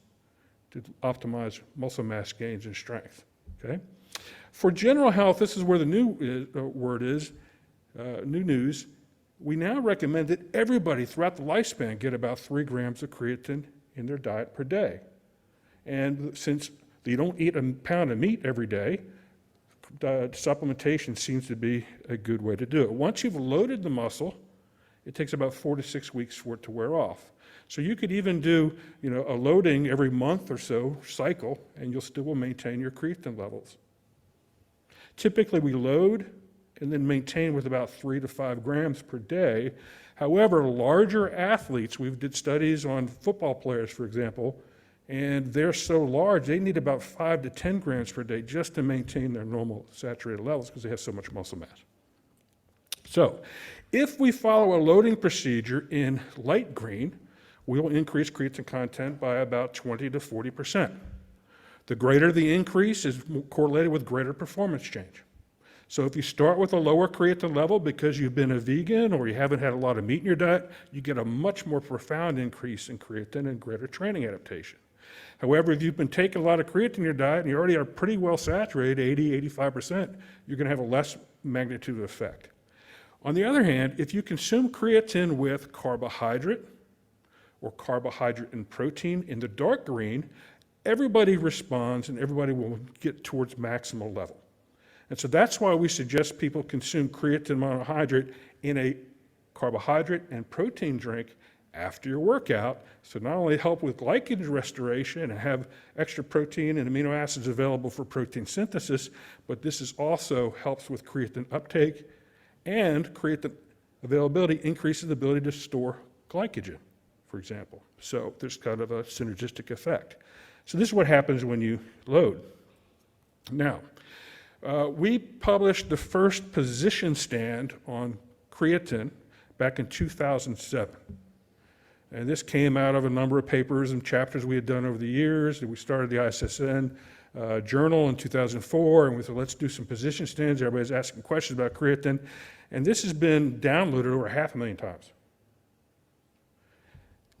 to optimize muscle mass gains and strength, okay? For general health, this is where the new word is, new news. We now recommend that everybody throughout the lifespan get about 3 grams of creatine in their diet per day. And since you don't eat a pound of meat every day, supplementation seems to be a good way to do it. Once you've loaded the muscle, it takes about 4 to 6 weeks for it to wear off. So you could even do, a loading every month or so cycle, and you'll still maintain your creatine levels. Typically, we load and then maintain with about 3 to 5 grams per day. However, larger athletes, we've did studies on football players, for example, and they're so large, they need about 5 to 10 grams per day just to maintain their normal saturated levels because they have so much muscle mass. So, if we follow a loading procedure in light green, we will increase creatine content by about 20 to 40%. The greater the increase is correlated with greater performance change. So if you start with a lower creatine level because you've been a vegan or you haven't had a lot of meat in your diet, you get a much more profound increase in creatine and greater training adaptation. However, if you've been taking a lot of creatine in your diet and you already are pretty well saturated, 80, 85%, you're going to have a less magnitude of effect. On the other hand, if you consume creatine with carbohydrate or carbohydrate and protein in the dark green, everybody responds and everybody will get towards maximal level. And so that's why we suggest people consume creatine monohydrate in a carbohydrate and protein drink after your workout, so not only help with glycogen restoration and have extra protein and amino acids available for protein synthesis, but this is also helps with creatine uptake, and creatine availability increases the ability to store glycogen, for example. So there's kind of a synergistic effect. So this is what happens when you load. Now, we published the first position stand on creatine back in 2007. And this came out of a number of papers and chapters we had done over the years. We started the ISSN journal in 2004, and we said, let's do some position stands. Everybody's asking questions about creatine. And this has been downloaded over 500,000 times.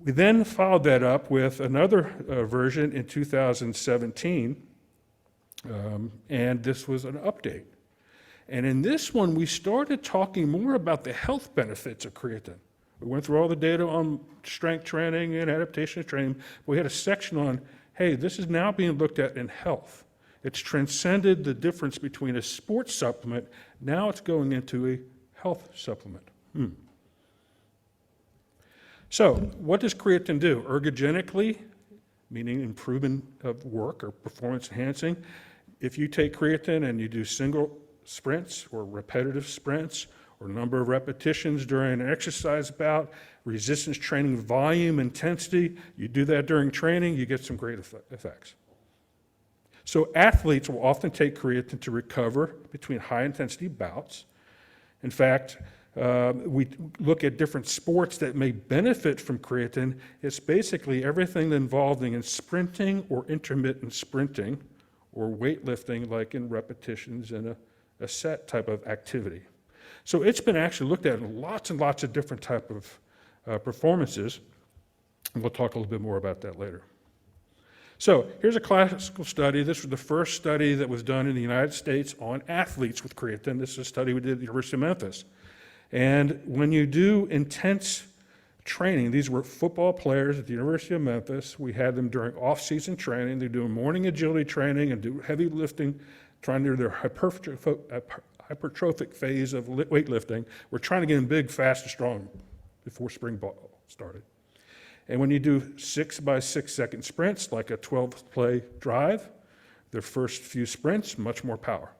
We then followed that up with another version in 2017, and this was an update. And in this one, we started talking more about the health benefits of creatine. We went through all the data on strength training and adaptation training. We had a section on, hey, this is now being looked at in health. It's transcended the difference between a sports supplement. Now it's going into a health supplement. So what does creatine do? Ergogenically, meaning improvement of work or performance enhancing. If you take creatine and you do single sprints or repetitive sprints or number of repetitions during an exercise bout, resistance training volume, intensity, you do that during training, you get some great effects. So athletes will often take creatine to recover between high intensity bouts. In fact, we look at different sports that may benefit from creatine. It's basically everything involving in sprinting or intermittent sprinting or weightlifting, like in repetitions in a set type of activity. So it's been actually looked at in lots and lots of different type of performances, and we'll talk a little bit more about that later. So here's a classical study. This was the first study that was done in the United States on athletes with creatine. This is a study we did at the University of Memphis. And when you do intense training, these were football players at the University of Memphis. We had them during off-season training. They do morning agility training and do heavy lifting, trying to do their hypertrophic phase of weightlifting. We're trying to get them big, fast, and strong before spring ball started. And when you do 6 by 6 second sprints, like a 12-play drive, their first few sprints, much more power.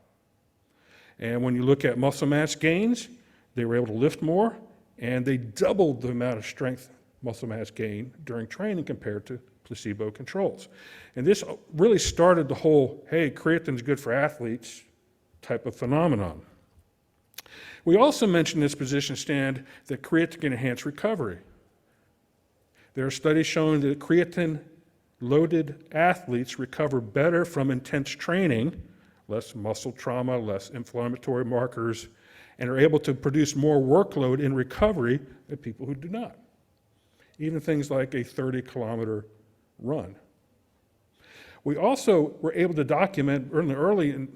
And when you look at muscle mass gains, they were able to lift more, and they doubled the amount of strength muscle mass gain during training compared to placebo controls. And this really started the whole, hey, creatine's good for athletes type of phenomenon. We also mentioned in this position stand that creatine can enhance recovery. There are studies showing that creatine-loaded athletes recover better from intense training, less muscle trauma, less inflammatory markers, and are able to produce more workload in recovery than people who do not. Even things like a 30-kilometer run. We also were able to document in the early and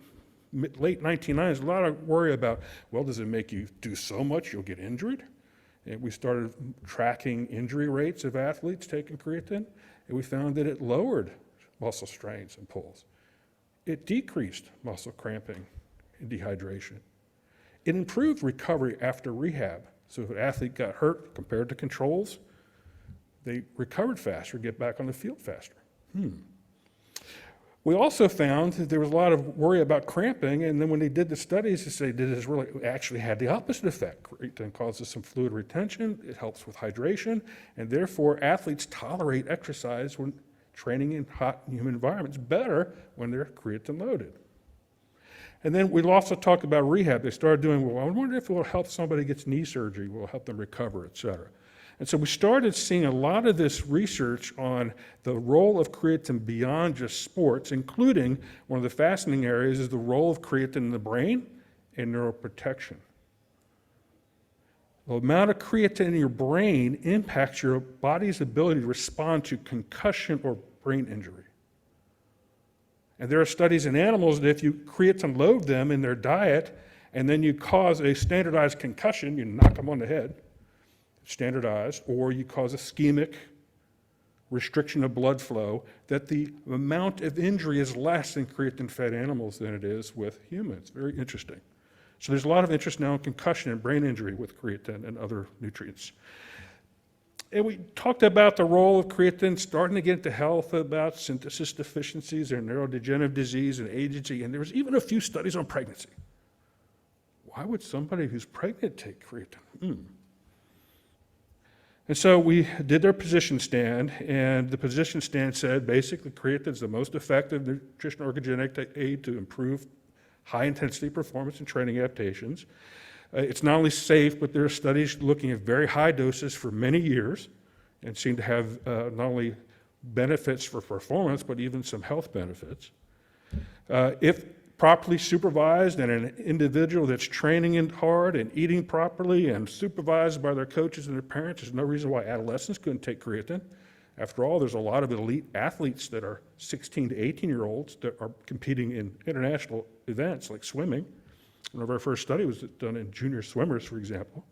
late 1990s, a lot of worry about, well, does it make you do so much you'll get injured? And we started tracking injury rates of athletes taking creatine, and we found that it lowered muscle strains and pulls. It decreased muscle cramping and dehydration. It improved recovery after rehab. So if an athlete got hurt compared to controls, they recovered faster, get back on the field faster. We also found that there was a lot of worry about cramping, and then when they did the studies, they say, did this really actually had the opposite effect? Creatine causes some fluid retention, it helps with hydration, and therefore athletes tolerate exercise when training in hot and humid environments better when they're creatine loaded. And then we also talked about rehab. They started doing, well, I wonder if it will help somebody gets knee surgery, will help them recover, et cetera. And so we started seeing a lot of this research on the role of creatine beyond just sports, including one of the fascinating areas is the role of creatine in the brain and neuroprotection. The amount of creatine in your brain impacts your body's ability to respond to concussion or brain injury. And there are studies in animals that if you creatine load them in their diet and then you cause a standardized concussion, you knock them on the head, standardized, or you cause ischemic restriction of blood flow, that the amount of injury is less in creatine-fed animals than it is with humans. Very interesting. So there's a lot of interest now in concussion and brain injury with creatine and other nutrients. And we talked about the role of creatine, starting to get into health, about synthesis deficiencies and neurodegenerative disease and agency, and there was even a few studies on pregnancy. Why would somebody who's pregnant take creatine? And so we did their position stand, and the position stand said basically creatine is the most effective nutritional ergogenic aid to improve high-intensity performance and training adaptations. It's not only safe, but there are studies looking at very high doses for many years and seem to have not only benefits for performance, but even some health benefits. If properly supervised and an individual that's training hard and eating properly and supervised by their coaches and their parents, there's no reason why adolescents couldn't take creatine. After all, there's a lot of elite athletes that are 16 to 18-year-olds that are competing in international events like swimming. One of our first study was done in junior swimmers, for example.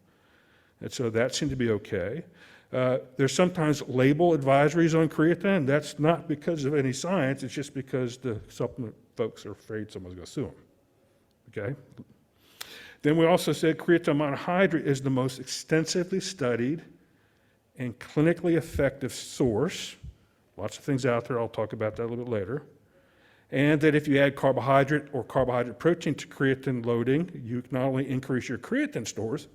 And so that seemed to be okay. There's sometimes label advisories on creatine. That's not because of any science. It's just because the supplement folks are afraid someone's going to sue them. Okay? Then we also said creatine monohydrate is the most extensively studied and clinically effective source Lots of things out there. I'll talk about that a little bit later. And that if you add carbohydrate or carbohydrate protein to creatine loading, you can not only increase your creatine stores,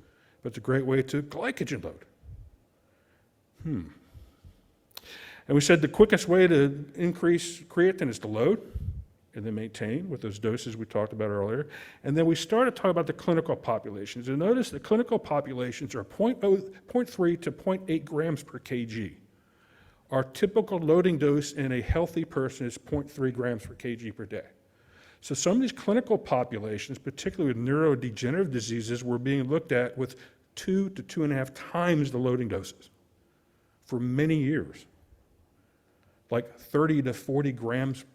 but it's a great way to glycogen load. And we said the quickest way to increase creatine is to load and then maintain with those doses we talked about earlier. And then we started talking about the clinical populations. And notice the clinical populations are 0.3 to 0.8 grams per kg. Our typical loading dose in a healthy person is 0.3 grams per kg per day. So some of these clinical populations, particularly with neurodegenerative diseases, were being looked at with 2 to 2.5 times the loading doses for many years, like 30 to 40 grams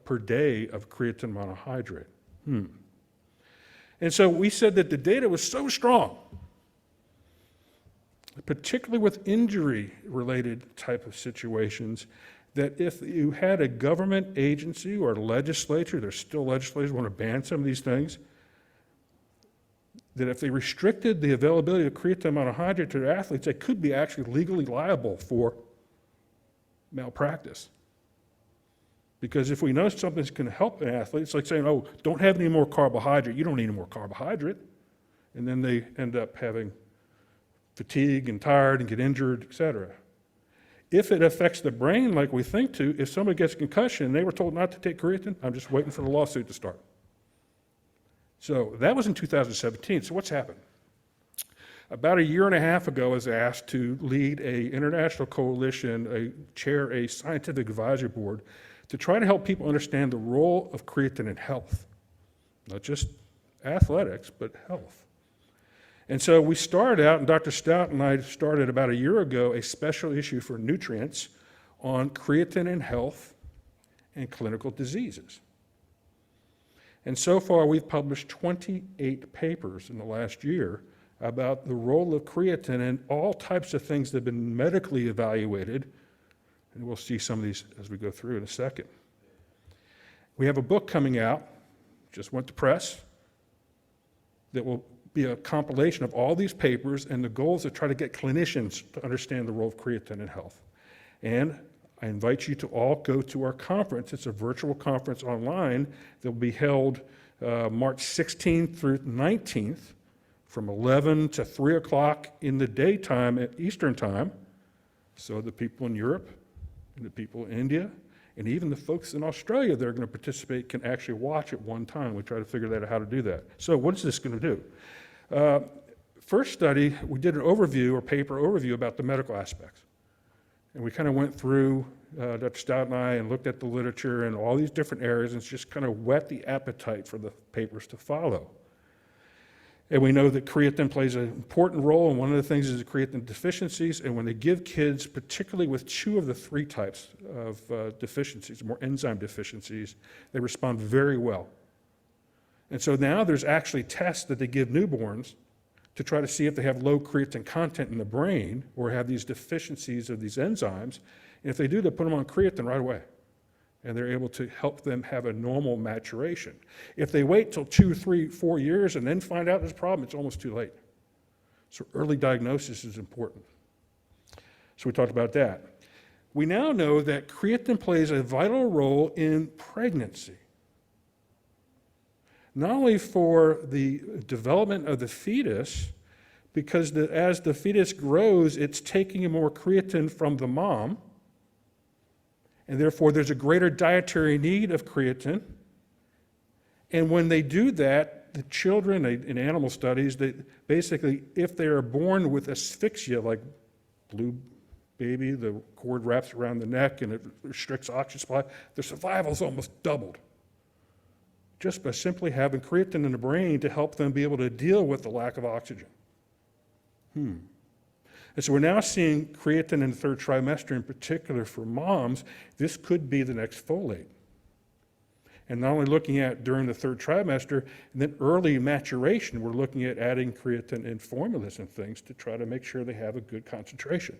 per day of creatine monohydrate. And so we said that the data was so strong, particularly with injury-related type of situations, that if you had a government agency or a legislature, there's still legislators who want to ban some of these things, that if they restricted the availability of creatine monohydrate to their athletes, they could be actually legally liable for malpractice. Because if we know something's going to help an athlete, it's like saying, oh, don't have any more carbohydrate. You don't need any more carbohydrate. And then they end up having fatigue and tired and get injured, et cetera. If it affects the brain like we think to, if somebody gets a concussion and they were told not to take creatine, I'm just waiting for the lawsuit to start. So that was in 2017. So what's happened? About a year and a half ago, I was asked to lead an international coalition, chair a scientific advisory board, to try to help people understand the role of creatine in health. Not just athletics, but health. And so we started out, and Dr. Stout and I started about a year ago, a special issue for nutrients on creatine in health and clinical diseases. And so far, we've published 28 papers in the last year about the role of creatine in all types of things that have been medically evaluated. And we'll see some of these as we go through in a second. We have a book coming out, just went to press, that will be a compilation of all these papers, and the goal is to try to get clinicians to understand the role of creatine in health. And I invite you to all go to our conference. It's a virtual conference online that will be held March 16th through 19th from 11 to 3 o'clock in the daytime at Eastern Time. So the people in Europe and the people in India and even the folks in Australia that are going to participate can actually watch at one time. We try to figure out how to do that. So what is this going to do? First study, we did an overview or paper overview about the medical aspects. And we kind of went through, Dr. Stout and I, and looked at the literature and all these different areas and just kind of whet the appetite for the papers to follow. And we know that creatine plays an important role, and one of the things is the creatine deficiencies. And when they give kids, particularly with 2 of the 3 types of deficiencies, more enzyme deficiencies, they respond very well. And so now there's actually tests that they give newborns to try to see if they have low creatine content in the brain or have these deficiencies of these enzymes. And if they do, they put them on creatine right away. And they're able to help them have a normal maturation. If they wait till 2, 3, 4 years and then find out there's a problem, it's almost too late. So early diagnosis is important. So we talked about that. We now know that creatine plays a vital role in pregnancy. Not only for the development of the fetus, because as the fetus grows, it's taking more creatine from the mom, and therefore there's a greater dietary need of creatine. And when they do that, the children, in animal studies, they basically, if they are born with asphyxia, like blue baby, the cord wraps around the neck and it restricts oxygen supply, their survival is almost doubled, just by simply having creatine in the brain to help them be able to deal with the lack of oxygen. And so we're now seeing creatine in the 3rd trimester, in particular for moms. This could be the next folate. And not only looking at during the 3rd trimester, and then early maturation, we're looking at adding creatine in formulas and things to try to make sure they have a good concentration.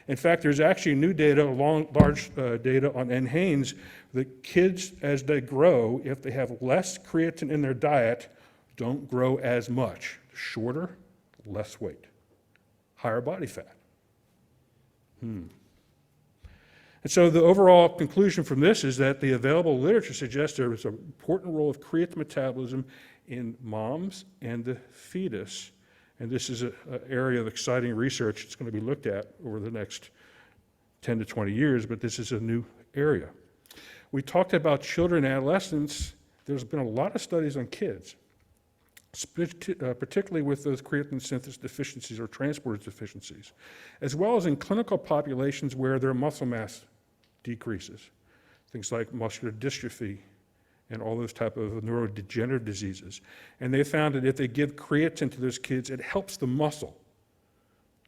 In fact, there's actually new data, large data on NHANES, that kids, as they grow, if they have less creatine in their diet, don't grow as much. Shorter, less weight, higher body fat. And so the overall conclusion from this is that the available literature suggests there is an important role of creatine metabolism in moms and the fetus. And this is an area of exciting research that's going to be looked at over the next 10 to 20 years, but this is a new area. We talked about children and adolescents. There's been a lot of studies on kids, particularly with those creatine synthesis deficiencies or transporter deficiencies, as well as in clinical populations where their muscle mass decreases, things like muscular dystrophy and all those type of neurodegenerative diseases. And they found that if they give creatine to those kids, it helps the muscle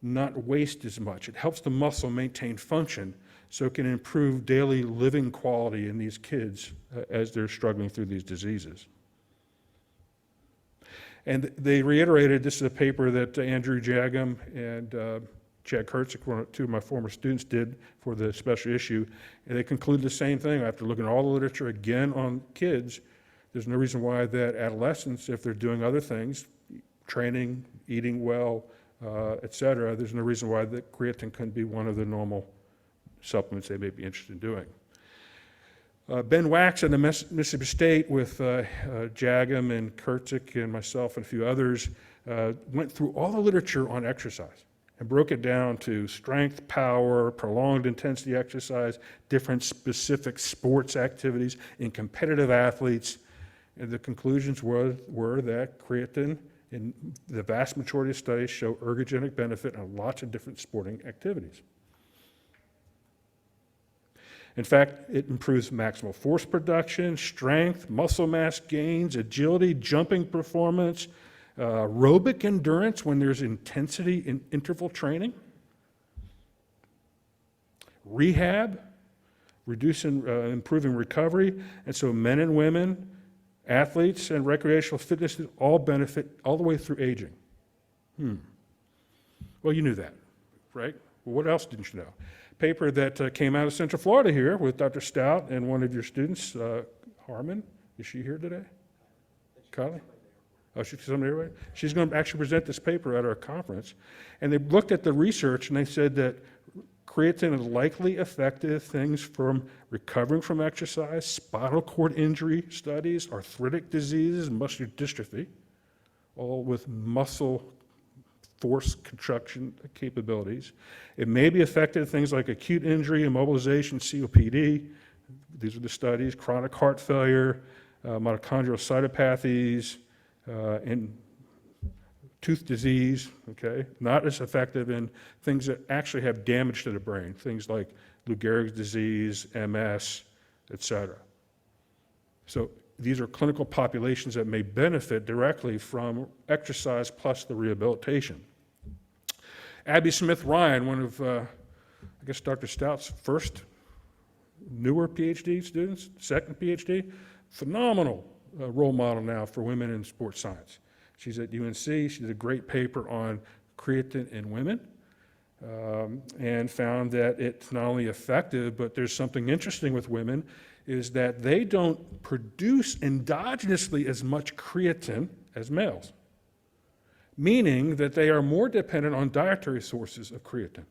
not waste as much. It helps the muscle maintain function so it can improve daily living quality in these kids as they're struggling through these diseases. And they reiterated, this is a paper that Andrew Jagum and Chad Kurtzik, two of my former students, did for the special issue, and they concluded the same thing. After looking at all the literature again on kids, there's no reason why that adolescents, if they're doing other things, training, eating well, et cetera, there's no reason why the creatine couldn't be one of the normal supplements they may be interested in doing. Ben Wax at the Mississippi State with Jagum and Kurtzik and myself and a few others went through all the literature on exercise and broke it down to strength, power, prolonged intensity exercise, different specific sports activities in competitive athletes. And the conclusions were that creatine, in the vast majority of studies, show ergogenic benefit in lots of different sporting activities. In fact, it improves maximal force production, strength, muscle mass gains, agility, jumping performance, aerobic endurance when there's intensity in interval training, rehab, improving recovery. And so men and women, athletes and recreational fitness all benefit all the way through aging. Well, you knew that, right? Well, what else didn't you know? Paper that came out of Central Florida here with Dr. Stout and one of your students, Harmon. Is she here today? Kylie? Oh, she's somebody here? She's going to actually present this paper at our conference. And they looked at the research and they said that creatine is likely effective things from recovering from exercise, spinal cord injury studies, arthritic diseases, muscular dystrophy, all with muscle force contraction capabilities. It may be effective in things like acute injury, immobilization, COPD. These are the studies, chronic heart failure, mitochondrial cytopathies, and tooth disease, okay? Not as effective in things that actually have damage to the brain, things like Lou Gehrig's disease, MS, et cetera. So these are clinical populations that may benefit directly from exercise plus the rehabilitation. Abby Smith-Ryan, one of, I guess, Dr. Stout's first newer PhD students, second PhD, phenomenal role model now for women in sports science. She's at UNC. She did a great paper on creatine in women and found that it's not only effective, but there's something interesting with women is that they don't produce endogenously as much creatine as males, meaning that they are more dependent on dietary sources of creatine.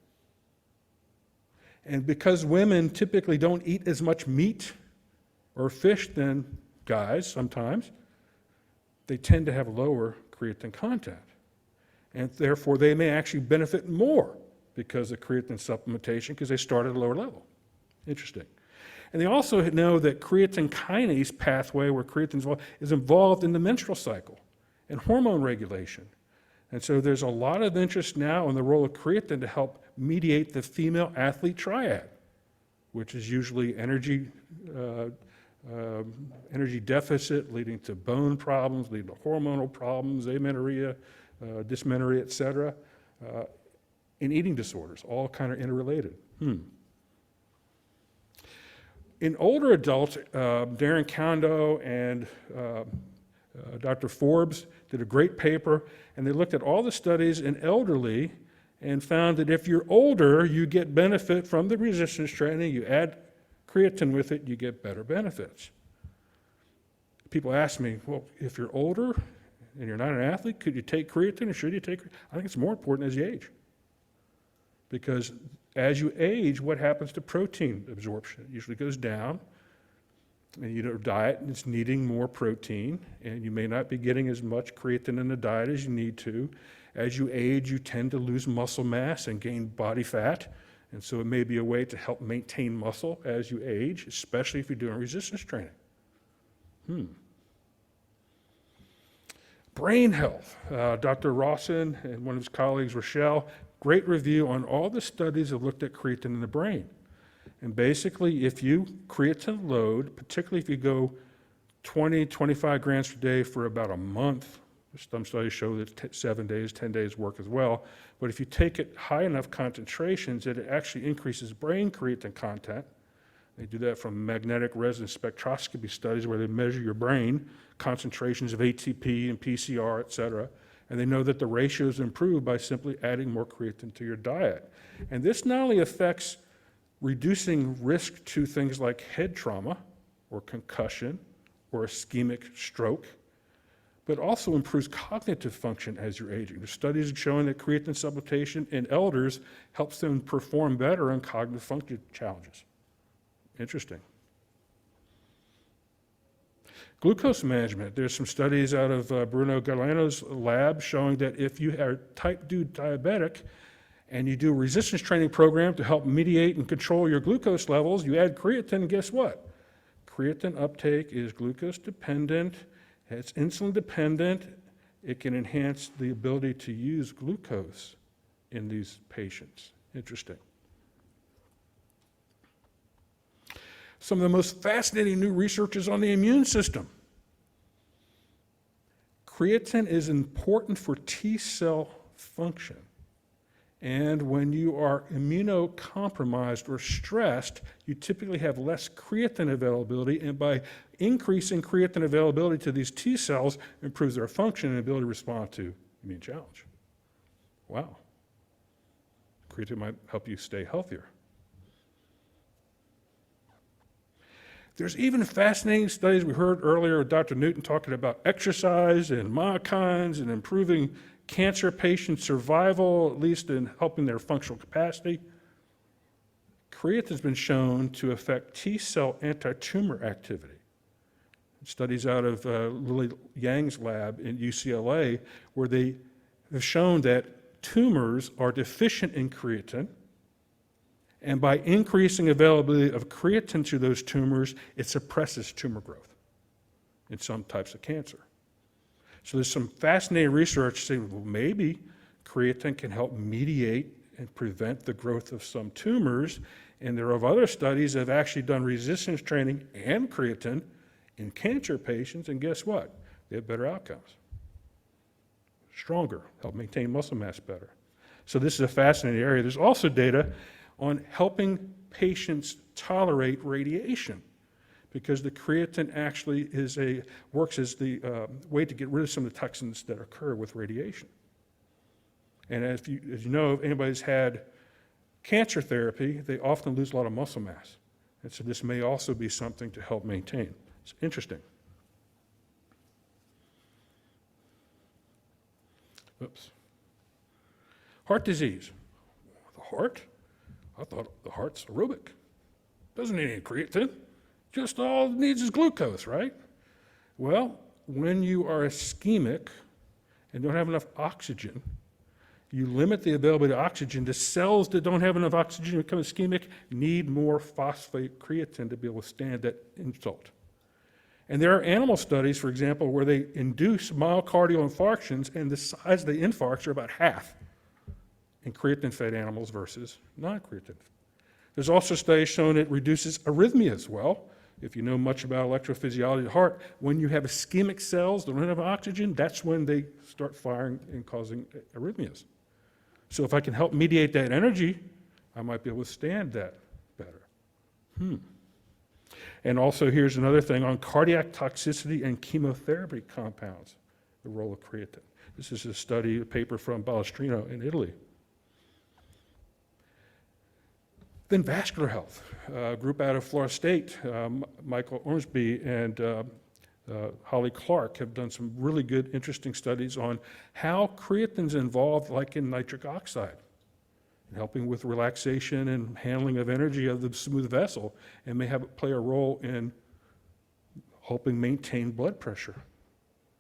And because women typically don't eat as much meat or fish than guys sometimes, they tend to have lower creatine content. And therefore, they may actually benefit more because of creatine supplementation because they start at a lower level. Interesting. And they also know that creatine kinase pathway, where creatine is involved in the menstrual cycle and hormone regulation. And so there's a lot of interest now in the role of creatine to help mediate the female athlete triad, which is usually energy deficit leading to bone problems, leading to hormonal problems, amenorrhea, dysmenorrhea, et cetera, and eating disorders, all kind of interrelated. In older adults, Darren Kondo and Dr. Forbes did a great paper, and they looked at all the studies in elderly and found that if you're older, you get benefit from the resistance training. You add creatine with it, you get better benefits. People ask me, well, if you're older and you're not an athlete, could you take creatine or should you take creatine? I think it's more important as you age. because as you age, what happens to protein absorption? It usually goes down, and your diet is needing more protein, and you may not be getting as much creatine in the diet as you need to. As you age, you tend to lose muscle mass and gain body fat, and so it may be a way to help maintain muscle as you age, especially if you're doing resistance training. Brain health. Dr. Rawson and one of his colleagues, Rochelle, great review on all the studies that looked at creatine in the brain. And basically, if you creatine load, particularly if you go 20, 25 grams per day for about a month, some studies show that 7 days, 10 days work as well, but if you take it high enough concentrations that it actually increases brain creatine content. They do that from magnetic resonance spectroscopy studies where they measure your brain, concentrations of ATP and PCR, et cetera, and they know that the ratios improve by simply adding more creatine to your diet. And this not only affects reducing risk to things like head trauma or concussion or ischemic stroke, but also improves cognitive function as you're aging. The studies are showing that creatine supplementation in elders helps them perform better on cognitive function challenges. Interesting. Glucose management. There's some studies out of Bruno Galano's lab showing that if you are type 2 diabetic and you do a resistance training program to help mediate and control your glucose levels, you add creatine, and guess what? Creatine uptake is glucose dependent, it's insulin dependent, it can enhance the ability to use glucose in these patients. Interesting. Some of the most fascinating new research is on the immune system. Creatine is important for T cell function. And when you are immunocompromised or stressed, you typically have less creatine availability, and by increasing creatine availability to these T cells, improves their function and ability to respond to immune challenge. Wow. Creatine might help you stay healthier. There's even fascinating studies we heard earlier with Dr. Newton talking about exercise and myokines and improving cancer patient survival, at least in helping their functional capacity. Creatine has been shown to affect T cell anti-tumor activity. Studies out of Lily Yang's lab in UCLA, where they have shown that tumors are deficient in creatine, and by increasing availability of creatine to those tumors, it suppresses tumor growth in some types of cancer. So there's some fascinating research saying, well, maybe creatine can help mediate and prevent the growth of some tumors. And there are other studies that have actually done resistance training and creatine in cancer patients, and guess what? They have better outcomes. Stronger, help maintain muscle mass better. So this is a fascinating area. There's also data on helping patients tolerate radiation, because the creatine actually works as the way to get rid of some of the toxins that occur with radiation. And as you know, if anybody's had cancer therapy, they often lose a lot of muscle mass. And so this may also be something to help maintain. It's interesting. Oops. Heart disease. The heart? I thought the heart's aerobic. Doesn't need any creatine. Just all it needs is glucose, right? Well, when you are ischemic and don't have enough oxygen, you limit the availability of oxygen to cells that don't have enough oxygen to become ischemic, need more phosphate creatine to be able to stand that insult. And there are animal studies, for example, where they induce myocardial infarctions, and the size of the infarcts are about half in creatine-fed animals versus non-creatine. There's also studies showing it reduces arrhythmia as well. If you know much about electrophysiology of the heart, when you have ischemic cells that don't have oxygen, that's when they start firing and causing arrhythmias. So if I can help mediate that energy, I might be able to stand that better. And also here's another thing on cardiac toxicity and chemotherapy compounds, the role of creatine. This is a paper from Balestrino in Italy. Then vascular health. A group out of Florida State, Michael Ormsby and Holly Clark have done some really good, interesting studies on how creatine's involved, like in nitric oxide. in helping with relaxation and handling of energy of the smooth vessel, and may play a role in helping maintain blood pressure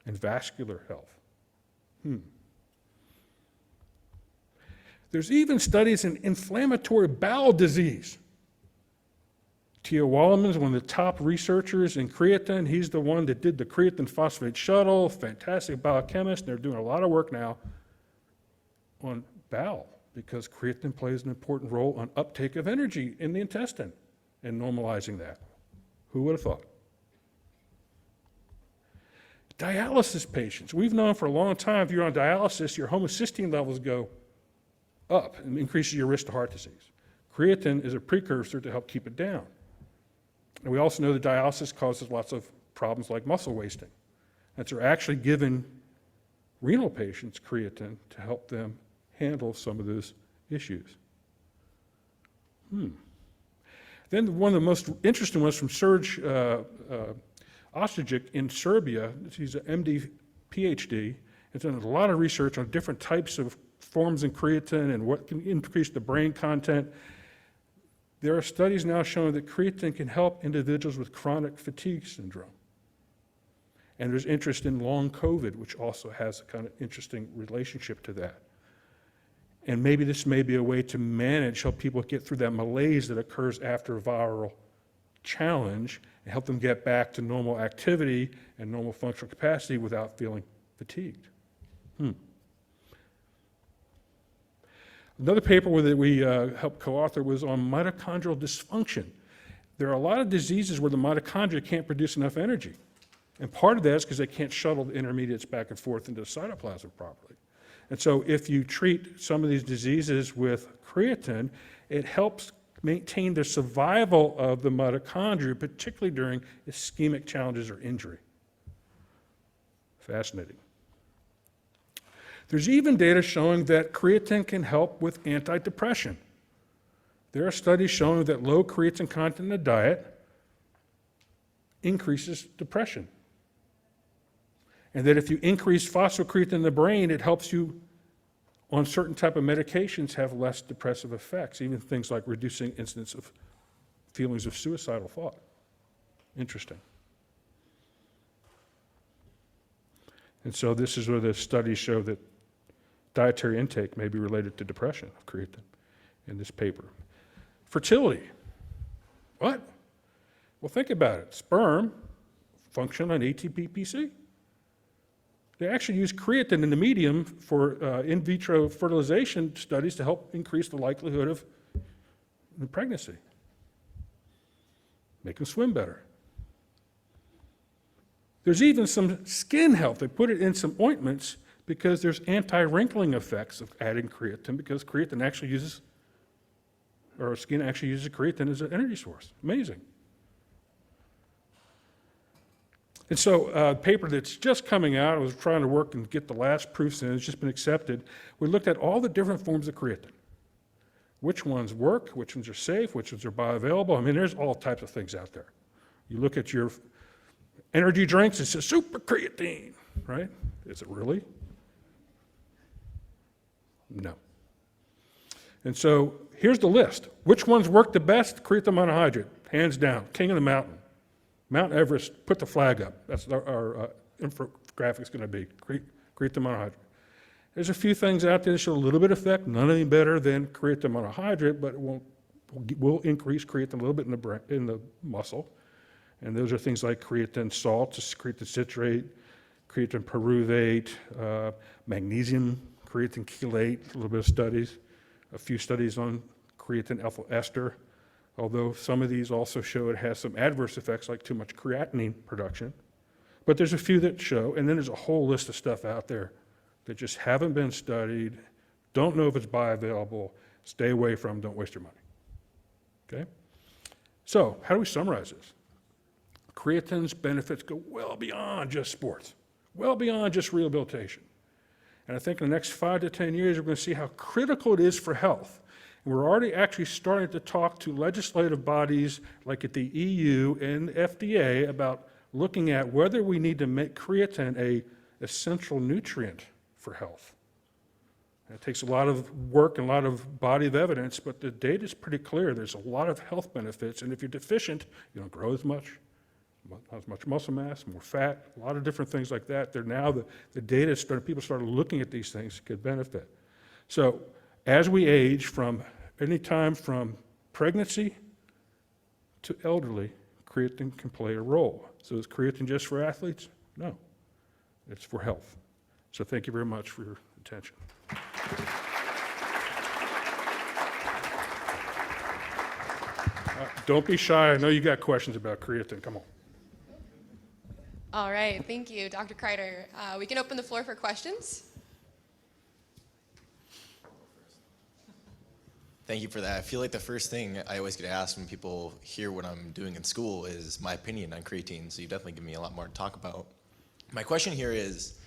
and vascular health. There's even studies in inflammatory bowel disease. Tia Walleman's one of the top researchers in creatine. He's the one that did the creatine phosphate shuttle, fantastic biochemist. They're doing a lot of work now on bowel because creatine plays an important role on uptake of energy in the intestine and normalizing that. Who would have thought? Dialysis patients. We've known for a long time if you're on dialysis, your homocysteine levels go up and increases your risk of heart disease. Creatine is a precursor to help keep it down. And we also know that dialysis causes lots of problems like muscle wasting. And so we're actually giving renal patients creatine to help them handle some of those issues. Then one of the most interesting ones from Serge Ostrajic in Serbia. He's an MD, PhD. He's done a lot of research on different types of forms in creatine and what can increase the brain content. There are studies now showing that creatine can help individuals with chronic fatigue syndrome. And there's interest in long COVID, which also has a kind of interesting relationship to that. And maybe this may be a way to manage, help people get through that malaise that occurs after a viral challenge and help them get back to normal activity and normal functional capacity without feeling fatigued. Another paper that we helped co-author was on mitochondrial dysfunction. There are a lot of diseases where the mitochondria can't produce enough energy. And part of that is because they can't shuttle the intermediates back and forth into the cytoplasm properly. And so if you treat some of these diseases with creatine, it helps maintain the survival of the mitochondria, particularly during ischemic challenges or injury. Fascinating. There's even data showing that creatine can help with antidepressant. There are studies showing that low creatine content in the diet increases depression. And that if you increase phosphocreatine in the brain, it helps you on certain type of medications have less depressive effects, even things like reducing incidence of feelings of suicidal thought. Interesting. And so this is where the studies show that dietary intake may be related to depression of creatine in this paper. Fertility. What? Well, think about it. Sperm function on ATP-PC. They actually use creatine in the medium for in vitro fertilization studies to help increase the likelihood of pregnancy. Make them swim better. There's even some skin health. They put it in some ointments because there's anti-wrinkling effects of adding creatine because creatine actually uses, or skin actually uses creatine as an energy source. Amazing. And so a paper that's just coming out, I was trying to work and get the last proofs in, it's just been accepted. We looked at all the different forms of creatine. Which ones work, which ones are safe, which ones are bioavailable. I mean, there's all types of things out there. You look at your energy drinks, it says super creatine, right? Is it really? No. And so here's the list. Which ones work the best? Creatine monohydrate, hands down, king of the mountain. Mount Everest, put the flag up. That's our infographic's going to be, creatine monohydrate. There's a few things out there that show a little bit of effect, none any better than creatine monohydrate, but it will increase creatine a little bit in the muscle. And those are things like creatine salts, creatine citrate, creatine pyruvate, magnesium, creatine chelate, a little bit of studies, a few studies on creatine ethyl ester, although some of these also show it has some adverse effects like too much creatinine production. But there's a few that show, and then there's a whole list of stuff out there that just haven't been studied, don't know if it's bioavailable, stay away from, don't waste your money. Okay? So, how do we summarize this? Creatine's benefits go well beyond just sports, well beyond just rehabilitation. And I think in the next 5 to 10 years, we're going to see how critical it is for health. And we're already actually starting to talk to legislative bodies like at the EU and FDA about looking at whether we need to make creatine an essential nutrient for health. And it takes a lot of work and a lot of body of evidence, but the data is pretty clear. There's a lot of health benefits, and if you're deficient, you don't grow as much, not as much muscle mass, more fat, a lot of different things like that. They're now, the data started, people started looking at these things could benefit. So as we age, from any time from pregnancy to elderly, creatine can play a role. So is creatine just for athletes? No, it's for health. So thank you very much for your attention. Don't be shy. I know you got questions about creatine. Come on. All right, thank you, Dr. Kreider. We can open the floor for questions. Thank you for that. I feel like the first thing I always get asked when people hear what I'm doing in school is my opinion on creatine, so you definitely give me a lot more to talk about. My question here is,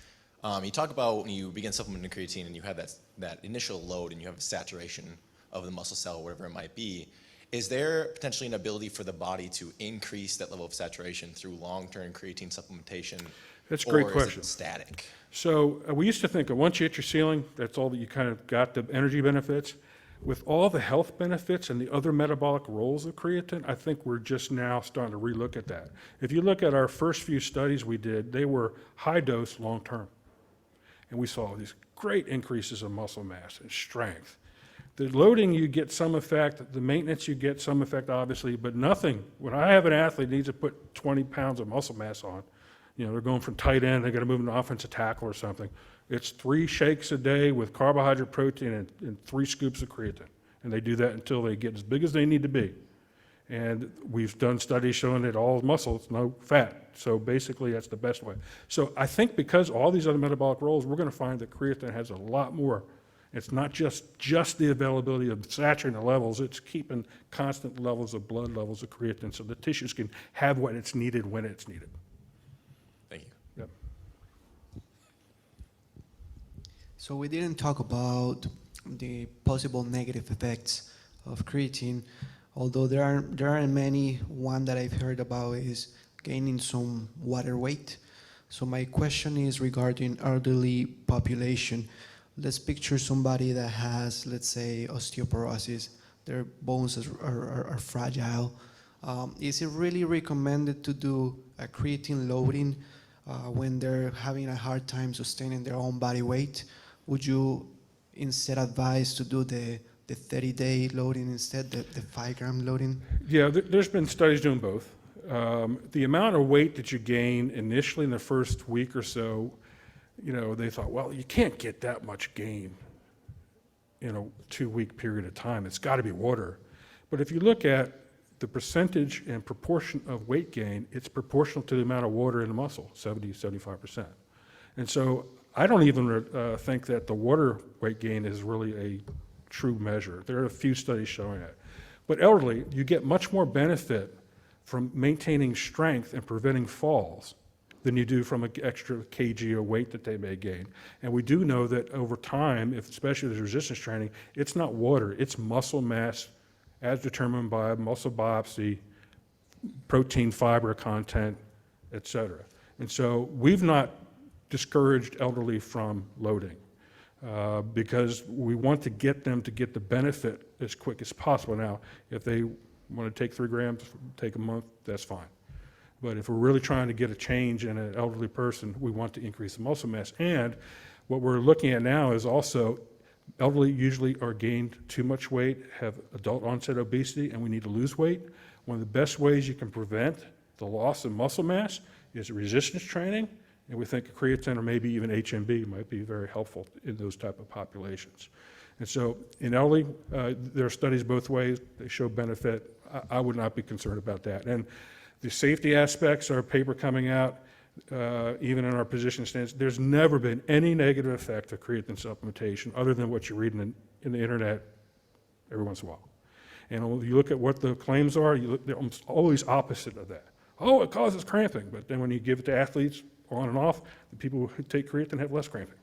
you talk about when you begin supplementing creatine and you have that initial load and you have a saturation of the muscle cell, whatever it might be. Is there potentially an ability for the body to increase that level of saturation through long-term creatine supplementation? That's a great or question. Is it static? So we used to think that once you hit your ceiling, that's all that you kind of got, the energy benefits. With all the health benefits and the other metabolic roles of creatine, I think we're just now starting to relook at that. If you look at our first few studies we did, they were high dose long-term. And we saw these great increases in muscle mass and strength. The loading, you get some effect. The maintenance, you get some effect, obviously, but nothing. When I have an athlete that needs to put 20 pounds of muscle mass on, you know, they're going from tight end, they're going to move into offensive tackle or something. It's 3 shakes a day with carbohydrate, protein, and 3 scoops of creatine. And they do that until they get as big as they need to be. And we've done studies showing that all muscle, it's no fat. So basically, that's the best way. So I think because all these other metabolic roles, we're going to find that creatine has a lot more. It's not just the availability of saturating the levels, it's keeping constant levels of blood levels of creatine so the tissues can have what it's needed when it's needed. Thank you. Yep. So we didn't talk about the possible negative effects of creatine, although there aren't many. One that I've heard about is gaining some water weight. So my question is regarding elderly population. Let's picture somebody that has, let's say, osteoporosis. Their bones are fragile. Is it really recommended to do a creatine loading when they're having a hard time sustaining their own body weight? Would you instead advise to do the 30-day loading instead, the 5-gram loading? Yeah, there's been studies doing both. The amount of weight that you gain initially in the first week or so, you know, they thought, well, you can't get that much gain in a 2-week period of time. It's got to be water. But if you look at the percentage and proportion of weight gain, it's proportional to the amount of water in the muscle, 70-75%. And so I don't even think that the water weight gain is really a true measure. There are a few studies showing that. But elderly, you get much more benefit from maintaining strength and preventing falls than you do from an extra kg of weight that they may gain. And we do know that over time, especially with resistance training, it's not water, it's muscle mass as determined by muscle biopsy, protein fiber content, et cetera. And so we've not discouraged elderly from loading because we want to get them to get the benefit as quick as possible. Now, if they want to take 3 grams, take a month, that's fine. But if we're really trying to get a change in an elderly person, we want to increase the muscle mass. And what we're looking at now is also elderly usually are gained too much weight, have adult onset obesity, and we need to lose weight. One of the best ways you can prevent the loss of muscle mass is resistance training. And we think creatine or maybe even HMB might be very helpful in those type of populations. And so in elderly, there are studies both ways. They show benefit. I would not be concerned about that. And the safety aspects, our paper coming out, even in our position stance, there's never been any negative effect of creatine supplementation other than what you read in the internet every once in a while. And when you look at what the claims are, they're almost always opposite of that. Oh, it causes cramping. But then when you give it to athletes on and off, the people who take creatine have less cramping.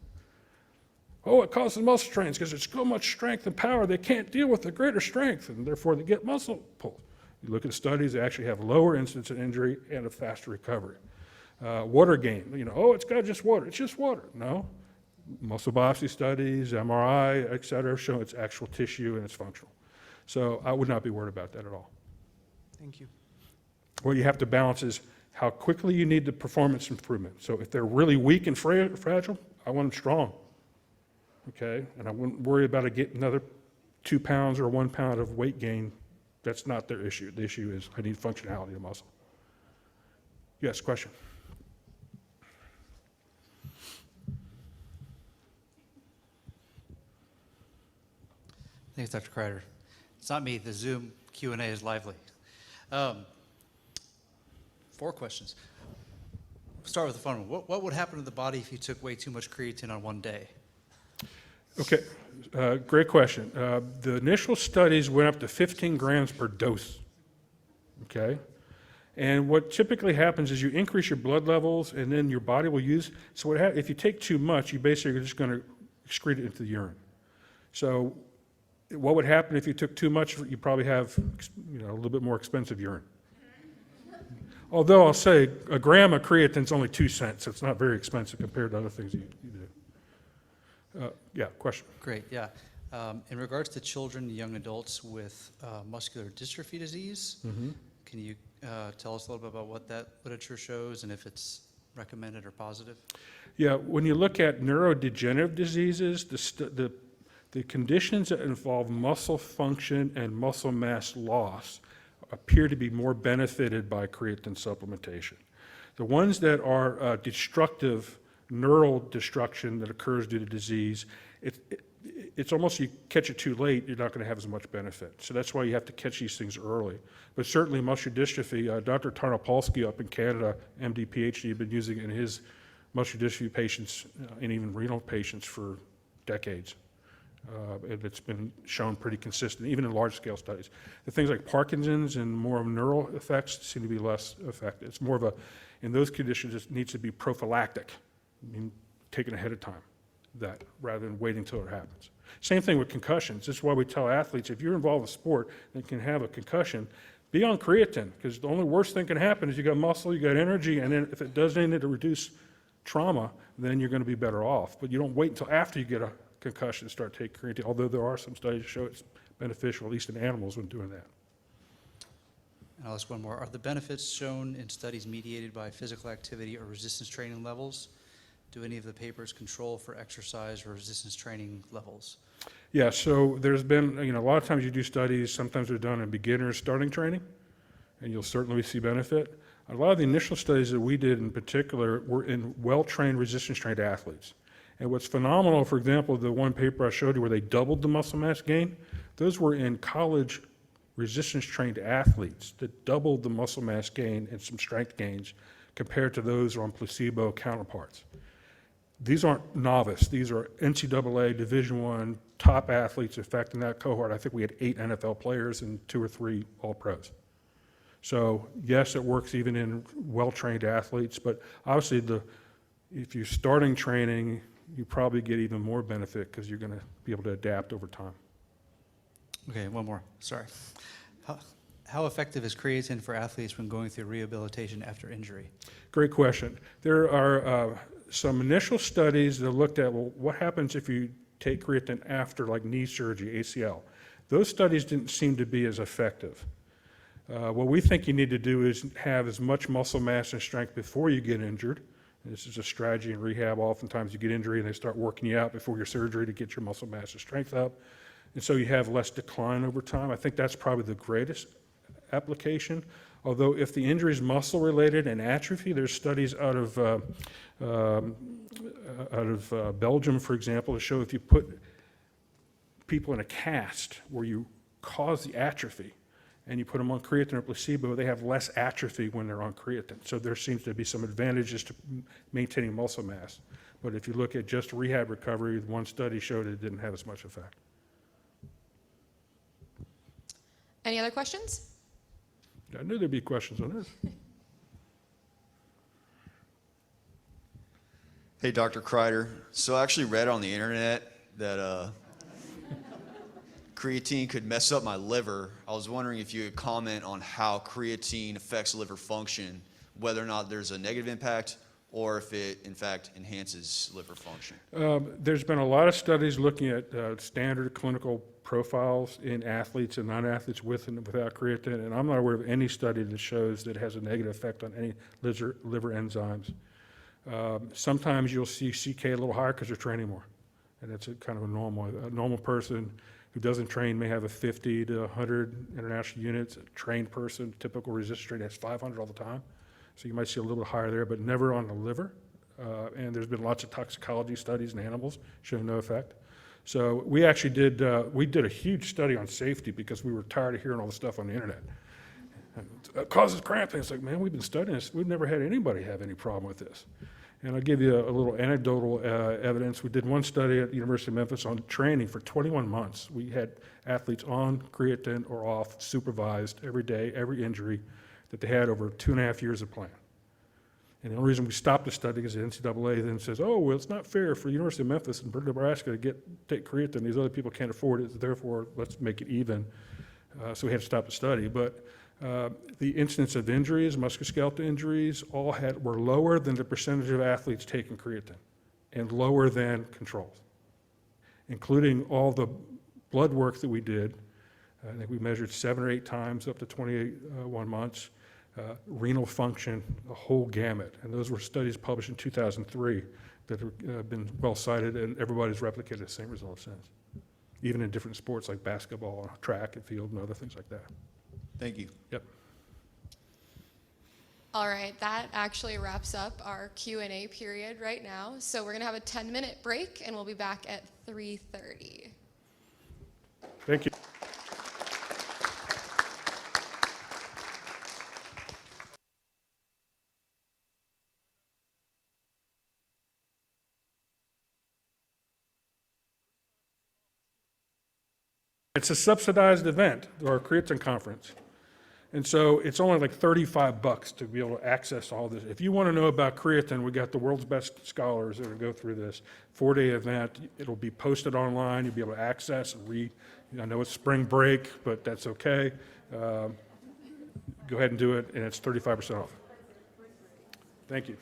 Oh, it causes muscle strains because there's so much strength and power, they can't deal with the greater strength, and therefore they get muscle pull. You look at studies, they actually have lower incidence of injury and a faster recovery. Water gain, you know, oh, it's got just water. It's just water. No, muscle biopsy studies, MRI, et cetera, show it's actual tissue and it's functional. So I would not be worried about that at all. Thank you. What you have to balance is how quickly you need the performance improvement. So if they're really weak and fragile, I want them strong, okay? And I wouldn't worry about getting another 2 pounds or 1 pound of weight gain. That's not their issue. The issue is I need functionality of muscle. Yes, question? Thanks, Dr. Kreider. It's not me. The Zoom Q&A is lively. 4 questions. Start with the fun one. What would happen to the body if you took way too much creatine on one day? Okay, great question. The initial studies went up to 15 grams per dose, okay? And what typically happens is you increase your blood levels and then your body will use, so if you take too much, you basically are just gonna excrete it into the urine. So what would happen if you took too much? You probably have, a little bit more expensive urine. Although I'll say a gram of creatine is only 2 cents, so it's not very expensive compared to other things you do. Yeah, question. Great, yeah. In regards to children and young adults with muscular dystrophy disease, can you tell us a little bit about what that literature shows and if it's recommended or positive? Yeah, when you look at neurodegenerative diseases, the conditions that involve muscle function and muscle mass loss appear to be more benefited by creatine supplementation. The ones that are destructive, neural destruction that occurs due to disease, it's almost you catch it too late, you're not going to have as much benefit. So that's why you have to catch these things early. But certainly muscular dystrophy, Dr. Tarnopolsky up in Canada, MD, PhD, been using it in his muscular dystrophy patients and even renal patients for decades. And it's been shown pretty consistent, even in large-scale studies. The things like Parkinson's and more neural effects seem to be less effective. It's more of in those conditions, it needs to be prophylactic, taken ahead of time, rather than waiting until it happens. Same thing with concussions. This is why we tell athletes, if you're involved in sport and can have a concussion, be on creatine, because the only worst thing can happen is you got muscle, you got energy, and then if it does anything to reduce trauma, then you're going to be better off. But you don't wait until after you get a concussion to start taking creatine, although there are some studies that show it's beneficial, at least in animals, when doing that. And I'll ask one more. Are the benefits shown in studies mediated by physical activity or resistance training levels? Do any of the papers control for exercise or resistance training levels? Yeah, so there's been, a lot of times you do studies, sometimes they're done in beginner starting training, and you'll certainly see benefit. A lot of the initial studies that we did in particular were in well-trained resistance-trained athletes. And what's phenomenal, for example, the one paper I showed you where they doubled the muscle mass gain, those were in college resistance-trained athletes that doubled the muscle mass gain and some strength gains compared to those on placebo counterparts. These aren't novice. These are NCAA Division I top athletes. In fact, in that cohort, I think we had 8 NFL players and 2 or 3 All-Pros. So yes, it works even in well-trained athletes, but obviously if you're starting training, you probably get even more benefit because you're going to be able to adapt over time. Okay, one more. Sorry. How effective is creatine for athletes when going through rehabilitation after injury? Great question. There are some initial studies that looked at, well, what happens if you take creatine after like knee surgery, ACL? Those studies didn't seem to be as effective. What we think you need to do is have as much muscle mass and strength before you get injured. And this is a strategy in rehab. Oftentimes you get injury and they start working you out before your surgery to get your muscle mass and strength up. And so you have less decline over time. I think that's probably the greatest application. Although if the injury is muscle related and atrophy, there's studies out of Belgium, for example, to show if you put people in a cast where you cause the atrophy and you put them on creatine or placebo, they have less atrophy when they're on creatine. So there seems to be some advantages to maintaining muscle mass. But if you look at just rehab recovery, one study showed it didn't have as much effect. Any other questions? I knew there'd be questions on this. Hey, Dr. Kreider. So I actually read on the internet that creatine could mess up my liver. I was wondering if you could comment on how creatine affects liver function, whether or not there's a negative impact or if it, in fact, enhances liver function? There's been a lot of studies looking at standard clinical profiles in athletes and non-athletes with and without creatine, and I'm not aware of any study that shows that it has a negative effect on any liver enzymes. Sometimes you'll see CK a little higher because they're training more, and that's kind of a normal person who doesn't train may have a 50 to 100 international units. A trained person, typical resistance rate has 500 all the time. So you might see a little higher there, but never on the liver. And there's been lots of toxicology studies in animals showing no effect. So we actually did a huge study on safety because we were tired of hearing all the stuff on the internet. It causes cramping. It's like, man, we've been studying this. We've never had anybody have any problem with this. And I'll give you a little anecdotal evidence. We did one study at the University of Memphis on training for 21 months. We had athletes on creatine or off, supervised every day, every injury that they had over 2.5 years of playing. And the only reason we stopped the study is the NCAA then says, oh, well, it's not fair for the University of Memphis and Nebraska to take creatine. These other people can't afford it, therefore let's make it even. So we had to stop the study. But the incidence of injuries, musculoskeletal injuries, were lower than the percentage of athletes taking creatine and lower than controls, including all the blood work that we did. I think we measured 7 or 8 times up to 21 months. Renal function, a whole gamut. And those were studies published in 2003 that have been well cited, and everybody's replicated the same results since, even in different sports like basketball, track and field, and other things like that. Thank you. Yep. All right, that actually wraps up our Q&A period right now. So we're going to have a 10-minute break, and we'll be back at 3:30. Thank you. It's a subsidized event, our creatine conference. And so it's only like $35 to be able to access all this. If you want to know about creatine, we got the world's best scholars that will go through this 4-day event. It'll be posted online. You'll be able to access and read. I know it's spring break, but that's okay. Go ahead and do it, and it's 35% off. Thank you.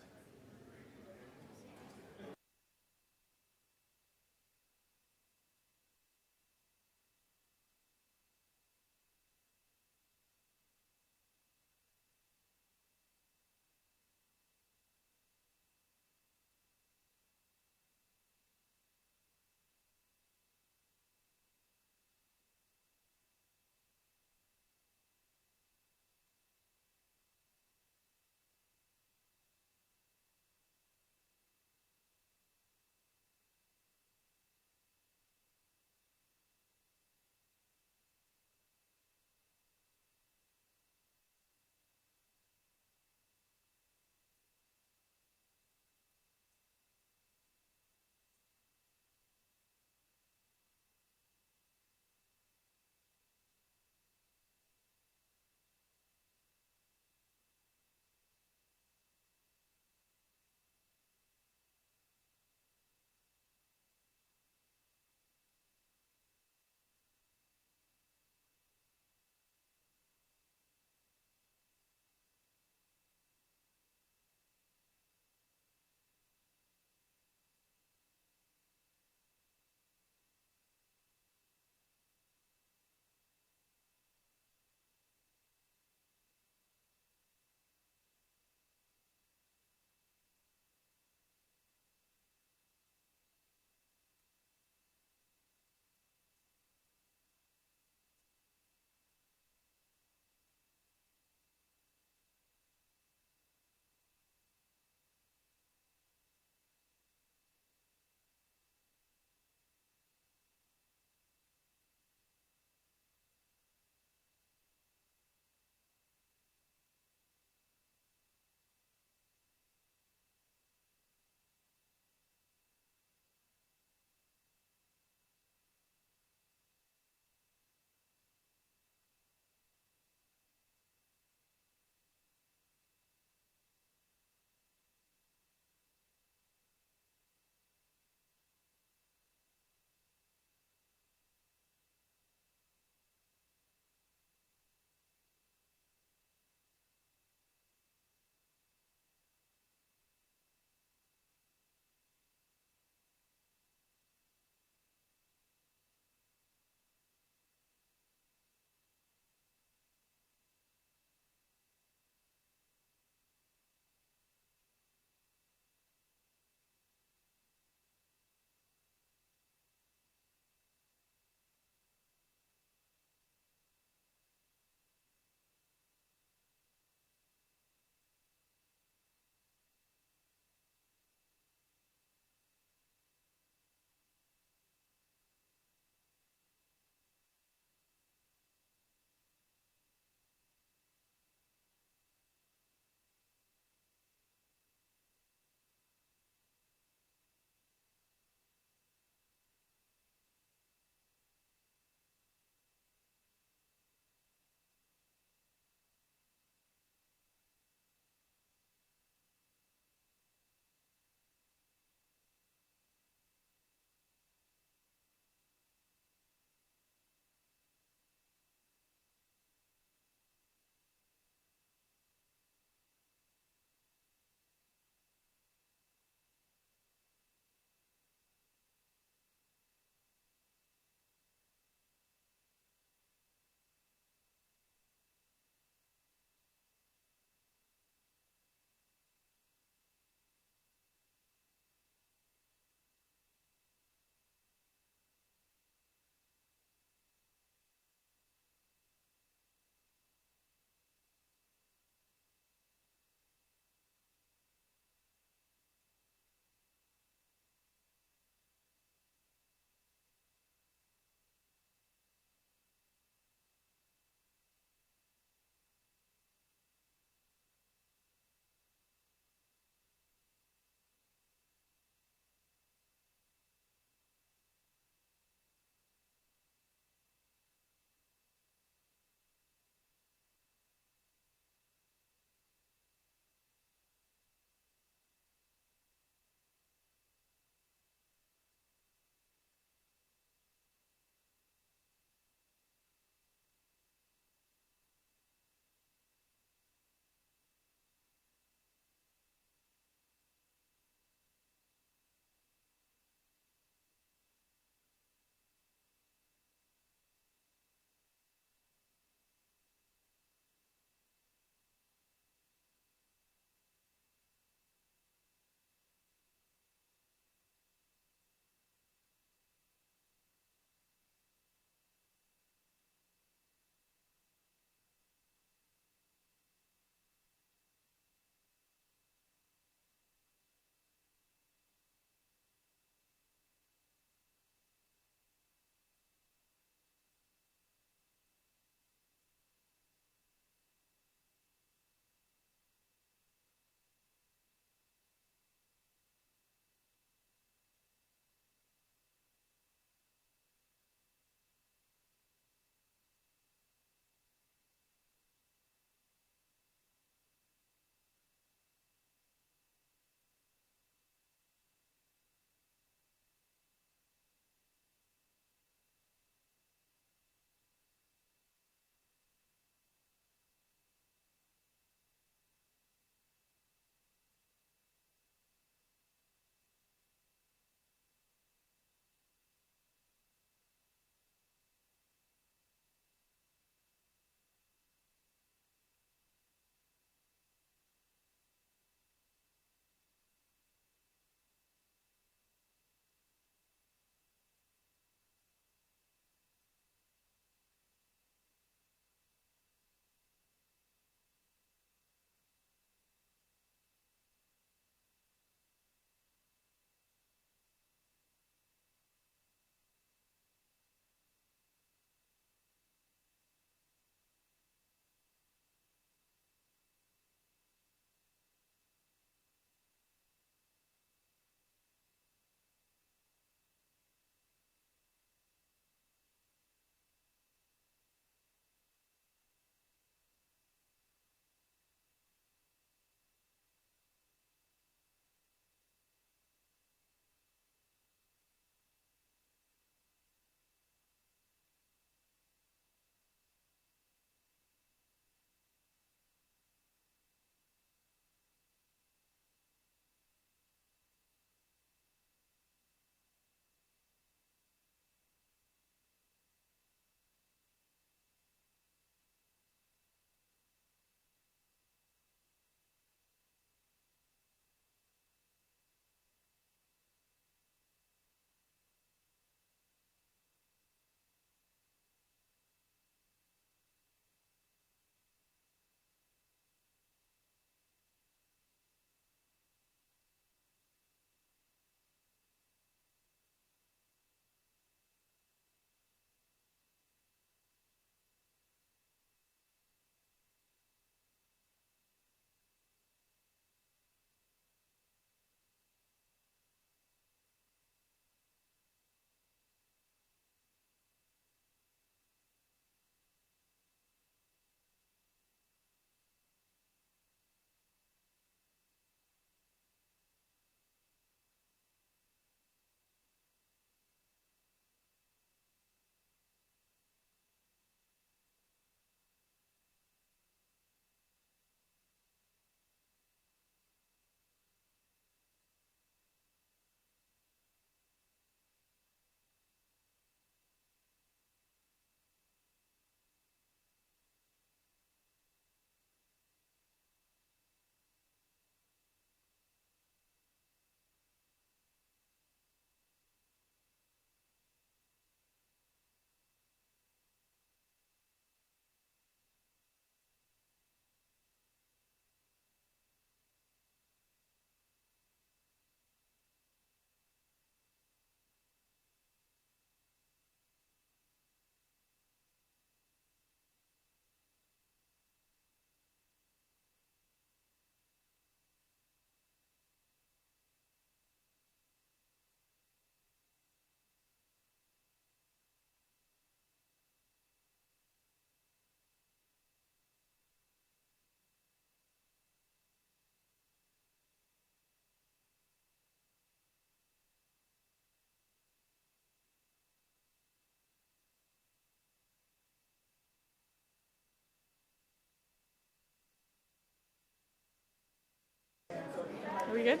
We good?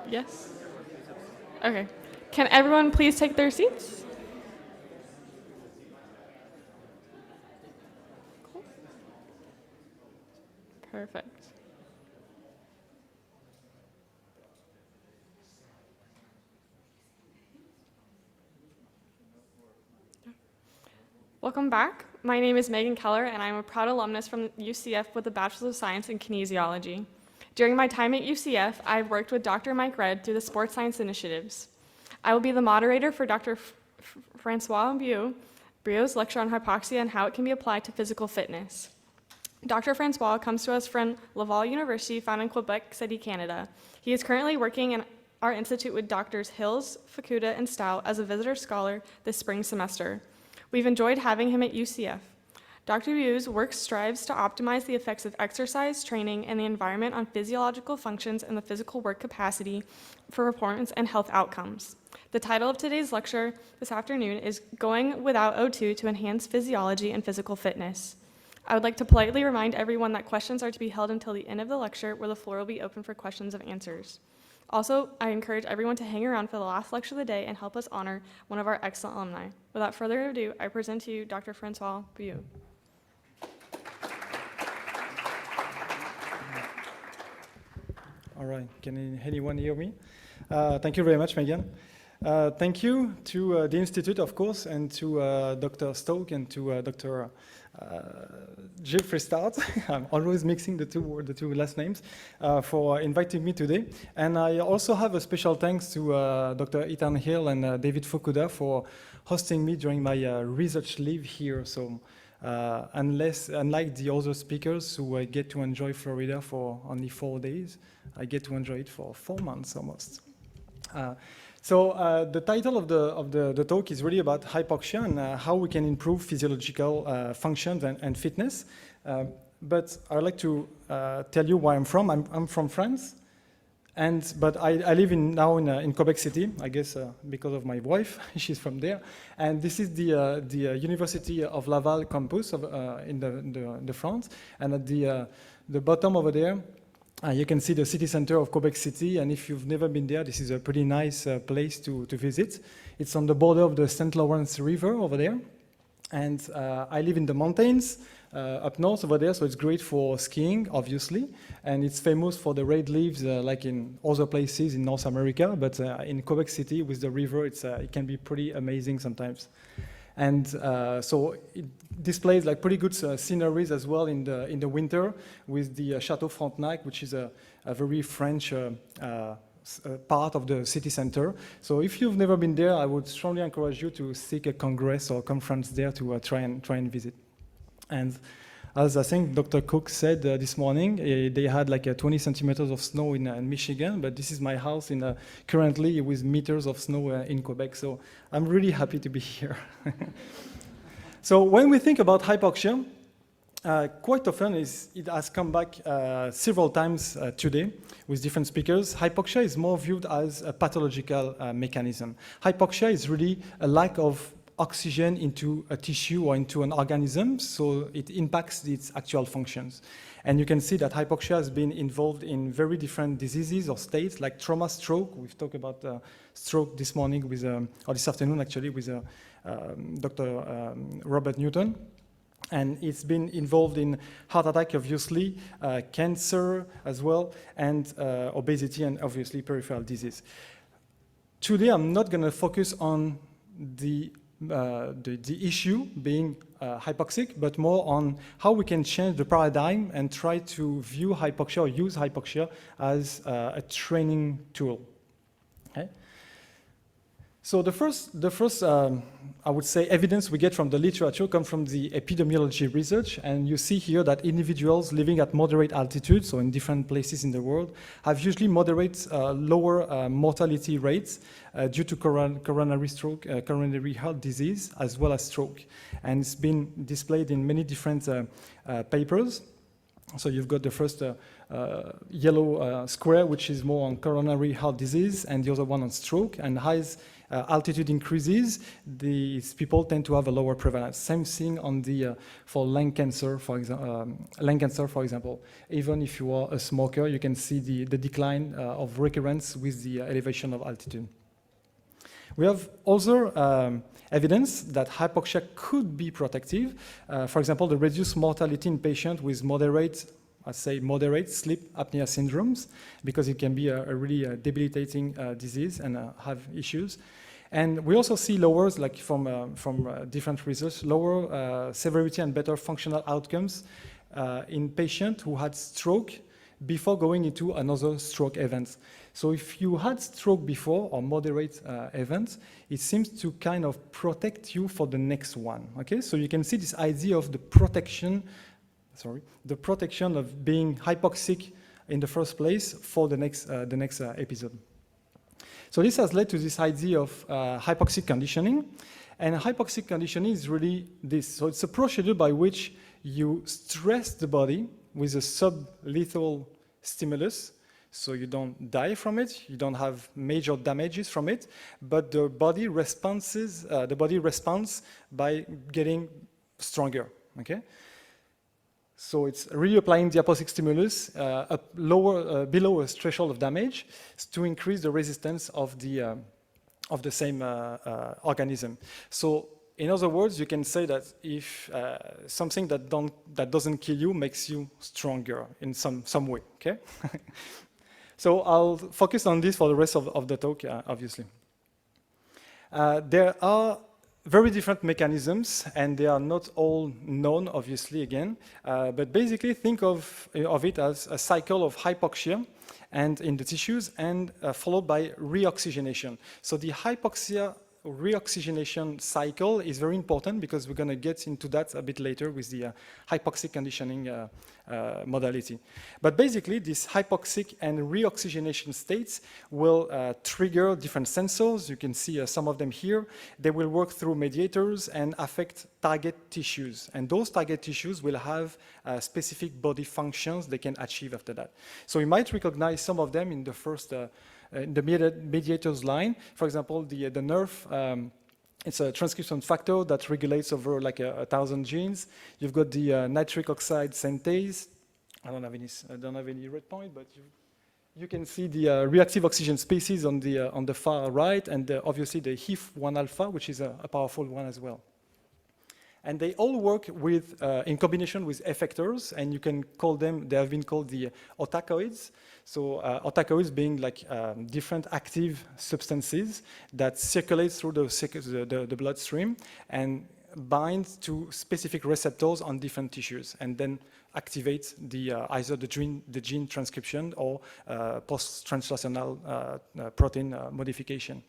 Yes? Okay. Can everyone please take their seats? Cool. Perfect. Welcome back. My name is Megan Keller, and I'm a proud alumnus from UCF with a Bachelor of Science in Kinesiology. During my time at UCF, I've worked with Dr. Mike Redd through the sports science initiatives. I will be the moderator for Dr. Francois Briot's lecture on hypoxia and how it can be applied to physical fitness. Dr. Francois comes to us from Laval University, found in Quebec City, Canada. He is currently working in our institute with Drs. Hills, Fukuda, and Stout as a visitor scholar this spring semester. We've enjoyed having him at UCF. Dr. Briot's work strives to optimize the effects of exercise, training, and the environment on physiological functions and the physical work capacity for performance and health outcomes. The title of today's lecture this afternoon is Going Without O2 to Enhance Physiology and Physical Fitness. I would like to politely remind everyone that questions are to be held until the end of the lecture, where the floor will be open for questions and answers. Also, I encourage everyone to hang around for the last lecture of the day and help us honor one of our excellent alumni. Without further ado, I present to you Dr. Francois Briot. All right, can anyone hear me? Thank you very much, Megan. Thank you to the Institute, of course, and to Dr. Stoke and to Dr. Jeffrey Stout. I'm always mixing the two last names, for inviting me today. And I also have a special thanks to Dr. Ethan Hill and David Fukuda for hosting me during my research leave here. So unlike the other speakers who get to enjoy Florida for only 4 days, I get to enjoy it for 4 months almost. So the title of the talk is really about hypoxia and how we can improve physiological functions and fitness. But I'd like to tell you where I'm from. I'm from France, but I live now in Quebec City, I guess because of my wife. She's from there. And this is the University of Laval campus in the France. And at the bottom over there, you can see the city center of Quebec City, and if you've never been there, this is a pretty nice place to visit. It's on the border of the St. Lawrence River over there, and I live in the mountains up north over there, so it's great for skiing, obviously, and it's famous for the red leaves like in other places in North America, but in Quebec City with the river, it can be pretty amazing sometimes. And so it displays like pretty good sceneries as well in the winter with the Chateau Frontenac, which is a very French part of the city center. So if you've never been there, I would strongly encourage you to seek a congress or conference there to try and visit. And as I think Dr. Cook said this morning, they had like 20 centimeters of snow in Michigan, but this is my house currently with meters of snow in Quebec, so I'm really happy to be here. So when we think about hypoxia, quite often it has come back several times today with different speakers. Hypoxia is more viewed as a pathological mechanism. Hypoxia is really a lack of oxygen into a tissue or into an organism, so it impacts its actual functions. And you can see that hypoxia has been involved in very different diseases or states, like trauma, stroke. We've talked about stroke this morning or this afternoon actually with Dr. Robert Newton. And it's been involved in heart attack, obviously, cancer as well, and obesity, and obviously peripheral disease. Today, I'm not going to focus on the issue being hypoxic, but more on how we can change the paradigm and try to view hypoxia or use hypoxia as a training tool. Okay? So the first I would say, evidence we get from the literature comes from the epidemiology research, and you see here that individuals living at moderate altitude, so in different places in the world, have usually moderate lower mortality rates due to coronary heart disease as well as stroke. And it's been displayed in many different papers. So you've got the first yellow square, which is more on coronary heart disease, and the other one on stroke. And highs altitude increases, these people tend to have a lower prevalence. Same thing on the for lung cancer, for example. Even if you are a smoker, you can see the decline of recurrence with the elevation of altitude. We have other evidence that hypoxia could be protective. For example, the reduced mortality in patients with moderate sleep apnea syndromes, because it can be a really debilitating disease and have issues. And we also see lowers, like from different research, lower severity and better functional outcomes in patients who had stroke before going into another stroke event. So if you had stroke before or moderate events, it seems to kind of protect you for the next one. Okay, so you can see this idea of the protection of being hypoxic in the first place for the next episode. So this has led to this idea of hypoxic conditioning, and hypoxic conditioning is really this. So it's a procedure by which you stress the body with a sublethal stimulus, so you don't die from it, you don't have major damages from it, but the body responds by getting stronger. Okay. So it's really applying the hypoxic stimulus below a threshold of damage to increase the resistance of the same organism. So in other words, you can say that if something that doesn't kill you makes you stronger in some way. Okay. So I'll focus on this for the rest of the talk, obviously. There are very different mechanisms, and they are not all known, obviously, again. But basically, think of it as a cycle of hypoxia and in the tissues, and followed by reoxygenation. So the hypoxia reoxygenation cycle is very important, because we're going to get into that a bit later with the hypoxic conditioning modality. But basically, these hypoxic and reoxygenation states will trigger different sensors. You can see some of them here. They will work through mediators and affect target tissues. And those target tissues will have specific body functions they can achieve after that. So you might recognize some of them in the first in the mediators line. For example, the nerve, it's a transcription factor that regulates over like 1,000 genes. You've got the nitric oxide synthase. I don't have any red point, but you can see the reactive oxygen species on the far right, and obviously the HIF-1 alpha, which is a powerful one as well. And they all work with, in combination with effectors, and you can call them, they have been called the otacoids. So otacoids being like different active substances that circulate through the bloodstream and bind to specific receptors on different tissues, and then activate either the gene transcription or post-translational protein modification.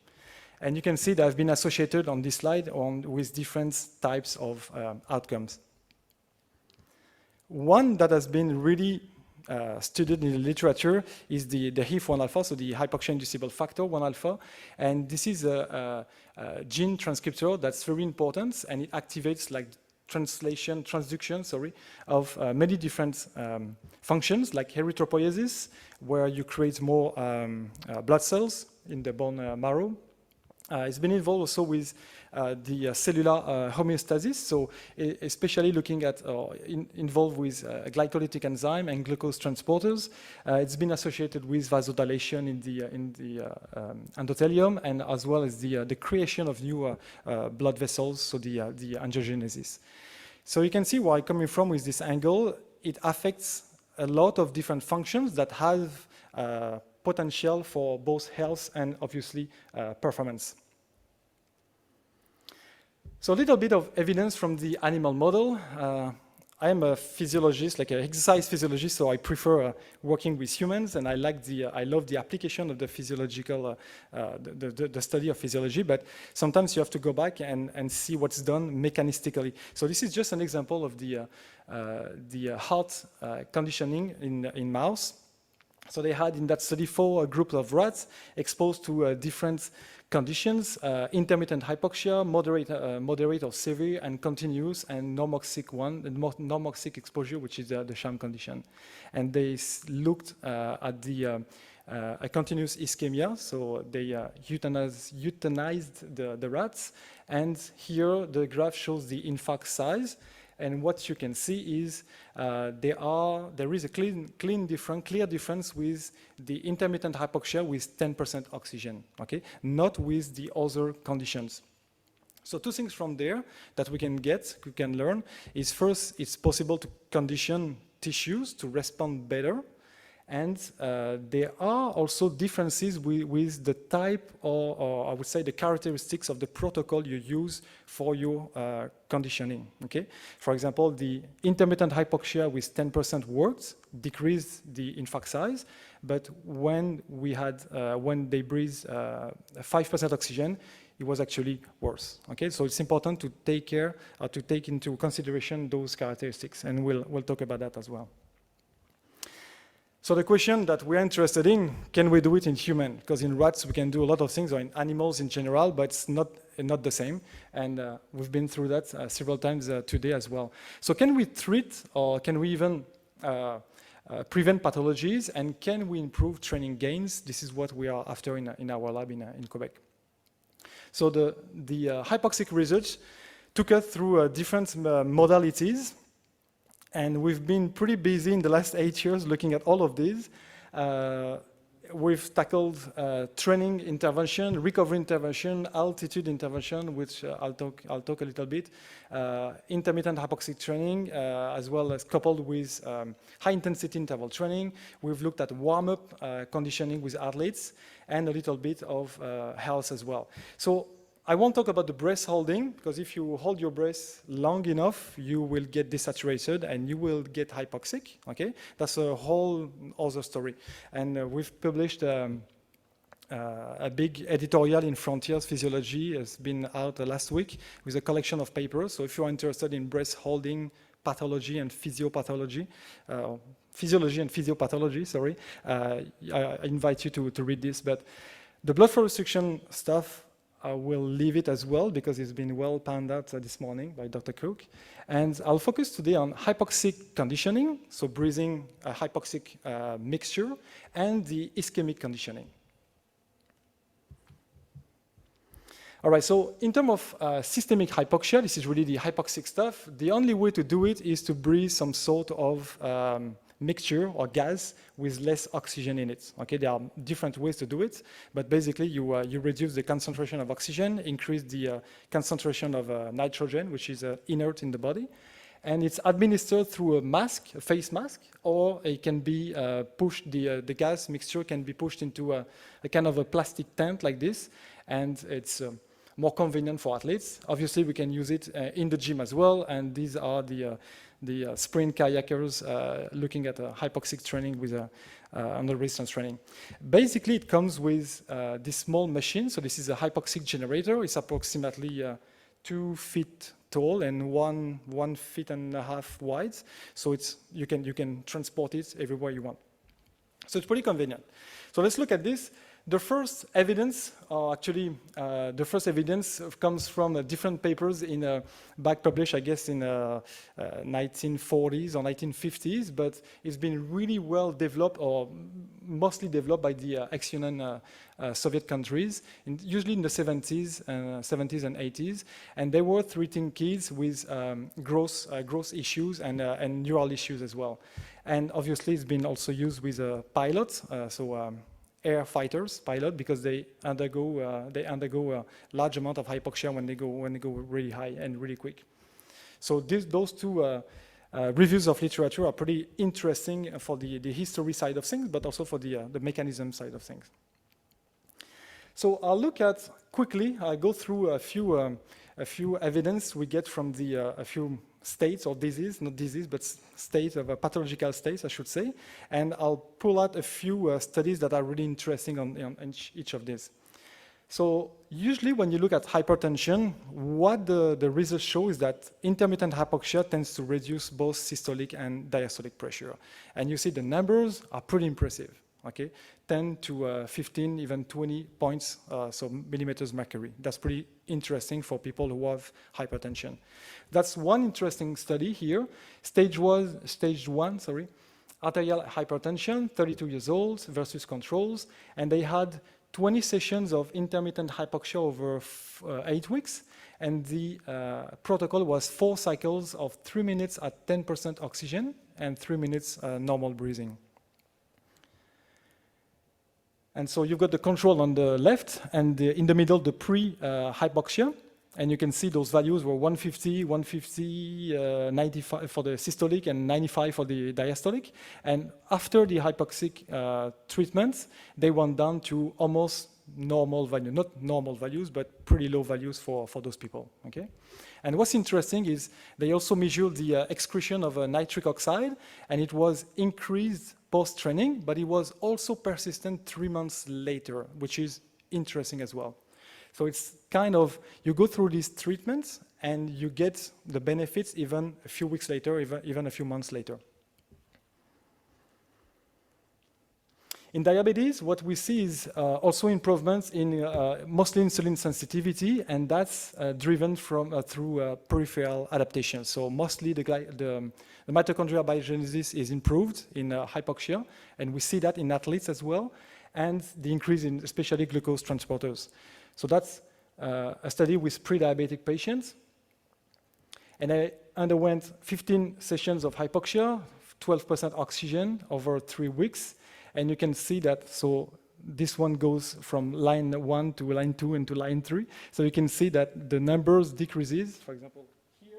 And you can see that have been associated on this slide with different types of outcomes. One that has been really studied in the literature is the HIF-1 alpha, so the hypoxia-inducible factor 1 alpha. And this is a gene transcriptor that's very important, and it activates like transduction of many different functions, like erythropoiesis, where you create more blood cells in the bone marrow. It's been involved also with the cellular homeostasis, so especially looking at involved with glycolytic enzyme and glucose transporters. It's been associated with vasodilation in the endothelium, and as well as the creation of new blood vessels, so the angiogenesis. So you can see where I'm coming from with this angle. It affects a lot of different functions that have potential for both health and obviously performance. So a little bit of evidence from the animal model. I am a physiologist, like an exercise physiologist, so I prefer working with humans, and I love the application of the physiological, the study of physiology, but sometimes you have to go back and see what's done mechanistically. So this is just an example of the heart conditioning in mouse. So they had in that study 4 groups of rats exposed to different conditions, intermittent hypoxia, moderate or severe, and continuous, and normoxic normoxic exposure, which is the sham condition. And they looked at the a continuous ischemia, so they euthanized the rats, and here the graph shows the infarct size. And what you can see is there is a clear difference with the intermittent hypoxia with 10% oxygen, okay? Not with the other conditions. So two things from there that we can learn is first, it's possible to condition tissues to respond better. And there are also differences with the type or I would say the characteristics of the protocol you use for your conditioning, okay? For example, the intermittent hypoxia with 10% worked, decreased the infarct size, but when they breathed 5% oxygen, it was actually worse, okay? So it's important to take into consideration those characteristics, and we'll talk about that as well. So the question that we're interested in, can we do it in human? Because in rats we can do a lot of things, or in animals in general, but it's not the same. And we've been through that several times today as well. So can we treat, or can we even prevent pathologies, and can we improve training gains? This is what we are after in our lab in Quebec. So the hypoxic research took us through different modalities. And we've been pretty busy in the last 8 years looking at all of these. We've tackled training intervention, recovery intervention, altitude intervention, which I'll talk a little bit, intermittent hypoxic training, as well as coupled with high-intensity interval training. We've looked at warm-up conditioning with athletes, and a little bit of health as well. So I won't talk about the breath holding, because if you hold your breath long enough, you will get desaturated and you will get hypoxic, okay? That's a whole other story. And we've published a big editorial in Frontiers Physiology. It's been out last week with a collection of papers. So if you're interested in breath holding pathology and physiology, sorry, I invite you to read this. But the blood flow restriction stuff, I will leave it as well because it's been well panned out this morning by Dr. Cook. And I'll focus today on hypoxic conditioning, so breathing a hypoxic mixture, and the ischemic conditioning. All right, so in terms of systemic hypoxia, this is really the hypoxic stuff. The only way to do it is to breathe some sort of mixture or gas with less oxygen in it. Okay, there are different ways to do it, but basically you reduce the concentration of oxygen, increase the concentration of nitrogen, which is inert in the body, and it's administered through a mask, a face mask, or it can be pushed. The gas mixture can be pushed into a kind of a plastic tent like this, and it's more convenient for athletes. Obviously, we can use it in the gym as well, and these are the sprint kayakers looking at hypoxic training with under resistance training. Basically, it comes with this small machine. So this is a hypoxic generator. It's approximately 2 feet tall and 1.5 feet wide. So you can transport it everywhere you want. So it's pretty convenient. So let's look at this. The first evidence, the first evidence comes from different papers back published, I guess, in 1940s or 1950s, but it's been really well developed, or mostly developed by the ex-Union Soviet countries, usually in the 70s and 80s, and they were treating kids with growth issues and neural issues as well. And obviously, it's been also used with pilots, air fighters, because they undergo a large amount of hypoxia when they go really high and really quick. So those two reviews of literature are pretty interesting for the history side of things, but also for the mechanism side of things. So I'll look at quickly. I'll go through a few evidence we get from a few states or disease, not disease, but states of pathological states, I should say. And I'll pull out a few studies that are really interesting on each of these. So usually when you look at hypertension, what the results show is that intermittent hypoxia tends to reduce both systolic and diastolic pressure. And you see the numbers are pretty impressive. okay? 10 to 15, even 20 points, so millimeters mercury. That's pretty interesting for people who have hypertension. That's one interesting study here. Stage one, arterial hypertension, 32 years old versus controls, and they had 20 sessions of intermittent hypoxia over 8 weeks, and the protocol was 4 cycles of 3 minutes at 10% oxygen and 3 minutes normal breathing. And so you've got the control on the left, and in the middle, the pre-hypoxia. And you can see those values were 150, 95 for the systolic and 95 for the diastolic. And after the hypoxic treatments, they went down to almost normal value, not normal values, but pretty low values for those people, okay? And what's interesting is they also measured the excretion of nitric oxide, and it was increased post-training, but it was also persistent 3 months later, which is interesting as well. So it's kind of, you go through these treatments and you get the benefits even a few weeks later, even a few months later. In diabetes, what we see is also improvements in mostly insulin sensitivity, and that's driven through peripheral adaptation. So mostly the mitochondrial biogenesis is improved in hypoxia, and we see that in athletes as well, and the increase in especially glucose transporters. So that's a study with pre-diabetic patients. And I underwent 15 sessions of hypoxia, 12% oxygen over 3 weeks. And you can see that, so this one goes from line 1 to line 2 and to line 3. So you can see that the numbers decreases, for example, here,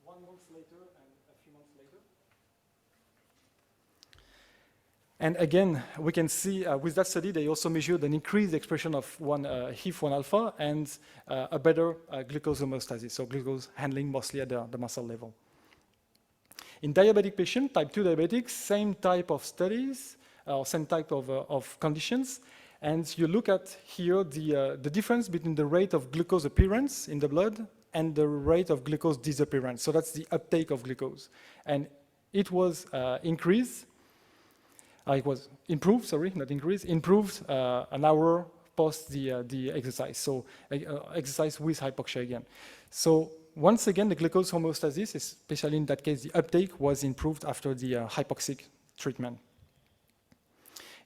1 month later and a few months later. And again, we can see with that study, they also measured an increased expression of HIF-1 alpha and a better glucose homeostasis, so glucose handling mostly at the muscle level. In diabetic patients, type 2 diabetics, same type of studies, same type of conditions, and you look at here the difference between the rate of glucose appearance in the blood and the rate of glucose disappearance. So that's the uptake of glucose, and it was increased. It was improved, sorry, not increased, improved an hour post the exercise. So exercise with hypoxia again. So once again, the glucose homeostasis, especially in that case, the uptake was improved after the hypoxic treatment.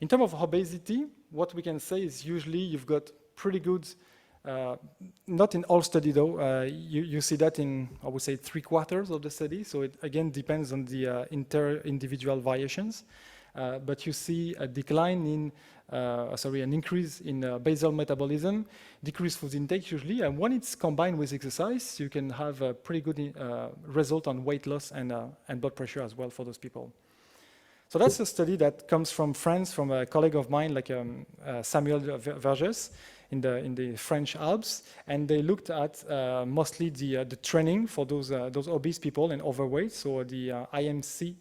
In terms of obesity, what we can say is usually you've got pretty good, not in all study though, you see that in, I would say, 3/4 of the study. So it again depends on the inter-individual variations. But you see a decline in, an increase in basal metabolism, decreased food intake usually, and when it's combined with exercise, you can have a pretty good result on weight loss and blood pressure as well for those people. So that's a study that comes from France, from a colleague of mine, like Samuel Vergès in the French Alps, and they looked at mostly the training for those obese people and overweight. So the IMC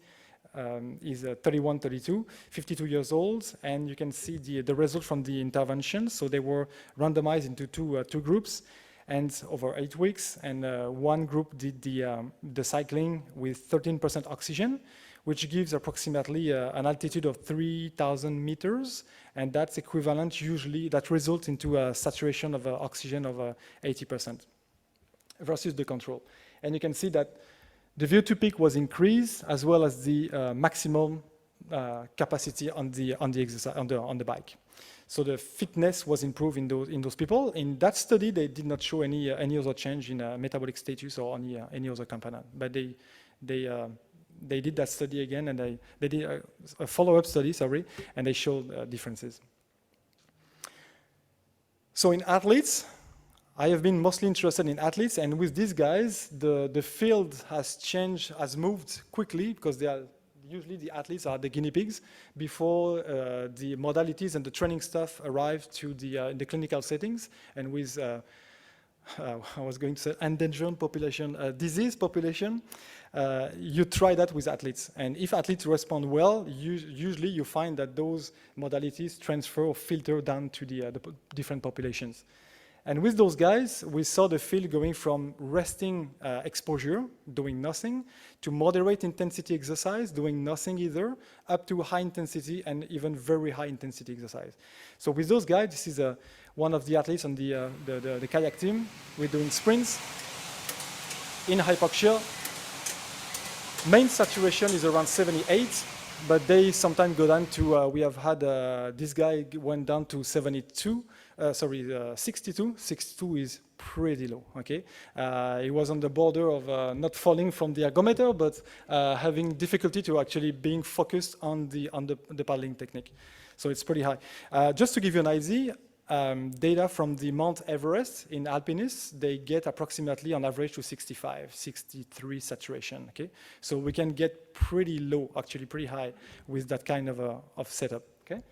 is 31, 32, 52 years old, and you can see the result from the intervention. So they were randomized into two groups, and over 8 weeks, and one group did the cycling with 13% oxygen, which gives approximately an altitude of 3,000 meters, and that's equivalent usually, that results into a saturation of oxygen of 80% versus the control. And you can see that the VO2 peak was increased, as well as the maximum capacity on the exercise on the bike. So the fitness was improved in those people. In that study, they did not show any other change in metabolic status or any other component. But they did that study again, and they did a follow-up study, and they showed differences. So in athletes, I have been mostly interested in athletes, and with these guys, the field has moved quickly, because usually the athletes are the guinea pigs before the modalities and the training stuff arrive to the clinical settings, and with I was going to say endangered population, disease population, you try that with athletes. And if athletes respond well, usually you find that those modalities transfer or filter down to the different populations. And with those guys, we saw the field going from resting exposure, doing nothing, to moderate intensity exercise, doing nothing either, up to high intensity and even very high intensity exercise. So with those guys, this is one of the athletes on the kayak team. We're doing sprints in hypoxia. Main saturation is around 78, but they sometimes go down to, we have had, this guy went down to 62. 62. 62 is pretty low, okay? He was on the border of not falling from the ergometer, but having difficulty to actually being focused on the paddling technique. So it's pretty high. Just to give you an idea, data from the Mount Everest in alpinists, they get approximately on average to 65, 63 saturation, okay? So we can get pretty low, actually pretty high with that kind of setup, okay?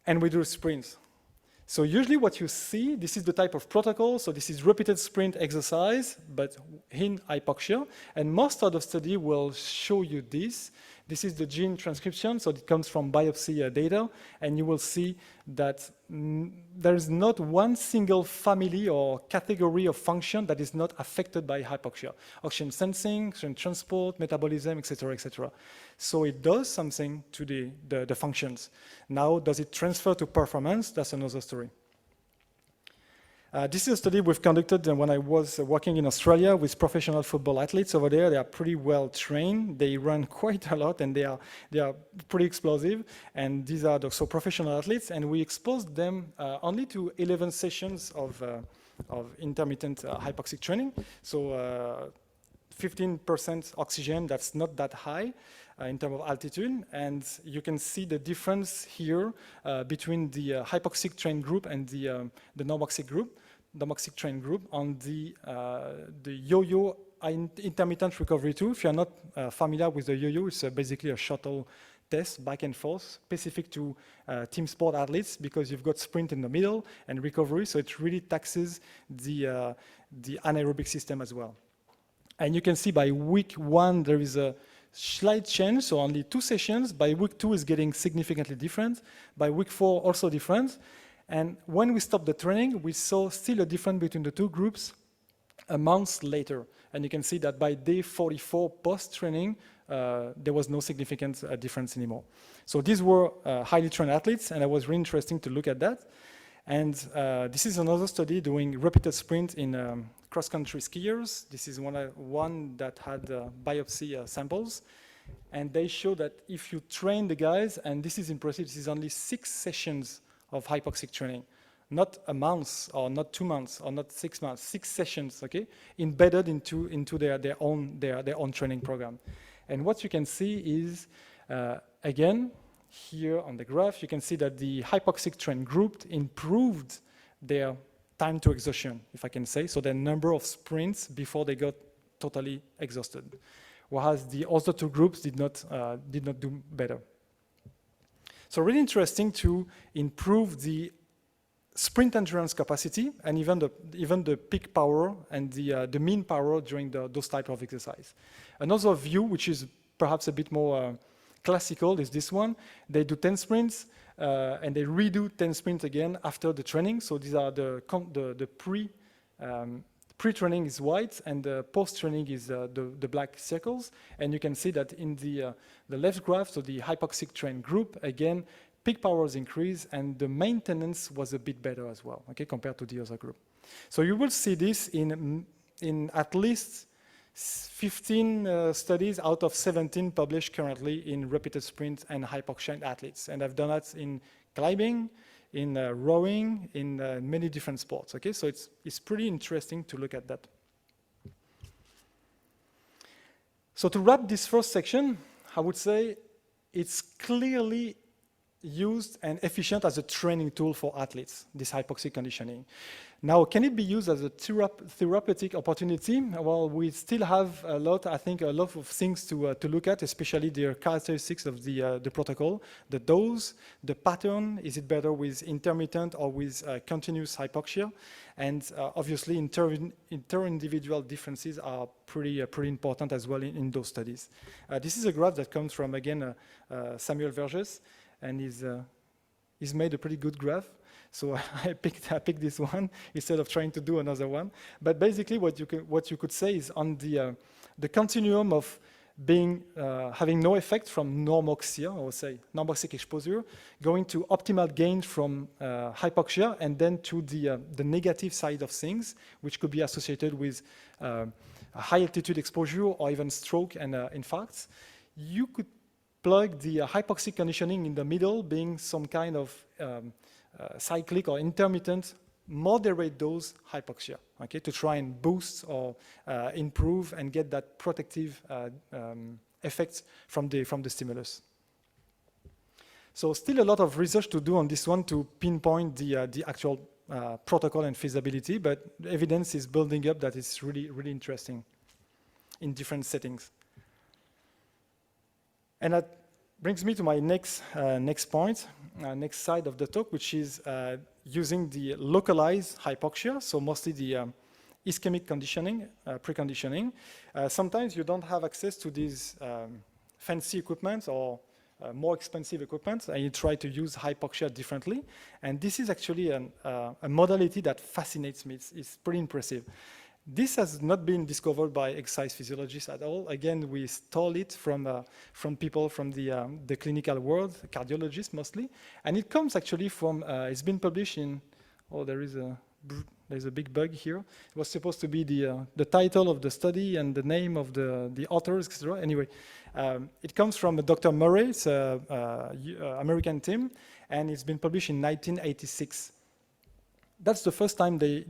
And we do sprints. So usually what you see, this is the type of protocol. So this is repeated sprint exercise, but in hypoxia. And most of the study will show you this. This is the gene transcription, so it comes from biopsy data. And you will see that there is not one single family or category of function that is not affected by hypoxia. Oxygen sensing, oxygen transport, metabolism, etc., etc. So it does something to the functions. Now, does it transfer to performance? That's another story. This is a study we've conducted when I was working in Australia with professional football athletes over there. They are pretty well trained. They run quite a lot, and they are pretty explosive. And these are so professional athletes, and we exposed them only to 11 sessions of intermittent hypoxic training. So 15% oxygen, that's not that high in terms of altitude. And you can see the difference here between the hypoxic trained group and the normoxic group. The normoxic trained group on the yo-yo intermittent recovery tool. If you're not familiar with the yo-yo, it's basically a shuttle test back and forth specific to team sport athletes because you've got sprint in the middle and recovery, so it really taxes the anaerobic system as well. And you can see by week 1 there is a slight change, so only 2 sessions. By week 2 is getting significantly different. By week 4 also different. And when we stopped the training, we saw still a difference between the two groups a month later. And you can see that by day 44 post-training, there was no significant difference anymore. So these were highly trained athletes, and it was really interesting to look at that. And this is another study doing repeated sprint in cross-country skiers. This is one that had biopsy samples. And they show that if you train the guys, and this is impressive, this is only 6 sessions of hypoxic training, not a month or not 2 months or not 6 months, 6 sessions, okay, embedded into their own training program. And what you can see is, again, here on the graph, you can see that the hypoxic trained group improved their time to exhaustion, if I can say, so the number of sprints before they got totally exhausted, whereas the other two groups did not do better. So really interesting to improve the sprint endurance capacity and even the peak power and the mean power during those type of exercise. Another view, which is perhaps a bit more classical, is this one. They do 10 sprints and they redo 10 sprints again after the training. So these are the pre-training is white and the post-training is the black circles. And you can see that in the left graph, so the hypoxic trained group, again, peak powers increase and the maintenance was a bit better as well, okay, compared to the other group. So you will see this in at least 15 studies out of 17 published currently in repeated sprint and hypoxic athletes. And I've done that in climbing, in rowing, in many different sports, okay? So it's pretty interesting to look at that. So to wrap this first section, I would say it's clearly used and efficient as a training tool for athletes, this hypoxic conditioning. Now, can it be used as a therapeutic opportunity? Well, we still have a lot of things to look at, especially the characteristics of the protocol, the dose, the pattern. Is it better with intermittent or with continuous hypoxia? And obviously, inter-individual differences are pretty important as well in those studies. This is a graph that comes from, again, Samuel Verges, and he's made a pretty good graph. So I picked this one instead of trying to do another one. But basically what you could say is on the continuum of being having no effect from normoxia, or say normoxic exposure, going to optimal gain from hypoxia, and then to the negative side of things, which could be associated with a high altitude exposure or even stroke and infarcts. You could plug the hypoxic conditioning in the middle, being some kind of cyclic or intermittent moderate dose hypoxia, okay, to try and boost or improve and get that protective effects from the stimulus. So still a lot of research to do on this one to pinpoint the actual protocol and feasibility, but evidence is building up that is really, really interesting in different settings. And that brings me to my next point, next side of the talk, which is using the localized hypoxia, so mostly the ischemic conditioning, preconditioning. Sometimes you don't have access to these fancy equipment or more expensive equipment, and you try to use hypoxia differently. And this is actually a modality that fascinates me. It's pretty impressive. This has not been discovered by exercise physiologists at all. Again, we stole it from people from the clinical world, cardiologists mostly, and it comes actually from. It's been published in. Oh, there's a big bug here. It was supposed to be the title of the study and the name of the authors, etc. Anyway, it comes from Dr. Murray, it's an American team, and it's been published in 1986. That's the first time they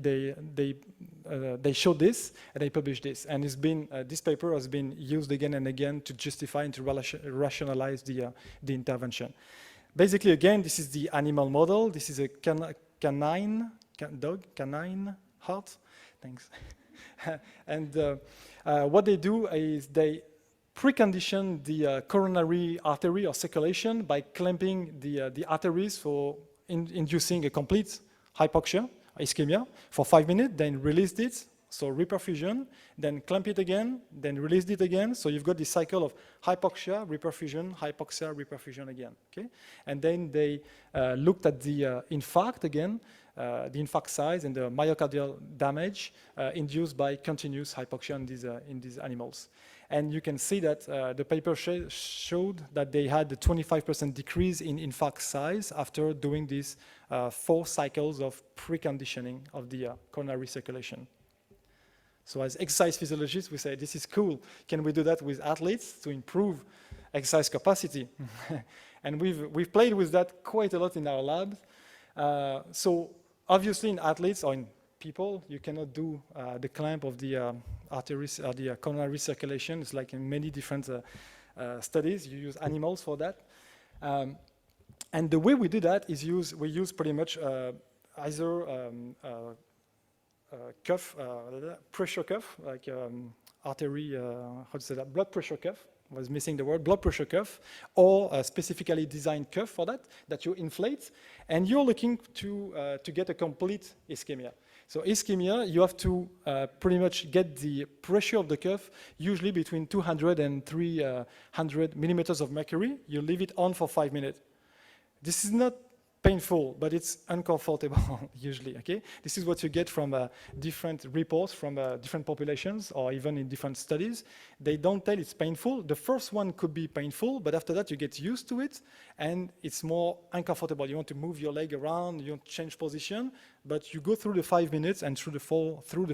showed this and they published this, and it's been this paper has been used again and again to justify and to rationalize the intervention. Basically, again, this is the animal model. This is a canine heart. Thanks. And what they do is they precondition the coronary artery or circulation by clamping the arteries for inducing a complete hypoxia, ischemia, for 5 minutes, then released it, so reperfusion, then clamp it again, then released it again. So you've got this cycle of hypoxia, reperfusion again, okay? And then they looked at the infarct again, the infarct size and the myocardial damage induced by continuous hypoxia in these animals. And you can see that the paper showed that they had a 25% decrease in infarct size after doing these 4 cycles of preconditioning of the coronary circulation. So as exercise physiologists, we say, this is cool. Can we do that with athletes to improve exercise capacity? And we've played with that quite a lot in our lab. So obviously in athletes or in people, you cannot do the clamp of the arteries or the coronary circulation. It's like in many different studies. You use animals for that. And the way we do that is we use pretty much either cuff, pressure cuff, like artery, how to say that, blood pressure cuff. I was missing the word, blood pressure cuff, or a specifically designed cuff for that you inflate, and you're looking to get a complete ischemia. So ischemia, you have to pretty much get the pressure of the cuff, usually between 200 and 300 millimeters of mercury. You leave it on for 5 minutes. This is not painful, but it's uncomfortable usually, okay? This is what you get from different reports from different populations or even in different studies. They don't tell it's painful. The first one could be painful, but after that you get used to it and it's more uncomfortable. You want to move your leg around, you want to change position, but you go through the 5 minutes and through the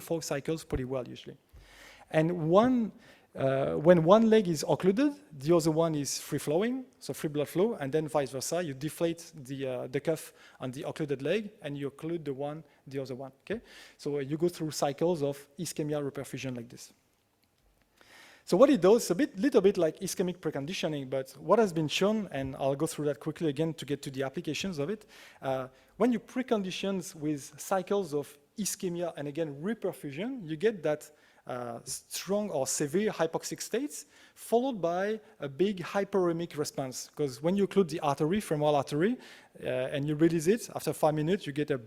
4 cycles pretty well usually. And when one leg is occluded, the other one is free-flowing, so free blood flow, and then vice versa. You deflate the cuff on the occluded leg, and you occlude the other one, okay? So you go through cycles of ischemia reperfusion like this. So what it does, a little bit like ischemic preconditioning, but what has been shown, and I'll go through that quickly again to get to the applications of it, when you precondition with cycles of ischemia and again reperfusion, you get that strong or severe hypoxic states, followed by a big hyperemic response. Because when you occlude the artery, femoral artery, and you release it, after 5 minutes, you get a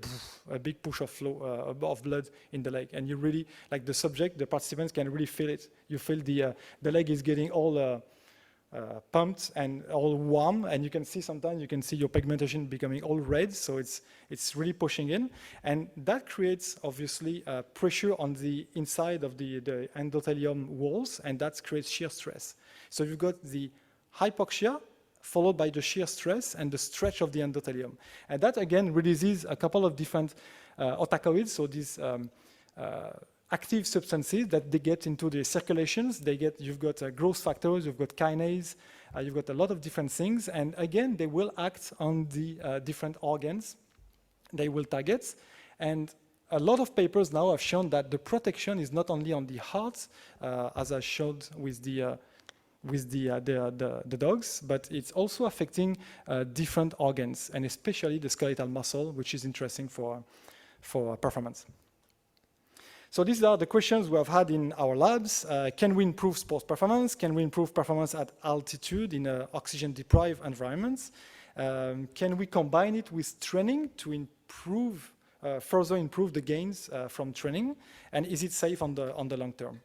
big push of flow of blood in the leg. And you really, like the participants can really feel it. You feel the leg is getting all pumped and all warm, and you can see sometimes your pigmentation becoming all red, so it's really pushing in, and that creates obviously pressure on the inside of the endothelium walls, and that creates shear stress. So you've got the hypoxia followed by the shear stress and the stretch of the endothelium, and that again releases a couple of different otacoids, so these active substances that they get into the circulations. You've got growth factors, you've got kinase, you've got a lot of different things, and again, they will act on the different organs. They will target, and a lot of papers now have shown that the protection is not only on the heart, as I showed with the dogs, but it's also affecting different organs, and especially the skeletal muscle, which is interesting for performance. So these are the questions we have had in our labs. Can we improve sports performance? Can we improve performance at altitude in oxygen-deprived environments? Can we combine it with training to improve, further improve the gains from training? And is it safe on the long term?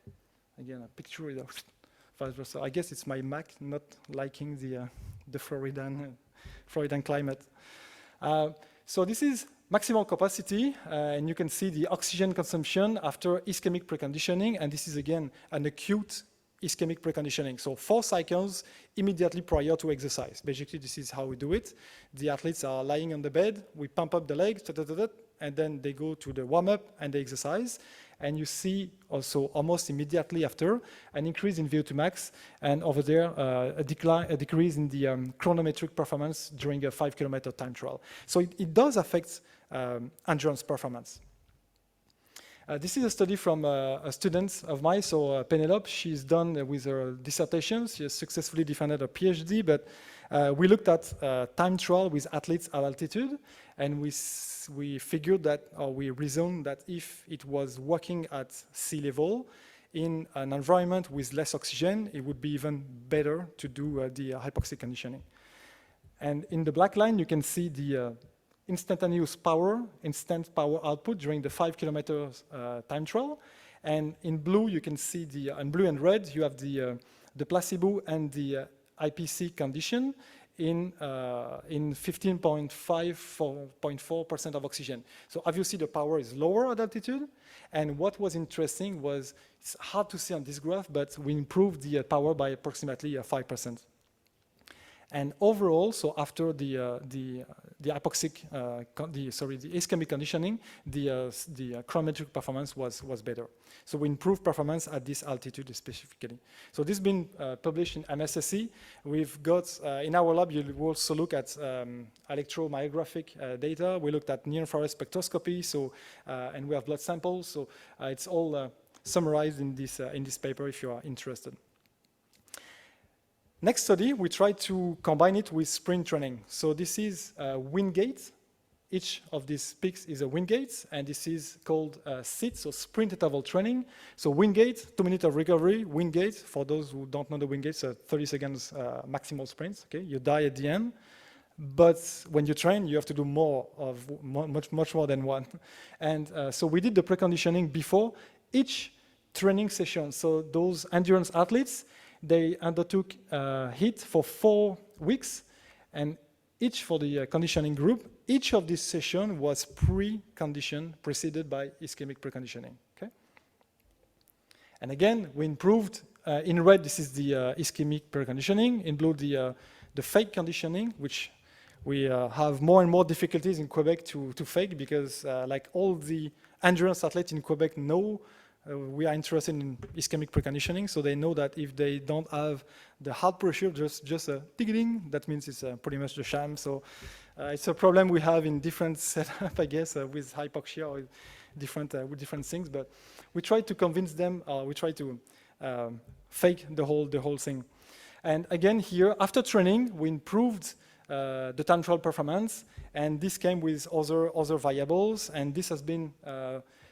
Again, a picture is vice versa. I guess it's my Mac not liking the Floridan climate. So this is maximal capacity, and you can see the oxygen consumption after ischemic preconditioning, and this is again an acute ischemic preconditioning. So 4 cycles immediately prior to exercise. Basically, this is how we do it. The athletes are lying on the bed, we pump up the legs, and then they go to the warm-up and they exercise. And you see also almost immediately after an increase in VO2 max, and over there a decrease in the chronometric performance during a 5-kilometer time trial. So it does affect endurance performance. This is a study from a student of mine, so Penelope. She's done with her dissertation. She has successfully defended her PhD, but we looked at time trial with athletes at altitude, and we figured that, or we reasoned that if it was working at sea level in an environment with less oxygen, it would be even better to do the hypoxic conditioning. And in the black line, you can see the instantaneous instant power output during the 5-kilometer time trial. And in blue, you can see in blue and red, you have the placebo and the IPC condition in 15.4% of oxygen. So obviously the power is lower at altitude. And what was interesting was, it's hard to see on this graph, but we improved the power by approximately 5%. And overall, so after the ischemic conditioning, the chronometric performance was better. So we improved performance at this altitude specifically. So this has been published in MSSC. We've got, in our lab, you will also look at electromyographic data. We looked at near-infrared spectroscopy, so, and we have blood samples. So it's all summarized in this paper if you are interested. Next study, we tried to combine it with sprint training. So this is wind gate. Each of these peaks is a wind gate, and this is called SIT, so sprint interval training. So wind gate, 2 minutes of recovery. Wind gate, for those who don't know the wind gate, 30 seconds maximal sprints. Okay, you die at the end. But when you train, you have to do much more than one. And so we did the preconditioning before each training session. So those endurance athletes, they undertook HIIT for 4 weeks, and each for the conditioning group, each of these sessions was pre-conditioned, preceded by ischemic preconditioning. Okay? And again, we improved. In red, this is the ischemic preconditioning. In blue, the fake conditioning, which we have more and more difficulties in Quebec to fake, because like all the endurance athletes in Quebec know, we are interested in ischemic preconditioning, so they know that if they don't have the heart pressure, just a ding, that means it's pretty much the sham. So it's a problem we have in different setup, I guess, with hypoxia or with different things. But we try to convince them. We try to fake the whole thing. And again, here after training, we improved the time trial performance, and this came with other variables, and this has been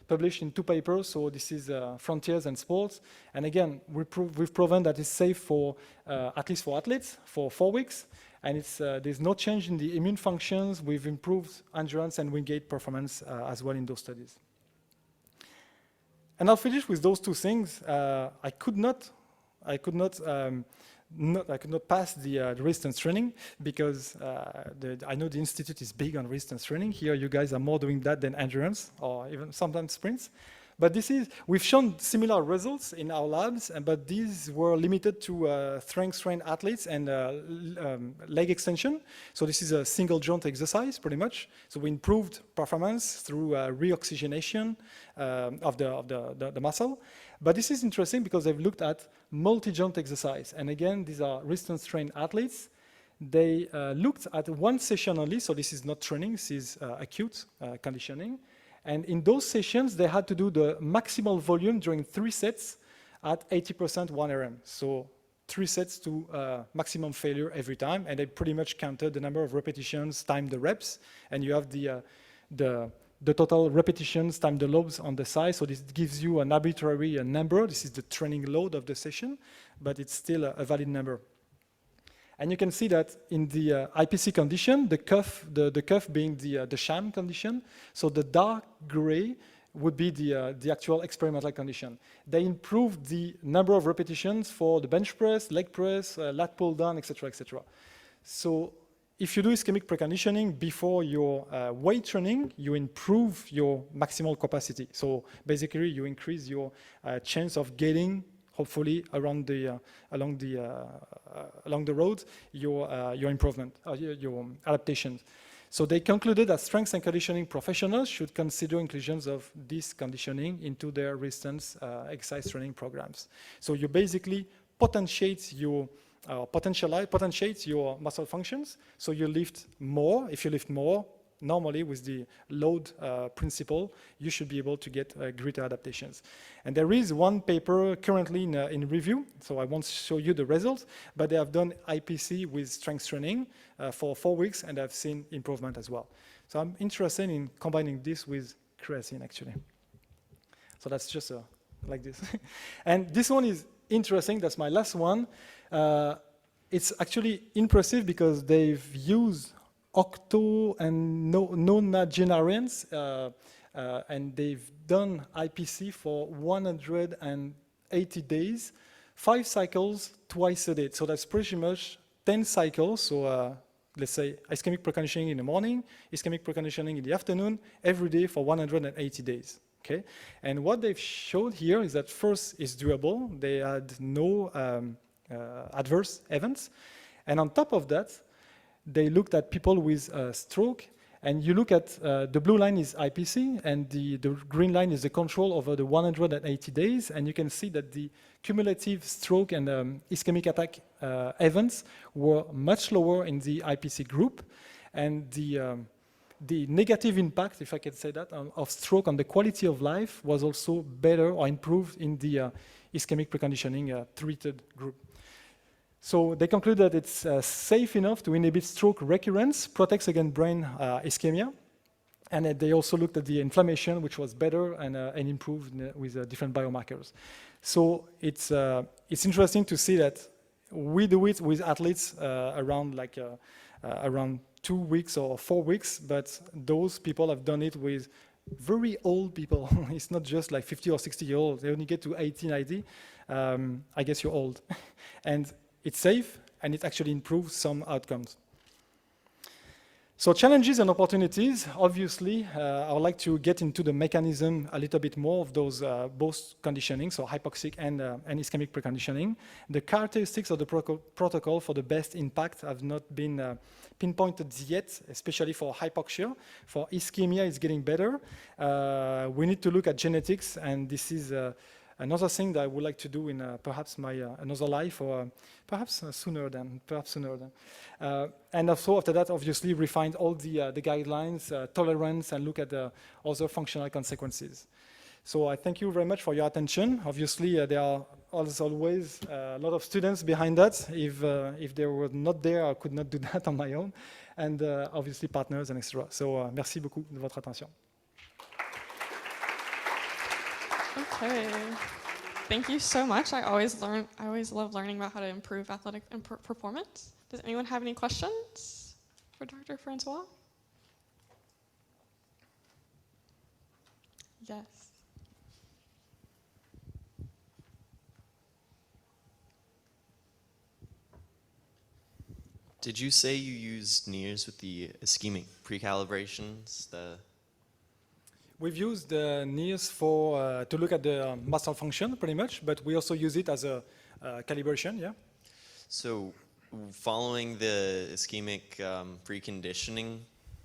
published in 2 papers. So this is Frontiers and Sports. And again, we've proven that it's safe for at least for athletes for 4 weeks. And there's no change in the immune functions. We've improved endurance and wind gate performance as well in those studies. And I'll finish with those 2 things. I could not I could not pass the resistance training because I know the institute is big on resistance training. Here, you guys are more doing that than endurance or even sometimes sprints. But we've shown similar results in our labs, but these were limited to strength-trained athletes and leg extension. So this is a single joint exercise, pretty much. So we improved performance through reoxygenation of the muscle. But this is interesting because they've looked at multi-joint exercise. And again, these are resistance-trained athletes. They looked at one session only, so this is not training, this is acute conditioning. And in those sessions, they had to do the maximal volume during 3 sets at 80% 1RM. So 3 sets to maximum failure every time. And they pretty much counted the number of repetitions times the reps. And you have the total repetitions times the loads on the side. So this gives you an arbitrary number. This is the training load of the session, but it's still a valid number. And you can see that in the IPC condition, the cuff being the sham condition, so the dark gray would be the actual experimental condition. They improved the number of repetitions for the bench press, leg press, lat pull down, etc., etc. So if you do ischemic preconditioning before your weight training, you improve your maximal capacity. So basically, you increase your chance of getting, hopefully, along the road, your improvement, your adaptations. So they concluded that strength and conditioning professionals should consider inclusions of this conditioning into their resistance exercise training programs. So you basically potentiate your muscle functions. So you lift more. If you lift more, normally with the load principle, you should be able to get greater adaptations. And there is one paper currently in review, so I won't show you the results, but they have done IPC with strength training for 4 weeks, and I've seen improvement as well. So I'm interested in combining this with creatine, actually. So that's just like this. And this one is interesting. That's my last one. It's actually impressive because they've used octo and nonagenarians, and they've done IPC for 180 days, 5 cycles twice a day. So that's pretty much 10 cycles. So let's say ischemic preconditioning in the morning, ischemic preconditioning in the afternoon, every day for 180 days. Okay, and what they've showed here is that first is doable. They had no adverse events, and on top of that, they looked at people with stroke, and you look at the blue line is IPC, and the green line is the control over the 180 days, and you can see that the cumulative stroke and ischemic attack events were much lower in the IPC group, and the negative impact, if I can say that, of stroke on the quality of life was also better or improved in the ischemic preconditioning treated group. So they conclude that it's safe enough to inhibit stroke recurrence, protects against brain ischemia, and they also looked at the inflammation, which was better and improved with different biomarkers. So it's interesting to see that we do it with athletes around 2 weeks or 4 weeks, but those people have done it with very old people. It's not just like 50 or 60-year-olds. They only get to 80, 90. I guess you're old. And it's safe, and it actually improves some outcomes. So challenges and opportunities, obviously, I would like to get into the mechanism a little bit more of those both conditioning, so hypoxic and ischemic preconditioning. The characteristics of the protocol for the best impact have not been pinpointed yet, especially for hypoxia. For ischemia, it's getting better. We need to look at genetics, and this is another thing that I would like to do in perhaps my another life, or perhaps sooner than. And also after that, obviously, refine all the guidelines, tolerance, and look at the other functional consequences. So I thank you very much for your attention. Obviously, there are as always a lot of students behind that. If they were not there, I could not do that on my own. And obviously partners and etc. So merci beaucoup de votre attention. Okay, thank you so much. I always love learning about how to improve athletic performance. Does anyone have any questions for Dr. Francois? Yes. Did you say you used NIRS with the ischemic precalibrations? We've used NIRS for to look at the muscle function pretty much, but we also use it as a calibration, yeah. So following the ischemic preconditioning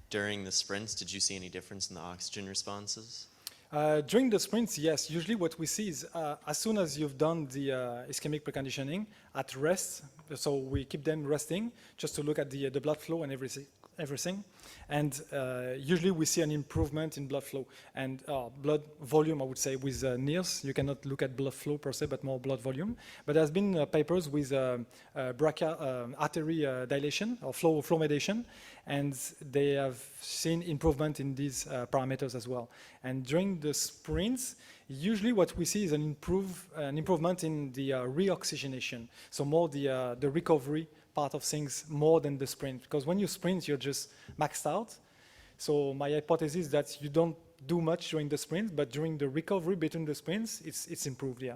during the sprints, did you see any difference in the oxygen responses? During the sprints, yes. Usually what we see is as soon as you've done the ischemic preconditioning at rest, so we keep them resting just to look at the blood flow and everything. And usually we see an improvement in blood flow and blood volume, I would say, with NIRS. You cannot look at blood flow per se, but more blood volume. But there's been papers with artery dilation or flow mediation, and they have seen improvement in these parameters as well. And during the sprints, usually what we see is an improvement in the reoxygenation, so more the recovery part of things more than the sprint, because when you sprint, you're just maxed out. So my hypothesis is that you don't do much during the sprint, but during the recovery between the sprints, it's improved, yeah.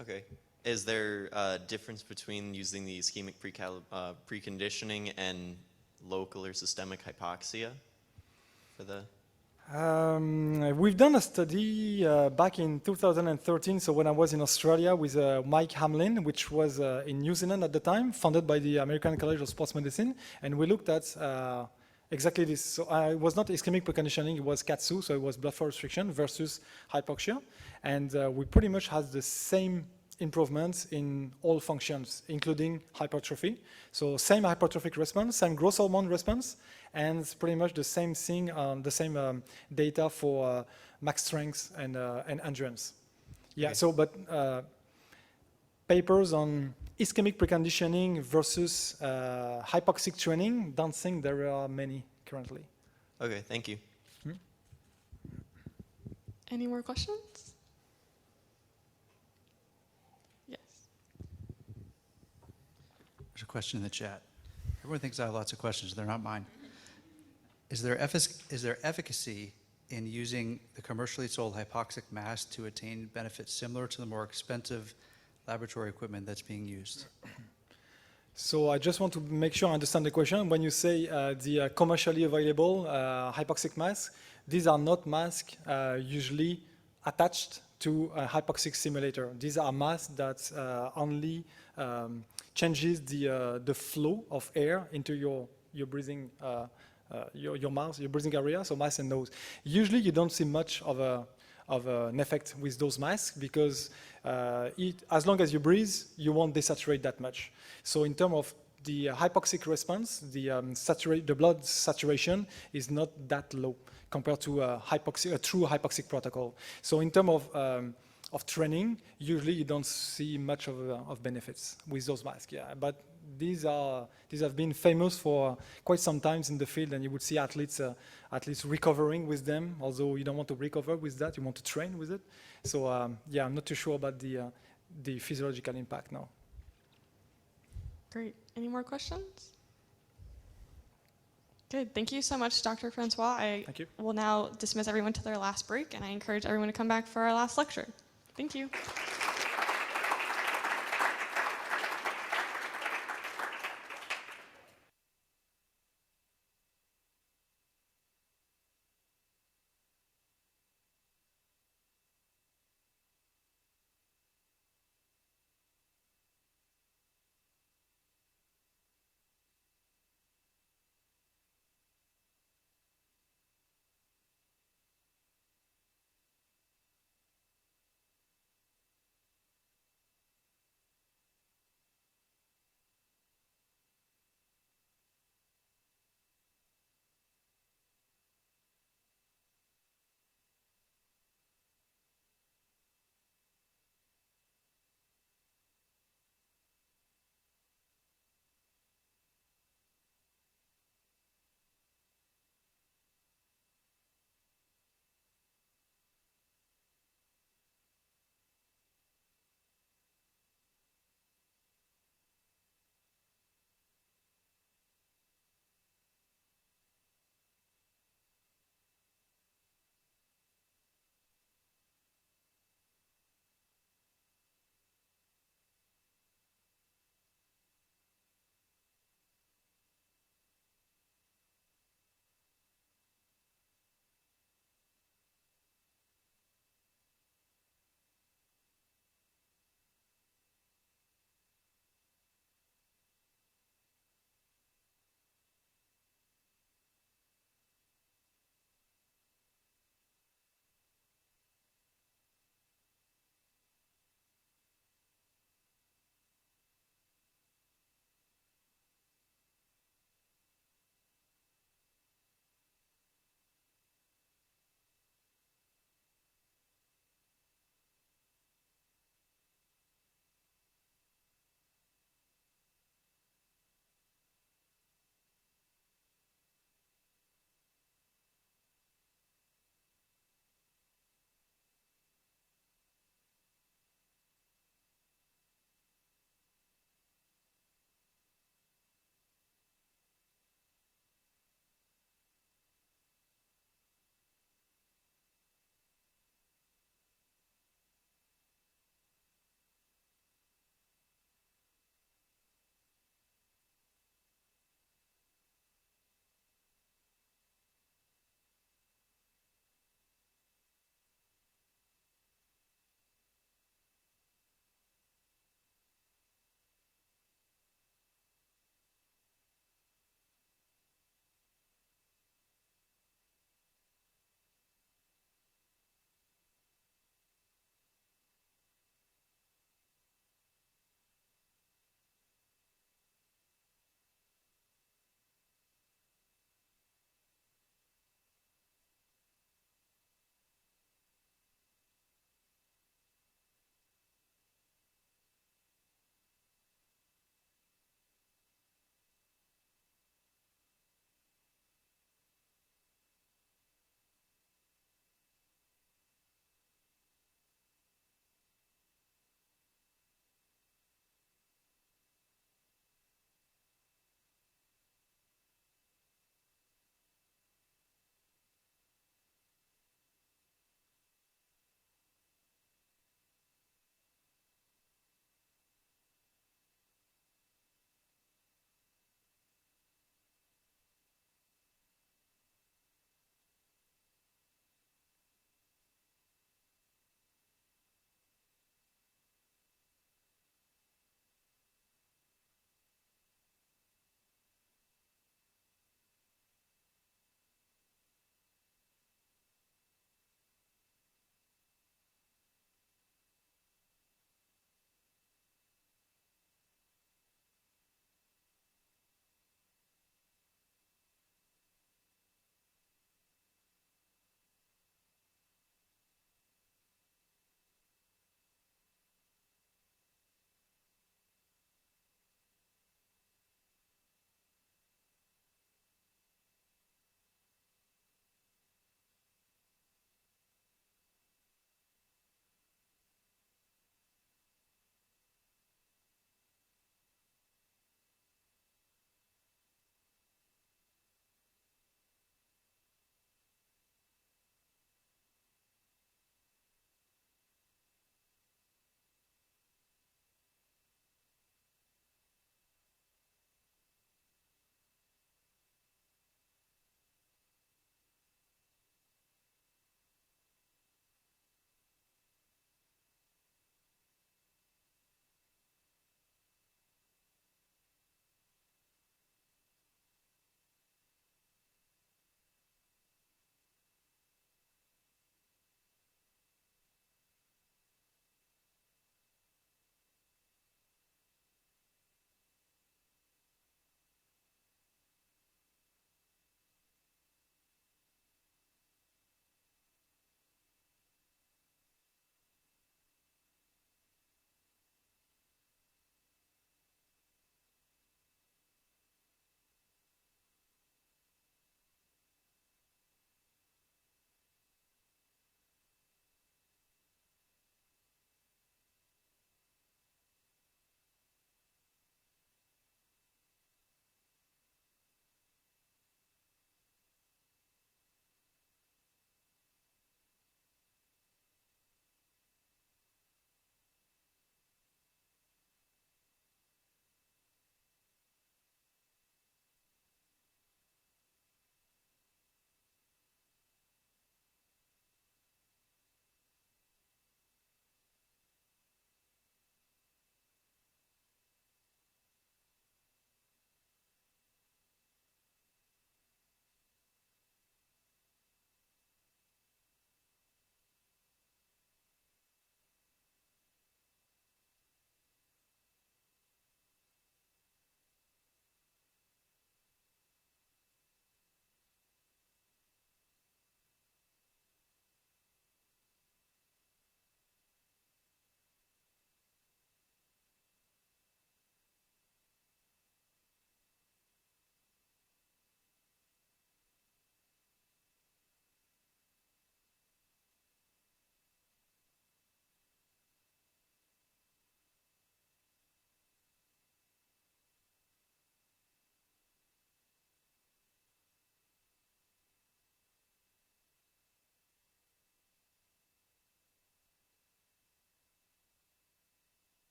Okay. Is there a difference between using the ischemic preconditioning and local or systemic hypoxia for the? We've done a study back in 2013, so when I was in Australia with Mike Hamlin, which was in New Zealand at the time, funded by the American College of Sports Medicine, and we looked at exactly this. So it was not ischemic preconditioning, it was CATSU, so it was blood flow restriction versus hypoxia, and we pretty much had the same improvements in all functions, including hypertrophy. So same hypertrophic response, same growth hormone response, and pretty much the same thing, the same data for max strength and endurance. Yeah, okay. So but papers on ischemic preconditioning versus hypoxic training, don't think there are many currently. Okay, thank you. Any more questions? There's a question in the chat. Everyone thinks I have lots of questions. They're not mine. Is there efficacy in using the commercially sold hypoxic mask to attain benefits similar to the more expensive laboratory equipment that's being used? So I just want to make sure I understand the question. When you say the commercially available hypoxic masks, these are not masks usually attached to a hypoxic simulator. These are masks that only changes the flow of air into your breathing your mouth, your breathing area, so mouth and nose. Usually you don't see much of an effect with those masks because as long as you breathe, you won't desaturate that much. So in terms of the hypoxic response, the blood saturation is not that low compared to a true hypoxic protocol. So in terms of training, usually you don't see much of benefits with those masks. Yeah, but these have been famous for quite some time in the field, and you would see athletes recovering with them. Although you don't want to recover with that, you want to train with it. So yeah, I'm not too sure about the physiological impact now. Great. Any more questions? Good. Thank you so much, Dr. Francois. Thank you. Will now dismiss everyone to their last break, and I encourage everyone to come back for our last lecture. Thank you.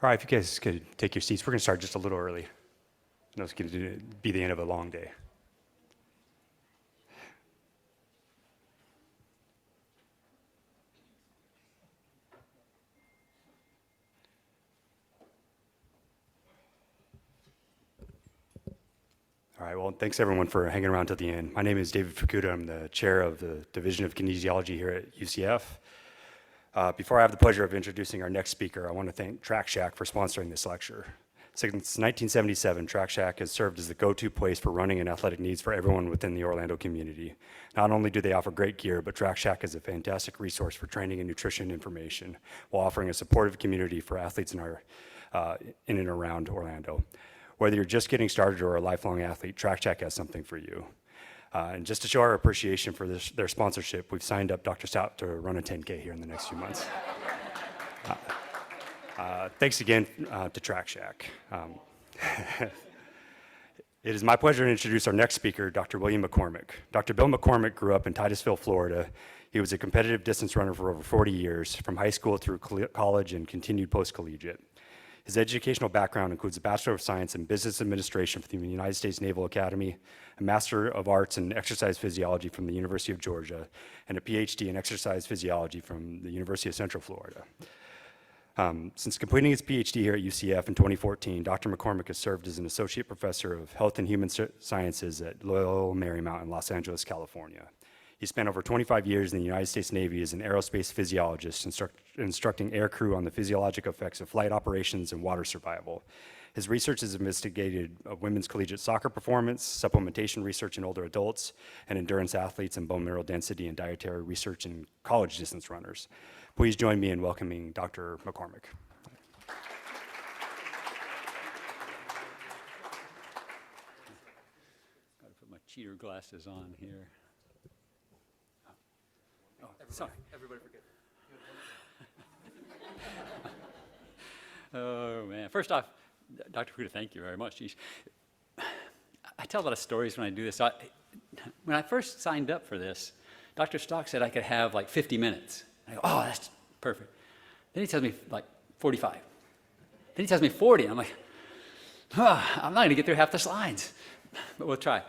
All right, if you guys could take your seats, we're going to start just a little early. I know it's going to be the end of a long day. All right, well, thanks everyone for hanging around till the end. My name is David Fukuda. I'm the chair of the Division of Kinesiology here at UCF. Before I have the pleasure of introducing our next speaker, I want to thank Track Shack for sponsoring this lecture. Since 1977, Track Shack has served as the go-to place for running and athletic needs for everyone within the Orlando community. Not only do they offer great gear, but Track Shack is a fantastic resource for training and nutrition information, while offering a supportive community for athletes in and around Orlando. Whether you're just getting started or a lifelong athlete, Track Shack has something for you. And just to show our appreciation for their sponsorship, we've signed up Dr. Stout to run a 10K here in the next few months. Thanks again to Track Shack. It is my pleasure to introduce our next speaker, Dr. William McCormick. Dr. Bill McCormick grew up in Titusville, Florida. He was a competitive distance runner for over 40 years, from high school through college and continued post-collegiate. His educational background includes a Bachelor of Science in Business Administration from the United States Naval Academy, a Master of Arts in Exercise Physiology from the University of Georgia, and a PhD in Exercise Physiology from the University of Central Florida. Since completing his PhD here at UCF in 2014, Dr. McCormick has served as an Associate Professor of Health and Human Sciences at Loyola Marymount in Los Angeles, California. He spent over 25 years in the United States Navy as an aerospace physiologist, instructing aircrew on the physiologic effects of flight operations and water survival. His research has investigated women's collegiate soccer performance, supplementation research in older adults, and endurance athletes, and bone mineral density and dietary research in college distance runners. Please join me in welcoming Dr. McCormick. Got to put my cheater glasses on here. Oh, sorry. Everybody forget. Oh, man. First off, Dr. Fukuda, thank you very much. Jeez. I tell a lot of stories when I do this. When I first signed up for this, Dr. Stock said I could have like 50 minutes. I go, oh, that's perfect. Then he tells me like 45. Then he tells me 40. I'm like, I'm not going to get through half the slides, but we'll try.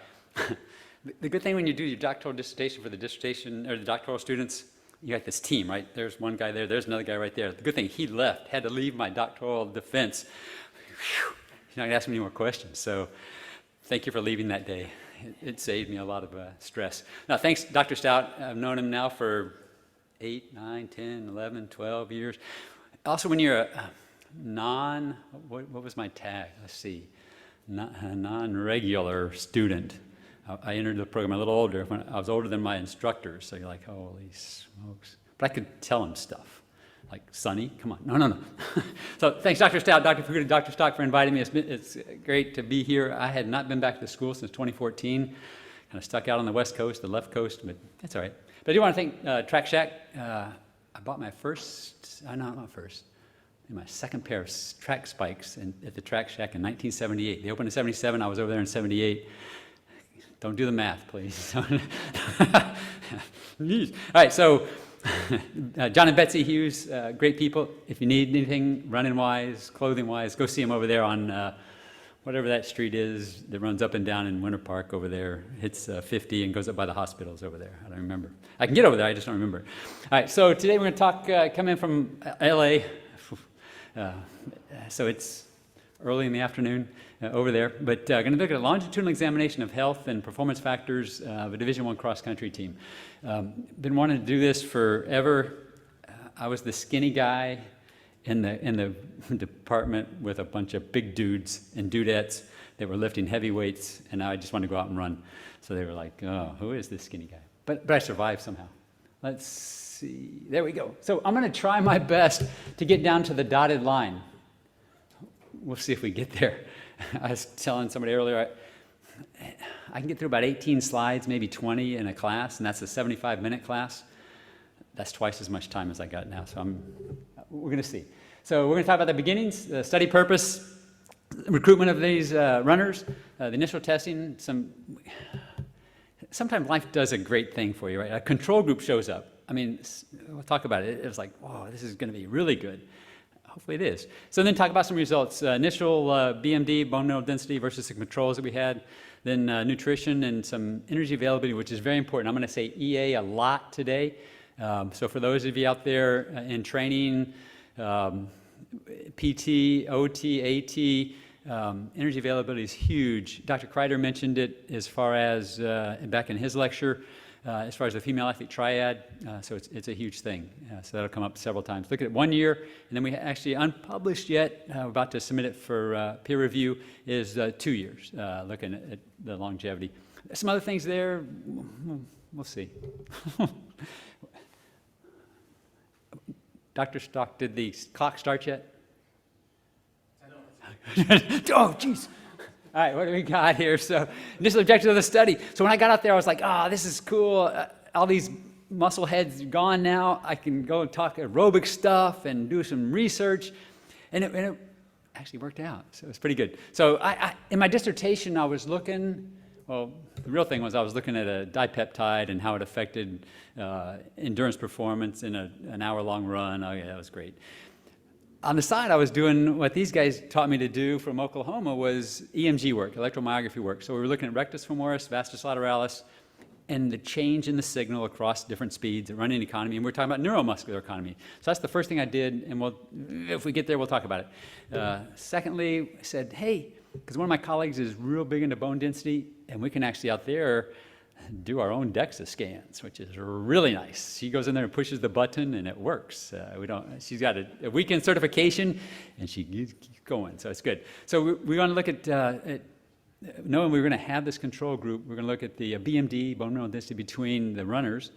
The good thing when you do your doctoral dissertation for the dissertation or the doctoral students, you got this team, right? There's one guy there, there's another guy right there. The good thing he left, had to leave my doctoral defense. Whew, he's not going to ask me any more questions. So thank you for leaving that day. It saved me a lot of stress. Now, thanks, Dr. Stout. I've known him now for 8, 9, 10, 11, 12 years. Also, when you're a what was my tag? Let's see, non-regular student. I entered the program a little older. When I was older than my instructors, so you're like, holy smokes. But I could tell them stuff, like, Sonny, come on. No. So thanks, Dr. Stout, Dr. Fukuda, Dr. Stock for inviting me. It's great to be here. I had not been back to school since 2014. Kind of stuck out on the West Coast, the left coast, but that's all right. But I do want to thank Track Shack. I bought my my second pair of track spikes at the Track Shack in 1978. They opened in 77. I was over there in 78. Don't do the math, please. All right, so John and Betsy Hughes, great people. If you need anything running-wise, clothing-wise, go see them over there on whatever that street is that runs up and down in Winter Park over there. Hits 50 and goes up by the hospitals over there. I don't remember. I can get over there, I just don't remember. All right, so today we're going to talk, come in from L.A., so it's early in the afternoon over there, but going to look at a longitudinal examination of health and performance factors of a Division I cross-country team. Been wanting to do this forever. I was the skinny guy in the department with a bunch of big dudes and dudettes that were lifting heavy weights, and I just wanted to go out and run. So they were like, oh, who is this skinny guy? But I survived somehow. Let's see. There we go. So I'm going to try my best to get down to the dotted line. We'll see if we get there. I was telling somebody earlier, I can get through about 18 slides, maybe 20 in a class, and that's a 75-minute class. That's twice as much time as I got now, so we're going to see. So we're going to talk about the beginnings, the study purpose, recruitment of these runners, the initial testing. Sometimes life does a great thing for you, right? A control group shows up. I mean, we'll talk about it. It was like, whoa, this is going to be really good. hopefully it is. So then talk about some results. Initial BMD, bone mineral density versus the controls that we had. Then nutrition and some energy availability, which is very important. I'm going to say EA a lot today. So for those of you out there in training, PT, OT, AT, energy availability is huge. Dr. Kreider mentioned it as far as back in his lecture, as far as the female athlete triad. So it's a huge thing. So that'll come up several times. Look at it 1 year, and then we actually unpublished yet, about to submit it for peer review, is 2 years, looking at the longevity. Some other things there, we'll see. Dr. Stock, did the clock start yet? Oh, jeez. All right, what do we got here? So, initial objective of the study. So when I got out there, I was like, oh, this is cool. All these muscle heads gone now. I can go and talk aerobic stuff and do some research. And it actually worked out. So it was pretty good. So in my dissertation, I was looking, well, the real thing was I was looking at a dipeptide and how it affected endurance performance in an hour-long run. Oh, yeah, that was great. On the side, I was doing what these guys taught me to do from Oklahoma was EMG work, electromyography work. So we were looking at rectus femoris, vastus lateralis, and the change in the signal across different speeds and running economy. And we're talking about neuromuscular economy. So that's the first thing I did, and if we get there, we'll talk about it. Secondly, I said, hey, because one of my colleagues is real big into bone density, and we can actually out there do our own DEXA scans, which is really nice. She goes in there and pushes the button, and it works. She's got a weekend certification, and she keeps going, so it's good. So we're going to look at knowing we're going to have this control group, we're going to look at the BMD, bone mineral density, between the runners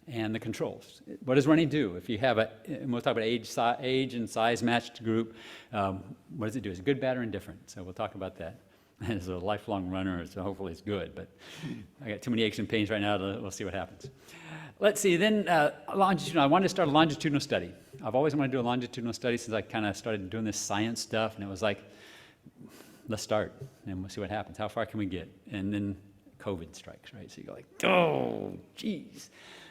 and the controls. What does running do? If you have and we'll talk about age and size matched group, what does it do? Is it good, bad, or indifferent? So we'll talk about that. As a lifelong runner, so hopefully it's good, but I got too many aches and pains right now, we'll see what happens. Let's see, then longitudinal. I wanted to start a longitudinal study. I've always wanted to do a longitudinal study since I kind of started doing this science stuff, and it was like, let's start, and we'll see what happens. How far can we get? And then COVID strikes, right? So you go like, oh, geez.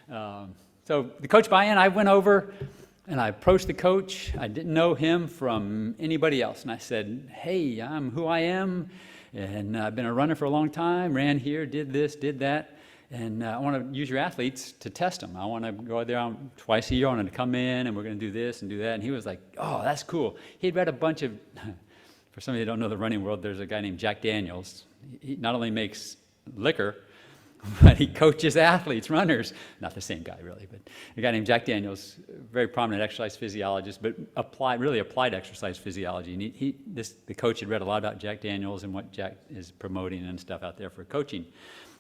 So the coach buy-in, I went over, and I approached the coach. I didn't know him from anybody else, and I said, hey, I'm who I am. And I've been a runner for a long time, ran here, did this, did that, and I want to use your athletes to test them. I want to go there twice a year. I want them to come in, and we're going to do this and do that. And he was like, oh, that's cool. He'd read a bunch of, for some of you who don't know the running world, there's a guy named Jack Daniels. He not only makes liquor, but he coaches athletes, runners. Not the same guy, really, but a guy named Jack Daniels, very prominent exercise physiologist, but really applied exercise physiology. And the coach had read a lot about Jack Daniels and what Jack is promoting and stuff out there for coaching.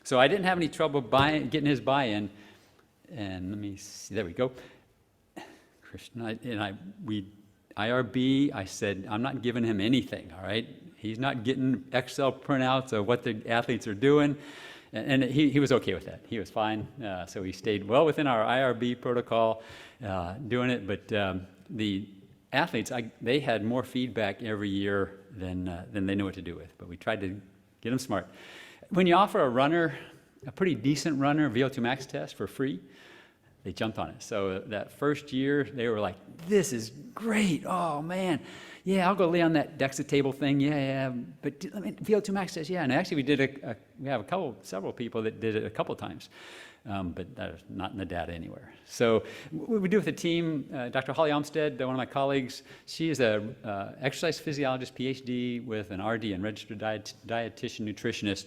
So I didn't have any trouble getting his buy-in. And let me see, there we go. Christian, IRB, I said, I'm not giving him anything, all right? He's not getting Excel printouts of what the athletes are doing. And he was okay with that. He was fine. So he stayed well within our IRB protocol doing it. But the athletes, they had more feedback every year than they knew what to do with. But we tried to get them smart. When you offer a runner, a pretty decent runner, VO2 max test for free, they jumped on it. So that first year, they were like, this is great. Oh, man. Yeah, I'll go lay on that DEXA table thing. Yeah. But VO2 max says, yeah. And actually, we have several people that did it a couple times, but that is not in the data anywhere. So what we do with the team, Dr. Holly Olmstead, one of my colleagues, she is a exercise physiologist, PhD, with an RD and registered dietitian nutritionist.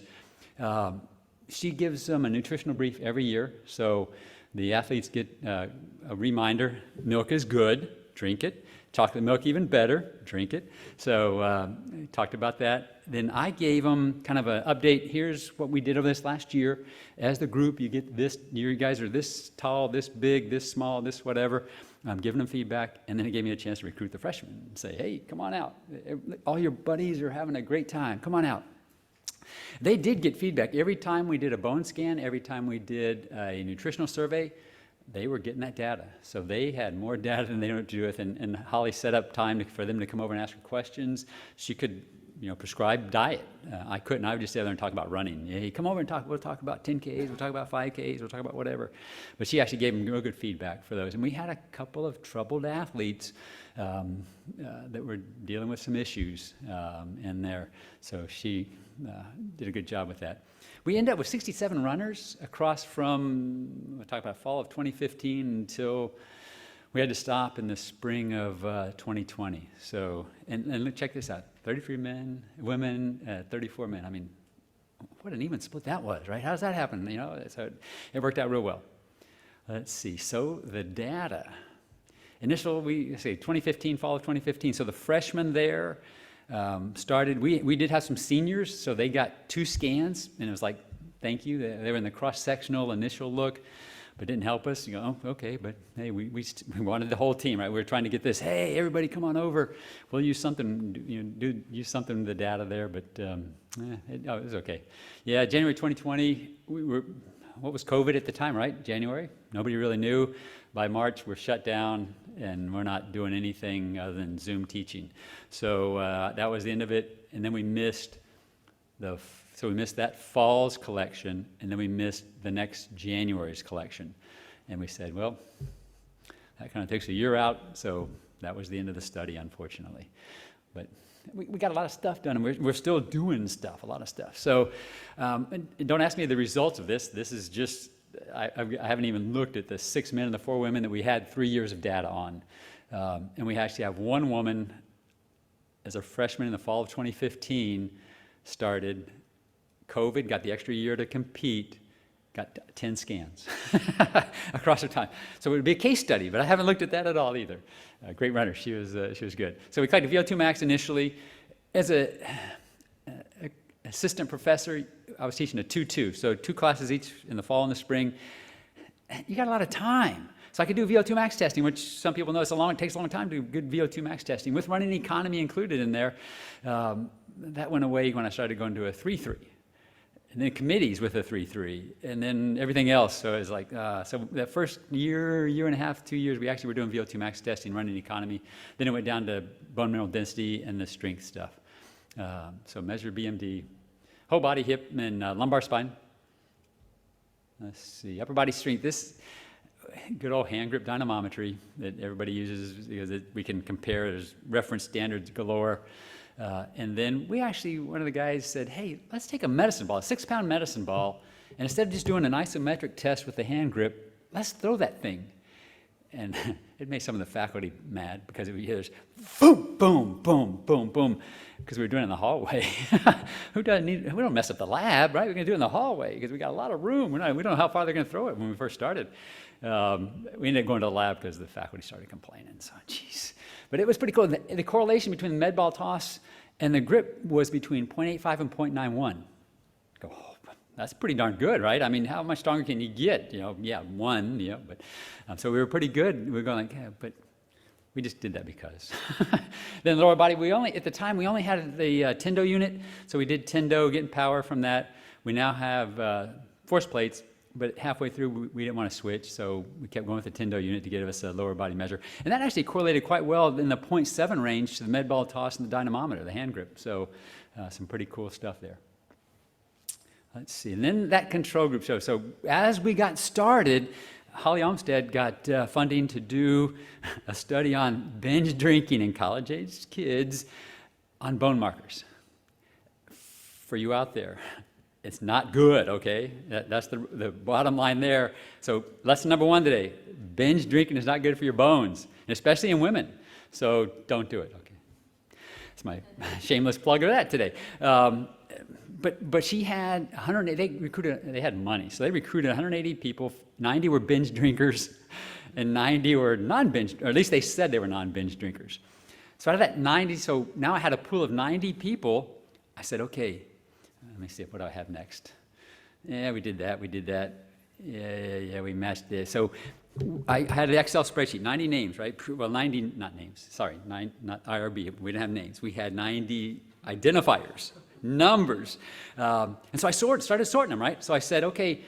She gives them a nutritional brief every year. So the athletes get a reminder, milk is good, drink it. Chocolate milk even better, drink it. So talked about that. Then I gave them kind of an update. Here's what we did over this last year. As the group, you get this, you guys are this tall, this big, this small, this whatever. I'm giving them feedback. And then it gave me a chance to recruit the freshmen and say, hey, come on out. All your buddies are having a great time. Come on out. They did get feedback. Every time we did a bone scan, every time we did a nutritional survey, they were getting that data. So they had more data than they knew what to do with. And Holly set up time for them to come over and ask her questions. She could prescribed diet. I couldn't. I would just sit there and talk about running. Hey, come over and talk. We'll talk about 10Ks. We'll talk about 5Ks. We'll talk about whatever. But she actually gave them real good feedback for those. And we had a couple of troubled athletes that were dealing with some issues in there. So she did a good job with that. We ended up with 67 runners across from, we'll talk about fall of 2015 until we had to stop in the spring of 2020. So, and check this out, 33 men, women, 34 men. I mean, what an even split that was, right? How does that happen? So it worked out real well. Let's see, so the data. We say 2015, fall of 2015. So the freshmen there started, we did have some seniors, so they got 2 scans, and it was like, thank you. They were in the cross-sectional initial look, but didn't help us. You go, oh, okay, but hey, we wanted the whole team, right? We were trying to get this, hey, everybody come on over. We'll use something, use something with the data there, but it was okay. Yeah, January 2020, what was COVID at the time, right? January? Nobody really knew. By March, we're shut down, and we're not doing anything other than Zoom teaching. So that was the end of it, and then we missed that fall's collection, and then we missed the next January's collection. And we said, well, that kind of takes a year out, so that was the end of the study, unfortunately. But we got a lot of stuff done, and we're still doing stuff, a lot of stuff. So and don't ask me the results of this. This is just, I haven't even looked at the 6 men and the 4 women that we had 3 years of data on. And we actually have 1 woman as a freshman in the fall of 2015 started COVID, got the extra year to compete, got 10 scans across her time. So it would be a case study, but I haven't looked at that at all either. Great runner, she was good. So we collected VO2 max initially. As a assistant professor, I was teaching a 2-2, so 2 classes each in the fall and the spring. You got a lot of time. So I could do VO2 max testing, which some people know it takes a long time to do good VO2 max testing, with running economy included in there. That went away when I started going to a 3-3. And then committees with a 3-3, and then everything else. So it was like, so that first year and a half, 2 years, we actually were doing VO2 max testing, running economy. Then it went down to bone mineral density and the strength stuff. So measure BMD, whole body, hip, and lumbar spine. Let's see, upper body strength. This good old hand grip dynamometry that everybody uses because we can compare. There's reference standards galore. And then one of the guys said, hey, let's take a medicine ball, a 6-pound medicine ball, and instead of just doing an isometric test with the hand grip, let's throw that thing. And it made some of the faculty mad because there's boom, boom, boom, boom, boom, because we were doing it in the hallway. We don't mess up the lab, right? We're going to do it in the hallway because we got a lot of room. We don't know how far they're going to throw it when we first started. We ended up going to the lab because the faculty started complaining. So, geez. But it was pretty cool. The correlation between the med ball toss and the grip was between 0.85 and 0.91. Go, oh, that's pretty darn good, right? I mean, how much stronger can you get? 1, but so we were pretty good. We were going like, yeah, but we just did that because. Then the lower body, at the time, we only had the Tendo unit, so we did Tendo, getting power from that. We now have force plates. But halfway through, we didn't want to switch, so we kept going with the Tendo unit to give us a lower body measure. And that actually correlated quite well in the 0.7 range to the med ball toss and the dynamometer, the hand grip. So some pretty cool stuff there. Let's see. And then that control group show. So as we got started, Holly Olmsted got funding to do a study on binge drinking in college-aged kids on bone markers. For you out there, it's not good, okay? That's the bottom line there. So lesson number 1 today, binge drinking is not good for your bones, especially in women. So don't do it, okay? It's my shameless plug of that today. But she had 180, they had money. So they recruited 180 people, 90 were binge drinkers, and 90 were non-binge, or at least they said they were non-binge drinkers. So out of that 90, so now I had a pool of 90 people. I said, okay, let me see, what do I have next? Yeah, we did that. Yeah, we matched this. So I had an Excel spreadsheet, 90 names, right? Well, 90, not names, sorry, not IRB, we didn't have names. We had 90 identifiers, numbers. And so I started sorting them, right? So I said, okay,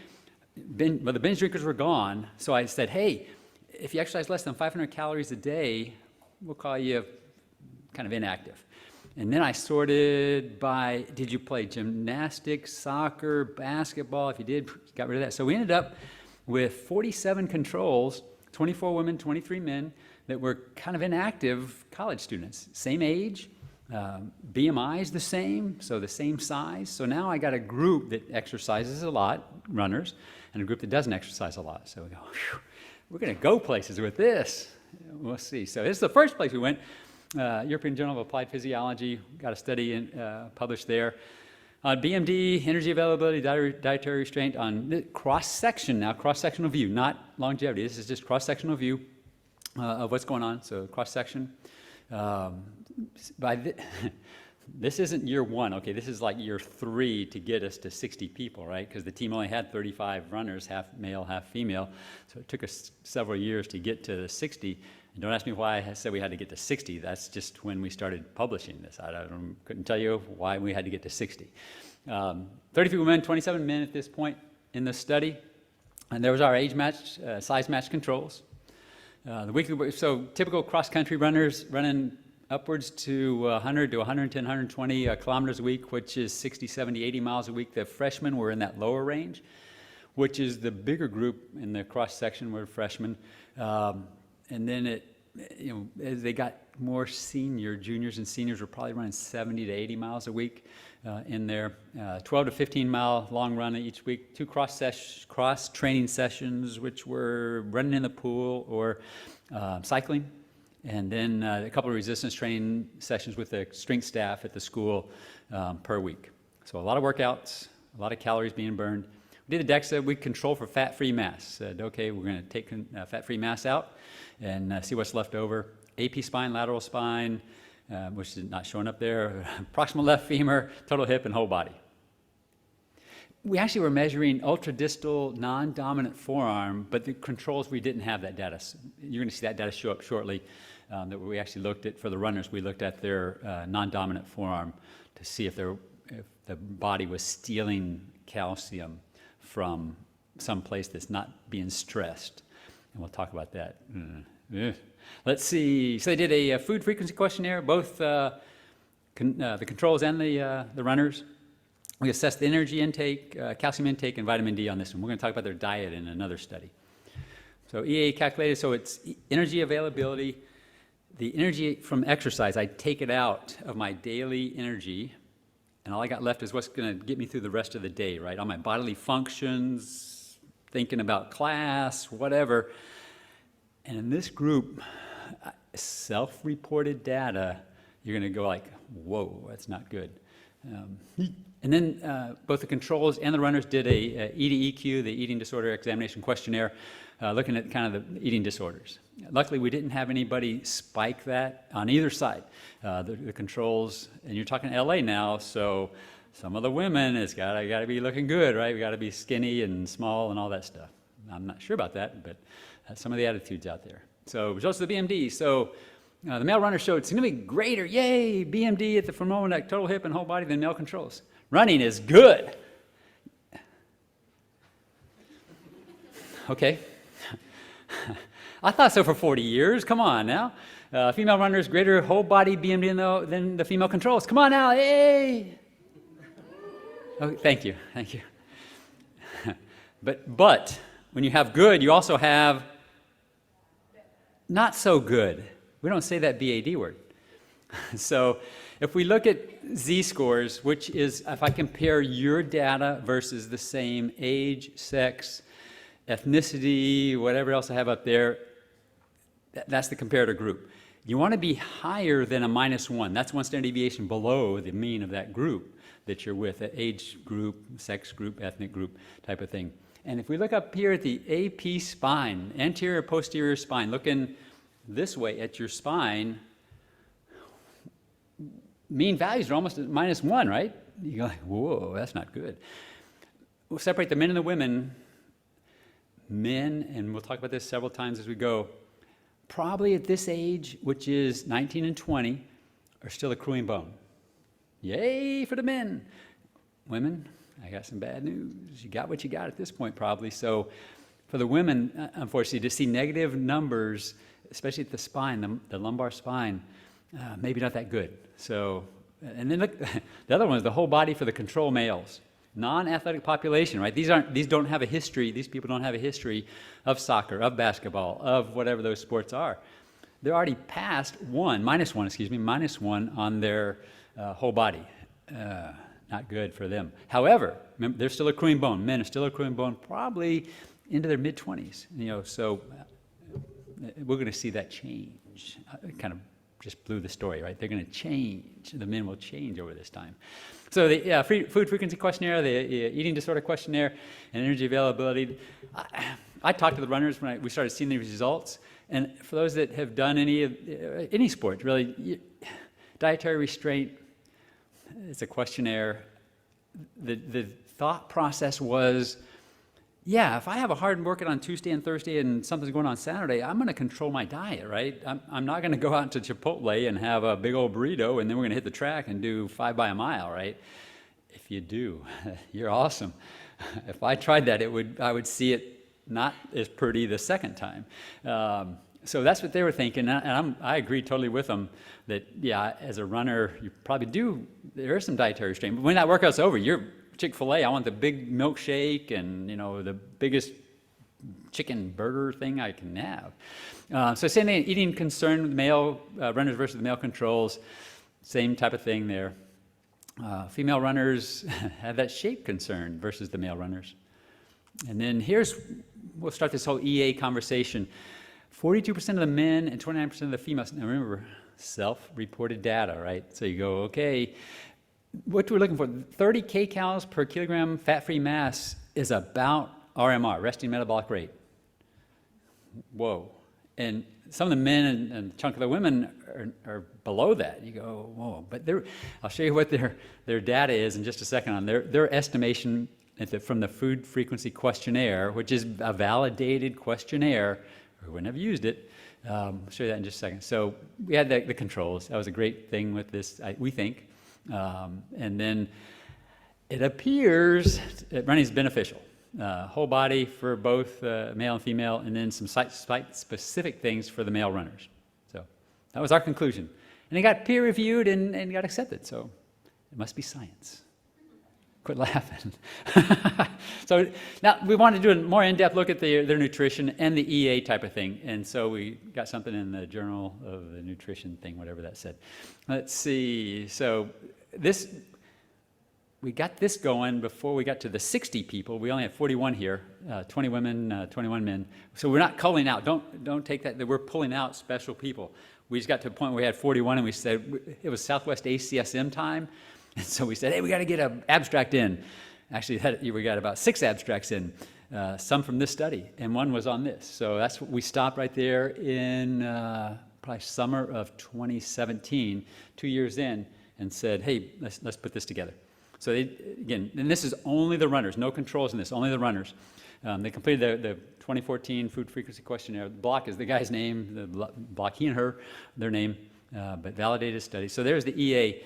the binge drinkers were gone. So I said, hey, if you exercise less than 500 calories a day, we'll call you kind of inactive. And then I sorted by, did you play gymnastics, soccer, basketball? If you did, got rid of that. So we ended up with 47 controls, 24 women, 23 men, that were kind of inactive college students. Same age, BMI is the same, so the same size. So now I got a group that exercises a lot, runners, and a group that doesn't exercise a lot. So we go, whew, we're going to go places with this. We'll see. So this is the first place we went. European Journal of Applied Physiology, got a study published there on BMD, energy availability, dietary restraint, on cross-section now, cross-sectional view, not longevity. This is just cross-sectional view of what's going on, so cross-section. This isn't year one, okay, this is like year 3 to get us to 60 people, right? Because the team only had 35 runners, half male, half female, so it took us several years to get to the 60. And don't ask me why I said we had to get to 60. That's just when we started publishing this. Couldn't tell you why we had to get to 60. 33 women, 27 men at this point in the study. And there was our age match, size match controls. The weekly, so typical cross-country runners running upwards to 100 to 110, 120 kilometers a week, which is 60, 70, 80 miles a week. The freshmen were in that lower range, which is the bigger group in the cross-section were freshmen. And then as they got more juniors and seniors were probably running 70 to 80 miles a week in there. 12 to 15 mile long run each week, 2 cross training sessions, which were running in the pool or cycling. And then a couple of resistance training sessions with the strength staff at the school per week. So a lot of workouts, a lot of calories being burned. We did a DEXA, we control for fat-free mass. Said, okay, we're going to take fat-free mass out and see what's left over. AP spine, lateral spine, which is not showing up there, proximal left femur, total hip, and whole body. We actually were measuring ultradistal, non-dominant forearm, but the controls, we didn't have that data. So you're going to see that data show up shortly. That we actually looked at, for the runners, we looked at their non-dominant forearm to see if the body was stealing calcium from some place that's not being stressed. And we'll talk about that. Let's see. So they did a food frequency questionnaire, both the controls and the runners. We assessed the energy intake, calcium intake, and vitamin D on this one. We're going to talk about their diet in another study. So EA calculated, so it's energy availability. The energy from exercise, I take it out of my daily energy, and all I got left is what's going to get me through the rest of the day, right? All my bodily functions, thinking about class, whatever. And in this group, self-reported data, you're going to go like, whoa, that's not good. And then both the controls and the runners did a EDEQ, the Eating Disorder Examination Questionnaire, looking at kind of the eating disorders. Luckily, we didn't have anybody spike that on either side. The controls, and you're talking LA now, so some of the women, it's got to be looking good, right? We got to be skinny and small and all that stuff. I'm not sure about that, but that's some of the attitudes out there. So results of the BMD. So the male runner showed significantly greater, yay, BMD at the femoral neck, total hip, and whole body than male controls. Running is good. Okay. I thought so for 40 years. Come on now. Female runners, greater whole body BMD than the female controls. Come on now. Hey. Okay, thank you. Thank you. But when you have good, you also have not so good. We don't say that BAD word. So if we look at Z-scores, which is if I compare your data versus the same age, sex, ethnicity, whatever else I have up there, that's the comparator group. You want to be higher than a -1. That's one standard deviation below the mean of that group that you're with, the age group, sex group, ethnic group type of thing. And if we look up here at the AP spine, anterior posterior spine, looking this way at your spine, mean values are almost at -1, right? You go like, whoa, that's not good. We'll separate the men and the women. Men, and we'll talk about this several times as we go, probably at this age, which is 19 and 20, are still accruing bone. Yay for the men. Women, I got some bad news. You got what you got at this point probably. So for the women, unfortunately, to see negative numbers, especially at the spine, the lumbar spine, maybe not that good. So And then look, the other one is the whole body for the control males. Non-athletic population, right? These don't have a history, these people don't have a history of soccer, of basketball, of whatever those sports are. They're already past minus one on their whole body. Not good for them. However, remember, they're still accruing bone. Men are still accruing bone probably into their mid-20s. So we're going to see that change. Kind of just blew the story, right? They're going to change. The men will change over this time. So the food frequency questionnaire, the eating disorder questionnaire, and energy availability. I talked to the runners when we started seeing the results. And for those that have done any sport, really, dietary restraint, it's a questionnaire. The thought process was, yeah, if I have a hard workout on Tuesday and Thursday and something's going on Saturday, I'm going to control my diet, right? I'm not going to go out to Chipotle and have a big old burrito and then we're going to hit the track and do 5 by a mile, right? If you do, you're awesome. If I tried that, I would see it not as pretty the second time. So that's what they were thinking, and I agree totally with them that, yeah, as a runner, you probably there is some dietary restraint. But when that workout's over, you're Chick-fil-A, I want the big milkshake and, the biggest chicken burger thing I can have. So same thing, eating concern with male runners versus the male controls, same type of thing there. Female runners have that shape concern versus the male runners. And then we'll start this whole EA conversation. 42% of the men and 29% of the females. Now remember, self-reported data, right? So you go, okay, what we're looking for, 30 kcals per kilogram fat-free mass is about RMR, resting metabolic rate. Whoa. And some of the men and a chunk of the women are below that. You go, whoa. But I'll show you what their data is in just a second on their estimation from the food frequency questionnaire, which is a validated questionnaire. We wouldn't have used it. I'll show you that in just a second. So we had the controls. That was a great thing with this, we think. And then it appears that running is beneficial. Whole body for both male and female, and then some site-specific things for the male runners. So that was our conclusion. And it got peer-reviewed and got accepted. So it must be science. Quit laughing. So now we wanted to do a more in-depth look at their nutrition and the EA type of thing. And so we got something in the Journal of the Nutrition thing, whatever that said. Let's see. So we got this going before we got to the 60 people. We only have 41 here, 20 women, 21 men. So we're not culling out. Don't take that we're pulling out special people. We just got to a point where we had 41 and we said, it was Southwest ACSM time. And so we said, hey, we got to get an abstract in. Actually, we got about 6 abstracts in, some from this study, and one was on this. So that's what we stopped right there in probably summer of 2017, 2 years in, and said, hey, let's put this together. So again, and this is only the runners, no controls in this, only the runners. They completed the 2014 food frequency questionnaire. The block is the guy's name, the block, he and her, their name, but validated study. So there's the EA.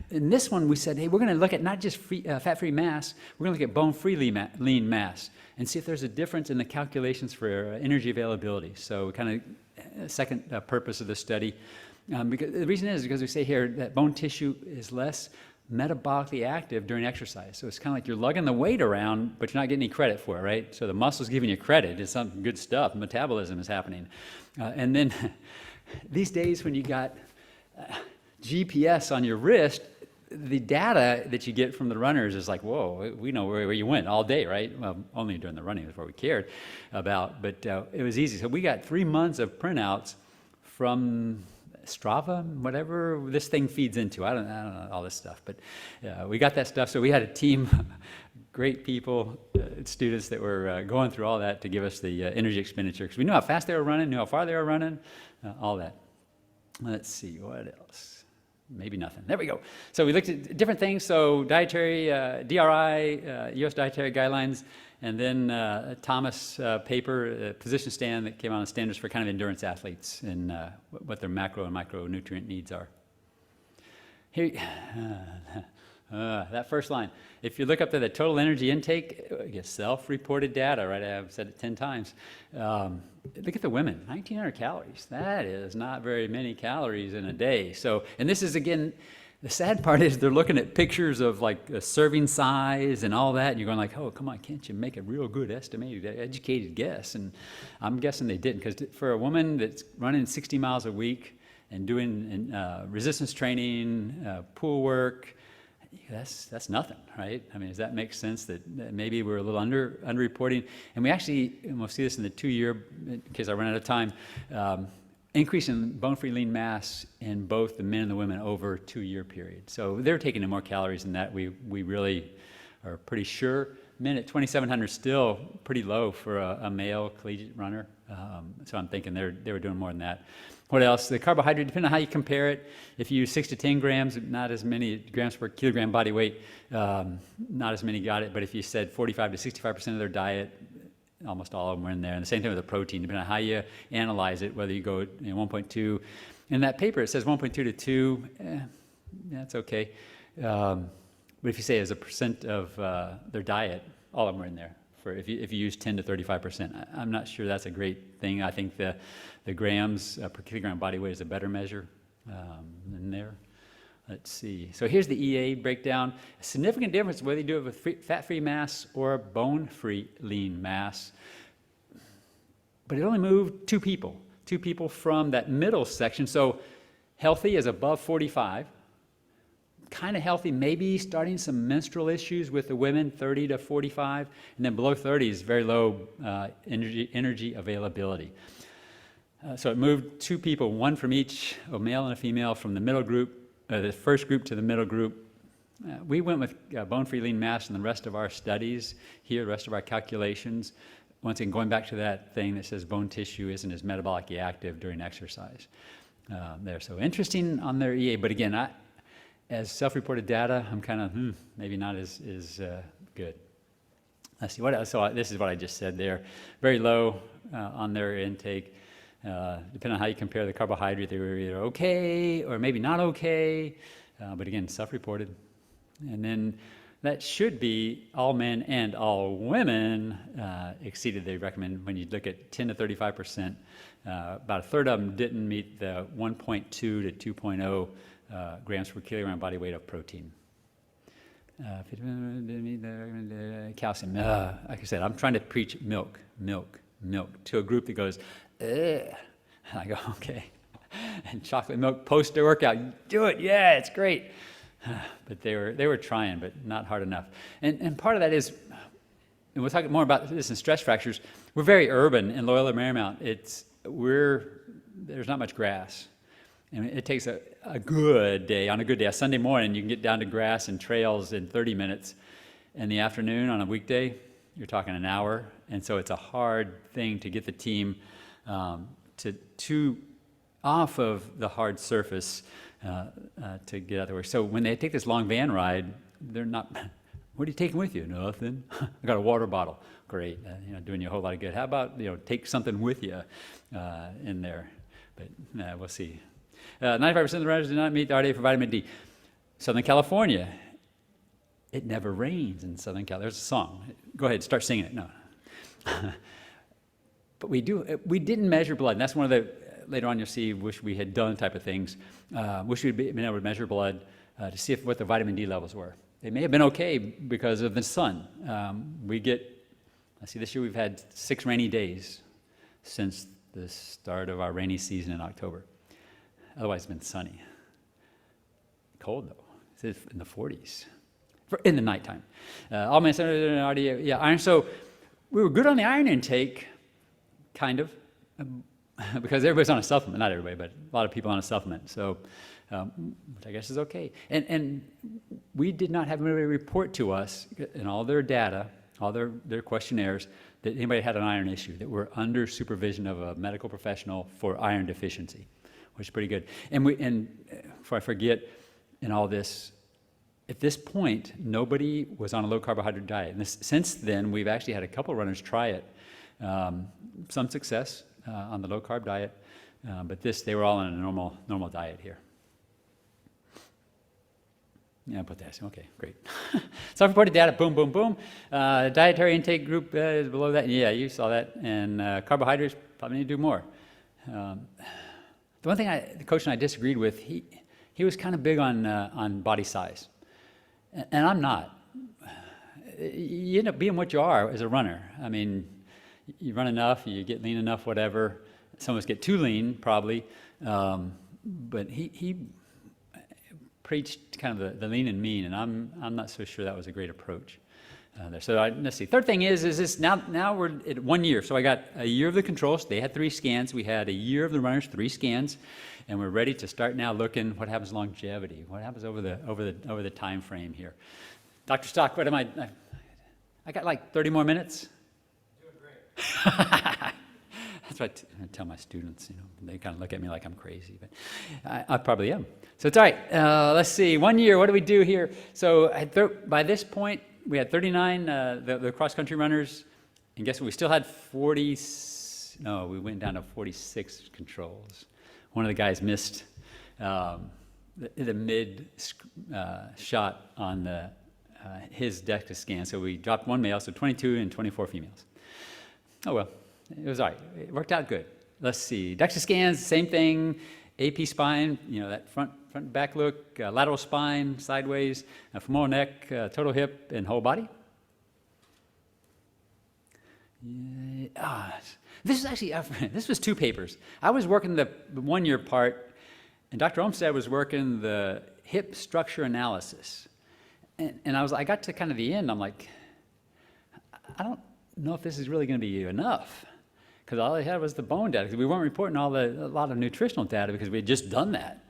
In this one, we said, hey, we're going to look at not just fat-free mass, we're going to look at bone-free lean mass and see if there's a difference in the calculations for energy availability. So kind of second purpose of the study. Because the reason is because we say here that bone tissue is less metabolically active during exercise. So it's kind of like you're lugging the weight around, but you're not getting any credit for it, right? So the muscle's giving you credit. It's some good stuff. Metabolism is happening. And then these days when you got GPS on your wrist, the data that you get from the runners is like, whoa, we know where you went all day, right? Well, only during the running before we cared about, but it was easy. So we got 3 months of printouts from Strava, whatever this thing feeds into. I don't know all this stuff, but we got that stuff. So we had a team, great people, students that were going through all that to give us the energy expenditure, because we knew how fast they were running, knew how far they were running, all that. Let's see, what else? Maybe nothing. There we go. So we looked at different things. So dietary, DRI, U.S. dietary guidelines, and then Thomas paper, position stand that came out on standards for kind of endurance athletes and what their macro and micronutrient needs are. Here, that first line. If you look up to the total energy intake, you get self-reported data, right? I've said it 10 times. Look at the women, 1,900 calories. That is not very many calories in a day. So, and this is, again, The sad part is they're looking at pictures of like a serving size and all that, and you're going like, oh, come on, can't you make a real good estimated, educated guess? And I'm guessing they didn't, because for a woman that's running 60 miles a week and doing resistance training, pool work, that's nothing, right? I mean, does that make sense that maybe we're a little underreporting? And we actually, and we'll see this in the 2-year, in case I run out of time, increase in bone-free lean mass in both the men and the women over a 2-year period. So they're taking in more calories than that. We really are pretty sure. Men at 2,700 still pretty low for a male collegiate runner. So I'm thinking they were doing more than that. What else? The carbohydrate, depending on how you compare it, if you use 6 to 10 grams, not as many grams per kilogram body weight, not as many got it. But if you said 45 to 65% of their diet, almost all of them were in there. And the same thing with the protein, depending on how you analyze it, whether you go 1.2. In that paper, it says 1.2 to 2. That's okay. But if you say as a percent of their diet, all of them were in there. For if you use 10 to 35%, I'm not sure that's a great thing. I think the grams per kilogram body weight is a better measure in there. Let's see. So here's the EA breakdown. A significant difference whether you do it with fat-free mass or bone-free lean mass. But it only moved 2 people. 2 people from that middle section. So healthy is above 45. Kind of healthy, maybe starting some menstrual issues with the women, 30 to 45. And then below 30 is very low energy availability. So it moved 2 people, 1 from each, a male and a female, from the middle group, the first group to the middle group. We went with bone-free lean mass in the rest of our studies here, the rest of our calculations. Once again, going back to that thing that says bone tissue isn't as metabolically active during exercise there. So interesting on their EA, but again, as self-reported data, I'm kind of, maybe not as good. Let's see, what else? So this is what I just said there. Very low on their intake. Depending on how you compare the carbohydrate, they were either okay or maybe not okay, but again, self-reported. And then that should be all men and all women exceeded they recommend. When you look at 10 to 35%, about a third of them didn't meet the 1.2 to 2.0 grams per kilogram body weight of protein. Calcium, like I said, I'm trying to preach milk to a group that goes, ugh. I go, okay. And chocolate milk post-workout, do it, yeah, it's great. But they were trying, but not hard enough. And part of that is, and we'll talk more about this in stress fractures, we're very urban in Loyola Marymount. There's not much grass. And it takes a good day, on a good day, a Sunday morning, you can get down to grass and trails in 30 minutes. In the afternoon, on a weekday, you're talking an hour. And so it's a hard thing to get the team to off of the hard surface to get out of work. So when they take this long van ride, they're not, what are you taking with you? Nothing. I got a water bottle. Great. Doing you a whole lot of good. How about, take something with you in there? But we'll see. 95% of the runners do not meet the RDA for vitamin D. Southern California, it never rains in Southern California. There's a song. Go ahead, start singing it. No. But we didn't measure blood. And that's one of the, later on you'll see, wish we had done type of things. Wish we'd been able to measure blood to see what the vitamin D levels were. They may have been okay because of the sun. This year we've had 6 rainy days since the start of our rainy season in October. Otherwise, it's been sunny. Cold, though. It's in the 40s in the nighttime. All men iron. So we were good on the iron intake, kind of, because everybody's on a supplement. Not everybody, but a lot of people on a supplement. So which I guess is okay. And we did not have anybody report to us in all their data, all their questionnaires, that anybody had an iron issue, that were under supervision of a medical professional for iron deficiency, which is pretty good. And before I forget, in all this, at this point, nobody was on a low carbohydrate diet. And since then, we've actually had a couple runners try it. Some success on the low carb diet, but they were all on a normal diet here. Yeah, put that. Okay, great. Self-reported data, boom, boom, boom. Dietary intake group is below that. Yeah, you saw that. And carbohydrates, probably need to do more. The one thing the coach and I disagreed with, he was kind of big on body size. And I'm not. You end up being what you are as a runner. I mean, you run enough, you get lean enough, whatever. Some of us get too lean, probably. But he preached kind of the lean and mean, and I'm not so sure that was a great approach there. So let's see. Third thing is this now we're at 1 year. So I got a year of the controls. They had 3 scans. We had a year of the runners, 3 scans, and we're ready to start now looking what happens longevity, what happens over the time frame here. Dr. Stock, what am I got like 30 more minutes. Doing great. That's what I tell my students, they kind of look at me like I'm crazy, but I probably am. So it's all right. Let's see, 1 year, what do we do here? So by this point, we had 39, the cross-country runners, and guess what? We still had 40, no, we went down to 46 controls. One of the guys missed the mid shot on his DEXA scan, so we dropped 1 male, so 22 and 24 females. Oh well. It was all right. It worked out good. Let's see. DEXA scans, same thing. AP spine, that front and back look, lateral spine, sideways, femoral neck, total hip, and whole body. This is actually, this was 2 papers. I was working the 1 year part, and Dr. Olmsted was working the hip structure analysis. And I got to kind of the end, I'm like, I don't know if this is really going to be enough. Because all I had was the bone data, because we weren't reporting a lot of nutritional data because we had just done that.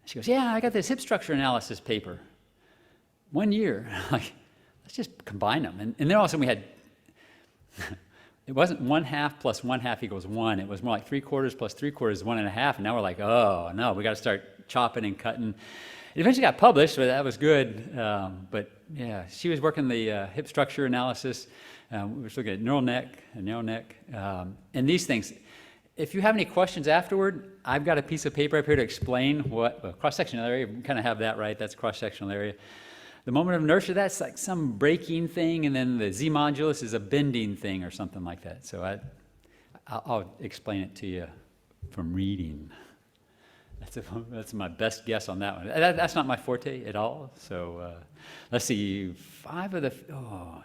She goes, yeah, I got this hip structure analysis paper. 1 year. Like, let's just combine them. And then all of a sudden we had, it wasn't 1/2 plus 1/2 equals 1. It was more like 3/4 plus 3/4 is 1.5. And now we're like, oh, no, we got to start chopping and cutting. It eventually got published, so that was good. But yeah, she was working the hip structure analysis. We were looking at neural neck and narrow neck. And these things, if you have any questions afterward, I've got a piece of paper up here to explain what cross-sectional area, we kind of have that right, that's cross-sectional area. The moment of inertia, that's like some braking thing, and then the Z modulus is a bending thing or something like that. So I'll explain it to you from reading. That's my best guess on that one. That's not my forte at all. So let's see, 5 of the,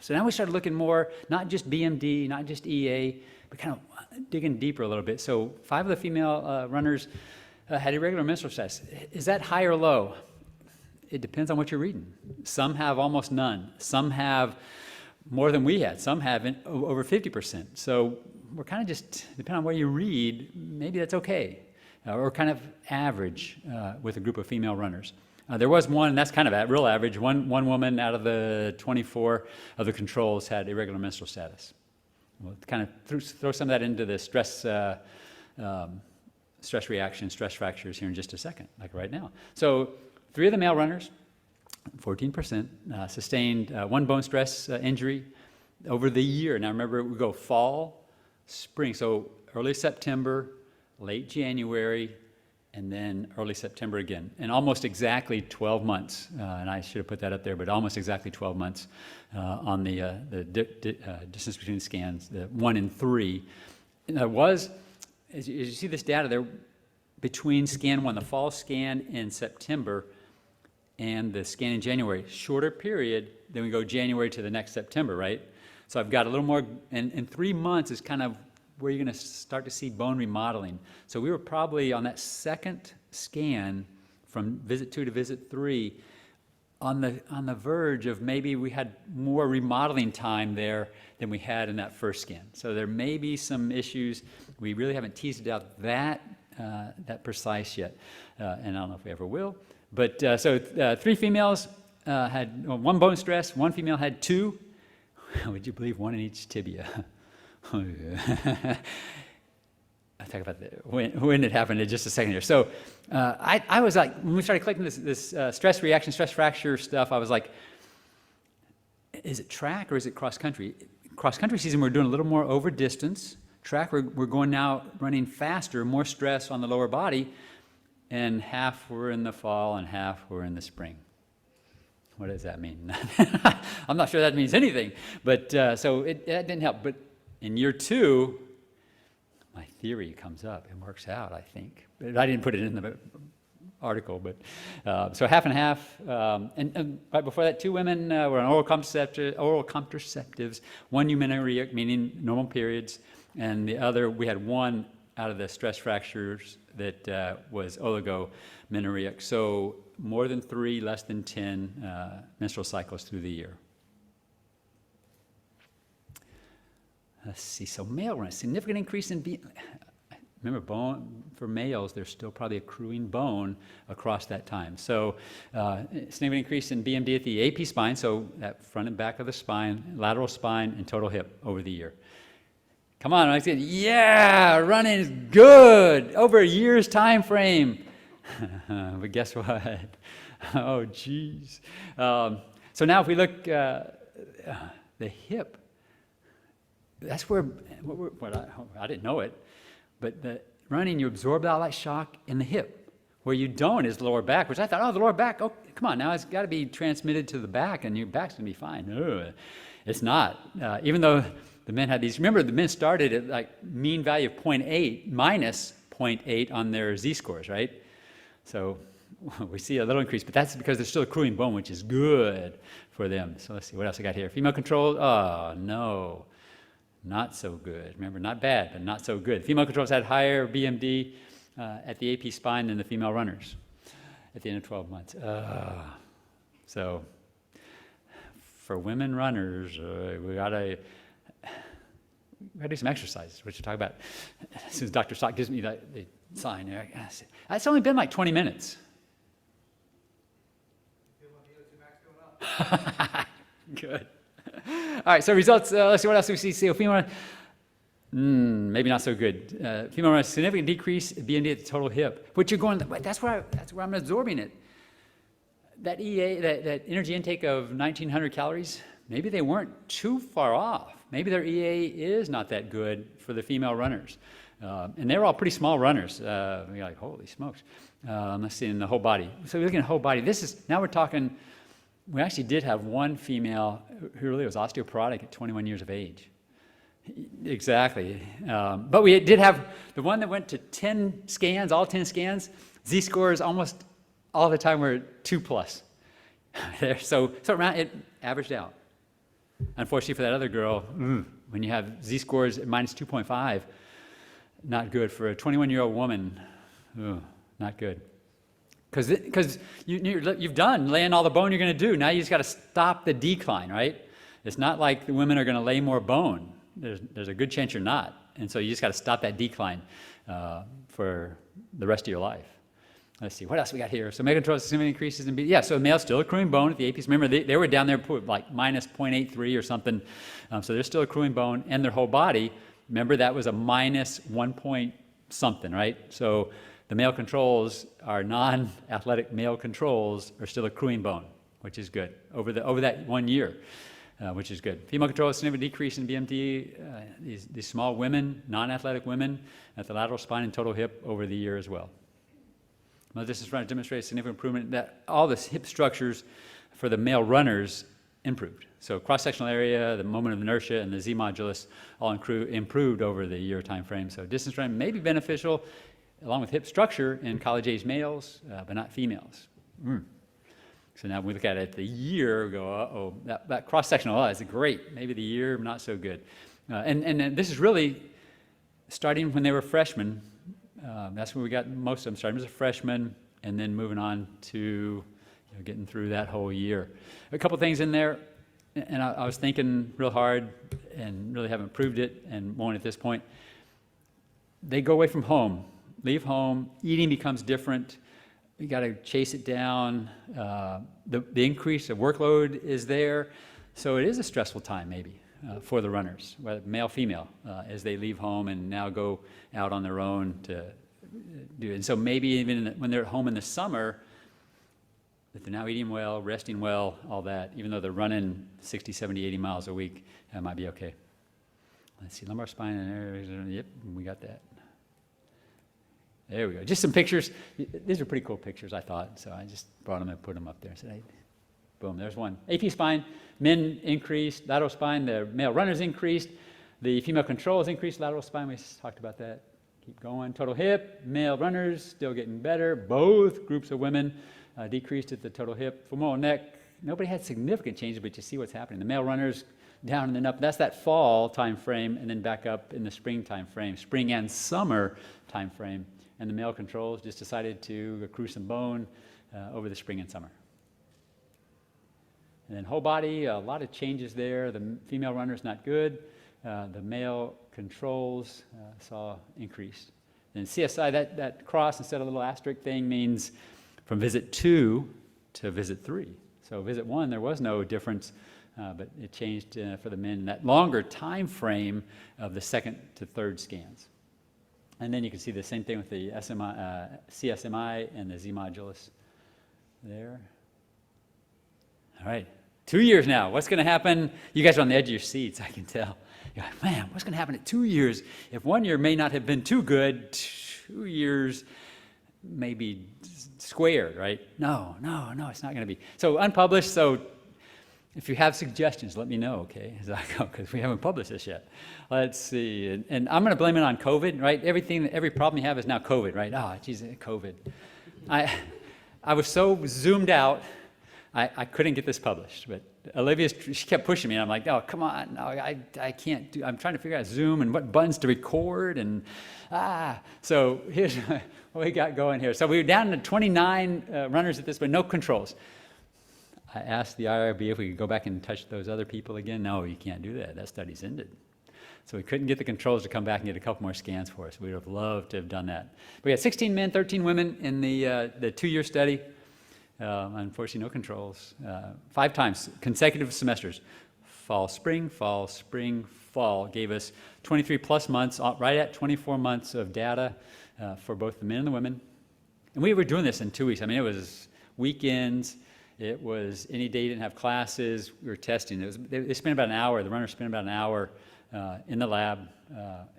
so now we started looking more, not just BMD, not just EA, but kind of digging deeper a little bit. So 5 of the female runners had irregular menstrual status. Is that high or low? It depends on what you're reading. Some have almost none. Some have more than we had. Some have over 50%. So we're kind of just, depending on what you read, maybe that's okay. Or kind of average with a group of female runners. There was one, and that's kind of real average, one woman out of the 24 of the controls had irregular menstrual status. We'll kind of throw some of that into the stress reaction, stress fractures here in just a second, like right now. So 3 of the male runners, 14%, sustained 1 bone stress injury over the year. Now remember, we go fall, spring, so early September, late January, and then early September again, and almost exactly 12 months. And I should have put that up there, but almost exactly 12 months on the distance between the scans, the 1 and 3. And there was, as you see this data there, between scan 1, the fall scan in September, and the scan in January, shorter period, then we go January to the next September, right? So I've got a little more, and 3 months is kind of where you're going to start to see bone remodeling. So we were probably on that second scan from visit 2 to visit 3 on the verge of maybe we had more remodeling time there than we had in that first scan. So there may be some issues. We really haven't teased it out that precise yet, and I don't know if we ever will. But so 3 females had 1 bone stress, 1 female had 2. Would you believe 1 in each tibia? Oh, yeah. I'll talk about when it happened in just a second here. So I was like, when we started collecting this stress reaction, stress fracture stuff, I was like, is it track or is it cross-country? Cross-country season, we're doing a little more over distance. Track, we're going now running faster, more stress on the lower body, and half were in the fall and half were in the spring. What does that mean? I'm not sure that means anything, but so that didn't help. But in year 2, my theory comes up and works out, I think. But I didn't put it in the article, but so half and half. And right before that, 2 women were on oral contraceptives, 1 eumenorrheic, meaning normal periods, and the other, we had 1 out of the stress fractures that was oligomenorrheic. So more than 3, less than 10 menstrual cycles through the year. Let's see, so male runners, significant increase in remember, bone for males, there's still probably accruing bone across that time. So significant increase in BMD at the AP spine, so that front and back of the spine, lateral spine, and total hip over the year. Come on, I said, yeah, running is good, over a year's time frame. But guess what? Oh, geez. So now if we look, the hip, that's where, I didn't know it, but the running, you absorb all that shock in the hip. Where you don't is the lower back, which I thought, oh, the lower back, oh, come on, now it's got to be transmitted to the back, and your back's going to be fine. Ugh. It's not. Even though the men had these, remember, the men started at like mean value of 0.8, minus 0.8 on their Z-scores, right? So we see a little increase, but that's because there's still accruing bone, which is good for them. So let's see, what else I got here? Female controlled, oh, no. Not so good. Remember, not bad, but not so good. Female controls had higher BMD at the AP spine than the female runners at the end of 12 months. So for women runners, we gotta do some exercises, which we'll talk about as soon as Dr. Stock gives me the sign there. It's only been like 20 minutes. Good. All right, so results, let's see what else we see. So female, maybe not so good. Female runners, significant decrease in BMD at the total hip, which you're going, that's where I'm absorbing it. That EA, that energy intake of 1,900 calories, maybe they weren't too far off. Maybe their EA is not that good for the female runners. And they were all pretty small runners. You're like, holy smokes. Let's see, in the whole body. So we're looking at whole body. Now we're talking, we actually did have 1 female who really was osteoporotic at 21 years of age. Exactly. But we did have the one that went to 10 scans, all 10 scans, Z-scores almost all the time were 2+. So around, it averaged out. Unfortunately for that other girl, when you have Z-scores at minus 2.5, not good for a 21-year-old woman. Not good. Because you've done laying all the bone you're going to do. Now you just got to stop the decline, right? It's not like the women are going to lay more bone. There's a good chance you're not. And so you just got to stop that decline for the rest of your life. Let's see, what else we got here? So male controls, significant increases in BMD. Yeah, so male still accruing bone at the APs. Remember, they were down there like minus 0.83 or something. So they're still accruing bone, and their whole body, remember, that was a minus 1 point something, right? So the male controls, our non-athletic male controls, are still accruing bone, which is good, over that 1 year, which is good. Female controls, significant decrease in BMD. These small women, non-athletic women, at the lateral spine and total hip over the year as well. Well, this is trying to demonstrate significant improvement that all the hip structures for the male runners improved. So cross-sectional area, the moment of inertia, and the Z modulus all improved over the year time frame. So distance running may be beneficial along with hip structure in college-age males, but not females. So now we look at it the year, go, uh-oh, that cross-sectional, is great. Maybe the year, not so good. And this is really starting when they were freshmen. That's when we got most of them starting as a freshman and then moving on to getting through that whole year. A couple things in there, and I was thinking real hard and really haven't proved it and won't at this point. They go away from home, leave home, eating becomes different. You got to chase it down. The increase of workload is there. So it is a stressful time maybe for the runners, whether male, female, as they leave home and now go out on their own to do it. And so maybe even when they're at home in the summer, that they're now eating well, resting well, all that, even though they're running 60, 70, 80 miles a week, that might be okay. Let's see, lumbar spine and areas, yep, we got that. There we go. Just some pictures. These are pretty cool pictures, I thought, so I just brought them and put them up there. So boom, there's one. AP spine, men increased, lateral spine, the male runners increased, the female controls increased, lateral spine, we talked about that. Keep going. Total hip, male runners still getting better. Both groups of women decreased at the total hip. Femoral neck, nobody had significant changes, but you see what's happening. The male runners down and then up. That's that fall time frame, and then back up in the spring time frame, spring and summer time frame. And the male controls just decided to accrue some bone over the spring and summer. And then whole body, a lot of changes there. The female runners not good. The male controls saw increase. And CSI, that cross instead of a little asterisk thing means from visit 2 to visit 3. So visit 1, there was no difference, but it changed for the men in that longer time frame of the second to third scans. And then you can see the same thing with the CSMI and the Z modulus there. All right, 2 years now. What's going to happen? You guys are on the edge of your seats, I can tell. You're like, man, what's going to happen at 2 years? If 1 year may not have been too good, 2 years may be squared, right? No, it's not going to be. So unpublished, so if you have suggestions, let me know, okay, as I go, because we haven't published this yet. Let's see, and I'm going to blame it on COVID, right? Every problem you have is now COVID, right? Oh, geez, COVID. I was so zoomed out, I couldn't get this published, but Olivia, she kept pushing me, and I'm like, oh, come on, no, I can't do, I'm trying to figure out Zoom and what buttons to record, and so here's what we got going here. So we were down to 29 runners at this, but no controls. I asked the IRB if we could go back and touch those other people again. No, you can't do that. That study's ended. So we couldn't get the controls to come back and get a couple more scans for us. We would have loved to have done that. We had 16 men, 13 women in the 2-year study. Unfortunately, no controls. 5 times, consecutive semesters. Fall, spring, fall gave us 23 plus months, right at 24 months of data for both the men and the women. And we were doing this in 2 weeks. I mean, it was weekends. It was any day you didn't have classes. We were testing. They spent about an hour. The runners spent about an hour in the lab.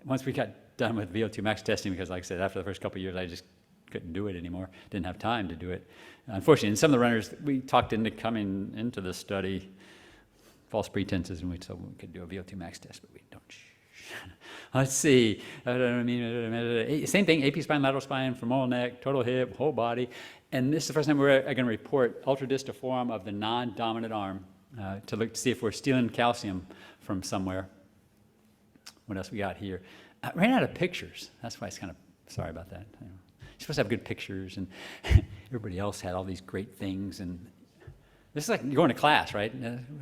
Once we got done with VO2 max testing, because like I said, after the first couple of years, I just couldn't do it anymore. Didn't have time to do it. Unfortunately, and some of the runners, we talked into coming into the study, false pretenses, and we told them we could do a VO2 max test, but we don't. Let's see. Same thing, AP spine, lateral spine, femoral neck, total hip, whole body. And this is the first time we're going to report ultradistal forearm of the non-dominant arm to look to see if we're stealing calcium from somewhere. What else we got here? I ran out of pictures. That's why it's kind of, sorry about that. You're supposed to have good pictures, and everybody else had all these great things. And this is like going to class, right?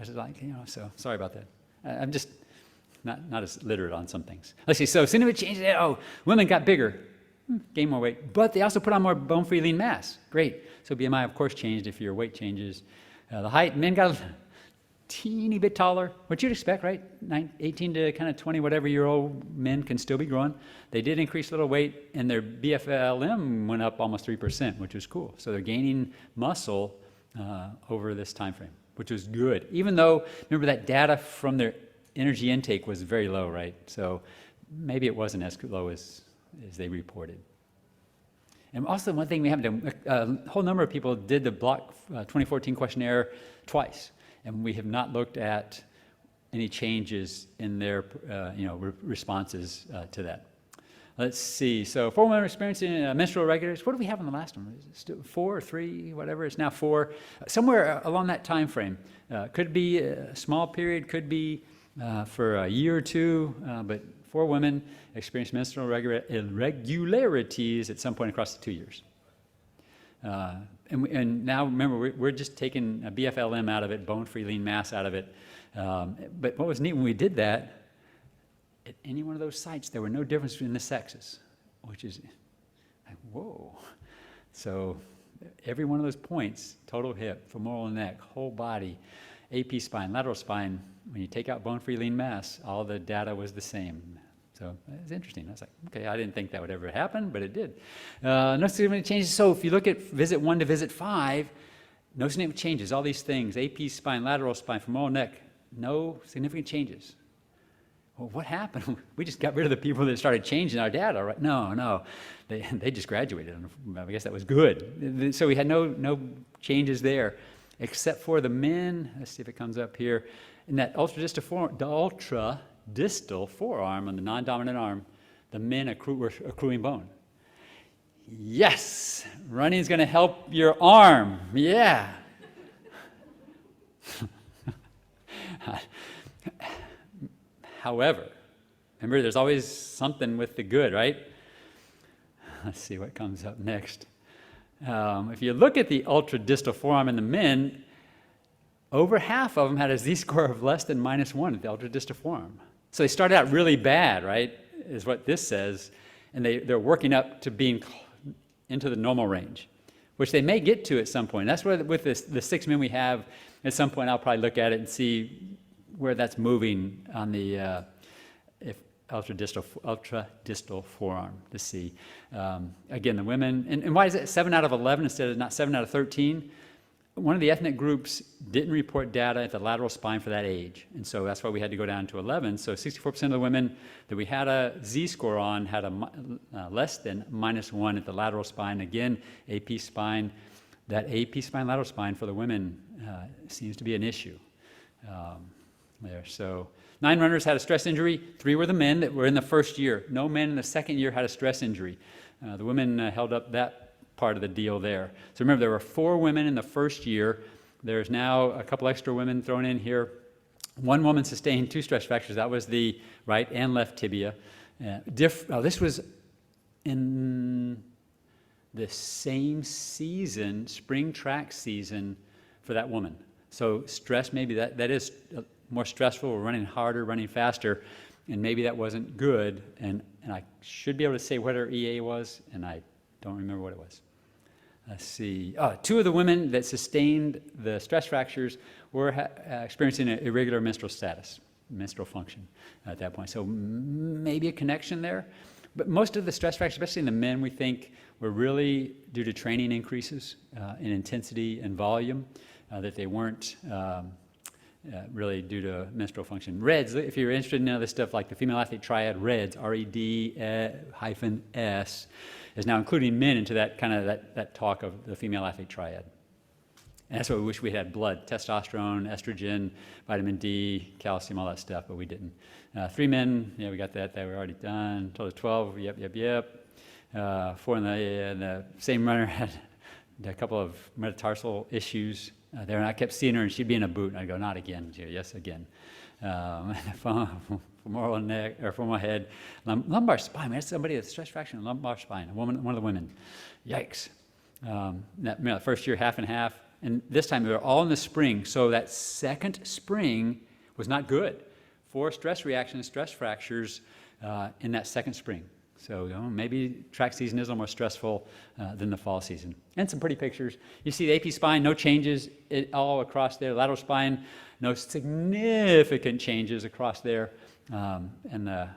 It's like, so sorry about that. I'm just not as literate on some things. Let's see. So significant changes. Oh, women got bigger. Gain more weight, but they also put on more bone-free lean mass. Great. So BMI, of course, changed if your weight changes. The height, men got a teeny bit taller, what you'd expect, right? 18 to kind of 20, whatever-year-old men can still be growing. They did increase a little weight, and their BFLM went up almost 3%, which was cool. So they're gaining muscle over this time frame, which was good. Even though, remember, that data from their energy intake was very low, right? So maybe it wasn't as low as they reported. And also one thing we haven't done, a whole number of people did the Block 2014 questionnaire twice, and we have not looked at any changes in their responses to that. Let's see, so 4 women experiencing menstrual irregularities. What do we have on the last one? Is it still 4 or 3, whatever? It's now 4. Somewhere along that time frame. Could be a small period, could be for a year or 2, but 4 women experienced menstrual irregularities at some point across the 2 years. And now, remember, we're just taking a BFLM out of it, bone-free lean mass out of it. But what was neat when we did that, at any one of those sites, there were no difference between the sexes, which is, like, whoa. So every one of those points, total hip, femoral neck, whole body, AP spine, lateral spine, when you take out bone-free lean mass, all the data was the same. So it was interesting. I was like, okay, I didn't think that would ever happen, but it did. No significant changes. So if you look at visit 1 to visit 5, no significant changes. All these things, AP spine, lateral spine, femoral neck, no significant changes. Well, what happened? We just got rid of the people that started changing our data, right? No. They just graduated. I guess that was good. So we had no changes there, except for the men. Let's see if it comes up here. In that ultradistal forearm on the non-dominant arm, The men were accruing bone. Yes, running is going to help your arm. Yeah. However, remember, there's always something with the good, right? Let's see what comes up next. If you look at the ultradistal forearm in the men, over half of them had a z-score of less than -1 at the ultradistal forearm. So they started out really bad, right, is what this says, and they're working up to being into the normal range, which they may get to at some point. That's where, with the 6 men we have, at some point I'll probably look at it and see where that's moving on the ultradistal forearm to see. Again, the women, and why is it 7 out of 11 instead of not 7 out of 13? One of the ethnic groups didn't report data at the lateral spine for that age, and so that's why we had to go down to 11. So 64% of the women that we had a z-score on had a less than -1 at the lateral spine. Again, AP spine, that AP spine, lateral spine for the women seems to be an issue there. So 9 runners had a stress injury. 3 were the men that were in the first year. No men in the second year had a stress injury. The women held up that part of the deal there. So remember, there were 4 women in the first year. There's now a couple extra women thrown in here. 1 woman sustained 2 stress fractures. That was the right and left tibia. This was in the same season, spring track season for that woman. So stress, maybe that is more stressful. We're running harder, running faster, and maybe that wasn't good. And I should be able to say what her EA was, and I don't remember what it was. Let's see. 2 of the women that sustained the stress fractures were experiencing an irregular menstrual status, menstrual function at that point. So maybe a connection there. But most of the stress fractures, especially in the men, we think were really due to training increases in intensity and volume, that they weren't really due to menstrual function. REDS, if you're interested in other stuff like the female athlete triad, REDS, RED-S, is now including men into that kind of that talk of the female athlete triad. And that's what we wish we had: blood, testosterone, estrogen, vitamin D, calcium, all that stuff, but we didn't. 3 men, yeah, we got that. They were already done. Total of 12, yep. 4 in the same runner had a couple of metatarsal issues there, and I kept seeing her, and she'd be in a boot, and I'd go, not again. She'd go, yes, again. Femoral neck, or femoral head, lumbar spine. That's somebody with stress fracture in lumbar spine. One of the women. Yikes. That first year, half and half, and this time they were all in the spring. So that second spring was not good. 4 stress reactions, stress fractures in that second spring. So maybe track season is a little more stressful than the fall season. And some pretty pictures. You see the AP spine, no changes all across there. Lateral spine, no significant changes across there. And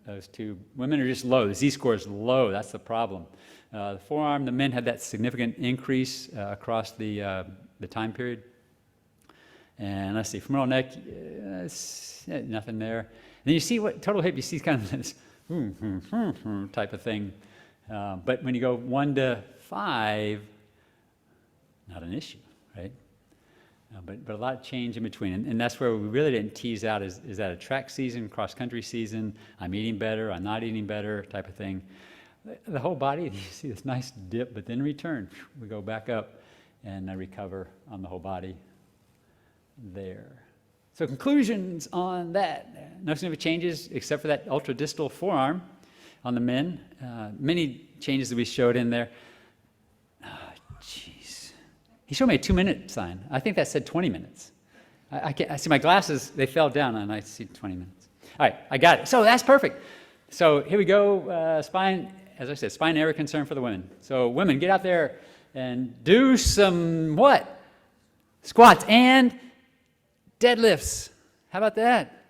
those 2 women are just low. The z-score is low. That's the problem. The forearm, the men had that significant increase across the time period. And let's see, femoral neck, nothing there. And then you see what total hip, you see kind of this type of thing. But when you go 1 to 5, not an issue, right? But a lot of change in between. And that's where we really didn't tease out, is that a track season, cross-country season, I'm eating better, I'm not eating better type of thing. The whole body, you see this nice dip, but then return. We go back up and recover on the whole body there. So conclusions on that. No significant changes except for that ultradistal forearm on the men. Many changes that we showed in there. He showed me a 2-minute sign. I think that said 20 minutes. I see my glasses, they fell down, and I see 20 minutes. All right, I got it. So that's perfect. So here we go. Spine, as I said, spine area concern for the women. So women, get out there and do some what? Squats and deadlifts. How about that?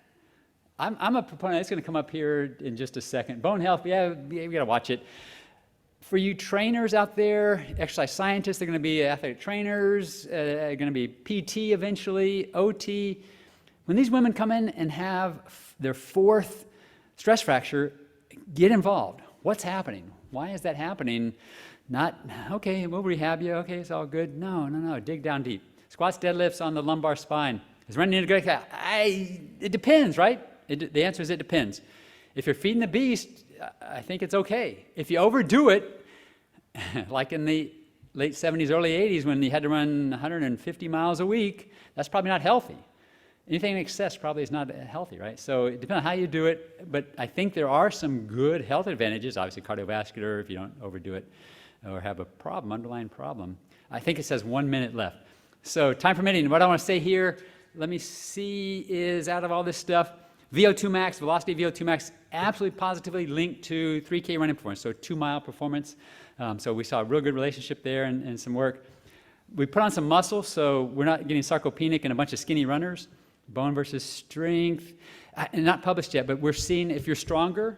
I'm a proponent. It's going to come up here in just a second. Bone health, yeah, we got to watch it. For you trainers out there, exercise scientists, they're going to be athletic trainers, going to be PT eventually, OT. When these women come in and have their 4th stress fracture, get involved. What's happening? Why is that happening? Not, okay, we'll rehab you. Okay, it's all good. No. Dig down deep. Squats, deadlifts on the lumbar spine. Is running into good? It depends, right? The answer is it depends. If you're feeding the beast, I think it's okay. If you overdo it, like in the late 70s, early 80s, when you had to run 150 miles a week, that's probably not healthy. Anything in excess probably is not healthy, right? So it depends on how you do it, but I think there are some good health advantages, obviously cardiovascular if you don't overdo it or have a problem, underlying problem. I think it says 1 minute left. So time permitting, what I want to say here, let me see, is out of all this stuff, VO2 max, velocity VO2 max, absolutely positively linked to 3K running performance, so 2-mile performance. So we saw a real good relationship there and some work. We put on some muscle, so we're not getting sarcopenic and a bunch of skinny runners. Bone versus strength, and not published yet, but we're seeing if you're stronger,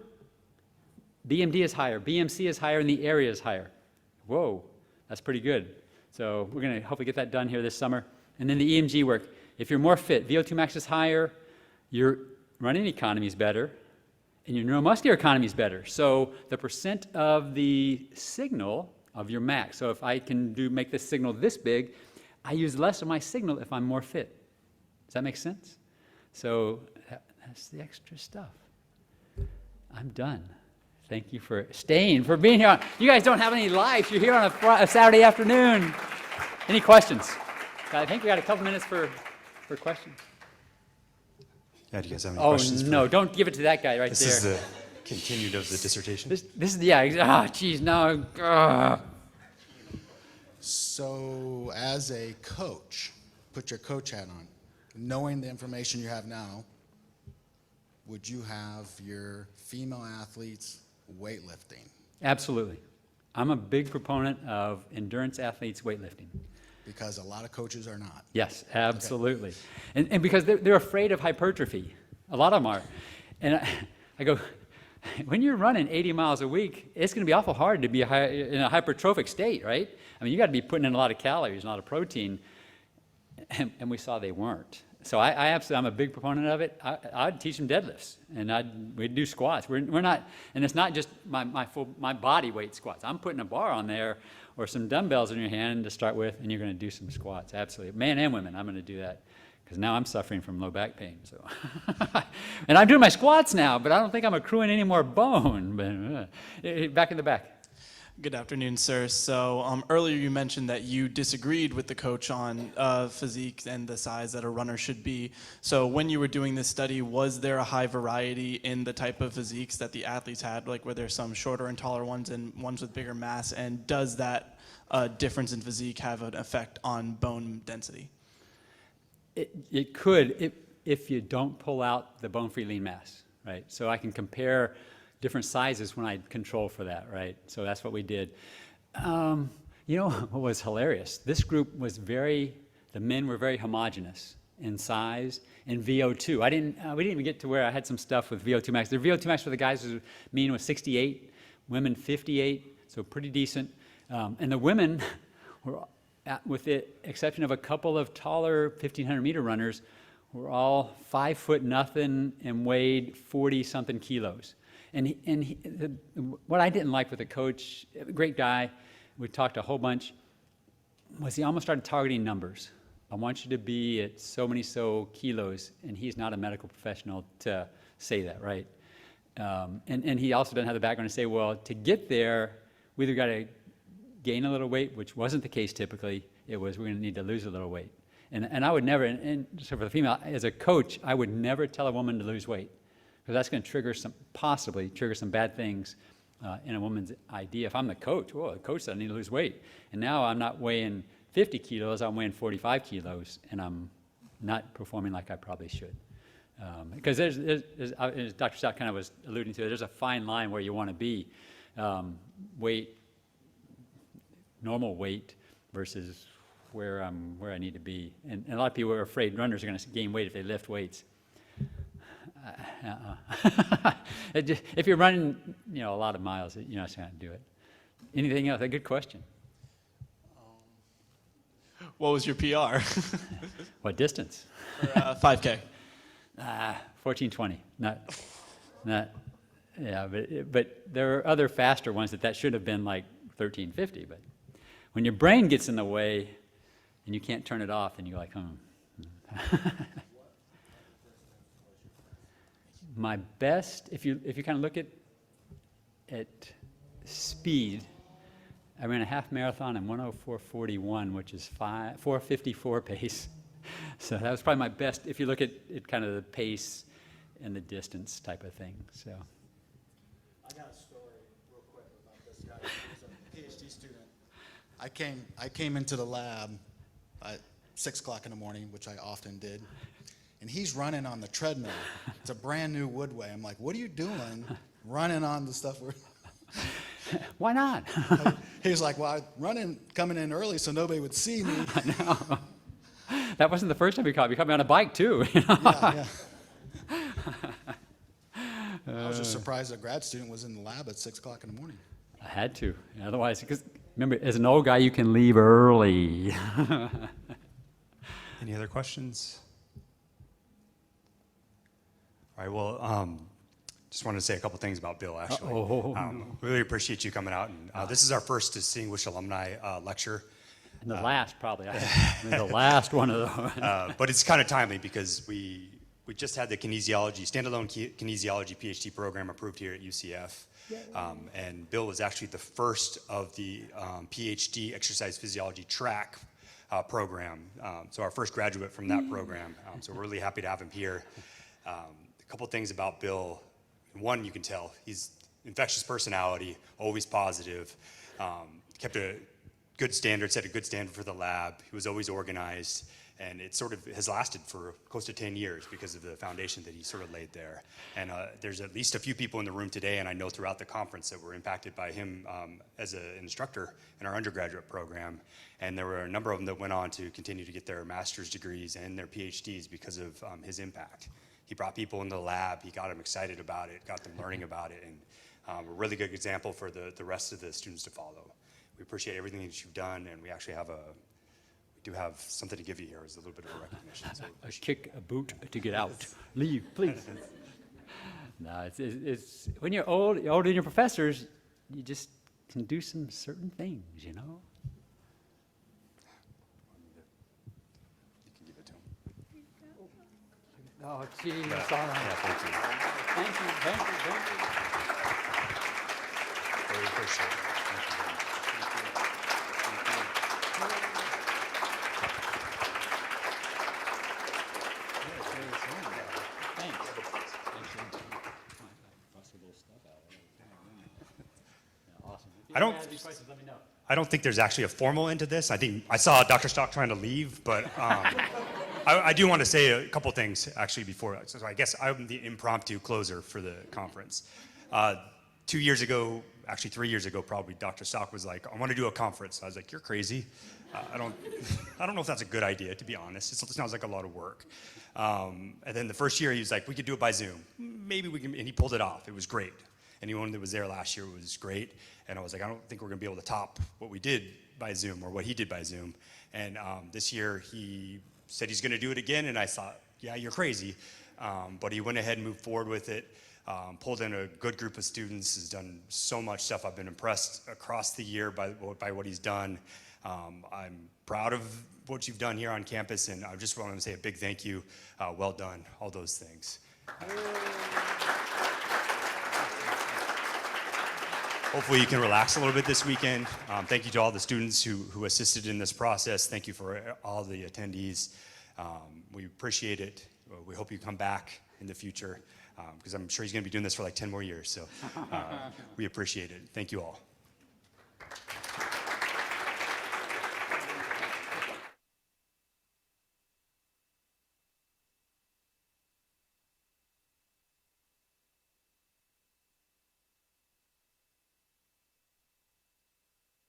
BMD is higher, BMC is higher, and the area is higher. Whoa, that's pretty good. So we're going to hopefully get that done here this summer. And then the EMG work. If you're more fit, VO2 max is higher, your running economy is better, and your neuromuscular economy is better. So the percent of the signal of your max. So if I can make this signal this big, I use less of my signal if I'm more fit. Does that make sense? So that's the extra stuff. I'm done. Thank you for staying, for being here. You guys don't have any life. You're here on a Saturday afternoon. Any questions? I think we got a couple minutes for questions. Yeah, do you guys have any questions? No, don't give it to that guy right there. This is the continued of the dissertation. This is, yeah, geez, no. So as a coach, put your coach hat on. Knowing the information you have now, would you have your female athletes weightlifting? Absolutely. I'm a big proponent of endurance athletes weightlifting. Because a lot of coaches are not. Yes, absolutely. Okay. And because they're afraid of hypertrophy. A lot of them are. And I go, when you're running 80 miles a week, it's going to be awful hard to be in a hypertrophic state, right? I mean, you got to be putting in a lot of calories, a lot of protein. And we saw they weren't. So I'm a big proponent of it. I'd teach them deadlifts, and we'd do squats. We're not, and it's not just my body weight squats. I'm putting a bar on there or some dumbbells in your hand to start with, and you're going to do some squats. Absolutely, man and women. I'm going to do that because now I'm suffering from low back pain. So, and I'm doing my squats now, but I don't think I'm accruing any more bone. But back in the back. Good afternoon, sir. So earlier you mentioned that you disagreed with the coach on physique and the size that a runner should be. So when you were doing this study, was there a high variety in the type of physiques that the athletes had? Like were there some shorter and taller ones and ones with bigger mass? And does that difference in physique have an effect on bone density? It could if you don't pull out the bone-free lean mass, right? So I can compare different sizes when I control for that, right? So that's what we did. You know what was hilarious? This group was the men were very homogeneous in size and VO2. we didn't even get to where I had some stuff with VO2 max. The VO2 max for the guys mean was 68, women 58, so pretty decent. And the women were, with the exception of a couple of taller 1,500 meter runners, were all 5 foot nothing and weighed 40-something kilos. And what I didn't like with the coach, great guy, we talked a whole bunch, was he almost started targeting numbers. I want you to be at so many kilos, and he's not a medical professional to say that, right? And he also doesn't have the background to say, well, to get there, we either got to gain a little weight, which wasn't the case typically. It was we're going to need to lose a little weight. And I would never, and so for the female, as a coach, I would never tell a woman to lose weight. Because that's going to possibly trigger some bad things in a woman's idea. If I'm the coach said I need to lose weight. And now I'm not weighing 50 kilos, I'm weighing 45 kilos, and I'm not performing like I probably should. Because there's, as Dr. Stout kind of was alluding to, there's a fine line where you want to be. Normal weight versus where I need to be. And a lot of people are afraid runners are going to gain weight if they lift weights. If you're running, a lot of miles, you're not going to do it. Anything else? A good question. What was your PR? What distance? For 5K. 14:20. Yeah, but there are other faster ones that should have been like 13:50. But when your brain gets in the way and you can't turn it off, then you're like, My best, if you kind of look at at speed, I ran a half marathon in 1:04:41, which is 4:54 pace. So that was probably my best, if you look at kind of the pace and the distance type of thing. So. I got a story real quick about this guy. He was a PhD student. I came into the lab at 6 o'clock in the morning, which I often did, and he's running on the treadmill. It's a brand new Woodway. I'm like, what are you doing running on the stuff we're... Why not? He was like, well, I'm coming in early so nobody would see me. No. That wasn't the first time you caught me. You caught me on a bike too. You know? Yeah. I was just surprised a grad student was in the lab at 6 o'clock in the morning. I had to. Otherwise, because remember, as an old guy, you can leave early. Any other questions? All right, well, just wanted to say a couple things about Bill, actually. Really appreciate you coming out. And this is our first Distinguished Alumni lecture. And the last, probably. The last one of those. But it's kind of timely because we just had the standalone kinesiology PhD program approved here at UCF. And Bill was actually the first of the PhD exercise physiology track program. So our first graduate from that program. So we're really happy to have him here. A couple things about Bill. One, you can tell he's infectious personality, always positive, kept a good standard, set a good standard for the lab. He was always organized, and it sort of has lasted for close to 10 years because of the foundation that he sort of laid there. And there's at least a few people in the room today, and I know throughout the conference, that were impacted by him as an instructor in our undergraduate program. And there were a number of them that went on to continue to get their master's degrees and their PhDs because of his impact. He brought people into the lab, he got them excited about it, got them learning about it, and a really good example for the rest of the students to follow. We appreciate everything that you've done, and we actually do have something to give you here as a little bit of a recognition. So a kick, a boot to get out. Leave, please. No, it's when you're older than your professors, you just can do some certain things, you know? Oh, geez, all right. Thank you. Thank you. Very appreciate it. I don't think there's actually a formal end to this. I saw Dr. Stock trying to leave, but I do want to say a couple things actually before. So I guess I'm the impromptu closer for the conference. 2 years ago, actually 3 years ago probably, Dr. Stock was like, I want to do a conference. I was like, you're crazy. I don't know if that's a good idea, to be honest. It sounds like a lot of work. And then the first year he was like, we could do it by Zoom. Maybe we can, and he pulled it off. It was great. Anyone that was there last year was great. And I was like, I don't think we're going to be able to top what we did by Zoom or what he did by Zoom. And this year he said he's going to do it again. And I thought, yeah, you're crazy. But he went ahead and moved forward with it, pulled in a good group of students, has done so much stuff. I've been impressed across the year by what he's done. I'm proud of what you've done here on campus. And I just want to say a big thank you. Well done, all those things. Hopefully you can relax a little bit this weekend. Thank you to all the students who assisted in this process. Thank you for all the attendees. We appreciate it. We hope you come back in the future because I'm sure he's going to be doing this for like 10 more years. So we appreciate it. Thank you all.